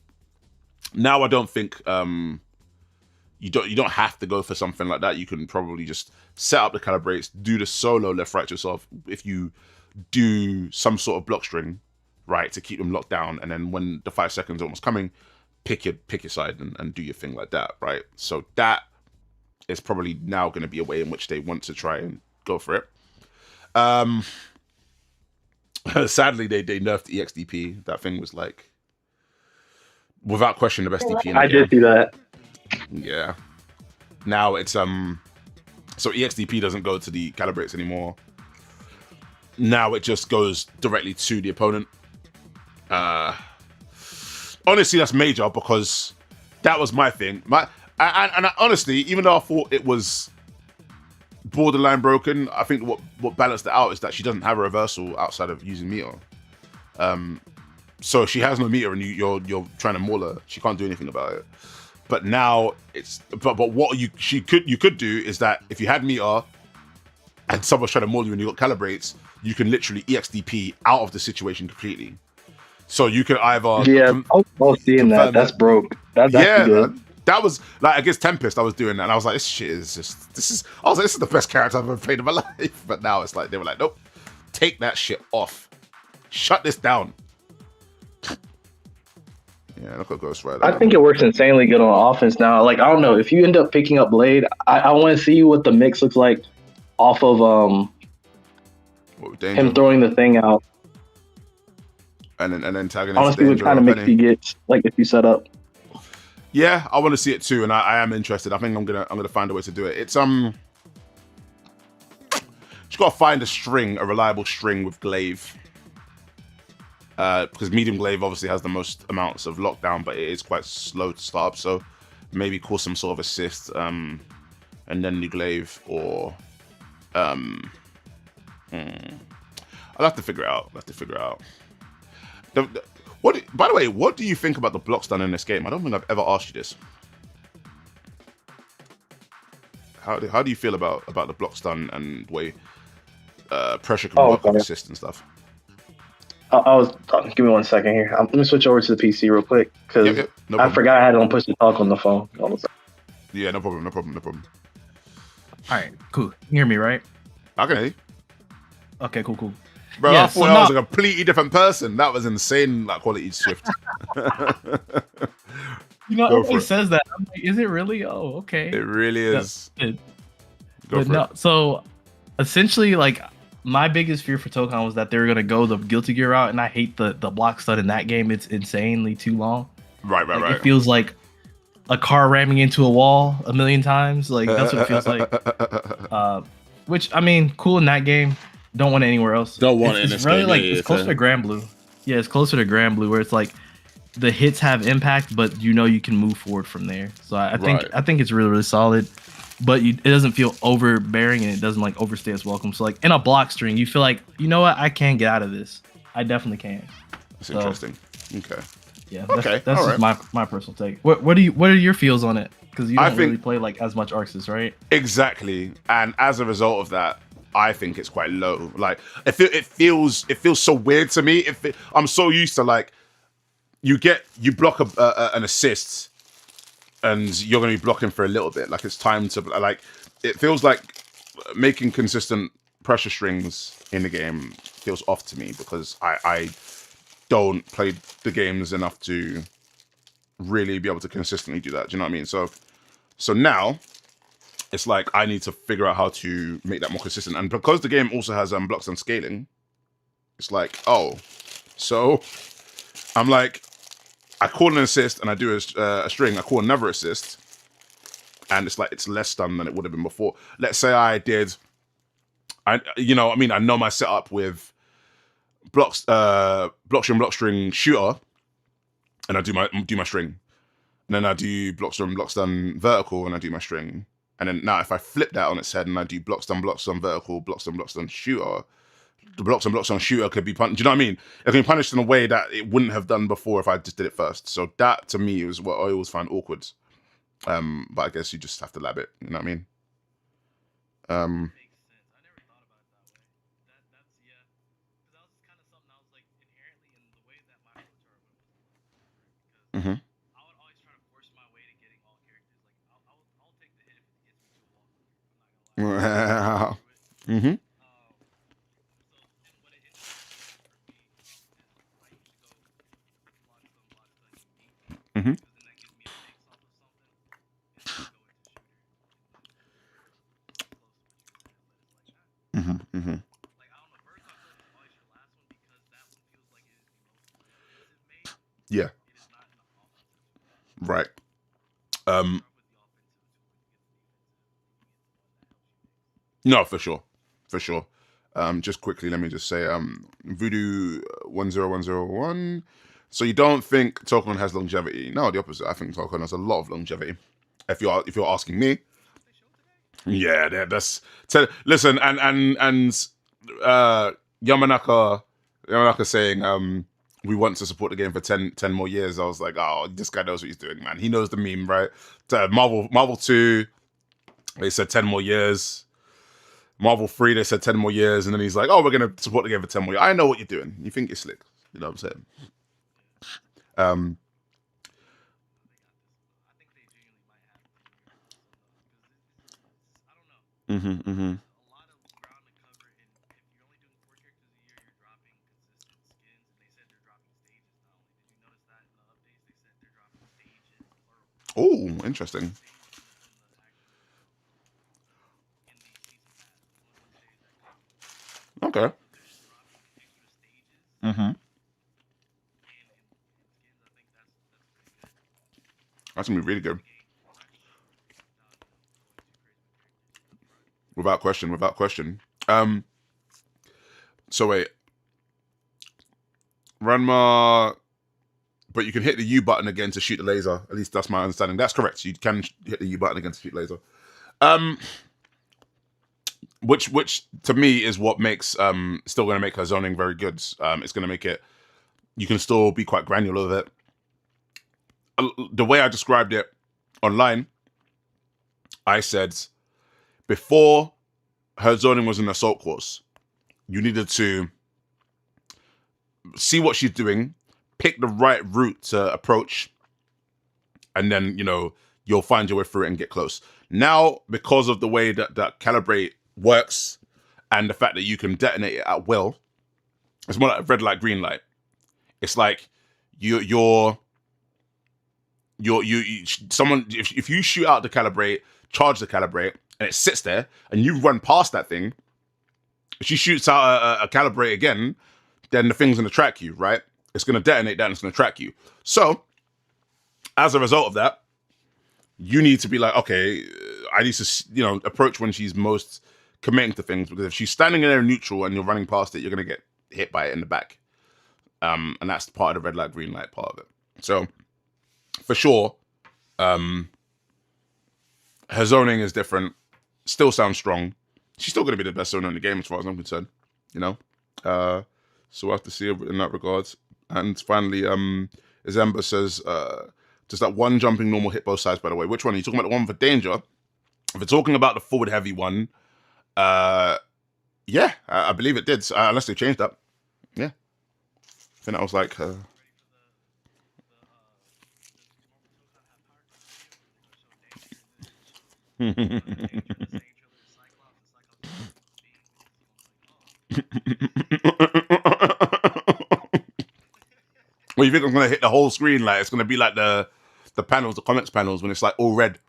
Now I don't think you don't have to go for something like that. You can probably just set up the calibrates, do the solo left right yourself. If you do some sort of block string, right, to keep them locked down, and then when the 5 seconds almost coming, pick your side and do your thing like that, right? So that is probably now going to be a way in which they want to try and go for it. Sadly, they nerfed EXDP. That thing was like, without question, the best DP in the I game. did see that. Yeah. Now it's so EXDP doesn't go to the calibrates anymore. Now it just goes directly to the opponent. Honestly, that's major because that was my thing. Honestly, even though I thought it was borderline broken, I think what balanced it out is that she doesn't have a reversal outside of using meter. So she has no meter, and you're trying to maul her. She can't do anything about it. But now it's but what you could do is that if you had meter and someone's trying to maul you and you got calibrates, you can literally EXDP out of the situation completely. So you could either I was seeing that. That's broke. That's actually good. That was like against Tempest. I was doing that, and I was like, "This shit is just I was like, this is the best character I've ever played in my life." But now it's like they were like, "Nope, take that shit off, shut this down." Yeah, look at Ghost Rider. I think it works insanely good on offense now. Like, I don't know, if you end up picking up Blade, I want to see what the mix looks like off of him throwing the thing out. And then tagging. I want to see what kind of mix he gets, like if you set up. Yeah, I want to see it too, and I am interested. I think I'm gonna find a way to do it. It's just gotta find a reliable string with glaive. Because medium glaive obviously has the most amounts of lockdown, but it is quite slow to start up. So maybe cause some sort of assist, and then the glaive, or I'll have to figure it out. By the way, what do you think about the blocks done in this game? I don't think I've ever asked you this. How do you feel about the blocks done and the way pressure can work with assist and stuff? Give me 1 second here. Let me switch over to the PC real quick because I forgot I had to push the talk on the phone. Yeah, no problem. All right, cool. You hear me, right? I can hear you. Okay, cool. Bro, yeah, I thought I was a completely different person. That was insane, like quality shift. Everybody says that. I'm like, is it really? Oh, okay. It really is. So essentially, like, my biggest fear for Tokon was that they were gonna go the Guilty Gear route, and I hate the block stun in that game. It's insanely too long. Right. It feels like a car ramming into a wall a million times. Like, that's what it feels like. Which, I mean, cool in that game. Don't want it anywhere else. Don't want it in this It's really game. like it's closer to Grand Blue. Yeah, it's closer to Grand Blue, where it's like the hits have impact, but you can move forward from there. So I think it's really, really solid. But it doesn't feel overbearing, and it doesn't like overstay its welcome. So like in a block string, you feel like, you know what, I can get out of this. I definitely can. That's interesting. Okay. Yeah. That's just my personal take. What are your feels on it? Because you don't really play like as much Arxis, right? Exactly. And as a result of that, I think it's quite low. Like it feels so weird to me. I'm so used to like you block an assist, and you're going to be blocking for a little bit. Like it's time to like. It feels like making consistent pressure strings in the game feels off to me because I don't play the games enough to really be able to consistently do that. Do you know what I mean? So now it's like I need to figure out how to make that more consistent. And because the game also has blocks and scaling, it's like, so I'm like, I call an assist and I do a string. I call another assist, and it's like it's less stun than it would have been before. Let's say I know my setup with blocks, block string, shooter, and I do my string, and then I do block stun, vertical, and I do my string. And then now if I flip that on its head and I do block stun, vertical, block stun, shooter, the block stun, shooter could be punished. Do you know what I mean? It can be punished in a way that it wouldn't have done before if I just did it first. So that to me is what I always find awkward. But I guess you just have to lab it. You know what I mean? Mm-hmm. Mm-hmm. Yeah. Right. No, for sure. For sure. Just quickly, let me just say, Voodoo 10101. So you don't think Tokon has longevity? No, the opposite. I think Tokon has a lot of longevity. If you're asking me, yeah, that's listen, and Yamanaka saying we want to support the game for 10 more years. I was like, oh, this guy knows what he's doing, man. He knows the meme, right? Marvel 2, they said 10 more years. Marvel 3, they said 10 more years, and then he's like, oh, we're gonna support the game for 10 more years. I know what you're doing. You think you're slick. You know what I'm saying? Oh, interesting. Okay. That's gonna be really good. Without question. So wait. Ranma, but you can hit the U button again to shoot the laser. At least that's my understanding. That's correct. You can hit the U button again to shoot laser. Which to me is what makes still going to make her zoning very good. It's going to make it, you can still be quite granular with it. The way I described it online, I said before her zoning was an assault course, you needed to see what she's doing, pick the right route to approach, and then, you'll find your way through it and get close. Now, because of the way that Calibrate works and the fact that you can detonate it at will, it's more like red light, green light. It's like someone, if you shoot out the Calibrate, charge the Calibrate, and it sits there, and you run past that thing, if she shoots out a Calibrate again, then the thing's going to track you, right? It's going to detonate that and it's going to track you. So, as a result of that, you need to be like, okay, I need to, approach when she's most committing to things, because if she's standing in there neutral and you're running past it, you're going to get hit by it in the back. And that's part of the red light, green light part of it. So, for sure, her zoning is different. Still sounds strong. She's still going to be the best zoner in the game as far as I'm concerned, So we'll have to see in that regard. And finally, Izemba says, does that one jumping normal hit both sides, by the way? Which one? Are you talking about the one for danger? If we're talking about the forward heavy one, yeah, I believe it did. Unless they changed that. Yeah. I think that was like... Well, you think I'm gonna hit the whole screen? Like it's gonna be like the panels, the comments panels, when it's like all red.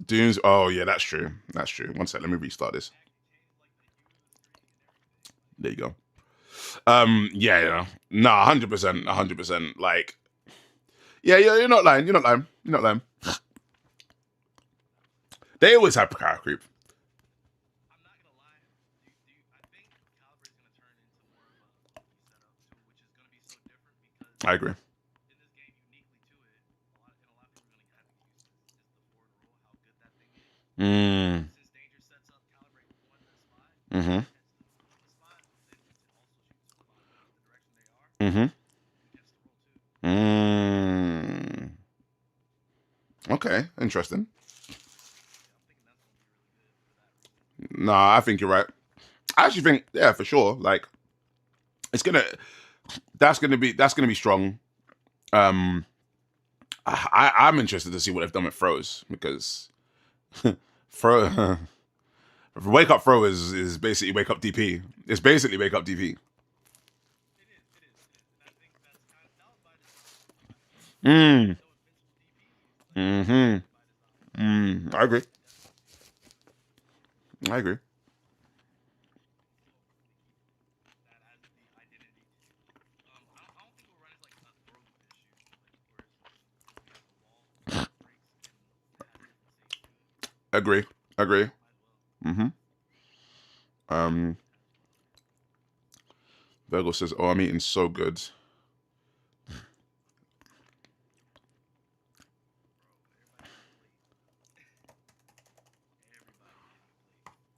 Dooms. Oh yeah, that's true. That's true. One sec, let me restart this. There you go. Yeah, nah, 100%, 100%. Like, yeah, you're not lying. You're not lying. You're not lying. They always have power creep. I agree. Okay, interesting. Nah, I think you're right. I actually think, yeah, for sure. Like, that's gonna be strong. I'm interested to see what they've done with throws, because wake up throw is basically wake up DP. It's basically wake up DP. I agree. I agree. Agree. Agree. Virgo says, "Oh, I'm eating so good."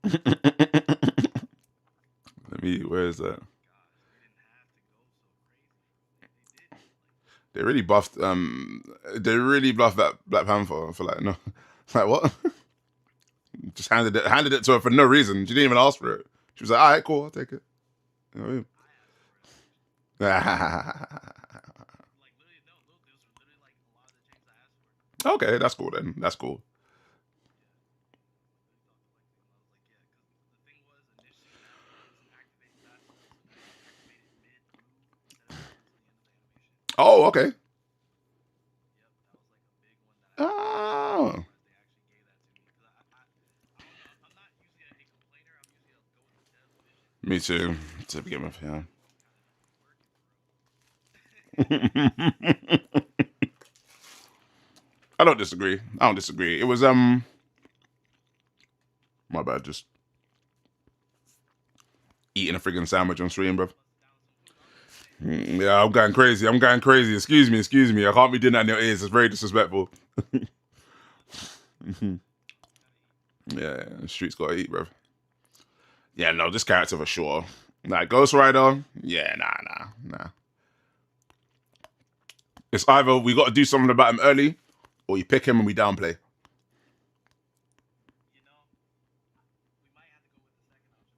Let me. Where is that? They really buffed. They really buffed that Black Panther for like no, like what? Just handed it to her for no reason. She didn't even ask for it. She was like, "All right, cool, I'll take it." You know what I mean? Okay, that's cool then. That's cool. Oh, okay. Oh. Me too. To begin with, yeah. I don't disagree. It was my bad, just eating a freaking sandwich on stream, bro. Yeah, I'm going crazy. Excuse me. I can't be doing that in your ears. It's very disrespectful. Yeah, the streets gotta eat, bro. Yeah, no, this character for sure. Like Ghost Rider, yeah, nah. It's either we got to do something about him early, or you pick him and we downplay.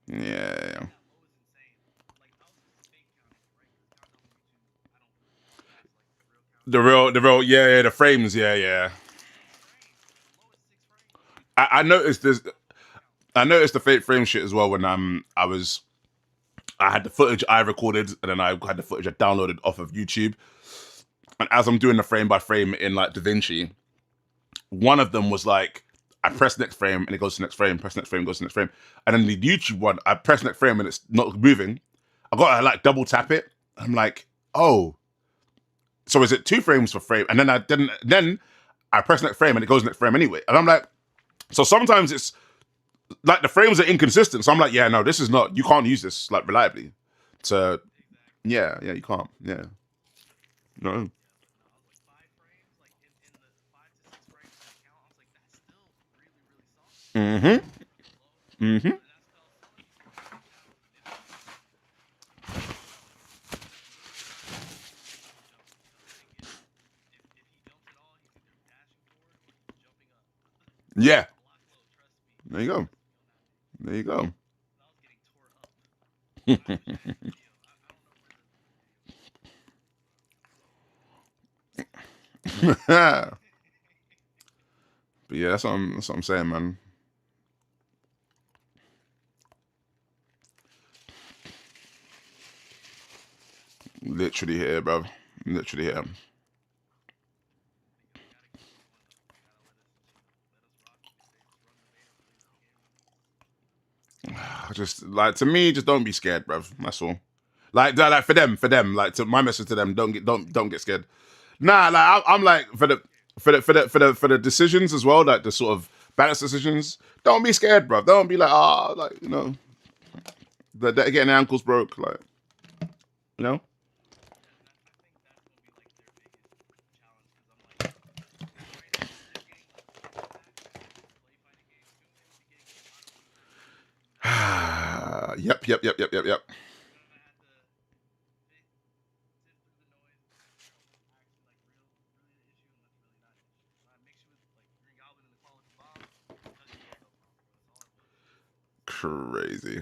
Yeah. The real, yeah, the frames, yeah. I noticed this. I noticed the fake frame shit as well when I had the footage I recorded and then I had the footage I downloaded off of YouTube. And as I'm doing the frame by frame in like DaVinci, one of them was like, I press next frame and it goes to next frame, press next frame, goes to next frame. And then the YouTube one, I press next frame and it's not moving. I got to like double tap it. I'm like, oh, so is it 2 frames for frame? And then I press next frame and it goes next frame anyway. And I'm like, so sometimes it's like the frames are inconsistent. So I'm like, yeah, no, this is not, you can't use this like reliably. So yeah, you can't. Yeah. No. Yeah. There you go. But yeah, that's what I'm saying, man. Literally here, bro. Literally here. Just like, to me, just don't be scared, bro. That's all. Like for them. Like, to my message to them, don't get scared. Nah, like I'm like for the decisions as well, like the sort of balance decisions. Don't be scared, bro. Don't be like, like, you know, they're getting their ankles broke, like, you know. Yep. Crazy.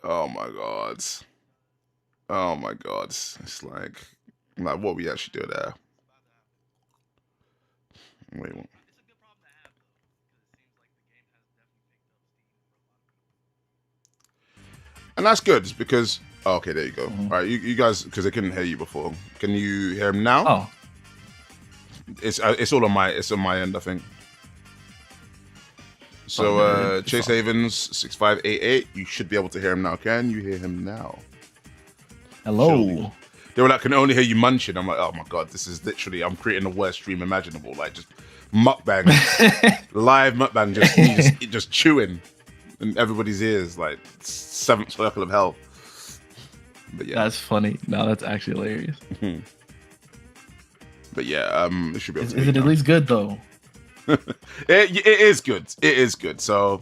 Oh my god. Oh my god. It's like what we actually do there. Wait. And that's good because okay, there you go. All right, you guys, because they couldn't hear you before. Can you hear him now? Oh, it's all on my end, I think. So Chase Havens 6588, you should be able to hear him now. Can you hear him now? hello. Surely. They were like, can only hear you munching. I'm like, oh my god, this is literally, I'm creating the worst stream imaginable. Like just mukbang, live mukbang, just chewing in everybody's ears, like seventh circle of hell. But yeah, That's funny. No, that's actually hilarious. but yeah, it should be able to Is it at least good though? it is good. It is good. So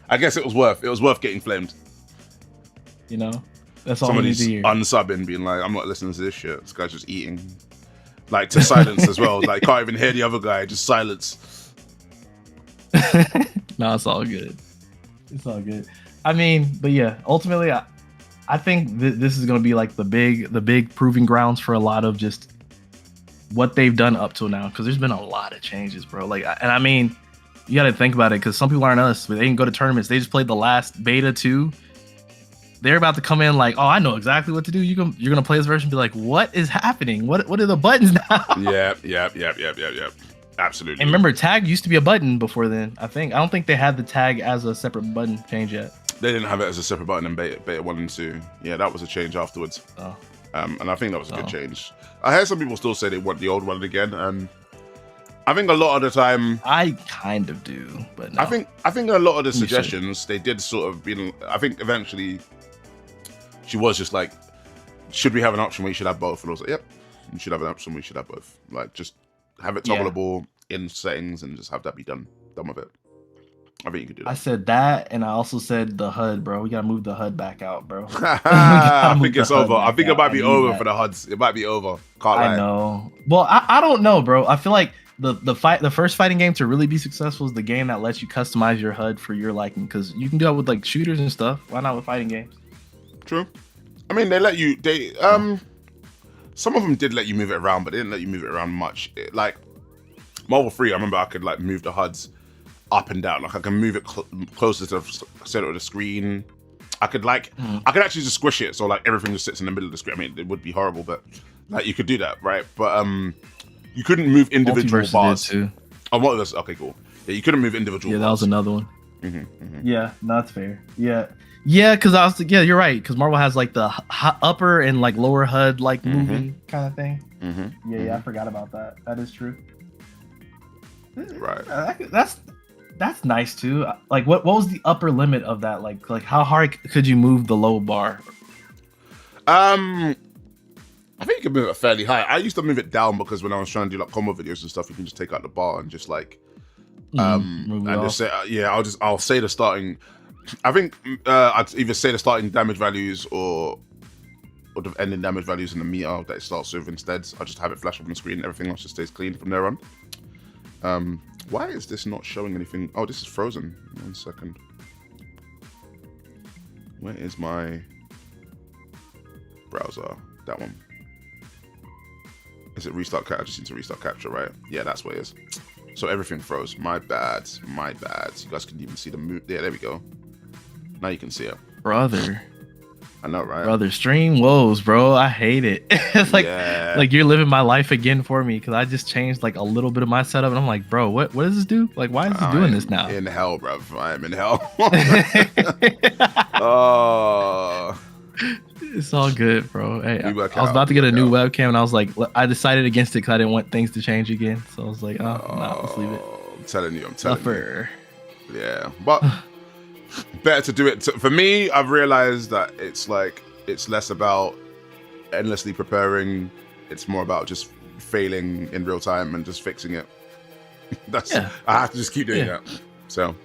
I guess it was worth getting flamed. You know, that's all we need Somebody's to hear. unsubbing, being like, I'm not listening to this shit. This guy's just eating. Like to silence as well. Like can't even hear the other guy, just silence. No, it's all good. It's all good. I mean, but yeah, ultimately, I think this is going to be like the big proving grounds for a lot of just what they've done up till now. Because there's been a lot of changes, bro. Like, and I mean, you got to think about it. Because some people aren't us, but they can go to tournaments. They just played the last beta 2. They're about to come in like, oh, I know exactly what to do. You're gonna play this version and be like, what is happening? What are the buttons now? Yep. Absolutely. And remember, tag used to be a button before then. I don't think they had the tag as a separate button change yet. They didn't have it as a separate button in beta 1 and 2. Yeah, that was a change afterwards. Oh. And I think that was a good change. I heard some people still say they want the old one again, and I think a lot of the time I kind of do, but no. I think a lot of the suggestions they did sort of be. I think eventually she was just like, should we have an option where you should have both? And I was like, yep, you should have an option where you should have both. Like just have it toggleable in settings and just have that be done with it. I think you could do that. I said that, and I also said the HUD, bro. We gotta move the HUD back out, bro. I think it's over. I think it might be over for the HUDs. It might be over. Can't lie. I know. Well, I don't know, bro. I feel like the first fighting game to really be successful is the game that lets you customize your HUD for your liking, because you can do that with like shooters and stuff. Why not with fighting games? True. I mean, some of them did let you move it around, but they didn't let you move it around much. Like Marvel 3, I remember I could like move the HUDs up and down. Like I can move it closer to the center of the screen. I could actually just squish it so like everything just sits in the middle of the screen. I mean, it would be horrible, but like you could do that, right? But you couldn't move individual bars. Too. Oh, what was okay, cool. Yeah, you couldn't move individual. Yeah, that bars. was another one. Yeah, no, that's fair. Yeah, because you're right. Because Marvel has like the upper and like lower HUD like moving kind of thing. Yeah, I forgot about that. That is true. Right. That's nice too. Like, what was the upper limit of that? Like how hard could you move the low bar? I think you can move it fairly high. I used to move it down because when I was trying to do like combo videos and stuff, you can just take out the bar and just like and just say I'll say the starting. I think I'd either say the starting damage values or the ending damage values in the meter that it starts with instead. I'll just have it flash up on the screen. Everything else just stays clean from there on. Why is this not showing anything? Oh, this is frozen. 1 second. Where is my browser? That one. Is it restart capture? I just need to restart capture, right? Yeah, that's what it is. So everything froze. My bad. You guys can even see the move. Yeah, there we go. Now you can see it. Brother. I know, right? Brother, stream woes, bro. I hate it. It's like you're living my life again for me, because I just changed like a little bit of my setup, and I'm like, bro, what does this do? Like, why is this doing this now? In hell, bro. I am in hell. Oh. It's all good, bro. Hey, I was about to get a new webcam, and I was like, I decided against it because I didn't want things to change again. So I was like, no, let's leave it. I'm telling you. Yeah, but better to do it. For me, I've realized that it's less about endlessly preparing. It's more about just failing in real time and just fixing it. I have to just keep doing that. So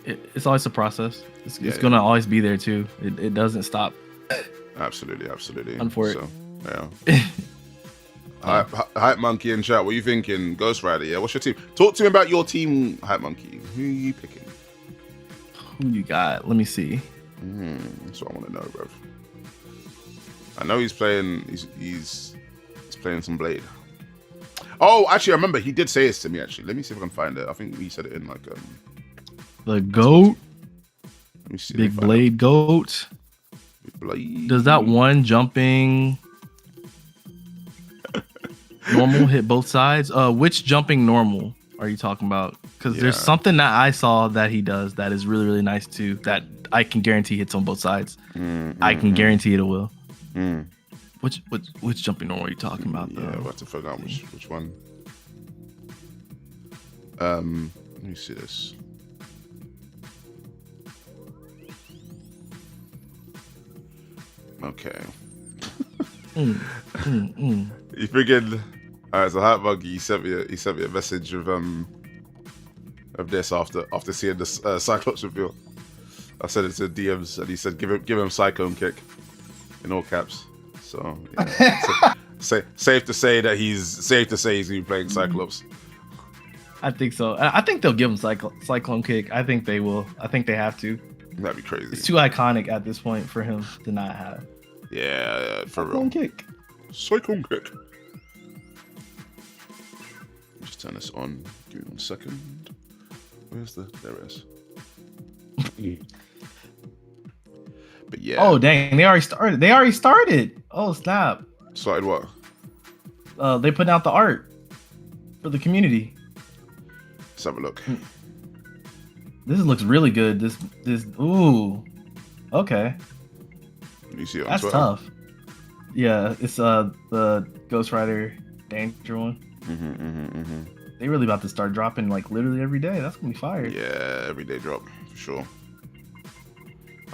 it's always a procce. It's gonna always be there too. It doesn't stop. Absolutely. Unfortunately. So, yeah. Hype Monkey in chat. What are you thinking? Ghost Rider, yeah? What's your team? Talk to me about your team, Hype Monkey. Who are you picking? Who you got? Let me see. That's what I want to know, bro. I know he's playing. He's playing some Blade. Oh, actually, I remember he did say this to me. Actually, let me see if I can find it. I think he said it in like the goat. Let me see. Big Blade goat. Blade. Does that one jumping normal hit both sides? Which jumping normal are you talking about? Because there's something that I saw that he does that is really, really nice too. That I can guarantee hits on both sides. I can guarantee it will. Which jumping normal are you talking about though? Yeah, we'll have to figure out which one. Let me see this. Okay. You figured? All right. So Hype Monkey, he sent me a message of this after seeing the Cyclops reveal. I sent it to DMs and he said give him Cyclone kick in all caps. So yeah. safe to say he's gonna be playing Cyclops. I think so. I think they'll give him Cyclone kick. I think they will. I think they have to. That'd be crazy. It's too iconic at this point for him to not have. Yeah, for Cyclone real. kick. Cyclone kick. Just turn this on. Give me 1 second. Where's the? There it is. But yeah. Oh dang! They already started. Oh snap! Started what? They put out the art for the community. Let's have a look. This looks really good. This. Ooh. Okay. You see it on That's Twitter? tough. Yeah, it's the Ghost Rider Danger one. They really about to start dropping like literally every day. That's gonna be fire. Yeah, everyday drop for sure.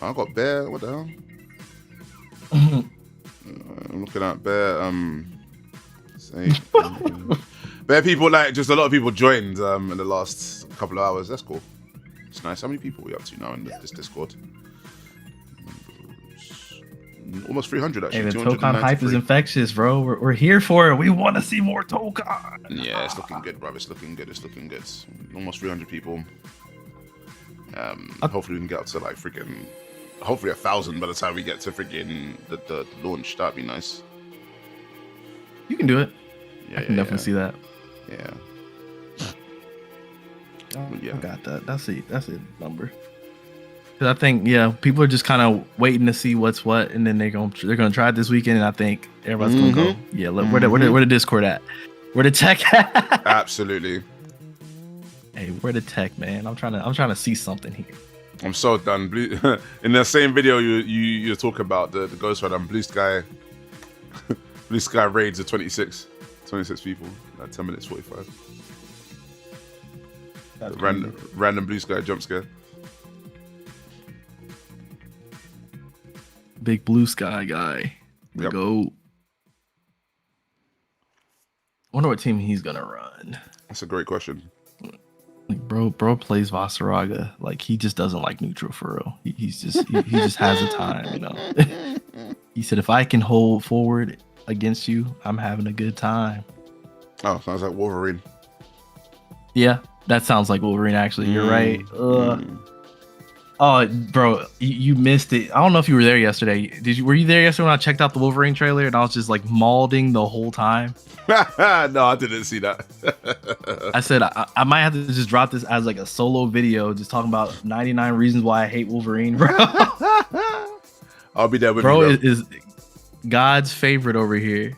I got Bear. What the hell? I'm looking at Bear. Bear people, like just a lot of people joined in the last couple of hours. That's cool. It's nice. How many people are we up to now in this Discord? Almost 300 actually. Hey, the Tokon hype is infectious, bro. We're here for it. We want to see more Tokon. Yeah, it's looking good, bro. It's looking good. Almost 300 people. Hopefully we can get up to like freaking, hopefully 1,000 by the time we get to freaking the launch. That'd be nice. You can do it. Yeah, I can definitely see that. Yeah. I got that. That's a number. Because I think people are just kind of waiting to see what's what, and then they're gonna try it this weekend, and I think everybody's gonna go. Yeah, look, where the Discord at? Where the tech at? Absolutely. Hey, where the tech, man? I'm trying to see something here. I'm so done. In the same video you talk about the Ghost Rider, Blue Sky. Blue Sky raids of 26 people. Like 10 minutes 45. Random Blue Sky jump scare. Big Blue Sky guy. Go. I wonder what team he's gonna run. That's a great question. Like, bro plays Vasaraga. Like, he just doesn't like neutral for real. He just has a time, you know. He said, if I can hold forward against you, I'm having a good time. Oh, sounds like Wolverine. Yeah, that sounds like Wolverine. Actually, you're right. Oh, bro, you missed it. I don't know if you were there yesterday. Were you there yesterday when I checked out the Wolverine trailer and I was just like mauling the whole time? No, I didn't see that. I said I might have to just drop this as like a solo video, just talking about 99 reasons why I hate Wolverine, bro. I'll be there with bro. you, Bro is God's favorite over here.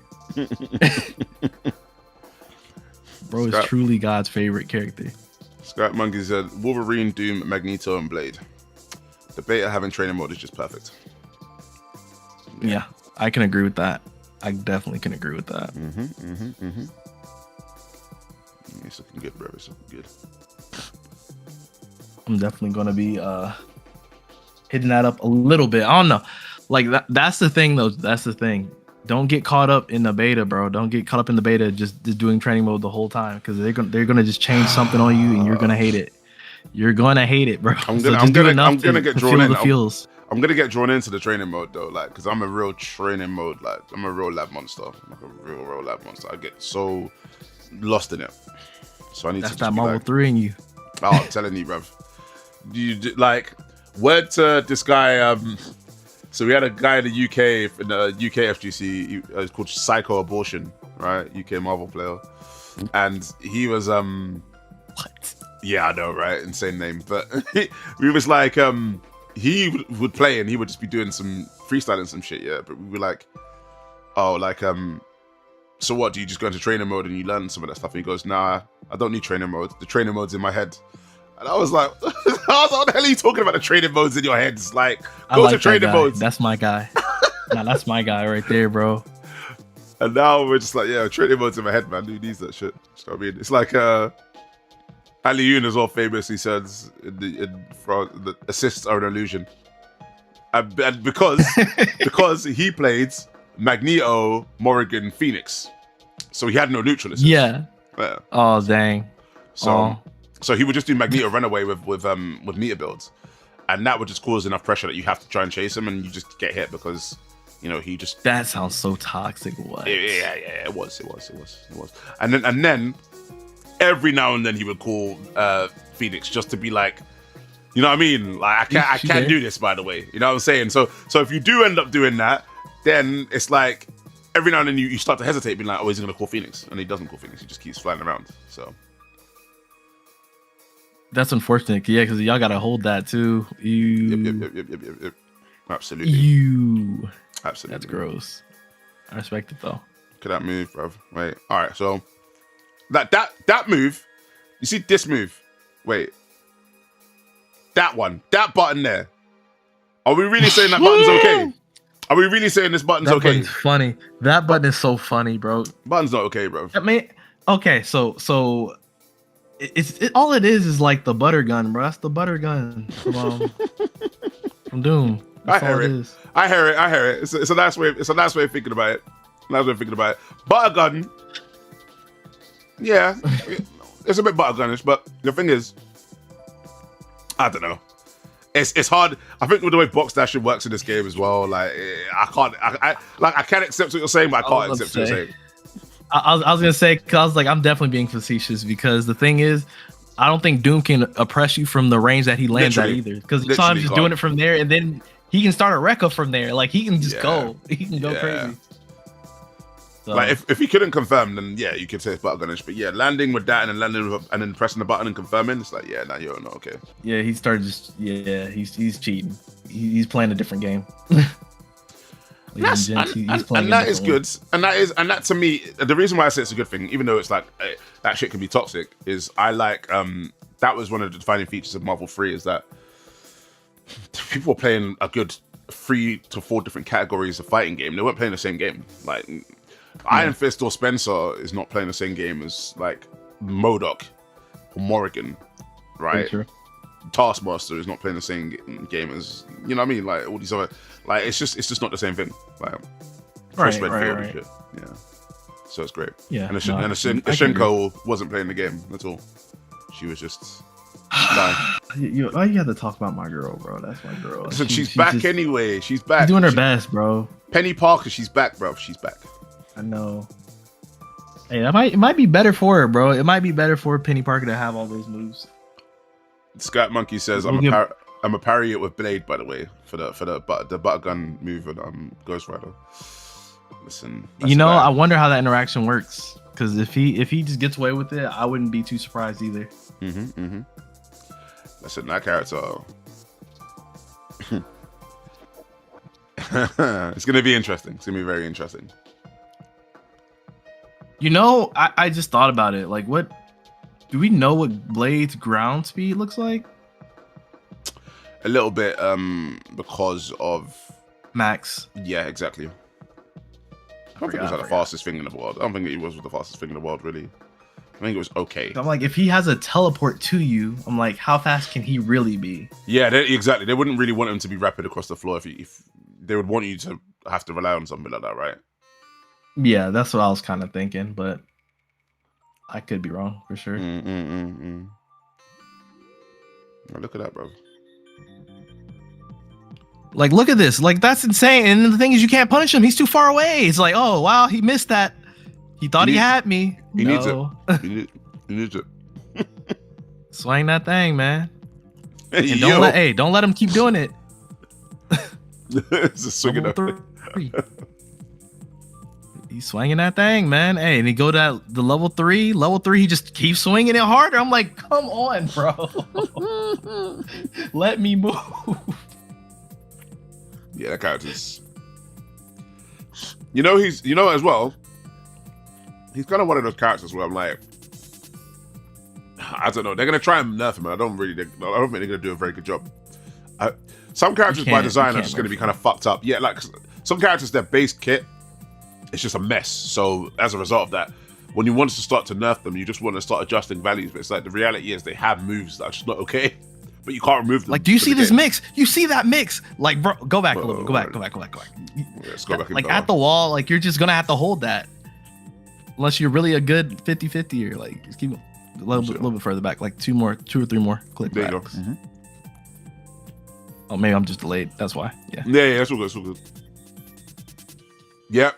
Bro is truly God's favorite character. Scrap Monkey said Wolverine, Doom, Magneto, and Blade. The beta having training mode is just perfect. Yeah, I can agree with that. I definitely can agree with that. It's looking good, bro. It's looking good. I'm definitely gonna be hitting that up a little bit. I don't know. Like that's the thing though. That's the thing. Don't get caught up in the beta, bro. Don't get caught up in the beta just doing training mode the whole time, because they're gonna just change something on you and you're gonna hate it. You're gonna hate it, bro. I'm gonna get drawn in. I'm gonna get drawn into the training mode though, like, because I'm a real training mode. Like, I'm a real lab monster. Like a real lab monster. I get so lost in it. So I need That's to. That's that Marvel 3 in you. Oh, I'm telling you, bruv. Like, word to this guy. So we had a guy in the UK, in the UK FGC. It's called Psycho Abortion, right? UK Marvel player, and he was What? Yeah, I know, right? Insane name, but we was like he would play and he would just be doing some freestyling some shit, yeah. But we were like, oh, like so what? Do you just go into trainer mode and you learn some of that stuff? And he goes, nah, I don't need trainer mode. The trainer mode's in my head. And I was like, what the hell are you talking about? The training modes in your head? It's like, go to training modes. That's my guy. Nah, that's my guy right there, bro. And now we're just like, yeah, training modes in my head, man. Who needs that shit? You know what I mean? It's like Ali Yoon is all famous. He says the assists are an illusion, and because he played Magneto, Morrigan, Phoenix, so he had no neutral assist. Yeah. Yeah. Oh dang. So he would just do Magneto runaway with meter builds, and that would just cause enough pressure that you have to try and chase him, and you just get hit because he just. That sounds so toxic. What? Yeah. It was. And then every now and then he would call Phoenix just to be like, you know what I mean? Like I can't do this, by the way. You know what I'm saying? So if you do end up doing that, then it's like every now and then you start to hesitate, being like, oh, is he gonna call Phoenix? And he doesn't call Phoenix. He just keeps flying around. So. That's unfortunate, yeah, because y'all gotta hold that too. Yep. Absolutely. Absolutely. That's gross. I respect it though. Look at that move, bro. Wait. All right. So that move. You see this move? Wait. That one. That button there. Are we really saying that button's okay? Are we really saying this button's that okay? Button's funny. That button is so funny, bro. Button's not okay, bro. I mean, okay, so. All it is like the butter gun, bro. That's the butter gun from Doom. That's I hear it. I hear it. It's a nice way. It's a nice way of thinking about it. Butter gun. Yeah, it's a bit butter gunnish, but the thing is, I don't know. It's hard. I think with the way box dashing works in this game as well, like I can't. I can accept what you're saying, but I can't accept what you're saying. I was gonna say, cause I was like, I'm definitely being facetious because the thing is, I don't think Doom can oppress you from the range that he lands at either. Because you saw him just doing it from there, and then he can start a Rekka from there. Like he can just go. He can go crazy. So. Like if he couldn't confirm, then yeah, you could say it's butter gunnish. But yeah, landing with that and then landing with, and then pressing the button and confirming, it's like you're not okay. Yeah, he started just he's cheating. He's playing a different game. And that is good, and that to me, the reason why I say it's a good thing, even though it's like that shit can be toxic, is I like that was one of the defining features of Marvel 3 is that people were playing a good 3 to 4 different categories of fighting game. They weren't playing the same game. Like Iron Fist or Spencer is not playing the same game as like MODOK or Morrigan, right? Taskmaster is not playing the same game as, you know what I mean, like all these other, like it's just not the same thing. Like right. Shit. Yeah, so it's great. Yeah, and Ashenko wasn't playing the game at all. She was just dying. You have to talk about my girl, bro. That's my girl. Listen, she's back anyway. She's back. She's doing her best, bro. Penny Parker, she's back, bro. She's back. I know. Hey, it might be better for her, bro. It might be better for Penny Parker to have all those moves. Scat Monkey says, I'm a parry it with Blade, by the way, for the butter gun move and Ghost Rider. Listen, I wonder how that interaction works, because if he just gets away with it, I wouldn't be too surprised either. Listen, that character. It's gonna be interesting. It's gonna be very interesting. I just thought about it. Like, what? Do we know what Blade's ground speed looks like? A little bit, because of Max. Yeah, exactly. I don't think it was like the fastest thing in the world. I don't think it was the fastest thing in the world, really. I think it was okay. I'm like, if he has a teleport to you, I'm like, how fast can he really be? Yeah, exactly. They wouldn't really want him to be rapid across the floor if they would want you to have to rely on something like that, right? Yeah, that's what I was kind of thinking, but I could be wrong for sure. Well, look at that, bro. Like, look at this. Like, that's insane. And the thing is, you can't punish him. He's too far away. It's like, oh, wow, he missed that. He thought he had me. He needs it. He needs it. Swing that thing, man. Hey, and don't let him keep doing it. Just swing it up. He's swinging that thing, man. Hey, and he go to the level 3. Level 3, he just keeps swinging it harder. I'm like, come on, bro. Let me move. Yeah, that character's. You know, as well. He's kind of one of those characters where I'm like, I don't know. They're gonna try and nerf him. I don't think they're gonna do a very good job. Some characters by design are just gonna be kind of fucked up. Yeah, like some characters, their base kit, it's just a mess. So as a result of that, when you want to start to nerf them, you just want to start adjusting values. But it's like the reality is they have moves that are just not okay. But you can't remove them. Like, do you see this mix? You see that mix? Like, bro, go back a little bit. Go back. Let's go back. Like at the wall, like you're just gonna have to hold that. Unless you're really a good 50-50 or like just keep a little bit further back, like two or three more click there backs. You go. Oh, maybe I'm just delayed. That's why. Yeah. Yeah, that's all good. That's all good. Yep.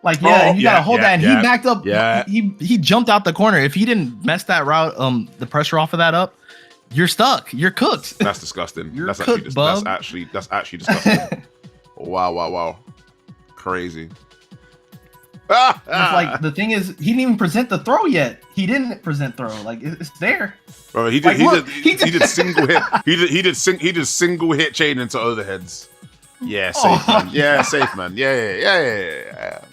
Like, yeah, you gotta hold that, and he backed up. Yeah, he jumped out the corner. If he didn't mess that route, the pressure off of that up, you're stuck. You're cooked. That's disgusting. That's actually disgusting. Wow. Crazy. It's like the thing is, he didn't even present the throw yet. He didn't present throw. Like it's there. Bro, he did. Like, he did single hit. He did single hit chain into overheads. Yeah, safe man. Yeah, safe man. Yeah.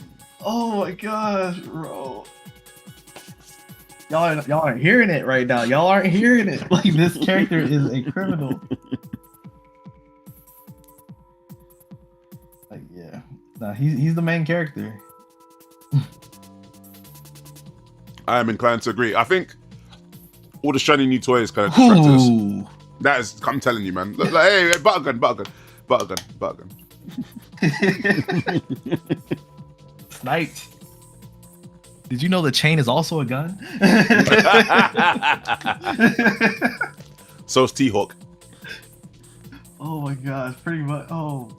Oh my gosh, bro. Y'all aren't hearing it right now. Y'all aren't hearing it. Like, this character is a criminal. Like, yeah. Nah, he's the main character. I am inclined to agree. I think all the shiny new toys kind of distract us. That is, I'm telling you, man. Like, hey, buttergun. Sniped. Did you know the chain is also a gun? So is T-Hawk. Oh my gosh, pretty much. Oh.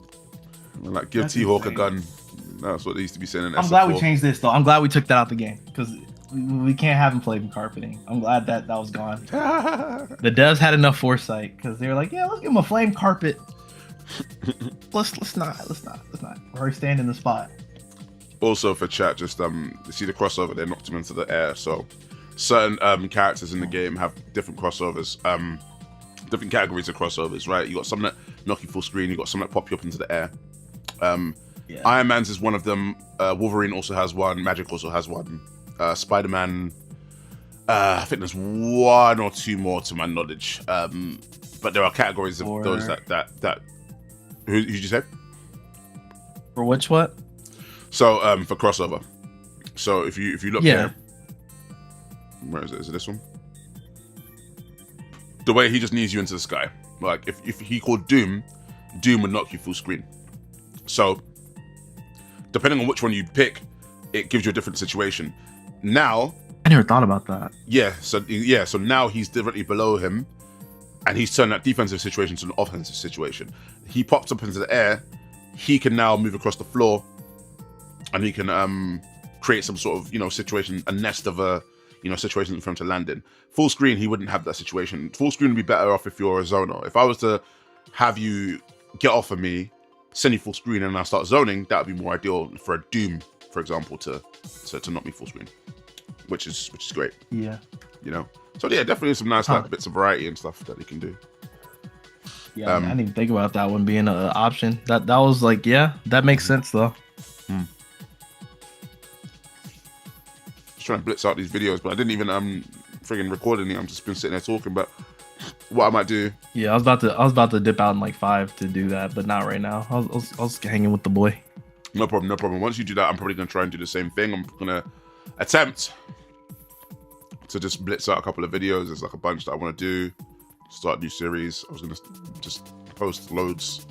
Like, give T-Hawk a gun. That's what they used to be saying in I'm glad we changed this, though. I'm glad we took that out the game, because we can't have him play carpeting. I'm glad that was gone. The devs had enough foresight, because they were like, yeah, let's give him a flame carpet. Let's not. We're already standing in the spot. Also for chat, just see the crossover, they knocked him into the air. So certain characters in the game have different crossovers, different categories of crossovers, right? You got some that knock you full screen, you got some that pop you up into the air. Iron Man's is one of them. Wolverine also has one. Magic also has one. Spider-Man, I think there's one or two more to my knowledge. But there are categories of those that who did you say? For which what? So for crossover. So if you look here, where is it? Is it this one? The way he just knees you into the sky. Like if he called Doom would knock you full screen. So depending on which one you pick, it gives you a different situation. Now I never thought about that. So now he's directly below him, and he's turned that defensive situation to an offensive situation. He pops up into the air. He can now move across the floor, and he can create some sort of situation, a nest of situation for him to land in. Full screen, he wouldn't have that situation. Full screen would be better off if you're a zoner. If I was to have you get off of me, send you full screen, and I start zoning, that would be more ideal for a Doom, for example, to knock me full screen, which is great. Yeah. So yeah, definitely some nice bits of variety and stuff that he can do. Yeah, I didn't even think about that one being an option. That was like, yeah, that makes sense though. Just trying to blitz out these videos, but I didn't even friggin' record any. I'm just been sitting there talking. But what I might do? Yeah, I was about to dip out in like 5 to do that, but not right now. I was hanging with the boy. No problem. Once you do that, I'm probably gonna try and do the same thing. I'm gonna attempt to just blitz out a couple of videos. There's like a bunch that I want to do. Start a new series. I was gonna just post loads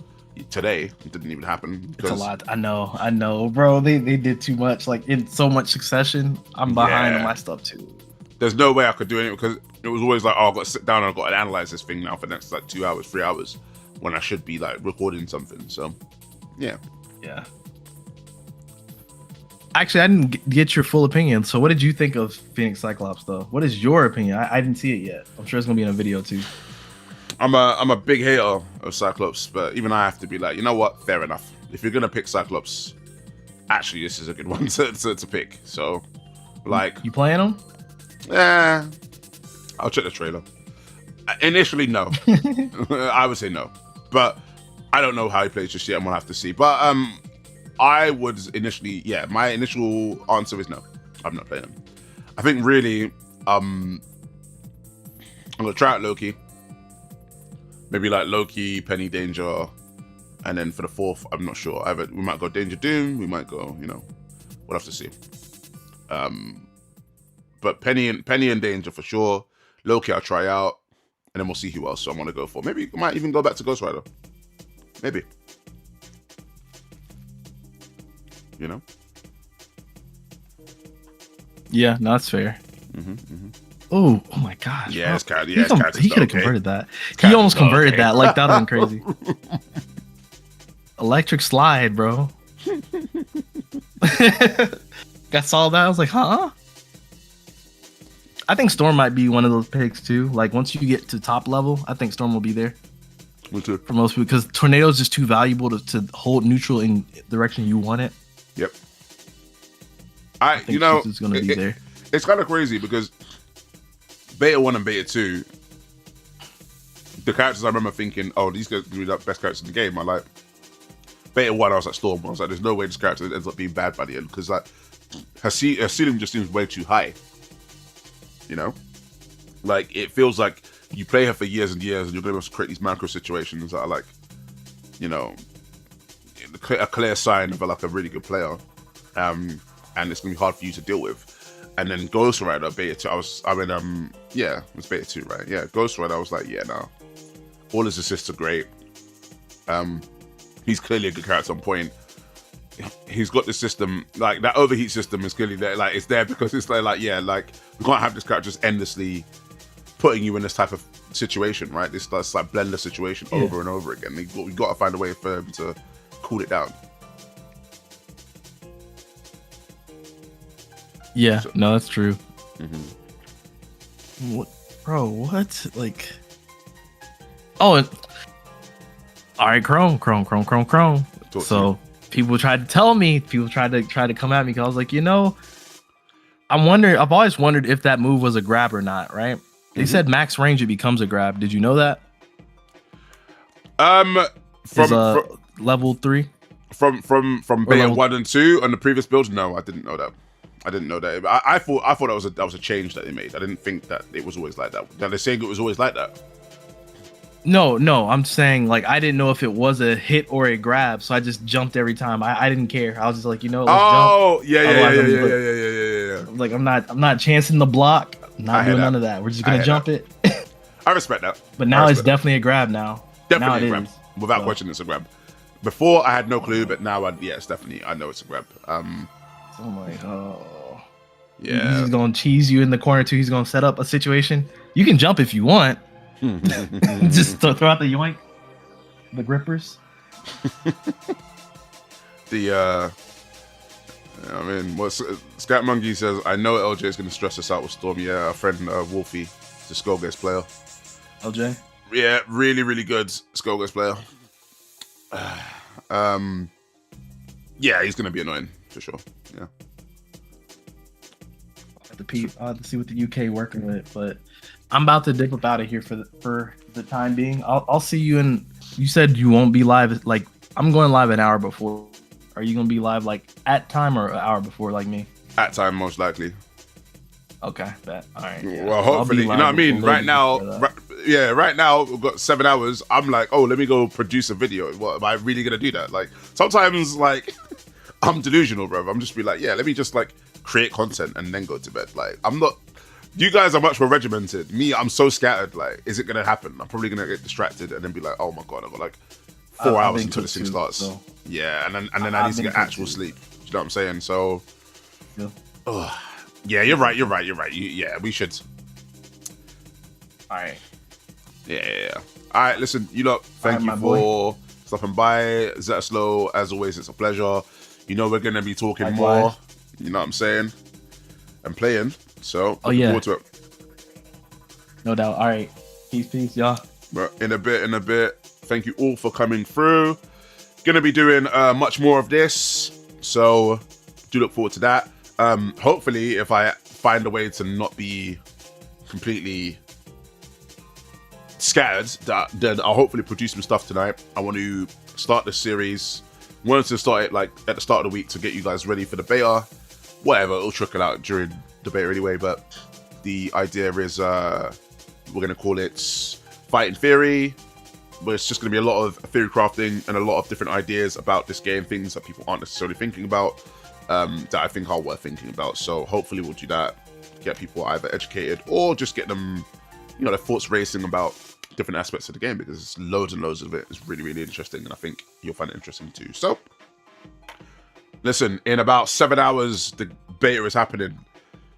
today. It didn't even happen. It's a lot. I know, bro. They did too much, like in so much succession. I'm behind on my stuff too. There's no way I could do it because it was always like, oh, I've got to sit down and I've got to analyze this thing now for the next like 2 hours, 3 hours, when I should be like recording something. So, yeah. Actually, I didn't get your full opinion. So what did you think of Phoenix Cyclops, though? What is your opinion? I didn't see it yet. I'm sure it's going to be in a video, too. I'm a big hater of Cyclops, but even I have to be like, you know what? Fair enough. If you're going to pick Cyclops, actually, this is a good one to pick. So, like... You playing him? Yeah. I'll check the trailer. Initially, no. I would say no, but I don't know how he plays just yet. I'm gonna have to see. But I would initially, yeah. My initial answer is no. I'm not playing him. I think really, I'm gonna try out Loki. Maybe like Loki, Penny, Danger, and then for the fourth, I'm not sure. Either we might go Danger Doom. We might go, we'll have to see. But Penny and Danger for sure. Loki, I'll try out. And then we'll see who else I want to go for. Maybe I might even go back to Ghost Rider. Maybe. Yeah, no, that's fair. Oh my gosh. Yeah, bro. it's he could have converted that. He almost converted that. Like, that would have been crazy. Electric Slide, bro. I saw that. I was like, huh? I think Storm might be one of those picks too. Like, once you get to top level, I think Storm will be there. Me too. For most people, because Tornado is just too valuable to hold neutral in the direction you want it. Yep. I think it's going to be there. It's kind of crazy because Beta 1 and Beta 2, the characters I remember thinking, oh, these guys are the best characters in the game. I like Beta 1, I was like Storm. I was like, there's no way this character ends up being bad by the end because like her ceiling just seems way too high. Like it feels like you play her for years and years and you're going to create these macro situations that are like, a clear sign of like a really good player. And it's going to be hard for you to deal with. And then Ghost Rider, Beta 2, it's Beta 2, right? Yeah, Ghost Rider, I was like, yeah, no. All his assists are great. He's clearly a good character on point. He's got the system, like that overheat system is clearly there, like it's there because it's like we can't have this character just endlessly putting you in this type of situation, right? This like blender situation over and over again. We got to find a way for him to cool it down. Yeah, no, that's true. What, bro? What? Like, all right, Chrome. So people tried to tell me. People tried to come at me because I was like, I've always wondered if that move was a grab or not. Right? They said max range it becomes a grab. Did you know that? From level 3. From Beta 1 and 2 on the previous builds, no, I didn't know that. I thought that was a change that they made. I didn't think that it was always like that. Now they're saying it was always like that. No, I'm saying like I didn't know if it was a hit or a grab, so I just jumped every time. I didn't care. I was just like, let's jump. Yeah. Like I'm not chancing the block. I'm not doing none of that. We're just gonna jump it. I respect that. But now it's definitely a grab now. Definitely a grab. Without question, it's a grab. Before I had no clue, but now it's definitely, I know it's a grab. I'm like, oh. Yeah. He's gonna cheese you in the corner too. He's gonna set up a situation. You can jump if you want. Just throw out the yoink. The grippers. Scat Monkey says, I know LJ is gonna stress us out with Storm. Yeah, our friend Wolfie, the Skullgate player. LJ? Yeah, really, really good Skullgate player. Yeah, he's gonna be annoying for sure. Yeah. I'll have to see what the UK working with, but I'm about to dip up out of here for the time being. I'll see you in. You said you won't be live. Like I'm going live an hour before. Are you gonna be live like at time or an hour before like me? At time, most likely. Okay, bet. All right. Yeah. Well, hopefully, you know what I mean. Right now, right now we've got 7 hours. I'm like, oh, let me go produce a video. What am I really gonna do that? Like sometimes, like I'm delusional, bro. I'm just be like, yeah, let me just like create content and then go to bed. Like I'm not. You guys are much more regimented. Me, I'm so scattered. Like, is it gonna happen? I'm probably gonna get distracted and then be like, oh my god, I've got like 4 hours until this thing starts. So. Yeah, and then I need to get actual sleep. Do you know what I'm saying? So, yeah, you're right. Yeah, we should. All right. Yeah. All right, listen, you lot, thank you for stopping by. Zetaslow, as always, it's a pleasure. You know we're gonna be talking more. You know what I'm saying? And playing. So, looking forward to it. No doubt. All right. Peace, y'all. But in a bit. Thank you all for coming through. Gonna be doing much more of this. So, do look forward to that. Hopefully, if I find a way to not be completely scattered, then I'll hopefully produce some stuff tonight. I want to start the series. Wanted to start it like at the start of the week to get you guys ready for the beta. Whatever, it'll trickle out during the beta anyway. But the idea is we're gonna call it Fighting Theory. But it's just gonna be a lot of theory crafting and a lot of different ideas about this game, things that people aren't necessarily thinking about, that I think are worth thinking about. So hopefully we'll do that, get people either educated or just get them, you know, their thoughts racing about different aspects of the game, because there's loads and loads of it. It's really, really interesting, and I think you'll find it interesting too. So, listen, in about 7 hours, the beta is happening.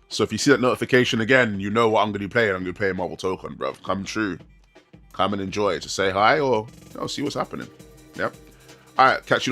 So if you see that notification again, you know what I'm going to be playing. I'm going to be playing Marvel Tokon, bro. Come true. Come and enjoy. Just say hi or, you know, see what's happening. Yep. All right, catch you later.